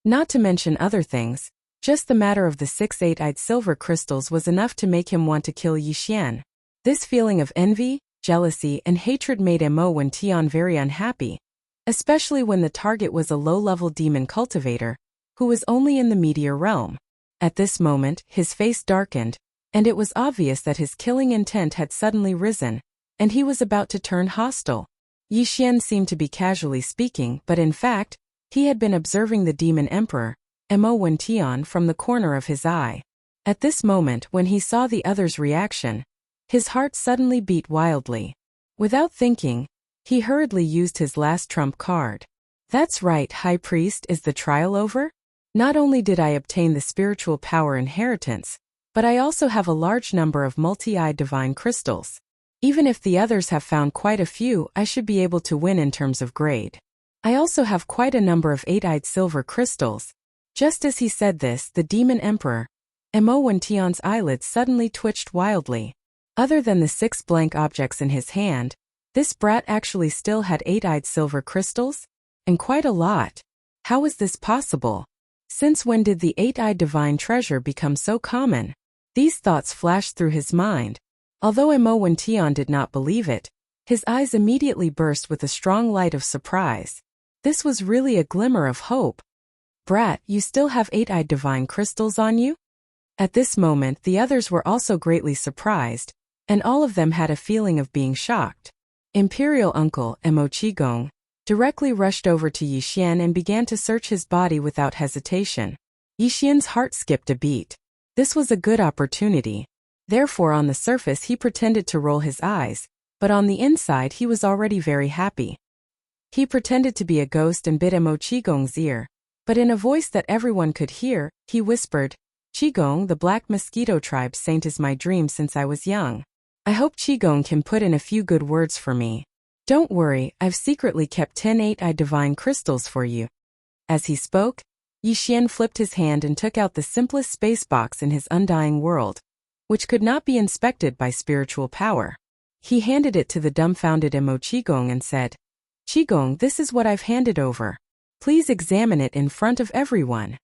Speaker 1: Not to mention other things, just the matter of the 6 8-eyed silver crystals was enough to make him want to kill Yi Xian. This feeling of envy, jealousy, and hatred made Mo Wentian very unhappy, especially when the target was a low-level demon cultivator, who was only in the meteor realm. At this moment, his face darkened, and it was obvious that his killing intent had suddenly risen, and he was about to turn hostile. Yi Xian seemed to be casually speaking, but in fact, he had been observing the demon emperor, Mo Wentian, from the corner of his eye. At this moment, when he saw the other's reaction, his heart suddenly beat wildly. Without thinking, he hurriedly used his last trump card. That's right, High Priest, is the trial over? Not only did I obtain the spiritual power inheritance, but I also have a large number of multi-eyed divine crystals. Even if the others have found quite a few, I should be able to win in terms of grade. I also have quite a number of 8-eyed silver crystals. Just as he said this, the demon emperor, Mo Wentian's eyelids suddenly twitched wildly. Other than the 6 blank objects in his hand, this brat actually still had 8-eyed silver crystals? And quite a lot. How is this possible? Since when did the 8-eyed divine treasure become so common? These thoughts flashed through his mind. Although Mo Wentian did not believe it, his eyes immediately burst with a strong light of surprise. This was really a glimmer of hope. Brat, you still have 8-eyed divine crystals on you? At this moment, the others were also greatly surprised, and all of them had a feeling of being shocked. Imperial Uncle, Mo Qigong, directly rushed over to Yi Xian and began to search his body without hesitation. Yi Xian's heart skipped a beat. This was a good opportunity. Therefore, on the surface he pretended to roll his eyes, but on the inside he was already very happy. He pretended to be a ghost and bit Mo Qigong's ear, but in a voice that everyone could hear, he whispered, "Qigong, the black mosquito tribe saint is my dream since I was young. I hope Qigong can put in a few good words for me. Don't worry, I've secretly kept 10 8-eyed divine crystals for you." As he spoke, Yi Xian flipped his hand and took out the simplest space box in his undying world, which could not be inspected by spiritual power. He handed it to the dumbfounded Mo Qigong and said, "Qigong, this is what I've handed over. Please examine it in front of everyone."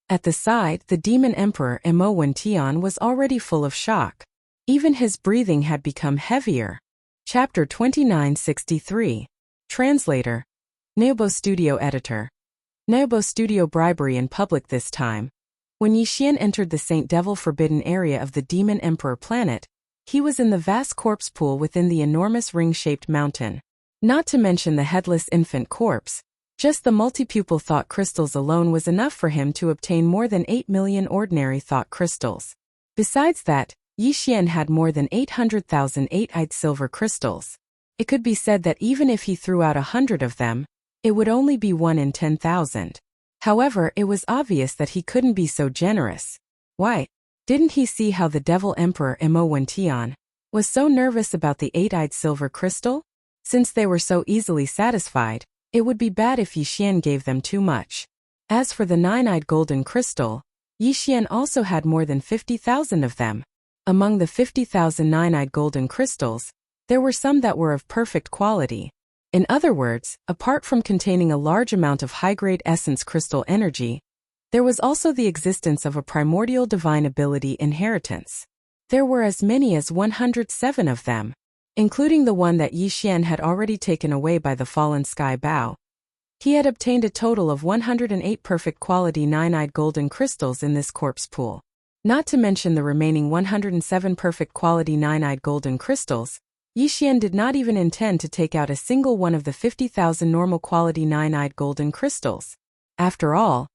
Speaker 1: At the side, the demon emperor Mo Wentian was already full of shock. Even his breathing had become heavier. Chapter 2963. Translator. Naobo Studio Editor. Naobo Studio bribery in public this time. When Yi Xian entered the Saint Devil Forbidden area of the Demon Emperor planet, he was in the vast corpse pool within the enormous ring-shaped mountain. Not to mention the headless infant corpse, just the multi-pupil thought crystals alone was enough for him to obtain more than 8 million ordinary thought crystals. Besides that, Yi Xian had more than 800,000 8-eyed silver crystals. It could be said that even if he threw out 100 of them, it would only be 1 in 10,000. However, it was obvious that he couldn't be so generous. Why? Didn't he see how the Devil Emperor Mo Wentian was so nervous about the 8-eyed silver crystal? Since they were so easily satisfied, it would be bad if Yi Xian gave them too much. As for the 9-eyed golden crystal, Yi Xian also had more than 50,000 of them. Among the 50,000 9-eyed golden crystals, there were some that were of perfect quality. In other words, apart from containing a large amount of high-grade essence crystal energy, there was also the existence of a primordial divine ability inheritance. There were as many as 107 of them, including the one that Yi Xian had already taken away by the fallen sky bao. He had obtained a total of 108 perfect quality 9-eyed golden crystals in this corpse pool. Not to mention the remaining 107 perfect quality 9-eyed golden crystals, Yixian did not even intend to take out a single one of the 50,000 normal quality nine-eyed golden crystals. After all,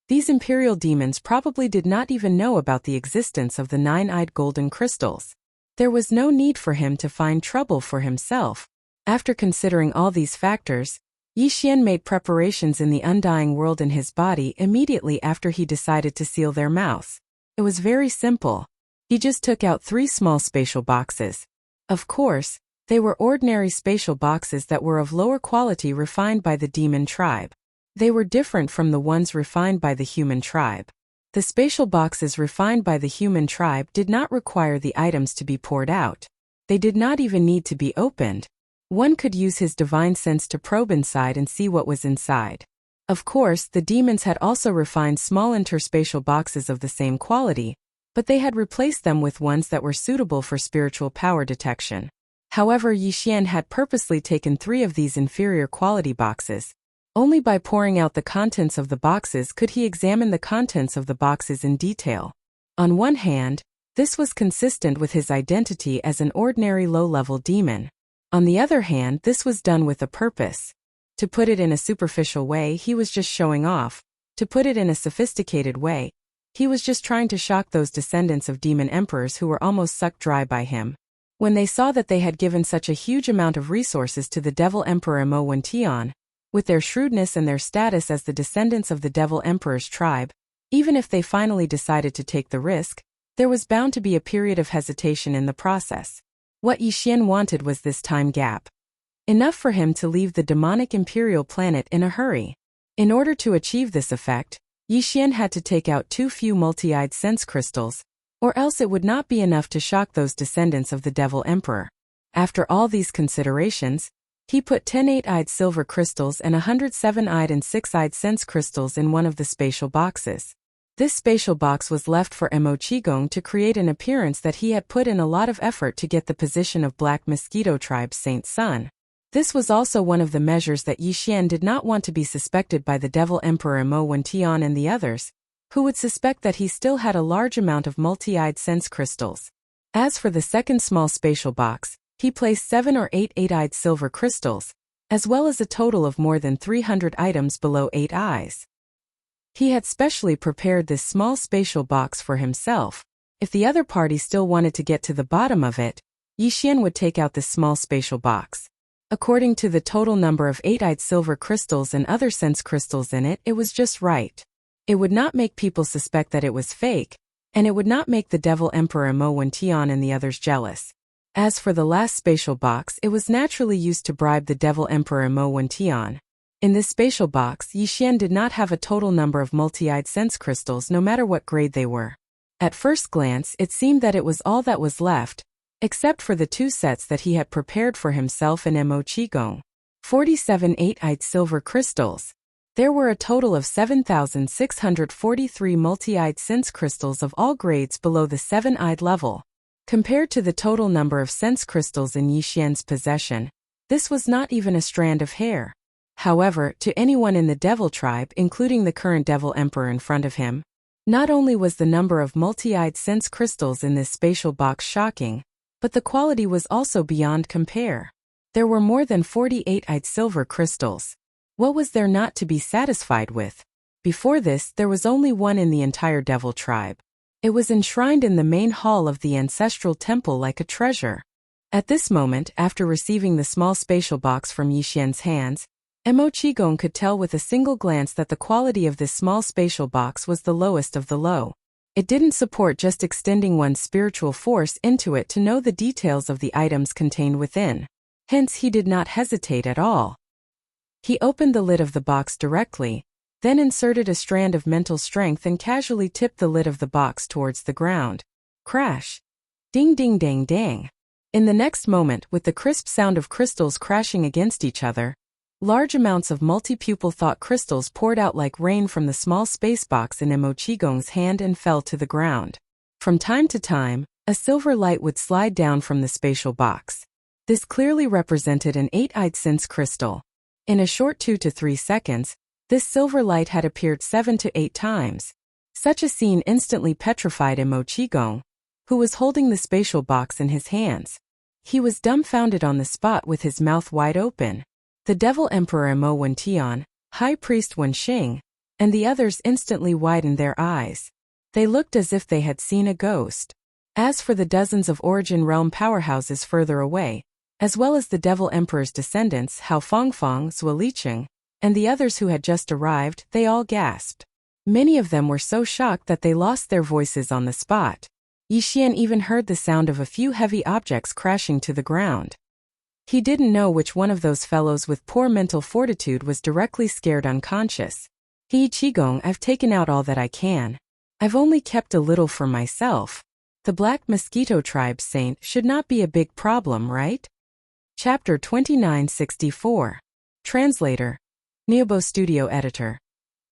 Speaker 1: these imperial demons probably did not even know about the existence of the nine-eyed golden crystals. There was no need for him to find trouble for himself. After considering all these factors, Yixian made preparations in the undying world in his body immediately after he decided to seal their mouths. It was very simple. He just took out 3 small spatial boxes. Of course, they were ordinary spatial boxes that were of lower quality refined by the demon tribe. They were different from the ones refined by the human tribe. The spatial boxes refined by the human tribe did not require the items to be poured out. They did not even need to be opened. One could use his divine sense to probe inside and see what was inside. Of course, the demons had also refined small interspatial boxes of the same quality, but they had replaced them with ones that were suitable for spiritual power detection. However, Yixian had purposely taken 3 of these inferior quality boxes. Only by pouring out the contents of the boxes could he examine the contents of the boxes in detail. On one hand, this was consistent with his identity as an ordinary low-level demon. On the other hand, this was done with a purpose. To put it in a superficial way, he was just showing off. To put it in a sophisticated way, he was just trying to shock those descendants of demon emperors who were almost sucked dry by him. When they saw that they had given such a huge amount of resources to the Devil Emperor Mo Wention, with their shrewdness and their status as the descendants of the Devil Emperor's tribe, even if they finally decided to take the risk, there was bound to be a period of hesitation in the process. What Yixian wanted was this time gap. Enough for him to leave the demonic imperial planet in a hurry. In order to achieve this effect, Yixian had to take out too few multi-eyed sense crystals, or else it would not be enough to shock those descendants of the Devil Emperor. After all these considerations, he put 10 8-eyed silver crystals and 100 7-eyed and 6-eyed sense crystals in one of the spatial boxes. This spatial box was left for Mo Qigong to create an appearance that he had put in a lot of effort to get the position of Black Mosquito Tribe's Saint Sun. This was also one of the measures that Yixian did not want to be suspected by the Devil Emperor Mo Wention and the others, who would suspect that he still had a large amount of multi-eyed sense crystals. As for the second small spatial box, he placed 7 or 8 8-eyed silver crystals, as well as a total of more than 300 items below 8 eyes. He had specially prepared this small spatial box for himself. If the other party still wanted to get to the bottom of it, Yixian would take out this small spatial box. According to the total number of 8-eyed silver crystals and other sense crystals in it, it was just right. It would not make people suspect that it was fake, and it would not make the Devil Emperor Mo Wention and the others jealous. As for the last spatial box, it was naturally used to bribe the Devil Emperor Mo Wention. In this spatial box, Yixian did not have a total number of multi-eyed sense crystals no matter what grade they were. At first glance, it seemed that it was all that was left, except for the 2 sets that he had prepared for himself in Mo Qigong. 47 8-eyed silver crystals. There were a total of 7,643 multi-eyed sense crystals of all grades below the 7-eyed level. Compared to the total number of sense crystals in Yixian's possession, this was not even a strand of hair. However, to anyone in the Devil Tribe, including the current Devil Emperor in front of him, not only was the number of multi-eyed sense crystals in this spatial box shocking, but the quality was also beyond compare. There were more than 48 8-eyed silver crystals. What was there not to be satisfied with? Before this, there was only one in the entire Devil Tribe. It was enshrined in the main hall of the ancestral temple like a treasure. At this moment, after receiving the small spatial box from Yixian's hands, Mo Qigong could tell with a single glance that the quality of this small spatial box was the lowest of the low. It didn't support just extending one's spiritual force into it to know the details of the items contained within. Hence he did not hesitate at all. He opened the lid of the box directly, then inserted a strand of mental strength and casually tipped the lid of the box towards the ground. Crash! Ding ding dang dang! In the next moment, with the crisp sound of crystals crashing against each other, large amounts of multi-pupil thought crystals poured out like rain from the small space box in Mo Qigong's hand and fell to the ground. From time to time, a silver light would slide down from the spatial box. This clearly represented an 8-eyed sense crystal. In a short 2 to 3 seconds, this silver light had appeared 7 to 8 times. Such a scene instantly petrified Mo Qigong, who was holding the spatial box in his hands. He was dumbfounded on the spot with his mouth wide open. The Devil Emperor Mo Wentian, High Priest Wenxing, and the others instantly widened their eyes. They looked as if they had seen a ghost. As for the dozens of Origin Realm powerhouses further away, as well as the Devil Emperor's descendants Hao Fangfang, Zhuo Liqing, and the others who had just arrived, they all gasped. Many of them were so shocked that they lost their voices on the spot. Yixian even heard the sound of a few heavy objects crashing to the ground. He didn't know which one of those fellows with poor mental fortitude was directly scared unconscious. He Qigong, I've taken out all that I can. I've only kept a little for myself. The Black Mosquito Tribe Saint should not be a big problem, right? Chapter 2964. Translator. Niobo Studio Editor.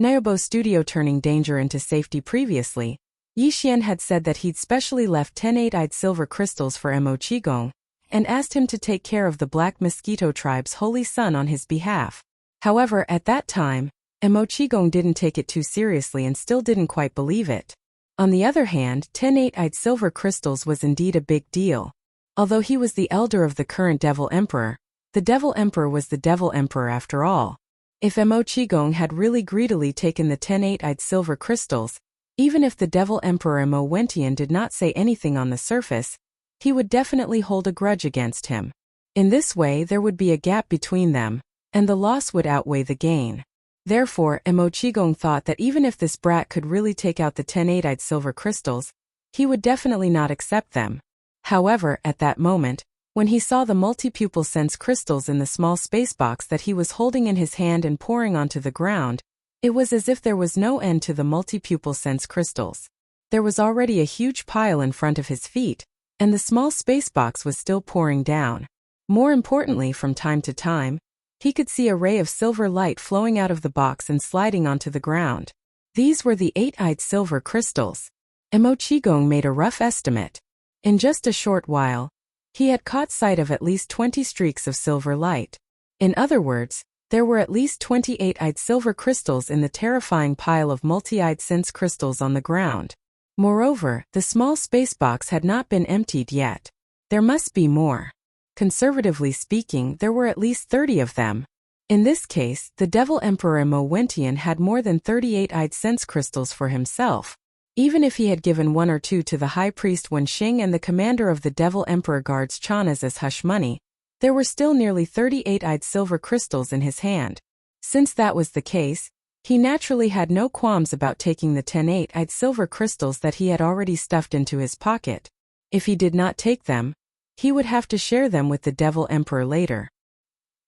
Speaker 1: Niobo Studio. Turning danger into safety. Previously, Yixian had said that he'd specially left 10 eight-eyed silver crystals for Mo Qigong, and asked him to take care of the Black Mosquito Tribe's holy son on his behalf. However, at that time, Mo Qigong didn't take it too seriously and still didn't quite believe it. On the other hand, 10 eight-eyed silver crystals was indeed a big deal. Although he was the elder of the current Devil Emperor, the Devil Emperor was the Devil Emperor after all. If Mo Qigong had really greedily taken the 10 eight-eyed silver crystals, even if the Devil Emperor Mo Wentian did not say anything on the surface, he would definitely hold a grudge against him. In this way there would be a gap between them, and the loss would outweigh the gain. Therefore, Mo Qigong thought that even if this brat could really take out the 10 eight-eyed silver crystals, he would definitely not accept them. However, at that moment, when he saw the multi-pupil sense crystals in the small space box that he was holding in his hand and pouring onto the ground, it was as if there was no end to the multi-pupil sense crystals. There was already a huge pile in front of his feet, and the small space box was still pouring down. More importantly, from time to time, he could see a ray of silver light flowing out of the box and sliding onto the ground. These were the eight-eyed silver crystals. Mo Qigong made a rough estimate. In just a short while, he had caught sight of at least 20 streaks of silver light. In other words, there were at least 20 eight-eyed silver crystals in the terrifying pile of multi-eyed sense crystals on the ground. Moreover, the small space box had not been emptied yet. There must be more. Conservatively speaking, there were at least 30 of them. In this case, the Devil Emperor Mo Wentian had more than 38 eight-eyed sense crystals for himself. Even if he had given one or two to the High Priest Wenxing and the commander of the Devil Emperor Guards Chanas as hush money, there were still nearly 38 eight-eyed silver crystals in his hand. Since that was the case, he naturally had no qualms about taking the 10 eight-eyed silver crystals that he had already stuffed into his pocket. If he did not take them, he would have to share them with the Devil Emperor later.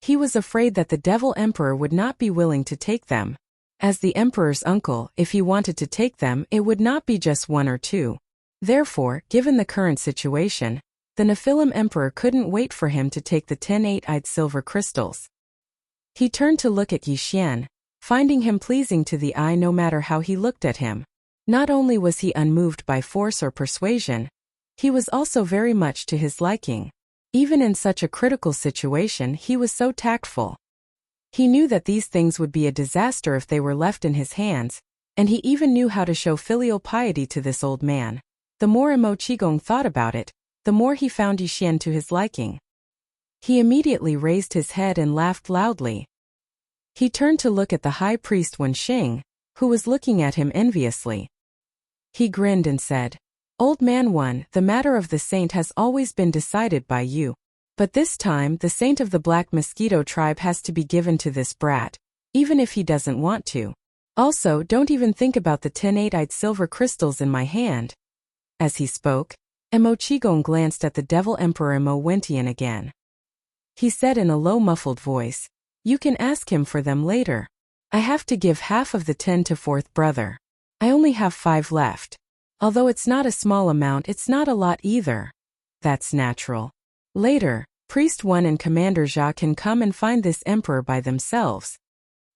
Speaker 1: He was afraid that the Devil Emperor would not be willing to take them. As the Emperor's uncle, if he wanted to take them, it would not be just one or two. Therefore, given the current situation, the Nephilim Emperor couldn't wait for him to take the 10 eight-eyed silver crystals. He turned to look at Yixian, finding him pleasing to the eye no matter how he looked at him. Not only was he unmoved by force or persuasion, he was also very much to his liking. Even in such a critical situation, he was so tactful. He knew that these things would be a disaster if they were left in his hands, and he even knew how to show filial piety to this old man. The more Mo Qigong thought about it, the more he found Yixian to his liking. He immediately raised his head and laughed loudly. He turned to look at the High Priest Wenxing, who was looking at him enviously. He grinned and said, "Old man one, the matter of the saint has always been decided by you. But this time, the saint of the Black Mosquito Tribe has to be given to this brat, even if he doesn't want to. Also, don't even think about the 10 eight-eyed silver crystals in my hand." As he spoke, Mo Qigong glanced at the Devil Emperor Mo Wentian again. He said in a low muffled voice, "You can ask him for them later. I have to give half of the 10 to fourth brother. I only have 5 left. Although it's not a small amount, it's not a lot either. That's natural. Later, Priest 1 and Commander Jia can come and find this emperor by themselves."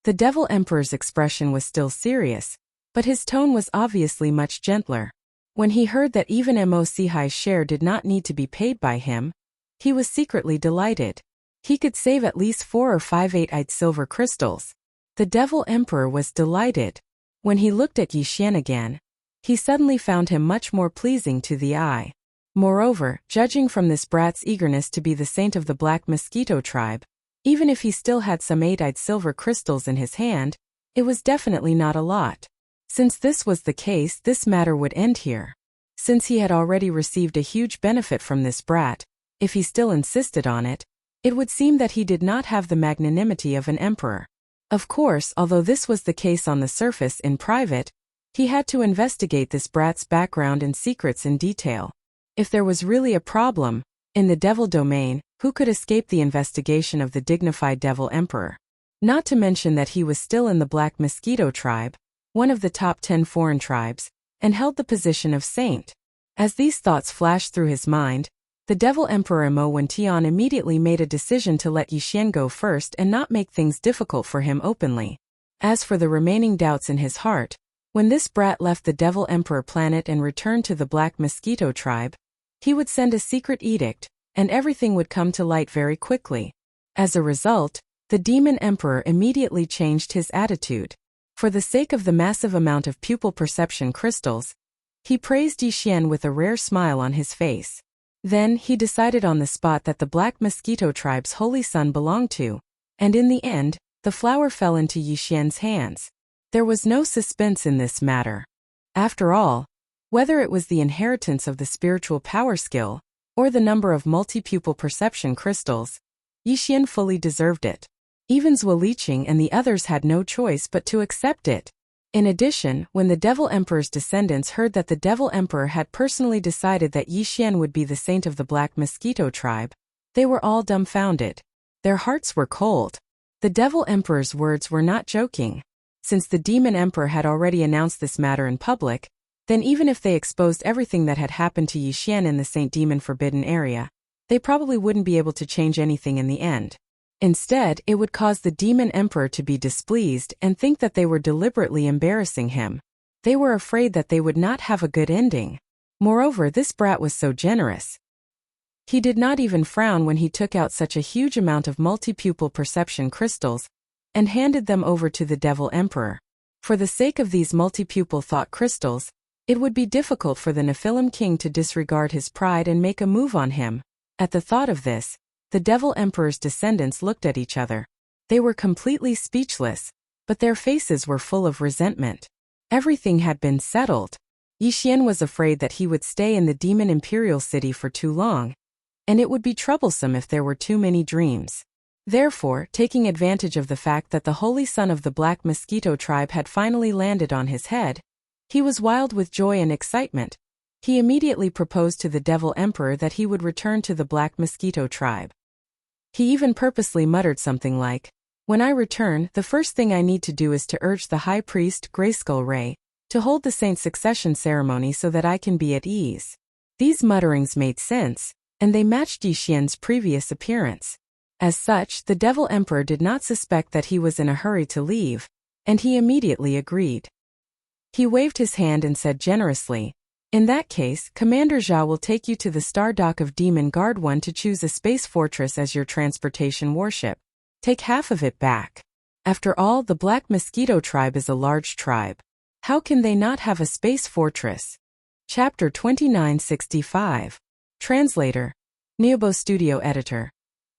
Speaker 1: The Devil Emperor's expression was still serious, but his tone was obviously much gentler. When he heard that even Mo Sihai's share did not need to be paid by him, he was secretly delighted. He could save at least 4 or 5 eight-eyed silver crystals. The Devil Emperor was delighted. When he looked at Yixian again, he suddenly found him much more pleasing to the eye. Moreover, judging from this brat's eagerness to be the saint of the Black Mosquito tribe, even if he still had some 8-eyed silver crystals in his hand, it was definitely not a lot. Since this was the case, this matter would end here. Since he had already received a huge benefit from this brat, if he still insisted on it, it would seem that he did not have the magnanimity of an emperor. Of course, although this was the case on the surface in private, he had to investigate this brat's background and secrets in detail. If there was really a problem in the devil domain, who could escape the investigation of the dignified devil emperor? Not to mention that he was still in the Black Mosquito tribe, one of the top 10 foreign tribes, and held the position of saint. As these thoughts flashed through his mind, the devil emperor Mo Wentian immediately made a decision to let Yixian go first and not make things difficult for him openly. As for the remaining doubts in his heart, when this brat left the devil emperor planet and returned to the Black Mosquito tribe, he would send a secret edict, and everything would come to light very quickly. As a result, the demon emperor immediately changed his attitude. For the sake of the massive amount of pupil perception crystals, he praised Yixian with a rare smile on his face. Then he decided on the spot that the Black Mosquito tribe's holy son belonged to, and in the end, the flower fell into Yixian's hands. There was no suspense in this matter. After all, whether it was the inheritance of the spiritual power skill, or the number of multi-pupil perception crystals, Yixian fully deserved it. Even Zhuo Liqing and the others had no choice but to accept it. In addition, when the Devil Emperor's descendants heard that the Devil Emperor had personally decided that Yixian would be the saint of the Black Mosquito tribe, they were all dumbfounded. Their hearts were cold. The Devil Emperor's words were not joking. Since the Demon Emperor had already announced this matter in public, then even if they exposed everything that had happened to Yixian in the Saint Demon Forbidden area, they probably wouldn't be able to change anything in the end. Instead, it would cause the Demon Emperor to be displeased and think that they were deliberately embarrassing him. They were afraid that they would not have a good ending. Moreover, this brat was so generous. He did not even frown when he took out such a huge amount of multi-pupil perception crystals and handed them over to the Devil Emperor. For the sake of these multi-pupil thought crystals, it would be difficult for the Nephilim King to disregard his pride and make a move on him. At the thought of this, the Devil Emperor's descendants looked at each other. They were completely speechless, but their faces were full of resentment. Everything had been settled. Yixian was afraid that he would stay in the Demon Imperial City for too long, and it would be troublesome if there were too many dreams. Therefore, taking advantage of the fact that the holy son of the Black Mosquito tribe had finally landed on his head, he was wild with joy and excitement. He immediately proposed to the Devil Emperor that he would return to the Black Mosquito tribe. He even purposely muttered something like, "When I return, the first thing I need to do is to urge the High Priest, Grayskull Ray, to hold the saint's succession ceremony so that I can be at ease." These mutterings made sense, and they matched Yixian's previous appearance. As such, the Devil Emperor did not suspect that he was in a hurry to leave, and he immediately agreed. He waved his hand and said generously, "In that case, Commander Zhao will take you to the Star Dock of Demon Guard 1 to choose a space fortress as your transportation warship. Take half of it back. After all, the Black Mosquito tribe is a large tribe. How can they not have a space fortress?" Chapter 2965. Translator. Neobo Studio Editor.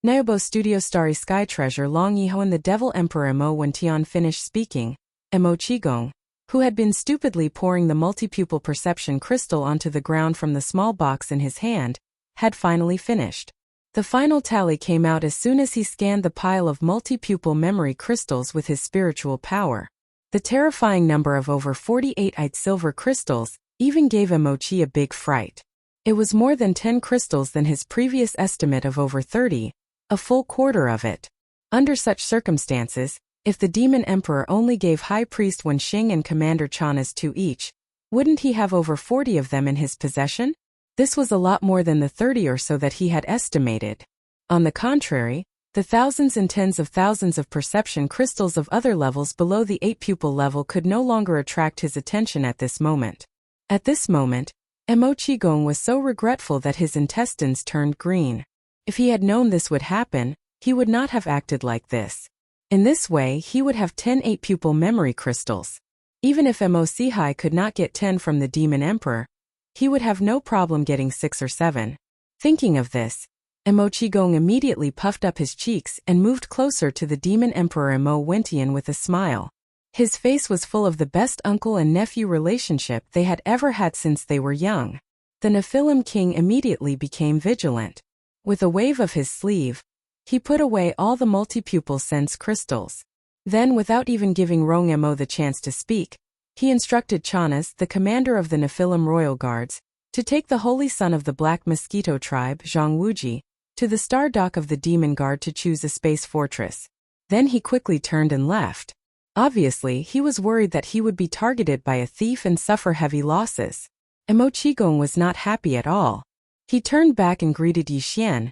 Speaker 1: Neobo Studio Starry Sky Treasure Long Yiho and the Devil Emperor Mo Wentian finished speaking. Mo Qigong, who had been stupidly pouring the multi-pupil perception crystal onto the ground from the small box in his hand, had finally finished. The final tally came out as soon as he scanned the pile of multi-pupil memory crystals with his spiritual power. The terrifying number of over 48 silver crystals even gave Mo Qi a big fright. It was more than 10 crystals than his previous estimate of over 30, a full quarter of it. Under such circumstances, if the Demon Emperor only gave High Priest Wenxing and Commander Chanas 2 each, wouldn't he have over 40 of them in his possession? This was a lot more than the 30 or so that he had estimated. On the contrary, the thousands and tens of thousands of perception crystals of other levels below the 8-pupil level could no longer attract his attention at this moment. At this moment, Mo Qigong was so regretful that his intestines turned green. If he had known this would happen, he would not have acted like this. In this way, he would have 10 8-pupil memory crystals. Even if Mo Sihai could not get 10 from the Demon Emperor, He would have no problem getting 6 or 7. Thinking of this, Emo Qigong immediately puffed up his cheeks and moved closer to the demon emperor Emo Wintian with a smile. His face was full of the best uncle and nephew relationship they had ever had since they were young. The Nephilim king immediately became vigilant. With a wave of his sleeve, he put away all the multi-pupil sense crystals. Then, without even giving Rong Emo the chance to speak, he instructed Chanas, the commander of the Nephilim royal guards, to take the holy son of the Black Mosquito tribe, Zhang Wuji, to the star dock of the demon guard to choose a space fortress. Then he quickly turned and left. Obviously, he was worried that he would be targeted by a thief and suffer heavy losses. Emo Qigong was not happy at all. He turned back and greeted Yixian,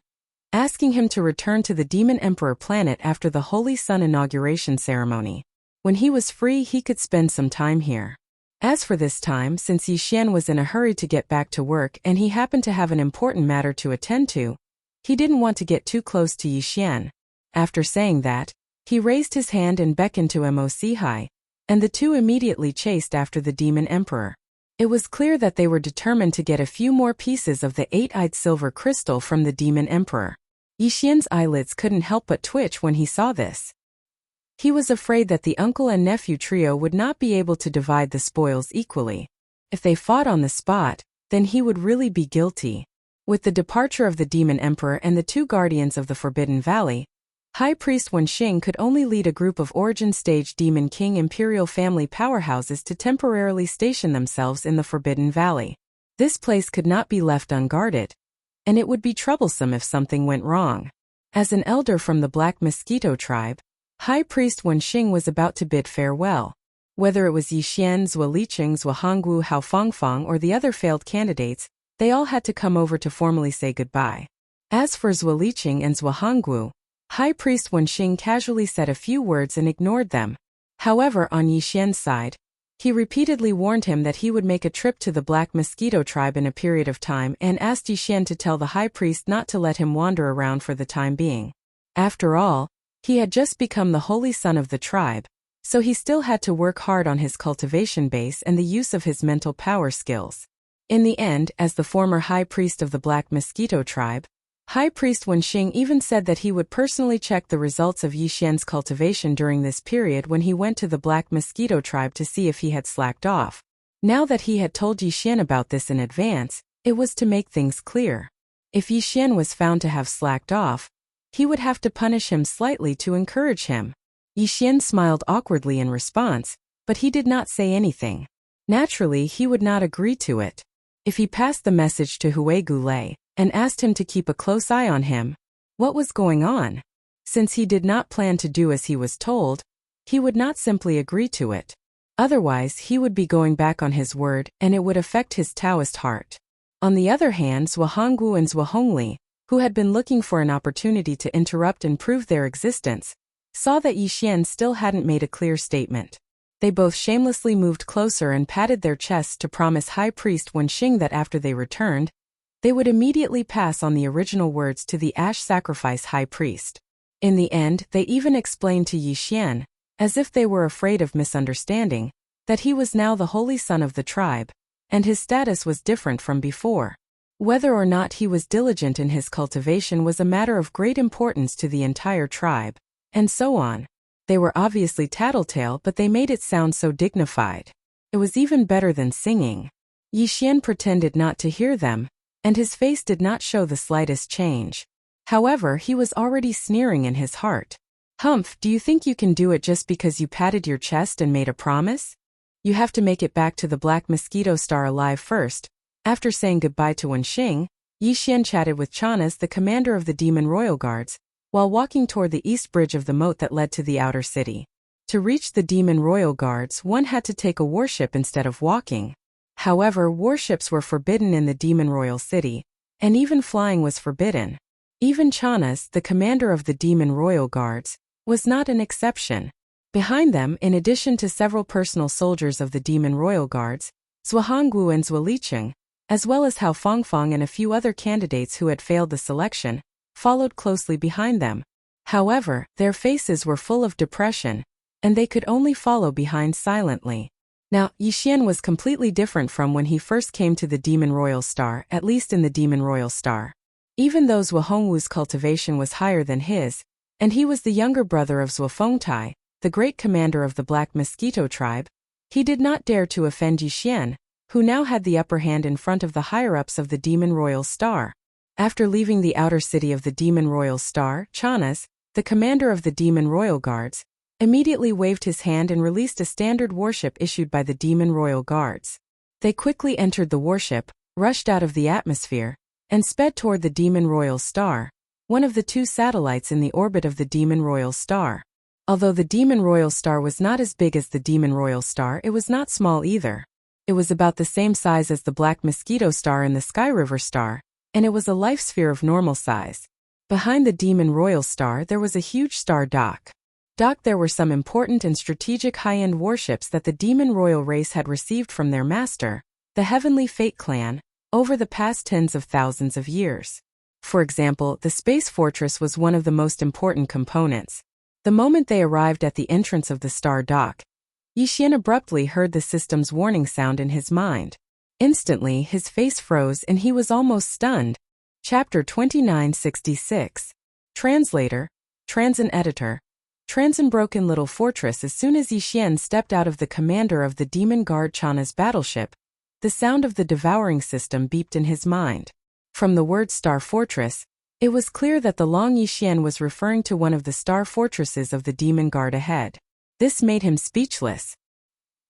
Speaker 1: asking him to return to the Demon Emperor planet after the Holy Sun inauguration ceremony. When he was free, he could spend some time here. As for this time, since Yixian was in a hurry to get back to work and he happened to have an important matter to attend to, he didn't want to get too close to Yixian. After saying that, he raised his hand and beckoned to Mo Sihai, and the two immediately chased after the Demon Emperor. It was clear that they were determined to get a few more pieces of the 8-eyed silver crystal from the Demon Emperor. Yixian's eyelids couldn't help but twitch when he saw this. He was afraid that the uncle and nephew trio would not be able to divide the spoils equally. If they fought on the spot, then he would really be guilty. With the departure of the Demon Emperor and the two guardians of the Forbidden Valley, High Priest Wenxing could only lead a group of Origin Stage Demon King Imperial family powerhouses to temporarily station themselves in the Forbidden Valley. This place could not be left unguarded, and it would be troublesome if something went wrong. As an elder from the Black Mosquito tribe, High Priest Wenxing was about to bid farewell. Whether it was Yixian, Zhuo Liqing, Zhuo Honggu, Hao Fangfang, or the other failed candidates, they all had to come over to formally say goodbye. As for Zhuo Liqing and Zhuo Honggu, High Priest Wenxing casually said a few words and ignored them. However, on Yixian's side, he repeatedly warned him that he would make a trip to the Black Mosquito tribe in a period of time and asked Yixian to tell the High Priest not to let him wander around for the time being. After all, he had just become the holy son of the tribe, so he still had to work hard on his cultivation base and the use of his mental power skills. In the end, as the former High Priest of the Black Mosquito tribe, High Priest Wenxing even said that he would personally check the results of Yixian's cultivation during this period when he went to the Black Mosquito tribe to see if he had slacked off. Now that he had told Yixian about this in advance, it was to make things clear. If Yixian was found to have slacked off, he would have to punish him slightly to encourage him. Yixian smiled awkwardly in response, but he did not say anything. Naturally, he would not agree to it. If he passed the message to Hue Gulei and asked him to keep a close eye on him, what was going on? Since he did not plan to do as he was told, he would not simply agree to it. Otherwise, he would be going back on his word and it would affect his Taoist heart. On the other hand, Zhuo Honggu and Zhuo Hongli, who had been looking for an opportunity to interrupt and prove their existence, saw that Yixian still hadn't made a clear statement. They both shamelessly moved closer and patted their chests to promise High Priest Wenxing that after they returned, they would immediately pass on the original words to the Ash Sacrifice High Priest. In the end, they even explained to Yixian, as if they were afraid of misunderstanding, that he was now the holy son of the tribe, and his status was different from before. Whether or not he was diligent in his cultivation was a matter of great importance to the entire tribe, and so on. They were obviously tattletale, but they made it sound so dignified. It was even better than singing. Yixian pretended not to hear them, and his face did not show the slightest change. However, he was already sneering in his heart. Humph, do you think you can do it just because you patted your chest and made a promise? You have to make it back to the Black Mosquito Star alive first. After saying goodbye to Wenxing, Yixian chatted with Chanas, the commander of the Demon Royal Guards, while walking toward the east bridge of the moat that led to the outer city. To reach the Demon Royal Guards, one had to take a warship instead of walking. However, warships were forbidden in the Demon Royal City, and even flying was forbidden. Even Chanas, the commander of the Demon Royal Guards, was not an exception. Behind them, in addition to several personal soldiers of the Demon Royal Guards, Zhuo Honggu and Zhuo Liqing, as well as Hao Fangfang and a few other candidates who had failed the selection, followed closely behind them. However, their faces were full of depression, and they could only follow behind silently. Now, Yixian was completely different from when he first came to the Demon Royal Star, at least in the Demon Royal Star. Even though Zhuo Hongwu's cultivation was higher than his, and he was the younger brother of Zhuo Fengtai, the great commander of the Black Mosquito tribe, he did not dare to offend Yixian, who now had the upper hand in front of the higher-ups of the Demon Royal Star. After leaving the outer city of the Demon Royal Star, Chanas, the commander of the Demon Royal Guards, immediately waved his hand and released a standard warship issued by the Demon Royal Guards. They quickly entered the warship, rushed out of the atmosphere, and sped toward the Demon Royal Star, one of the two satellites in the orbit of the Demon Royal Star. Although the Demon Royal Star was not as big as the Demon Royal Star, it was not small either. It was about the same size as the Black Mosquito Star and the Sky River Star, and it was a life sphere of normal size. Behind the Demon Royal Star there was a huge star dock. There were some important and strategic high-end warships that the Demon Royal race had received from their master, the Heavenly Fate clan, over the past tens of thousands of years. For example, the Space Fortress was one of the most important components. The moment they arrived at the entrance of the star dock, Yixian abruptly heard the system's warning sound in his mind. Instantly, his face froze and he was almost stunned. Chapter 2966. Translator, Transin Editor. Transin Broken Little Fortress. As soon as Yixian stepped out of the commander of the Demon Guard Chana's battleship, the sound of the devouring system beeped in his mind. From the word Star Fortress, it was clear that the Long Yixian was referring to one of the star fortresses of the Demon Guard ahead. This made him speechless.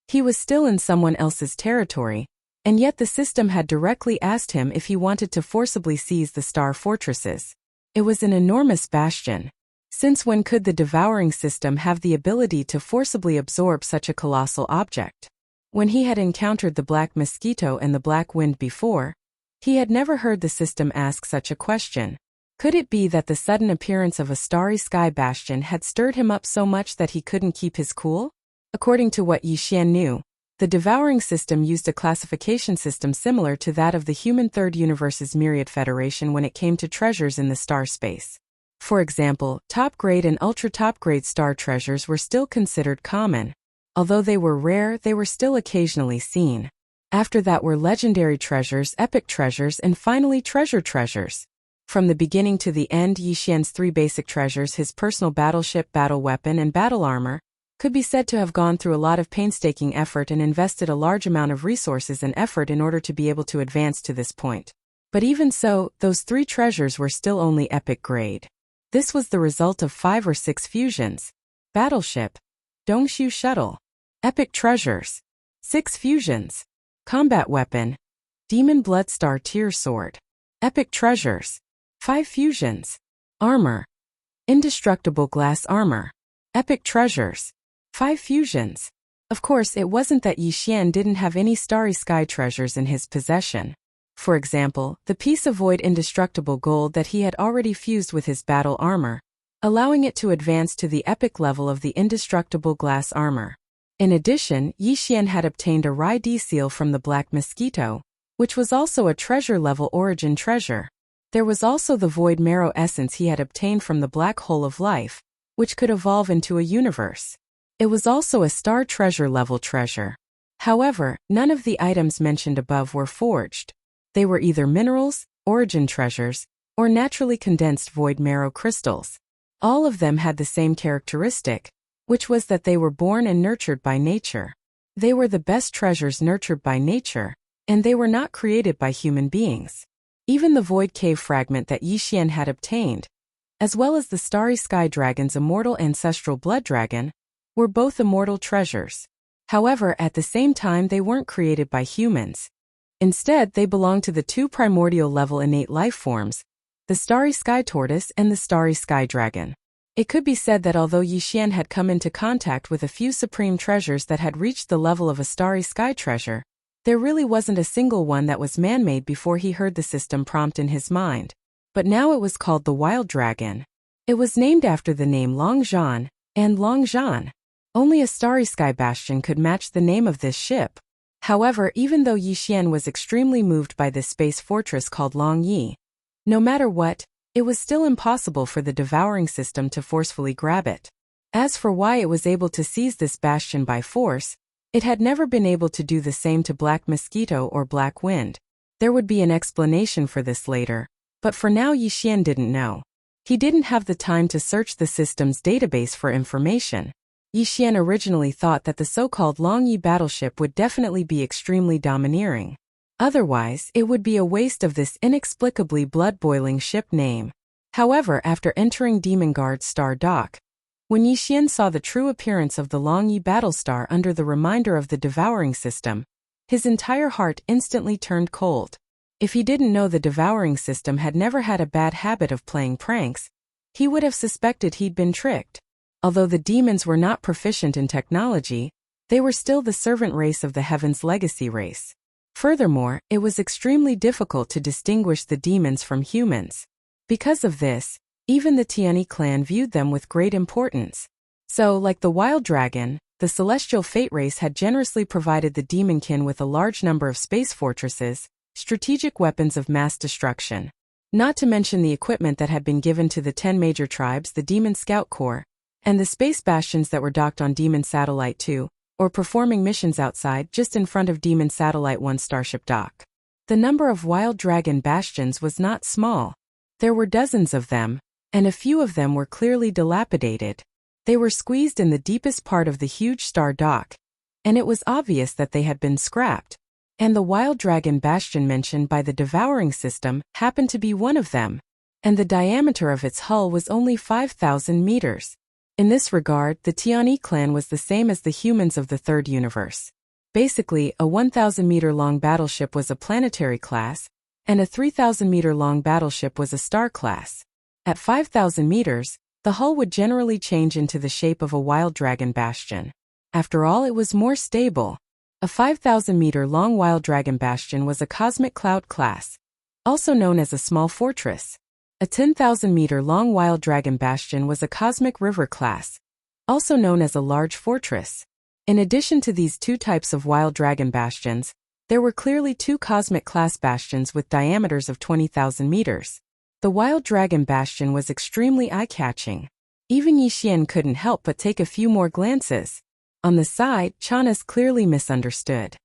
Speaker 1: He was still in someone else's territory, and yet the system had directly asked him if he wanted to forcibly seize the star fortresses. It was an enormous bastion. Since when could the devouring system have the ability to forcibly absorb such a colossal object? When he had encountered the Black Mosquito and the Black Wind before, he had never heard the system ask such a question. Could it be that the sudden appearance of a starry sky bastion had stirred him up so much that he couldn't keep his cool? According to what Yixian knew, the devouring system used a classification system similar to that of the human Third Universe's Myriad Federation when it came to treasures in the star space. For example, top-grade and ultra-top-grade star treasures were still considered common. Although they were rare, they were still occasionally seen. After that were legendary treasures, epic treasures, and finally treasures. From the beginning to the end, Yixian's three basic treasures, his personal battleship, battle weapon, and battle armor, could be said to have gone through a lot of painstaking effort and invested a large amount of resources and effort in order to be able to advance to this point. But even so, those three treasures were still only epic grade. This was the result of 5 or 6 fusions. Battleship, Dongshu shuttle, epic treasures, 6 fusions, combat weapon, Demon Bloodstar Tear sword, epic treasures, 5 fusions, armor, indestructible glass armor, epic treasures, 5 fusions. Of course, it wasn't that Yixian didn't have any starry sky treasures in his possession. For example, the piece of void indestructible gold that he had already fused with his battle armor, allowing it to advance to the epic level of the indestructible glass armor. In addition, Yixian had obtained a Rai D seal from the Black Mosquito, which was also a treasure-level origin treasure. There was also the Void Marrow essence he had obtained from the Black Hole of Life, which could evolve into a universe. It was also a star treasure-level treasure. However, none of the items mentioned above were forged. They were either minerals, origin treasures, or naturally condensed Void Marrow crystals. All of them had the same characteristic, which was that they were born and nurtured by nature. They were the best treasures nurtured by nature, and they were not created by human beings. Even the Void Cave fragment that Yixian had obtained, as well as the Starry Sky Dragon's immortal ancestral blood dragon, were both immortal treasures. However, at the same time they weren't created by humans. Instead, they belonged to the 2 primordial level innate life forms, the Starry Sky Tortoise and the Starry Sky Dragon. It could be said that although Yixian had come into contact with a few supreme treasures that had reached the level of a Starry Sky treasure, there really wasn't a single one that was man-made before he heard the system prompt in his mind. But now it was called the Wild Dragon. It was named after the name Long Zhan, and Long Zhan. Only a Starry Sky Bastion could match the name of this ship. However, even though Yixian was extremely moved by this space fortress called Long Yi, no matter what, it was still impossible for the devouring system to forcefully grab it. As for why it was able to seize this bastion by force, It had never been able to do the same to Black Mosquito or Black Wind. There would be an explanation for this later, but for now Yixian didn't know. He didn't have the time to search the system's database for information. Yixian originally thought that the so-called Longyi battleship would definitely be extremely domineering. Otherwise, it would be a waste of this inexplicably blood-boiling ship name. However, after entering Demon Guard's star dock, when Yixian saw the true appearance of the Longyi battlestar under the reminder of the Devouring system, his entire heart instantly turned cold. If he didn't know the Devouring system had never had a bad habit of playing pranks, he would have suspected he'd been tricked. Although the demons were not proficient in technology, they were still the servant race of the Heaven's legacy race. Furthermore, it was extremely difficult to distinguish the demons from humans. Because of this, even the Tiani clan viewed them with great importance. So, like the Wild Dragon, the Celestial Fate race had generously provided the Demonkin with a large number of space fortresses, strategic weapons of mass destruction. Not to mention the equipment that had been given to the 10 major tribes, the Demon Scout Corps, and the space bastions that were docked on Demon Satellite 2, or performing missions outside just in front of Demon Satellite 1 starship dock. The number of Wild Dragon bastions was not small. There were dozens of them, and a few of them were clearly dilapidated. They were squeezed in the deepest part of the huge star dock, and it was obvious that they had been scrapped. And the Wild Dragon bastion mentioned by the Devouring system happened to be one of them, and the diameter of its hull was only 5,000 meters. In this regard, the Tiani clan was the same as the humans of the Third Universe. Basically, a 1,000-meter-long battleship was a planetary class, and a 3,000-meter-long battleship was a star class. At 5,000 meters, the hull would generally change into the shape of a Wild Dragon bastion. After all, it was more stable. A 5,000-meter-long Wild Dragon bastion was a Cosmic Cloud class, also known as a small fortress. A 10,000-meter-long Wild Dragon bastion was a Cosmic River class, also known as a large fortress. In addition to these two types of Wild Dragon bastions, there were clearly two Cosmic class bastions with diameters of 20,000 meters. The Wild Dragon bastion was extremely eye-catching. Even Yixian couldn't help but take a few more glances. On the side, Chanas clearly misunderstood.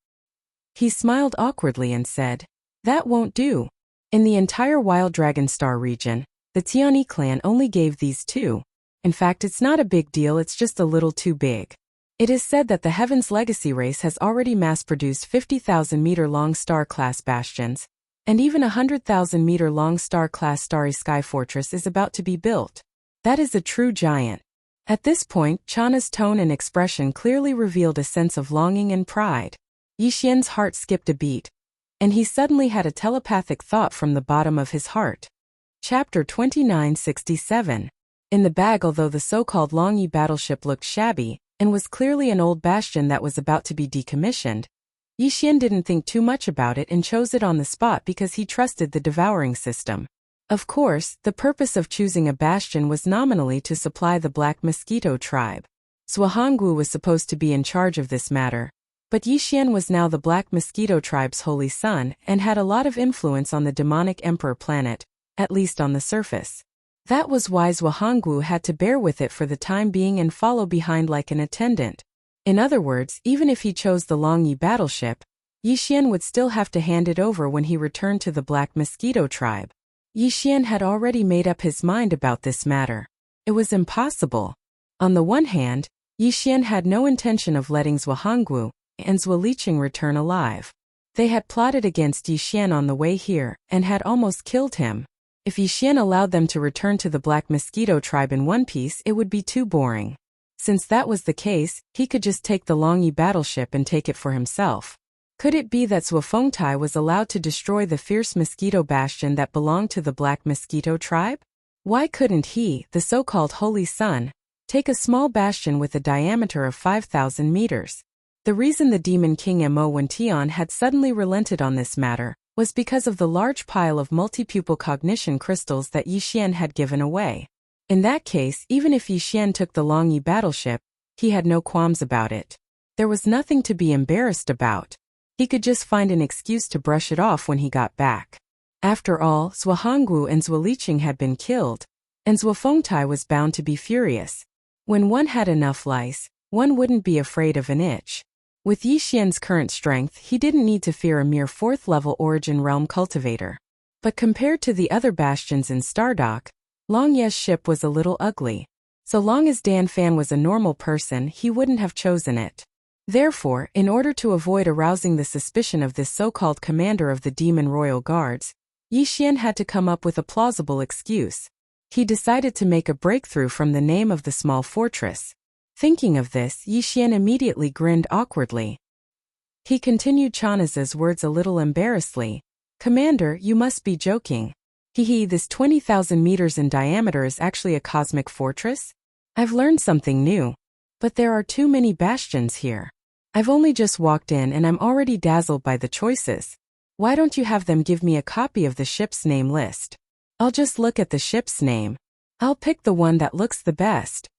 Speaker 1: He smiled awkwardly and said, "That won't do. In the entire Wild Dragon Star region, the Tiani clan only gave these two. In fact, it's not a big deal, it's just a little too big. It is said that the Heaven's Legacy race has already mass-produced 50,000-meter-long star-class bastions, and even a 100,000-meter-long star-class Starry Sky Fortress is about to be built. That is a true giant." At this point, Chana's tone and expression clearly revealed a sense of longing and pride. Yixian's heart skipped a beat, and he suddenly had a telepathic thought from the bottom of his heart. Chapter 2967. In the bag, although the so-called Longyi battleship looked shabby, and was clearly an old bastion that was about to be decommissioned, Yixian didn't think too much about it and chose it on the spot because he trusted the Devouring system. Of course, the purpose of choosing a bastion was nominally to supply the Black Mosquito tribe. Zhuanggu was supposed to be in charge of this matter, but Yixian was now the Black Mosquito tribe's holy son and had a lot of influence on the demonic emperor planet, at least on the surface. That was why Zhuanggu had to bear with it for the time being and follow behind like an attendant. In other words, even if he chose the Longyi battleship, Yixian would still have to hand it over when he returned to the Black Mosquito tribe. Yixian had already made up his mind about this matter. It was impossible. On the one hand, Yixian had no intention of letting Zhuanggu and Zuoliqing return alive. They had plotted against Yixian on the way here and had almost killed him. If Yixian allowed them to return to the Black Mosquito tribe in one piece, it would be too boring. Since that was the case, he could just take the Longyi battleship and take it for himself. Could it be that Zhuangtai was allowed to destroy the fierce mosquito bastion that belonged to the Black Mosquito tribe? Why couldn't he, the so-called Holy Son, take a small bastion with a diameter of 5,000 meters? The reason the Demon King Mo Wention had suddenly relented on this matter was because of the large pile of multi-pupil cognition crystals that Yixian had given away. In that case, even if Yixian took the Longyi battleship, he had no qualms about it. There was nothing to be embarrassed about. He could just find an excuse to brush it off when he got back. After all, Zhuanggu and Zuoliqing had been killed, and Zhuangtai was bound to be furious. When one had enough lice, one wouldn't be afraid of an itch. With Yixian's current strength, he didn't need to fear a mere 4th-level Origin Realm cultivator. But compared to the other bastions in Stardock, Long Ye's ship was a little ugly. So long as Dan Fan was a normal person, he wouldn't have chosen it. Therefore, in order to avoid arousing the suspicion of this so-called commander of the Demon Royal Guards, Yixian had to come up with a plausible excuse. He decided to make a breakthrough from the name of the small fortress. Thinking of this, Yixian immediately grinned awkwardly. He continued Chana's words a little embarrassedly. "Commander, you must be joking. Hehe, this 20,000 meters in diameter is actually a cosmic fortress? I've learned something new. But there are too many bastions here. I've only just walked in and I'm already dazzled by the choices. Why don't you have them give me a copy of the ship's name list? I'll just look at the ship's name. I'll pick the one that looks the best."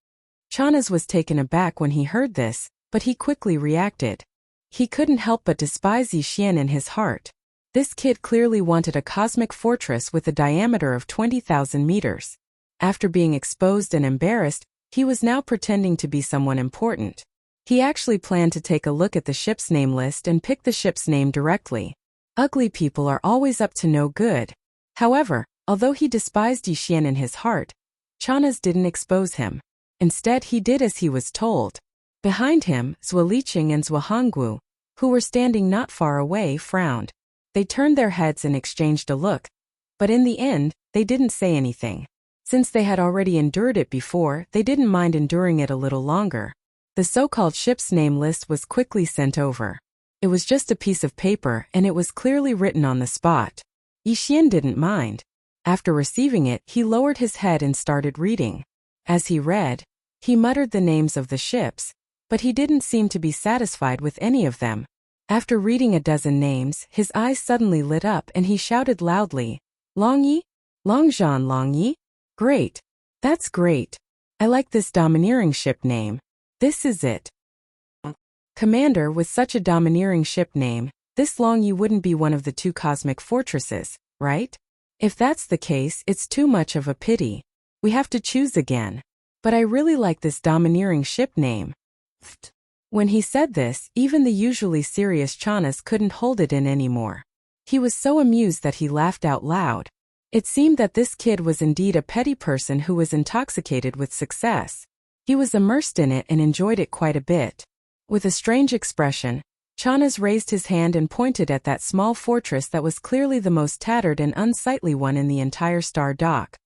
Speaker 1: Chana was taken aback when he heard this, but he quickly reacted. He couldn't help but despise Yixian in his heart. This kid clearly wanted a cosmic fortress with a diameter of 20,000 meters. After being exposed and embarrassed, he was now pretending to be someone important. He actually planned to take a look at the ship's name list and pick the ship's name directly. Ugly people are always up to no good. However, although he despised Yixian in his heart, Chana didn't expose him. Instead, he did as he was told. Behind him, Zuolicheng and Zhuangguo, who were standing not far away, frowned. They turned their heads and exchanged a look. But in the end, they didn't say anything. Since they had already endured it before, they didn't mind enduring it a little longer. The so-called ship's name list was quickly sent over. It was just a piece of paper and it was clearly written on the spot. Yixian didn't mind. After receiving it, he lowered his head and started reading. As he read, he muttered the names of the ships, but he didn't seem to be satisfied with any of them. After reading a dozen names, his eyes suddenly lit up and he shouted loudly, "Longyi? Longzhan Longyi? Great. That's great. I like this domineering ship name. This is it." Commander, with such a domineering ship name, this Longyi wouldn't be one of the 2 cosmic fortresses, right? If that's the case, it's too much of a pity. We have to choose again. But I really like this domineering ship name. When he said this, even the usually serious Chana couldn't hold it in anymore. He was so amused that he laughed out loud. It seemed that this kid was indeed a petty person who was intoxicated with success. He was immersed in it and enjoyed it quite a bit. With a strange expression, Chana raised his hand and pointed at that small fortress that was clearly the most tattered and unsightly one in the entire Star Dock.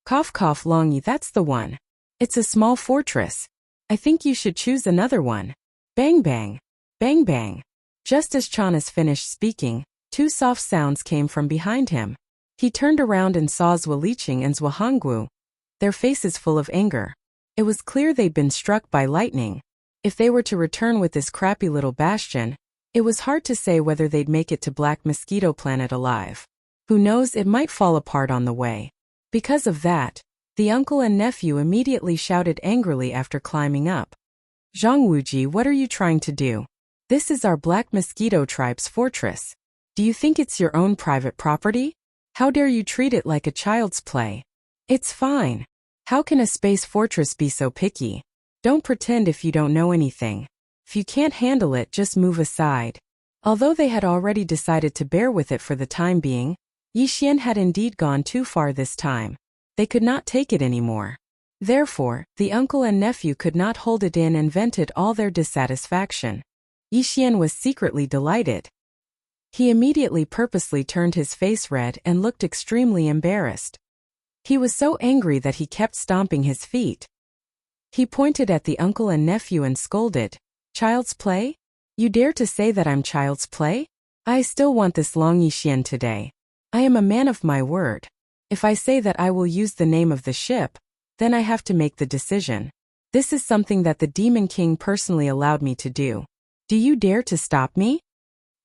Speaker 1: "Cough cough Longyi, that's the one. It's a small fortress. I think you should choose another one." Bang bang. Bang bang. Just as Chana finished speaking, 2 soft sounds came from behind him. He turned around and saw Zuolicheng and Zhuangguo, their faces full of anger. It was clear they'd been struck by lightning. If they were to return with this crappy little bastion, it was hard to say whether they'd make it to Black Mosquito Planet alive. Who knows, it might fall apart on the way. Because of that, the uncle and nephew immediately shouted angrily after climbing up. "Zhang Wuji, what are you trying to do? This is our Black Mosquito tribe's fortress. Do you think it's your own private property? How dare you treat it like a child's play? It's fine. How can a space fortress be so picky? Don't pretend if you don't know anything. If you can't handle it, just move aside." Although they had already decided to bear with it for the time being, Yixian had indeed gone too far this time. They could not take it anymore. Therefore, the uncle and nephew could not hold it in and vented all their dissatisfaction. Yixian was secretly delighted. He immediately purposely turned his face red and looked extremely embarrassed. He was so angry that he kept stomping his feet. He pointed at the uncle and nephew and scolded, "Child's play? You dare to say that I'm child's play? I still want this Long Yixian today. I am a man of my word. If I say that I will use the name of the ship, then I have to make the decision. This is something that the Demon King personally allowed me to do. Do you dare to stop me?"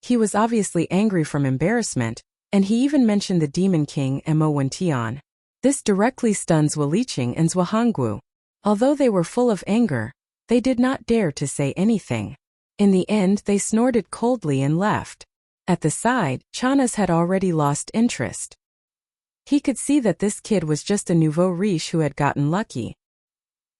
Speaker 1: He was obviously angry from embarrassment, and he even mentioned the Demon King Mo Wentian. This directly stunned Zuolicheng and Zhuangguo. Although they were full of anger, they did not dare to say anything. In the end, they snorted coldly and left. At the side, Chana had already lost interest. He could see that this kid was just a nouveau riche who had gotten lucky.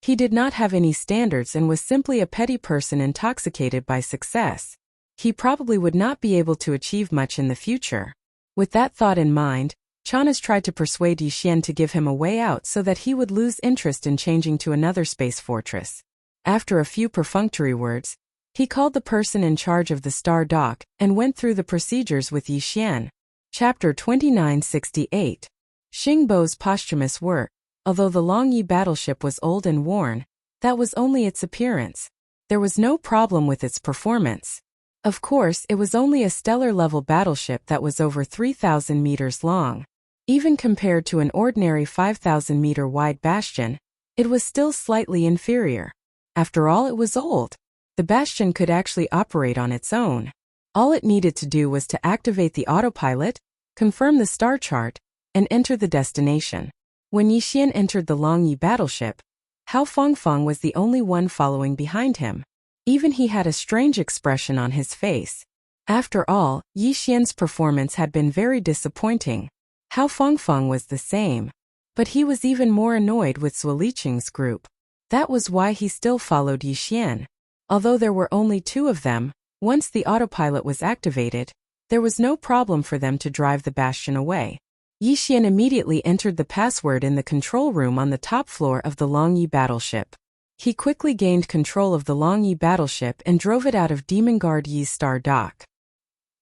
Speaker 1: He did not have any standards and was simply a petty person intoxicated by success. He probably would not be able to achieve much in the future. With that thought in mind, Chanas tried to persuade Yixian to give him a way out so that he would lose interest in changing to another space fortress. After a few perfunctory words, he called the person in charge of the Star Dock and went through the procedures with Yixian. Chapter 2968. Xingbo's posthumous work. Although the Longyi battleship was old and worn, that was only its appearance. There was no problem with its performance. Of course, it was only a stellar-level battleship that was over 3,000 meters long. Even compared to an ordinary 5,000-meter-wide bastion, it was still slightly inferior. After all, it was old. The bastion could actually operate on its own. All it needed to do was to activate the autopilot, confirm the star chart, and enter the destination. When Yixian entered the Longyi battleship, Hao Fengfeng was the only one following behind him. Even he had a strange expression on his face. After all, Yixian's performance had been very disappointing. Hao Fengfeng was the same. But he was even more annoyed with Zhuo Liqing's group. That was why he still followed Yixian. Although there were only two of them, once the autopilot was activated, there was no problem for them to drive the bastion away. Yixian immediately entered the password in the control room on the top floor of the Longyi battleship. He quickly gained control of the Longyi battleship and drove it out of Demon Guard Yi's Star Dock.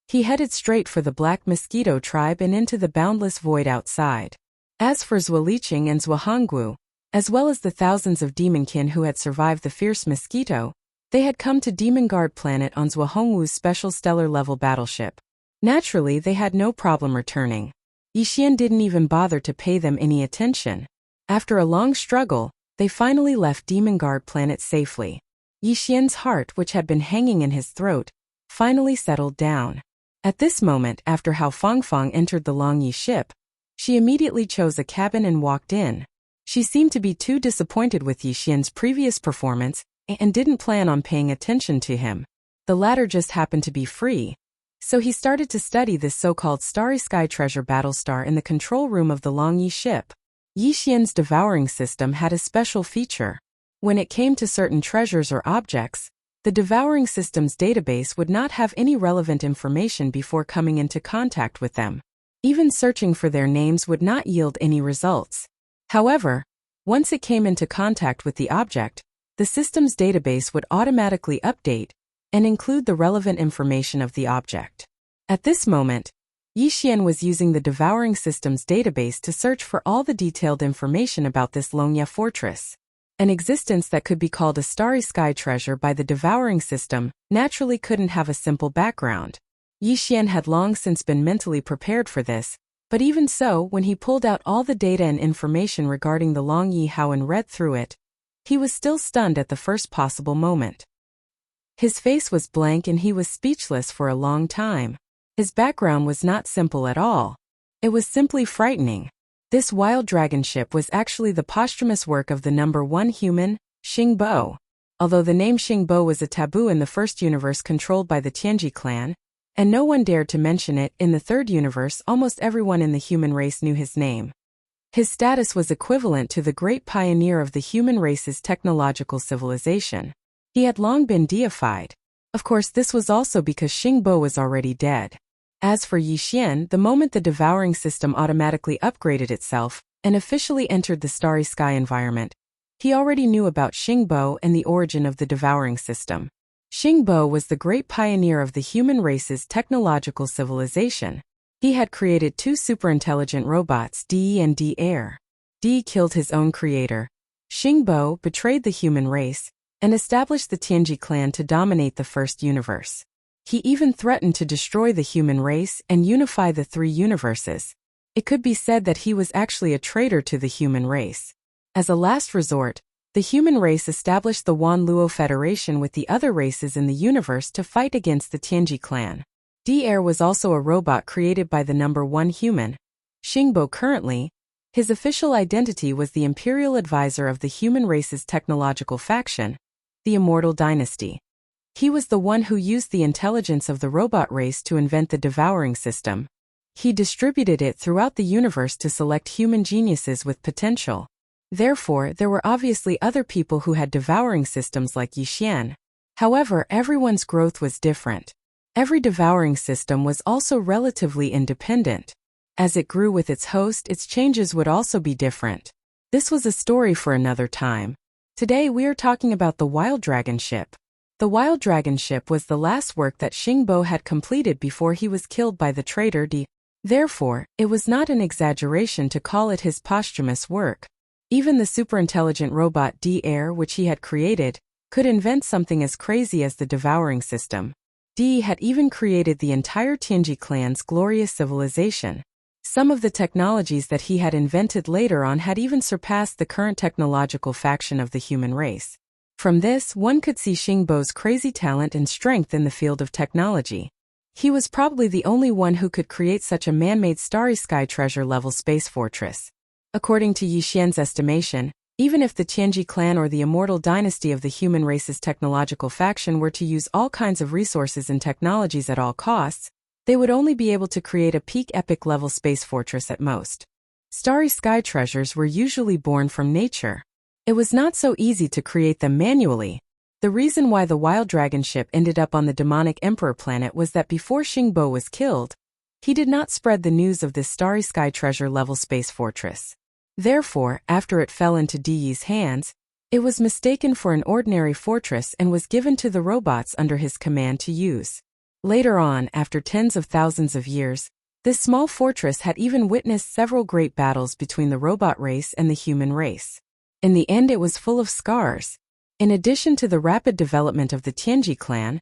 Speaker 1: He headed straight for the Black Mosquito tribe and into the boundless void outside. As for Zhuo Liqing and Zhuo Honggu, as well as the thousands of demonkin who had survived the fierce mosquito, they had come to Demon Guard planet on Zhuo Hongwu's special stellar-level battleship. Naturally, they had no problem returning. Yixian didn't even bother to pay them any attention. After a long struggle, they finally left Demon Guard planet safely. Yixian's heart, which had been hanging in his throat, finally settled down. At this moment, after Hao Fengfeng entered the Longyi ship, she immediately chose a cabin and walked in. She seemed to be too disappointed with Yixian's previous performance and didn't plan on paying attention to him. The latter just happened to be free. So he started to study this so-called Starry Sky treasure Battlestar in the control room of the Longyi ship. Yixian's devouring system had a special feature. When it came to certain treasures or objects, the devouring system's database would not have any relevant information before coming into contact with them. Even searching for their names would not yield any results. However, once it came into contact with the object, the system's database would automatically update and include the relevant information of the object. At this moment, Yixian was using the devouring system's database to search for all the detailed information about this Longya fortress. An existence that could be called a starry sky treasure by the devouring system naturally couldn't have a simple background. Yixian had long since been mentally prepared for this, but even so, when he pulled out all the data and information regarding the Longyi Hao and read through it, he was still stunned at the first possible moment. His face was blank and he was speechless for a long time. His background was not simple at all. It was simply frightening. This wild dragon ship was actually the posthumous work of the number one human, Xingbo. Although the name Xingbo was a taboo in the first universe controlled by the Tianji clan, and no one dared to mention it, in the third universe almost everyone in the human race knew his name. His status was equivalent to the great pioneer of the human race's technological civilization. He had long been deified. Of course, this was also because Xingbo was already dead. As for Yixian, the moment the devouring system automatically upgraded itself and officially entered the starry sky environment, he already knew about Xingbo and the origin of the devouring system. Xingbo was the great pioneer of the human race's technological civilization. He had created two superintelligent robots, De and De. De killed his own creator. Xingbo betrayed the human race and established the Tianji clan to dominate the first universe. He even threatened to destroy the human race and unify the three universes. It could be said that he was actually a traitor to the human race. As a last resort, the human race established the Wanluo Federation with the other races in the universe to fight against the Tianji clan. De was also a robot created by the number one human, Xingbo. Currently, his official identity was the imperial advisor of the human race's technological faction, the Immortal Dynasty. He was the one who used the intelligence of the robot race to invent the devouring system. He distributed it throughout the universe to select human geniuses with potential. Therefore, there were obviously other people who had devouring systems like Yixian. However, everyone's growth was different. Every devouring system was also relatively independent. As it grew with its host, its changes would also be different. This was a story for another time. Today we are talking about the Wild Dragon ship. The Wild Dragon ship was the last work that Xingbo had completed before he was killed by the traitor Di. Therefore, it was not an exaggeration to call it his posthumous work. Even the superintelligent robot D-Air, which he had created, could invent something as crazy as the devouring system. D had even created the entire Tianji clan's glorious civilization. Some of the technologies that he had invented later on had even surpassed the current technological faction of the human race. From this, one could see Xingbo's crazy talent and strength in the field of technology. He was probably the only one who could create such a man-made starry sky treasure-level space fortress. According to Yixian's estimation, even if the Tianji clan or the immortal dynasty of the human race's technological faction were to use all kinds of resources and technologies at all costs, they would only be able to create a peak epic-level space fortress at most. Starry sky treasures were usually born from nature. It was not so easy to create them manually. The reason why the Wild Dragon ship ended up on the demonic Emperor planet was that before Xingbo was killed, he did not spread the news of this starry sky treasure-level space fortress. Therefore, after it fell into Di's hands, it was mistaken for an ordinary fortress and was given to the robots under his command to use. Later on, after tens of thousands of years, this small fortress had even witnessed several great battles between the robot race and the human race. In the end, it was full of scars. In addition to the rapid development of the Tianji clan,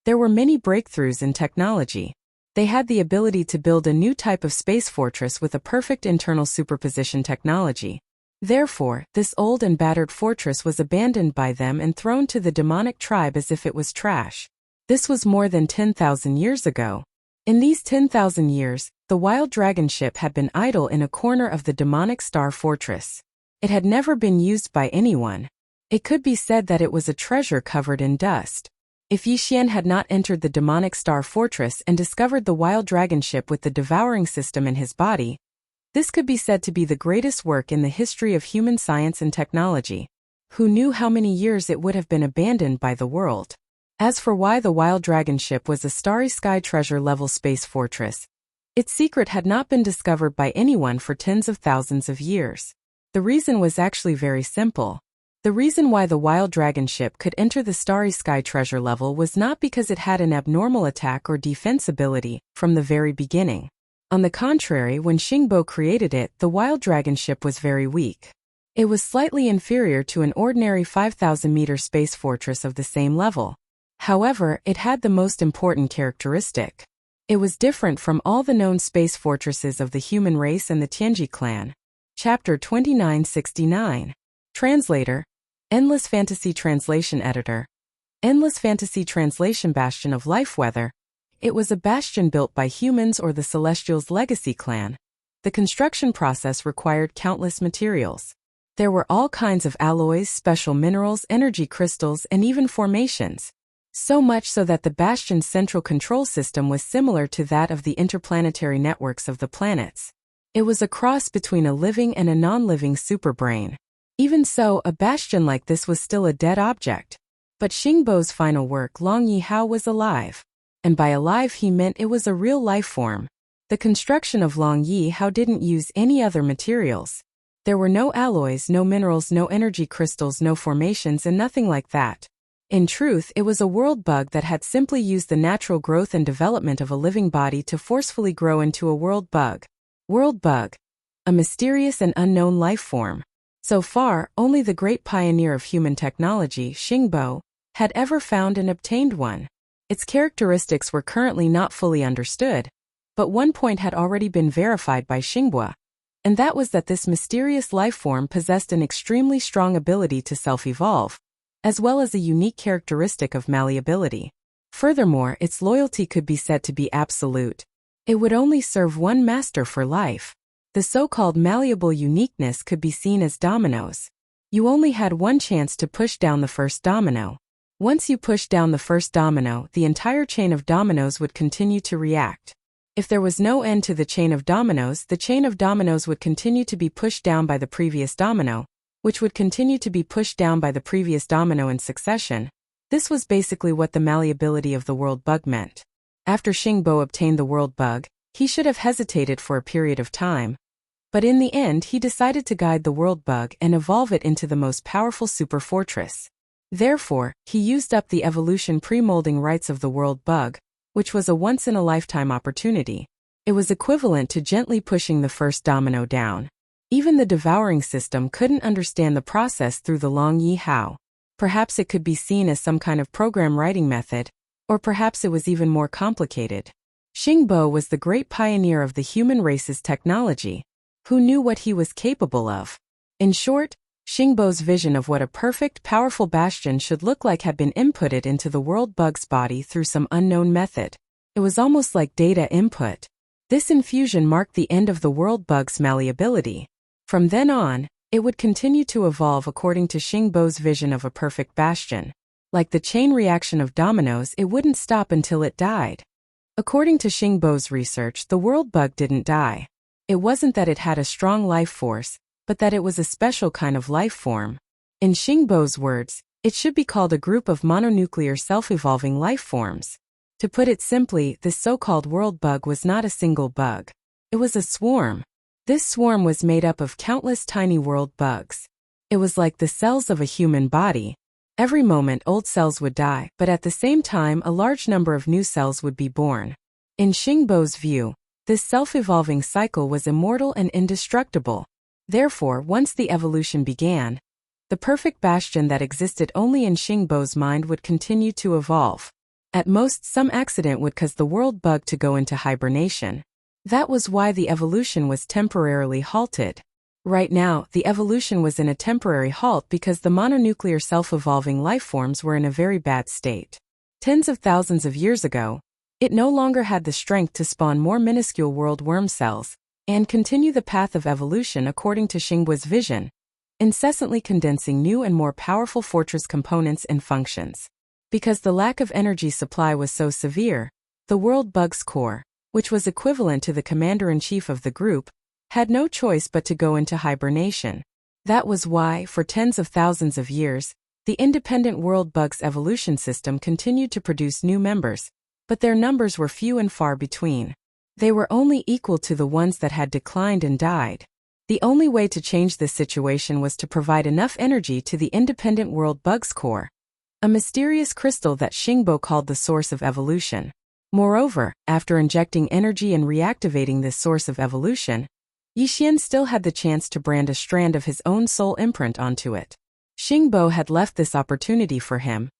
Speaker 1: there were many breakthroughs in technology. They had the ability to build a new type of space fortress with a perfect internal superposition technology. Therefore, this old and battered fortress was abandoned by them and thrown to the demonic tribe as if it was trash. This was more than 10,000 years ago. In these 10,000 years, the Wild Dragon ship had been idle in a corner of the demonic star fortress. It had never been used by anyone. It could be said that it was a treasure covered in dust. If Yixian had not entered the demonic star fortress and discovered the Wild Dragon ship with the devouring system in his body, this could be said to be the greatest work in the history of human science and technology. Who knew how many years it would have been abandoned by the world? As for why the Wild Dragon ship was a starry sky treasure-level space fortress, its secret had not been discovered by anyone for tens of thousands of years. The reason was actually very simple. The reason why the Wild Dragon ship could enter the starry sky treasure level was not because it had an abnormal attack or defense ability from the very beginning. On the contrary, when Xingbo created it, the Wild Dragon ship was very weak. It was slightly inferior to an ordinary 5,000-meter space fortress of the same level. However, it had the most important characteristic. It was different from all the known space fortresses of the human race and the Tianji clan. Chapter 2969. Translator. Endless Fantasy Translation Editor. Endless Fantasy Translation Bastion of Life Weather. It was a bastion built by humans or the Celestials' legacy clan. The construction process required countless materials. There were all kinds of alloys, special minerals, energy crystals, and even formations. So much so that the bastion's central control system was similar to that of the interplanetary networks of the planets. It was a cross between a living and a non-living superbrain. Even so, a bastion like this was still a dead object. But Xingbo's final work, Long Yihao, was alive. And by alive he meant it was a real life form. The construction of Long Yihao didn't use any other materials. There were no alloys, no minerals, no energy crystals, no formations, and nothing like that. In truth, it was a world bug that had simply used the natural growth and development of a living body to forcefully grow into a world bug. World bug. A mysterious and unknown life form. So far, only the great pioneer of human technology, Xingbo, had ever found and obtained one. Its characteristics were currently not fully understood, but one point had already been verified by Xingbo, and that was that this mysterious life form possessed an extremely strong ability to self-evolve, as well as a unique characteristic of malleability. Furthermore, its loyalty could be said to be absolute. It would only serve one master for life. The so-called malleable uniqueness could be seen as dominoes. You only had one chance to push down the first domino. Once you pushed down the first domino, the entire chain of dominoes would continue to react. If there was no end to the chain of dominoes would continue to be pushed down by the previous domino, which would continue to be pushed down by the previous domino in succession. This was basically what the malleability of the world bug meant. After Xingbo obtained the world bug, he should have hesitated for a period of time. But in the end he decided to guide the world bug and evolve it into the most powerful super fortress. Therefore, he used up the evolution pre-molding rights of the world bug, which was a once-in-a-lifetime opportunity. It was equivalent to gently pushing the first domino down. Even the devouring system couldn't understand the process through the long Yi Hao. Perhaps it could be seen as some kind of program writing method, or perhaps it was even more complicated. Xingbo was the great pioneer of the human race's technology, who knew what he was capable of. In short, Xingbo's vision of what a perfect, powerful bastion should look like had been inputted into the world bug's body through some unknown method. It was almost like data input. This infusion marked the end of the world bug's malleability. From then on, it would continue to evolve according to Xingbo's vision of a perfect bastion. Like the chain reaction of dominoes, it wouldn't stop until it died. According to Xingbo's research, the world bug didn't die. It wasn't that it had a strong life force, but that it was a special kind of life form. In Xingbo's words, it should be called a group of mononuclear self-evolving life forms. To put it simply, this so-called world bug was not a single bug. It was a swarm. This swarm was made up of countless tiny world bugs. It was like the cells of a human body. Every moment old cells would die, but at the same time a large number of new cells would be born. In Xingbo's view, this self-evolving cycle was immortal and indestructible. Therefore, once the evolution began, the perfect bastion that existed only in Xingbo's mind would continue to evolve. At most, some accident would cause the world bug to go into hibernation. That was why the evolution was temporarily halted. Right now, the evolution was in a temporary halt because the mononuclear self-evolving life forms were in a very bad state. Tens of thousands of years ago, it no longer had the strength to spawn more minuscule world worm cells and continue the path of evolution according to Xingbo's vision, incessantly condensing new and more powerful fortress components and functions. Because the lack of energy supply was so severe, the world bug's core, which was equivalent to the commander-in-chief of the group, had no choice but to go into hibernation. That was why, for tens of thousands of years, the independent world bug's evolution system continued to produce new members, but their numbers were few and far between. They were only equal to the ones that had declined and died. The only way to change this situation was to provide enough energy to the independent world bug's core, a mysterious crystal that Xingbo called the source of evolution. Moreover, after injecting energy and reactivating this source of evolution, Yixian still had the chance to brand a strand of his own soul imprint onto it. Xingbo had left this opportunity for him,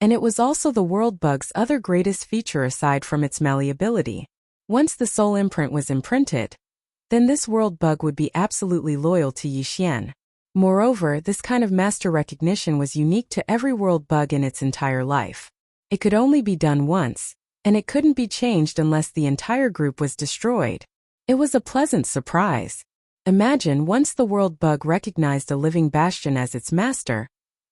Speaker 1: and it was also the world bug's other greatest feature aside from its malleability. Once the soul imprint was imprinted, then this world bug would be absolutely loyal to Yixian. Moreover, this kind of master recognition was unique to every world bug in its entire life. It could only be done once, and it couldn't be changed unless the entire group was destroyed. It was a pleasant surprise. Imagine once the world bug recognized a living bastion as its master,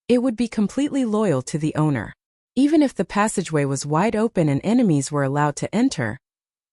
Speaker 1: it would be completely loyal to the owner. Even if the passageway was wide open and enemies were allowed to enter,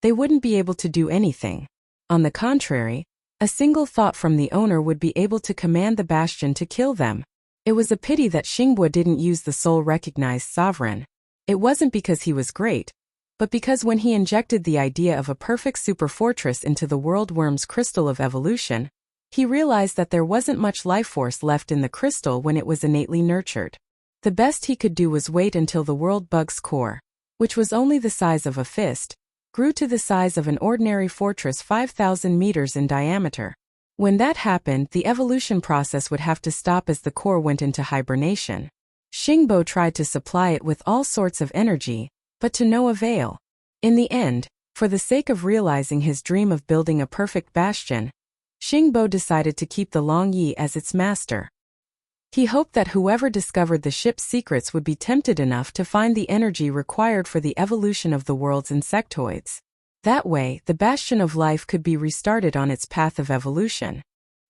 Speaker 1: they wouldn't be able to do anything. On the contrary, a single thought from the owner would be able to command the bastion to kill them. It was a pity that Xingbo didn't use the soul-recognized sovereign. It wasn't because he was great, but because when he injected the idea of a perfect super fortress into the world worm's crystal of evolution, he realized that there wasn't much life force left in the crystal when it was innately nurtured. The best he could do was wait until the world bug's core, which was only the size of a fist, grew to the size of an ordinary fortress 5,000 meters in diameter. When that happened, the evolution process would have to stop as the core went into hibernation. Xingbo tried to supply it with all sorts of energy, but to no avail. In the end, for the sake of realizing his dream of building a perfect bastion, Xingbo decided to keep the Long Yi as its master. He hoped that whoever discovered the ship's secrets would be tempted enough to find the energy required for the evolution of the world's insectoids. That way, the bastion of life could be restarted on its path of evolution.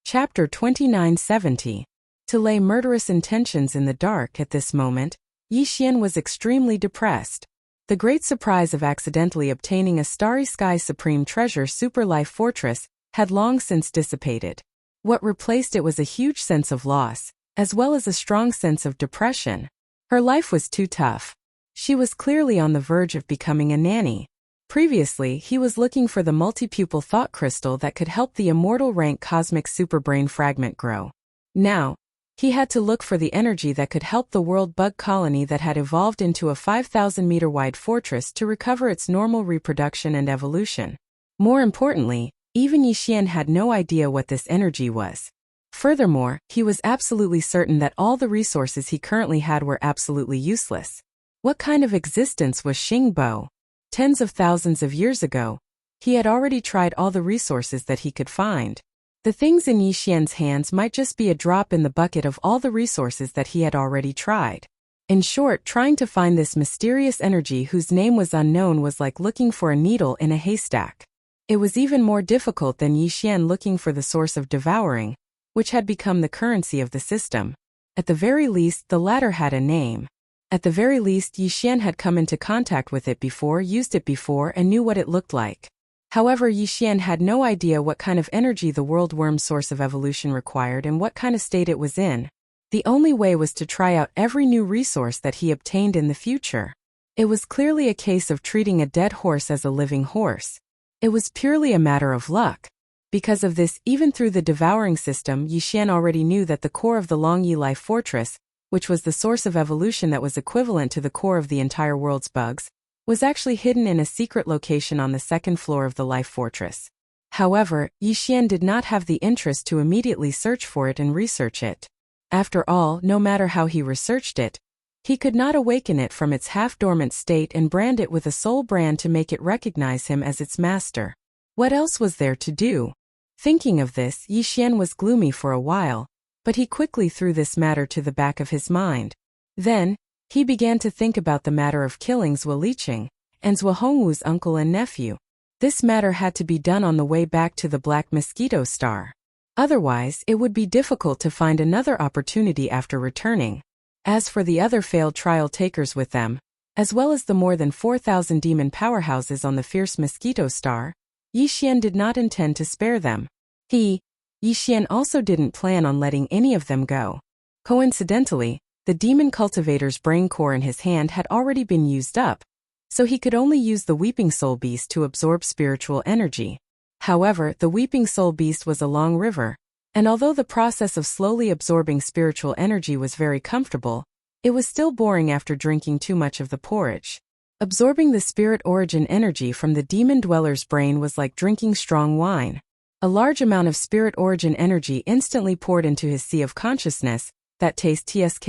Speaker 1: Chapter 2970. To lay murderous intentions in the dark at this moment, Yixian was extremely depressed. The great surprise of accidentally obtaining a Starry Sky Supreme Treasure Super Life Fortress had long since dissipated. What replaced it was a huge sense of loss, as well as a strong sense of depression. Her life was too tough. She was clearly on the verge of becoming a nanny. Previously, he was looking for the multipupil thought crystal that could help the immortal rank cosmic superbrain fragment grow. Now, he had to look for the energy that could help the world bug colony that had evolved into a 5,000-meter-wide fortress to recover its normal reproduction and evolution. More importantly, even Yixian had no idea what this energy was. Furthermore, he was absolutely certain that all the resources he currently had were absolutely useless. What kind of existence was Xingbo? Tens of thousands of years ago, he had already tried all the resources that he could find. The things in Yixian's hands might just be a drop in the bucket of all the resources that he had already tried. In short, trying to find this mysterious energy whose name was unknown was like looking for a needle in a haystack. It was even more difficult than Yixian looking for the source of devouring, which had become the currency of the system. At the very least, the latter had a name. At the very least, Yixian had come into contact with it before, used it before, and knew what it looked like. However, Yixian had no idea what kind of energy the world worm's source of evolution required and what kind of state it was in. The only way was to try out every new resource that he obtained in the future. It was clearly a case of treating a dead horse as a living horse. It was purely a matter of luck. Because of this, even through the devouring system, Yixian already knew that the core of the Longyi life fortress, which was the source of evolution that was equivalent to the core of the entire world's bugs, was actually hidden in a secret location on the second floor of the life fortress. However, Yixian did not have the interest to immediately search for it and research it. After all, no matter how he researched it, he could not awaken it from its half-dormant state and brand it with a soul brand to make it recognize him as its master. What else was there to do? Thinking of this, Yixian was gloomy for a while, but he quickly threw this matter to the back of his mind. Then, he began to think about the matter of killing Zhou Liqing, and Zhou Hongwu's uncle and nephew. This matter had to be done on the way back to the Black Mosquito Star. Otherwise, it would be difficult to find another opportunity after returning. As for the other failed trial takers with them, as well as the more than 4,000 demon powerhouses on the fierce Mosquito Star, Yixian did not intend to spare them. Yixian also didn't plan on letting any of them go. Coincidentally, the demon cultivator's brain core in his hand had already been used up, so he could only use the Weeping Soul Beast to absorb spiritual energy. However, the Weeping Soul Beast was a long river, and although the process of slowly absorbing spiritual energy was very comfortable, it was still boring after drinking too much of the porridge. Absorbing the spirit origin energy from the demon dweller's brain was like drinking strong wine. A large amount of spirit origin energy instantly poured into his sea of consciousness. That taste tsk.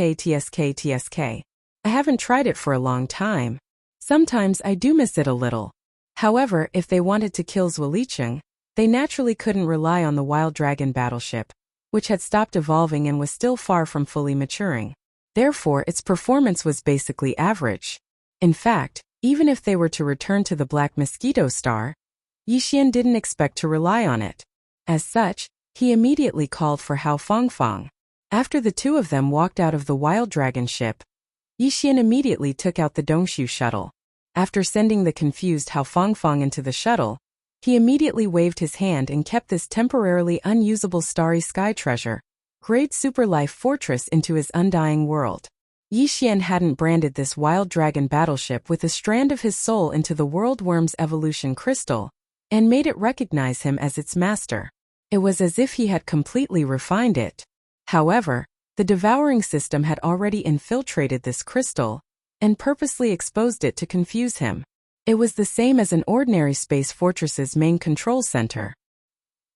Speaker 1: I haven't tried it for a long time. Sometimes I do miss it a little. However, if they wanted to kill Zhou Liqing, they naturally couldn't rely on the Wild Dragon battleship, which had stopped evolving and was still far from fully maturing. Therefore, its performance was basically average. In fact, even if they were to return to the Black Mosquito Star, Yixian didn't expect to rely on it. As such, he immediately called for Hao Fangfang. After the two of them walked out of the Wild Dragon ship, Yixian immediately took out the Dongshu shuttle. After sending the confused Hao Fangfang into the shuttle, he immediately waved his hand and kept this temporarily unusable starry sky treasure, Great Super Life Fortress, into his undying world. Yixian hadn't branded this Wild Dragon battleship with a strand of his soul into the World Worm's evolution crystal, and made it recognize him as its master. It was as if he had completely refined it. However, the devouring system had already infiltrated this crystal, and purposely exposed it to confuse him. It was the same as an ordinary space fortress's main control center.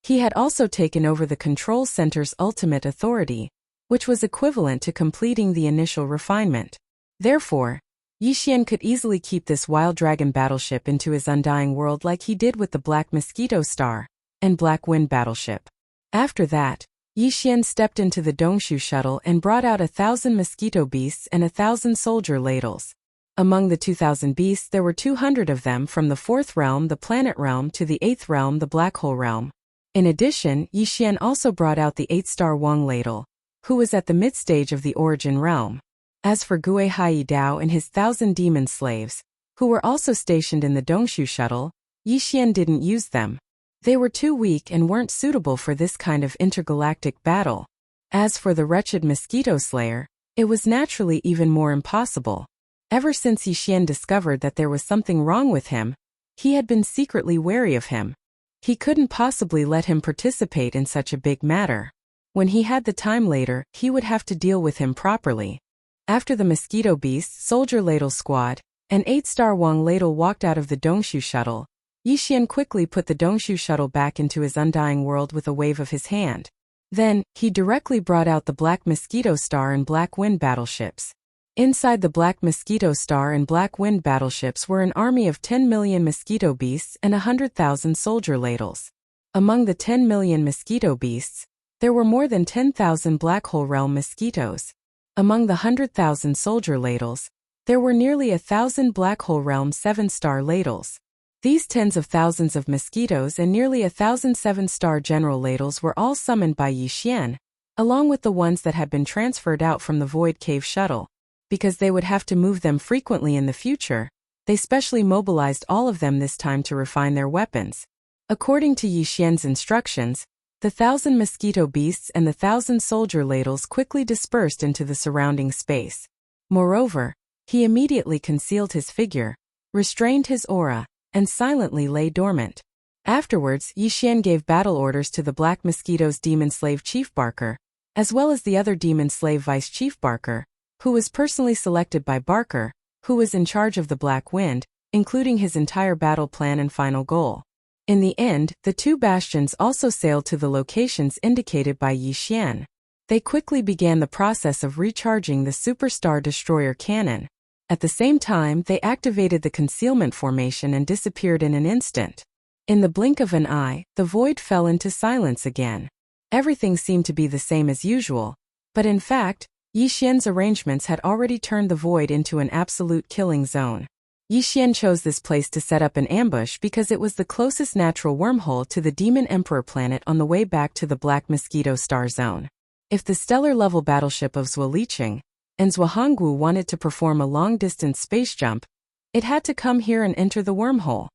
Speaker 1: He had also taken over the control center's ultimate authority, which was equivalent to completing the initial refinement. Therefore, Yixian could easily keep this Wild Dragon battleship into his undying world like he did with the Black Mosquito Star and Black Wind battleship. After that, Yixian stepped into the Dongshu shuttle and brought out 1,000 mosquito beasts and 1,000 soldier ladles. Among the 2,000 beasts there were 200 of them from the 4th realm, the planet realm, to the 8th realm, the black hole realm. In addition, Yixian also brought out the 8-star Wang ladle, who was at the mid-stage of the origin realm. As for Gui Hai Dao and his 1,000 demon slaves, who were also stationed in the Dongshu shuttle, Yixian didn't use them. They were too weak and weren't suitable for this kind of intergalactic battle. As for the wretched mosquito slayer, it was naturally even more impossible. Ever since Yixian discovered that there was something wrong with him, he had been secretly wary of him. He couldn't possibly let him participate in such a big matter. When he had the time later, he would have to deal with him properly. After the Mosquito Beast Soldier Ladle Squad, an 8-star Wang Ladle walked out of the Dongshu shuttle. Yixian quickly put the Dongshu shuttle back into his undying world with a wave of his hand. Then, he directly brought out the Black Mosquito Star and Black Wind battleships. Inside the Black Mosquito Star and Black Wind battleships were an army of 10 million mosquito beasts and 100,000 soldier ladles. Among the 10 million mosquito beasts, there were more than 10,000 Black Hole Realm mosquitoes. Among the 100,000 soldier ladles, there were nearly 1,000 Black Hole Realm 7-star ladles. These tens of thousands of mosquitoes and nearly 1,000 7-star general ladles were all summoned by Yixian, along with the ones that had been transferred out from the Void Cave shuttle. Because they would have to move them frequently in the future, they specially mobilized all of them this time to refine their weapons. According to Yixian's instructions, the 1,000 mosquito beasts and the 1,000 soldier ladles quickly dispersed into the surrounding space. Moreover, he immediately concealed his figure, restrained his aura, and silently lay dormant. Afterwards, Yixian gave battle orders to the Black Mosquito's Demon Slave Chief Barker, as well as the other Demon Slave Vice Chief Barker, who was personally selected by Barker, who was in charge of the Black Wind, including his entire battle plan and final goal. In the end, the two bastions also sailed to the locations indicated by Yixian. They quickly began the process of recharging the Superstar Destroyer cannon. At the same time, they activated the concealment formation and disappeared in an instant. In the blink of an eye, the void fell into silence again. Everything seemed to be the same as usual, but in fact, Yixian's arrangements had already turned the void into an absolute killing zone. Yixian chose this place to set up an ambush because it was the closest natural wormhole to the Demon Emperor planet on the way back to the Black Mosquito Star Zone. If the stellar-level battleship of Zuolicheng and Zhuanggu wanted to perform a long-distance space jump, it had to come here and enter the wormhole.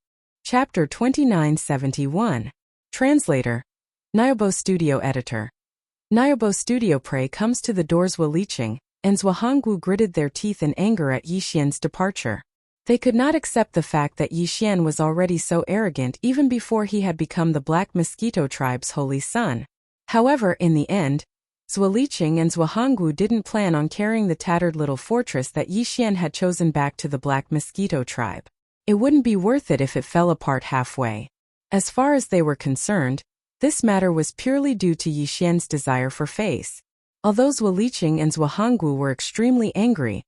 Speaker 1: Chapter 2971. Translator. Nyobo Studio Editor. Nyobo Studio prey comes to the doors Zuolicheng, and Zhuanggu gritted their teeth in anger at Yixian's departure. They could not accept the fact that Yixian was already so arrogant even before he had become the Black Mosquito tribe's holy son. However, in the end, Zuolicheng and Zhuanggu didn't plan on carrying the tattered little fortress that Yixian had chosen back to the Black Mosquito tribe. It wouldn't be worth it if it fell apart halfway. As far as they were concerned, this matter was purely due to Yixian's desire for face. Although Zuolicheng and Zhuanggu were extremely angry,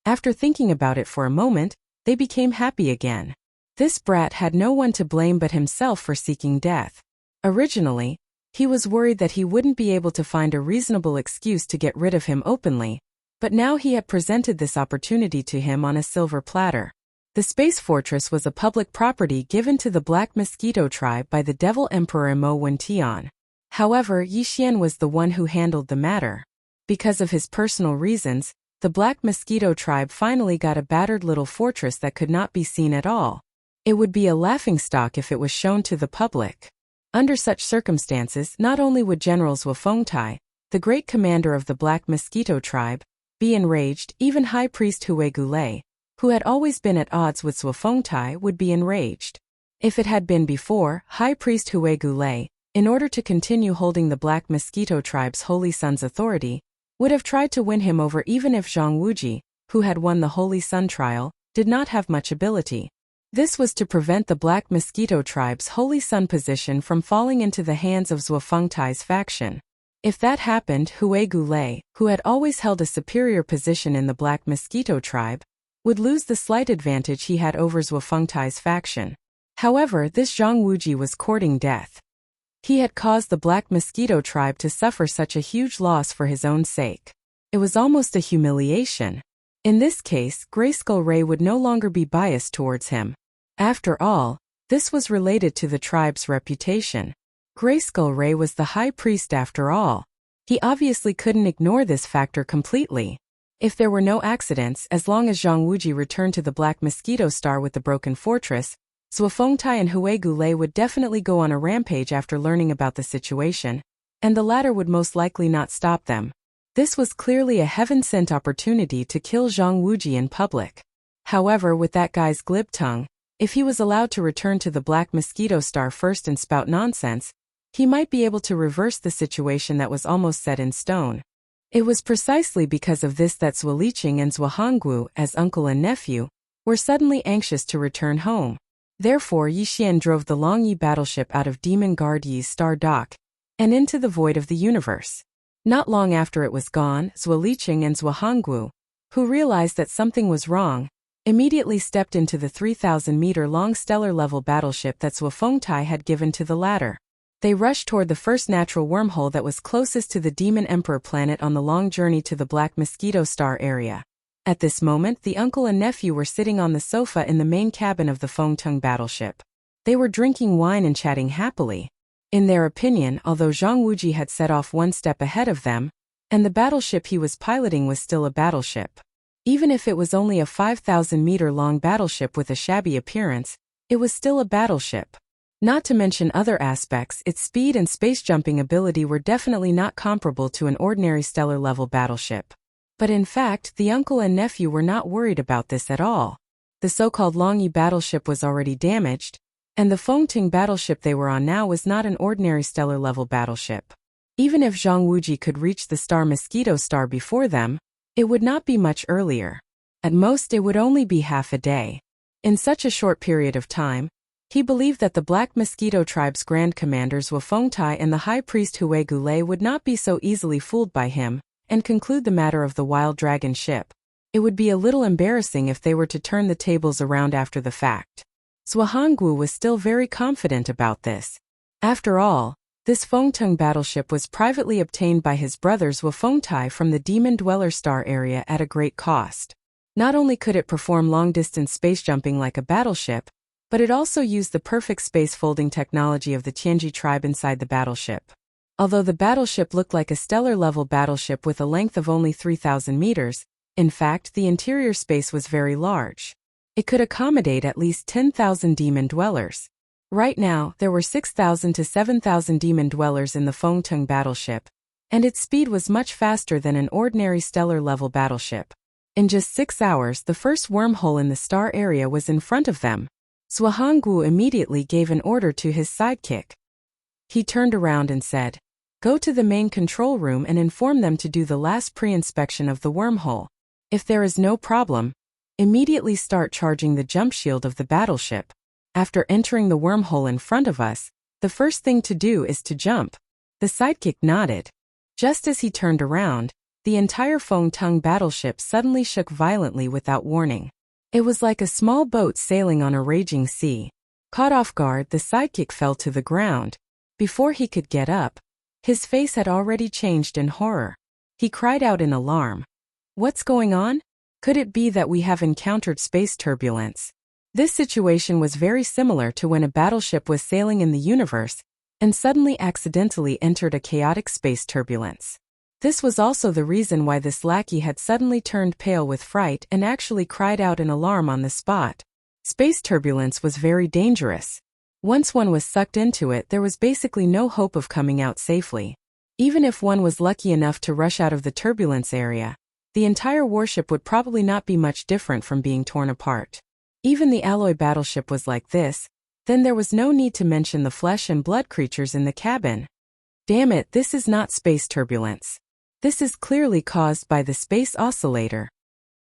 Speaker 1: after thinking about it for a moment, they became happy again. This brat had no one to blame but himself for seeking death. Originally, he was worried that he wouldn't be able to find a reasonable excuse to get rid of him openly, but now he had presented this opportunity to him on a silver platter. The space fortress was a public property given to the Black Mosquito tribe by the Devil Emperor Mo Wentian. However, Yixian was the one who handled the matter. Because of his personal reasons, the Black Mosquito tribe finally got a battered little fortress that could not be seen at all. It would be a laughingstock if it was shown to the public. Under such circumstances, not only would General Zhuofengtai, the great commander of the Black Mosquito tribe, be enraged, even High Priest Hui Gulei, who had always been at odds with Zhuofengtai, would be enraged. If it had been before, High Priest Hui Gulei, in order to continue holding the Black Mosquito tribe's Holy Sun's authority, would have tried to win him over even if Zhang Wuji, who had won the Holy Sun trial, did not have much ability. This was to prevent the Black Mosquito tribe's Holy Sun position from falling into the hands of Zhuofengtai's faction. If that happened, Hui Gulei, who had always held a superior position in the Black Mosquito tribe, would lose the slight advantage he had over Zhuofengtai's faction. However, this Zhang Wuji was courting death. He had caused the Black Mosquito tribe to suffer such a huge loss for his own sake. It was almost a humiliation. In this case, Grayskull Ray would no longer be biased towards him. After all, this was related to the tribe's reputation. Grayskull Ray was the high priest after all. He obviously couldn't ignore this factor completely. If there were no accidents, as long as Zhang Wuji returned to the Black Mosquito Star with the broken fortress, Zhuofengtai and Hui Gulei would definitely go on a rampage after learning about the situation, and the latter would most likely not stop them. This was clearly a heaven-sent opportunity to kill Zhang Wuji in public. However, with that guy's glib tongue, if he was allowed to return to the Black Mosquito Star first and spout nonsense, he might be able to reverse the situation that was almost set in stone. It was precisely because of this that Zhuo Liqing and Zhuo Honggu, as uncle and nephew, were suddenly anxious to return home. Therefore, Yi Xian drove the Long Yi battleship out of Demon Guard Yi's star dock and into the void of the universe. Not long after it was gone, Zhuo Liqing and Zhuo Honggu, who realized that something was wrong, immediately stepped into the 3,000-meter-long stellar-level battleship that Zhuofengtai had given to the latter. They rushed toward the first natural wormhole that was closest to the Demon Emperor planet on the long journey to the Black Mosquito Star area. At this moment, the uncle and nephew were sitting on the sofa in the main cabin of the Fengtung battleship. They were drinking wine and chatting happily. In their opinion, although Zhang Wuji had set off one step ahead of them, and the battleship he was piloting was still a battleship. Even if it was only a 5,000-meter-long battleship with a shabby appearance, it was still a battleship. Not to mention other aspects, its speed and space-jumping ability were definitely not comparable to an ordinary stellar-level battleship. But in fact, the uncle and nephew were not worried about this at all. The so-called Longyi battleship was already damaged, and the Fengtung battleship they were on now was not an ordinary stellar-level battleship. Even if Zhang Wuji could reach the star Mosquito Star before them, it would not be much earlier. At most, it would only be half a day. In such a short period of time, he believed that the Black Mosquito Tribe's Grand Commanders Zhuofengtai and the High Priest Hui Gulei would not be so easily fooled by him and conclude the matter of the Wild Dragon ship. It would be a little embarrassing if they were to turn the tables around after the fact. Zhuo Honggu was still very confident about this. After all, this Fengtung battleship was privately obtained by his brothers Zhuofengtai from the Demon Dweller Star area at a great cost. Not only could it perform long-distance space jumping like a battleship, but it also used the perfect space-folding technology of the Tianji tribe inside the battleship. Although the battleship looked like a stellar-level battleship with a length of only 3,000 meters, in fact, the interior space was very large. It could accommodate at least 10,000 demon dwellers. Right now, there were 6,000 to 7,000 demon dwellers in the Fengtung battleship, and its speed was much faster than an ordinary stellar-level battleship. In just 6 hours, the first wormhole in the star area was in front of them. Zhuo Honggu immediately gave an order to his sidekick. He turned around and said, "Go to the main control room and inform them to do the last pre-inspection of the wormhole. If there is no problem, immediately start charging the jump shield of the battleship. After entering the wormhole in front of us, the first thing to do is to jump." The sidekick nodded. Just as he turned around, the entire Fengtung battleship suddenly shook violently without warning. It was like a small boat sailing on a raging sea. Caught off guard, the sidekick fell to the ground. Before he could get up, his face had already changed in horror. He cried out in alarm. "What's going on? Could it be that we have encountered space turbulence?" This situation was very similar to when a battleship was sailing in the universe and suddenly accidentally entered a chaotic space turbulence. This was also the reason why this lackey had suddenly turned pale with fright and actually cried out in alarm on the spot. Space turbulence was very dangerous. Once one was sucked into it, there was basically no hope of coming out safely. Even if one was lucky enough to rush out of the turbulence area, the entire warship would probably not be much different from being torn apart. Even the alloy battleship was like this, then there was no need to mention the flesh and blood creatures in the cabin. Damn it, this is not space turbulence. This is clearly caused by the space oscillator.